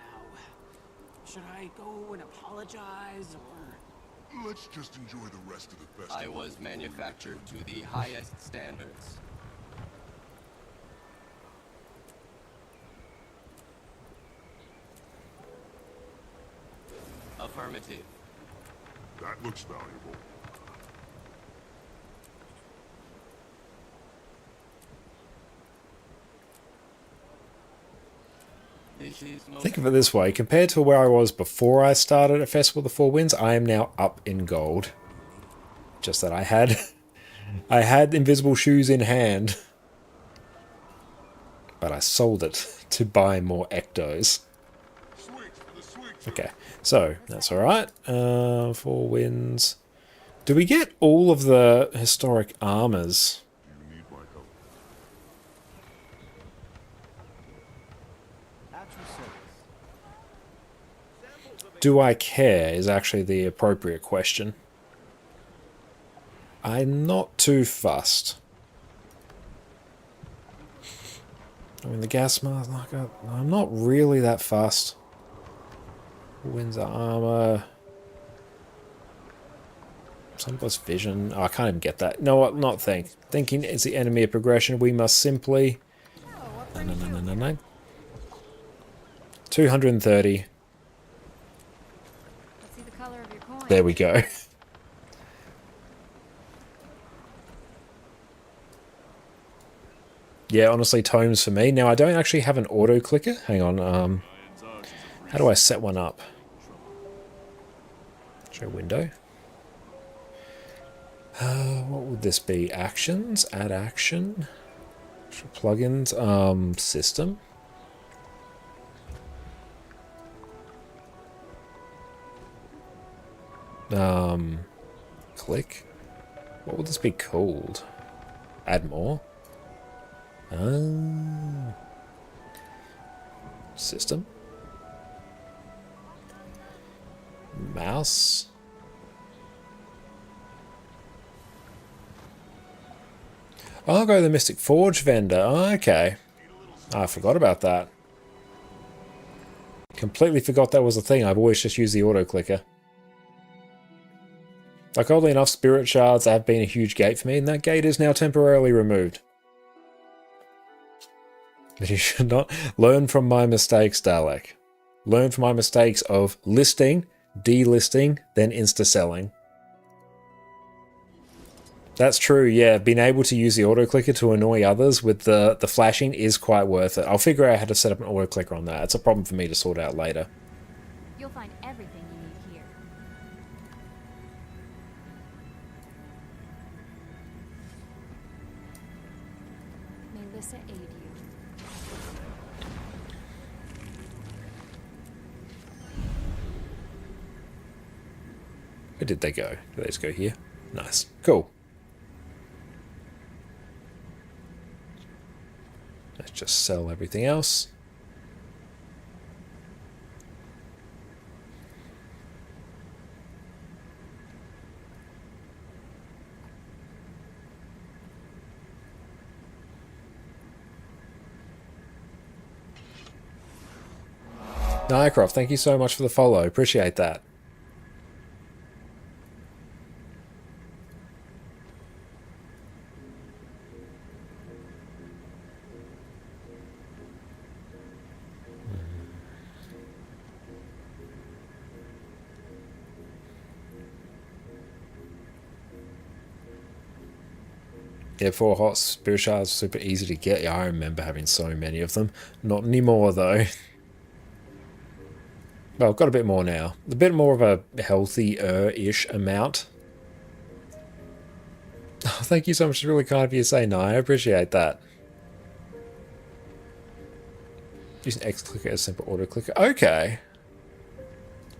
Should I go and apologize, or...? Let's just enjoy the rest of the festival. I was manufactured to the highest standards. Affirmative. That looks valuable. Think of it this way, compared to where I was before I started at Festival of the Four Winds, I am now up in gold. Just that I had invisible shoes in hand. But I sold it to buy more Ectos. Okay, so that's alright. Four Winds. Do we get all of the historic armors? Do I care is actually the appropriate question. I'm not too fussed. I mean, the gas mask, like, I'm not really that fast. Winds armor. Some plus vision. Oh, I can't even get that. No, what? Not think. Thinking is the enemy of progression. We must simply. No. 230. Let's see the color of your coin. There we go. Yeah, honestly, tomes for me. Now, I don't actually have an auto clicker. Hang on. How do I set one up? Show window. What would this be? Actions? Add action? For plugins? System? Click? What would this be called? Add more? System? Mouse? I'll go to the Mystic Forge vendor. Oh, okay. I forgot about that. Completely forgot that was a thing. I've always just used the auto clicker. Like, oddly enough, spirit shards have been a huge gate for me, and that gate is now temporarily removed. But you should not learn from my mistakes, Dalek. Learn from my mistakes of listing, delisting, then insta-selling. That's true, yeah. Being able to use the auto-clicker to annoy others with the flashing is quite worth it. I'll figure out how to set up an auto-clicker on that. It's a problem for me to sort out later. You'll find everything you need here. May Lissa aid you. Where did they go? Did they just go here? Nice. Cool. Let's just sell everything else. Nycroft, thank you so much for the follow. Appreciate that. Yeah, 4 hot spirit shards, super easy to get. Yeah, I remember having so many of them. Not anymore, though. Well, I've got a bit more now. A bit more of a healthier-ish amount. Oh, thank you so much. It's really kind of you to say, no. I appreciate that. Use an X clicker as a simple auto clicker. Okay.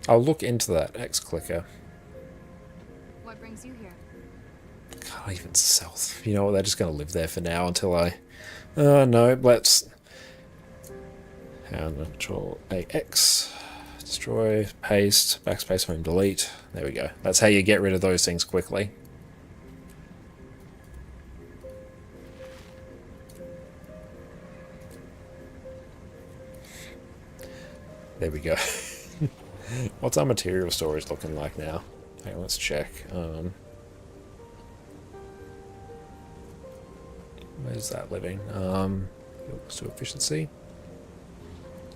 I'll look into that X clicker. What brings you here? Can't even sell. You know what? They're just going to live there for now until I. No, let's. Hand control AX. Destroy, paste, backspace, home, delete. There we go. That's how you get rid of those things quickly. There we go. What's our material storage looking like now? Hang on, let's check. Where's that living? Let's do efficiency.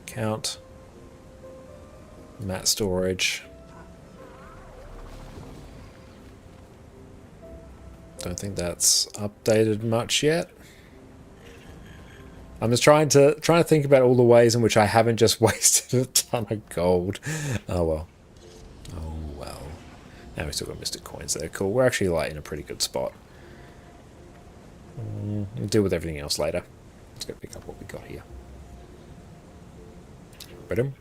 Count. Mat storage. Don't think that's updated much yet. I'm just trying to think about all the ways in which I haven't just wasted a ton of gold. Oh well. Oh well. Now we still got Mystic Coins there. Cool. We're actually like in a pretty good spot. We'll deal with everything else later. Let's go pick up what we got here. Boom.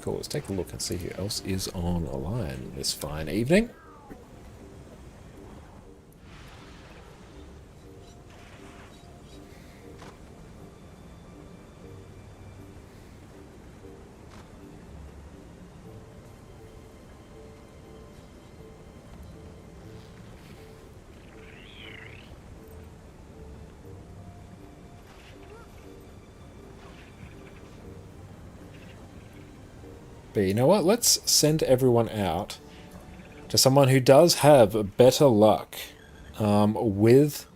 Cool. Let's take a look and see who else is on a line this fine evening. But you know what? Let's send everyone out to someone who does have better luck with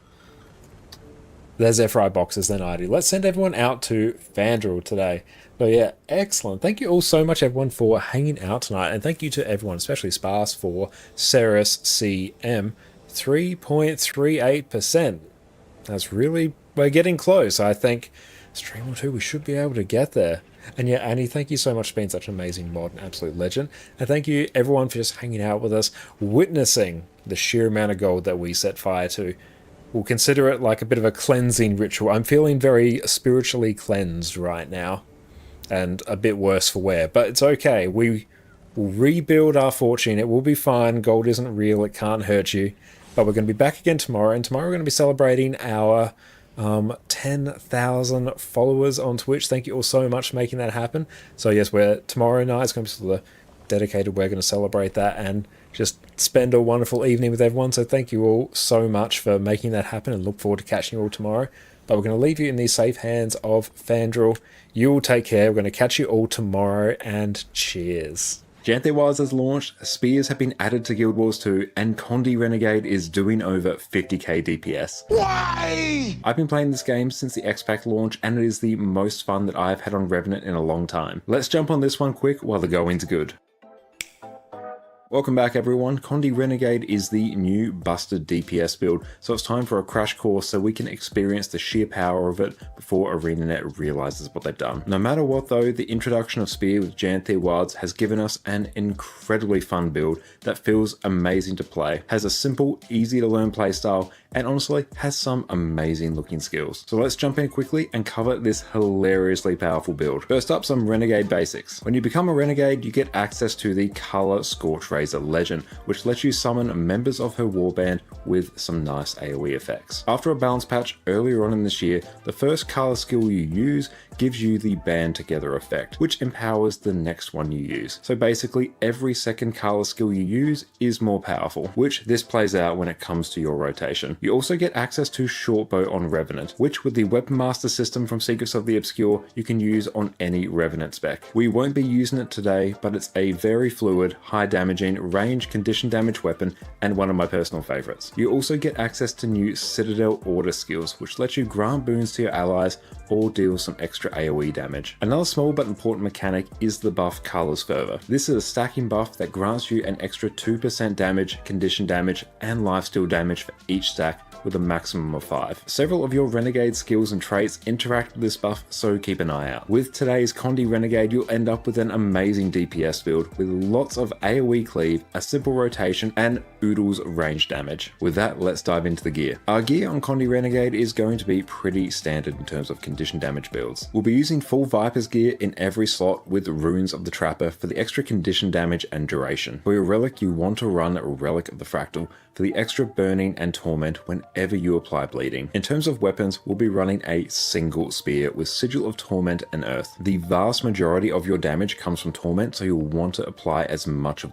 their Zephyri boxes than I do. Let's send everyone out to Fandral today. So yeah, excellent. Thank you all so much, everyone, for hanging out tonight. And thank you to everyone, especially Sparse, for Cerus CM 3.38%. That's really, we're getting close. I think stream or two, we should be able to get there. And yeah, Annie, thank you so much for being such an amazing mod, an absolute legend. And thank you, everyone, for just hanging out with us, witnessing the sheer amount of gold that we set fire to. We'll consider it like a bit of a cleansing ritual. I'm feeling very spiritually cleansed right now. And a bit worse for wear. But it's okay. We will rebuild our fortune. It will be fine. Gold isn't real. It can't hurt you. But we're going to be back again tomorrow. And tomorrow we're going to be celebrating our 10,000 followers on Twitch. Thank you all so much for making that happen. So yes, tomorrow night is going to be sort of dedicated. We're going to celebrate that and just spend a wonderful evening with everyone. So thank you all so much for making that happen and look forward to catching you all tomorrow. But we're going to leave you in the safe hands of Fandral. You all take care. We're going to catch you all tomorrow, and cheers. Janthe Wilds has launched, spears have been added to Guild Wars 2, and Condi Renegade is doing over 50k DPS. Why? I've been playing this game since the X-Pack launch, and it is the most fun that I've had on Revenant in a long time. Let's jump on this one quick while the going's good. Welcome back, everyone. Condi Renegade is the new busted DPS build, so it's time for a crash course so we can experience the sheer power of it before ArenaNet realizes what they've done. No matter what though, the introduction of Spear with Janthe Wilds has given us an incredibly fun build that feels amazing to play, has a simple, easy to learn playstyle, and honestly has some amazing looking skills. So let's jump in quickly and cover this hilariously powerful build. First up, some Renegade basics. When you become a Renegade, you get access to the Color Scorch Razor Legend, which lets you summon members of her warband with some nice AoE effects. After a balance patch earlier on in this year, the first color skill you use gives you the band together effect, which empowers the next one you use. So basically every second color skill you use is more powerful, which this plays out when it comes to your rotation. You also get access to Shortbow on Revenant, which with the Weapon Master system from Secrets of the Obscure, you can use on any Revenant spec. We won't be using it today, but it's a very fluid, high damaging, range condition damage weapon, and one of my personal favorites. You also get access to new Citadel Order skills, which let you grant boons to your allies or deal some extra AoE damage. Another small but important mechanic is the buff Colors Fervor. This is a stacking buff that grants you an extra 2% damage, condition damage, and lifesteal damage for each stack with a maximum of 5. Several of your Renegade skills and traits interact with this buff, so keep an eye out. With today's Condi Renegade, you'll end up with an amazing DPS build with lots of AoE cleave, a simple rotation, and oodles range damage. With that, let's dive into the gear. Our gear on Condi Renegade is going to be pretty standard in terms of condition damage builds. We'll be using full Viper's gear in every slot with Runes of the Trapper for the extra condition damage and duration. For your relic, you want to run Relic of the Fractal for the extra burning and torment whenever you apply bleeding. In terms of weapons, we'll be running a single spear with Sigil of Torment and Earth. The vast majority of your damage comes from Torment, so you'll want to apply as much of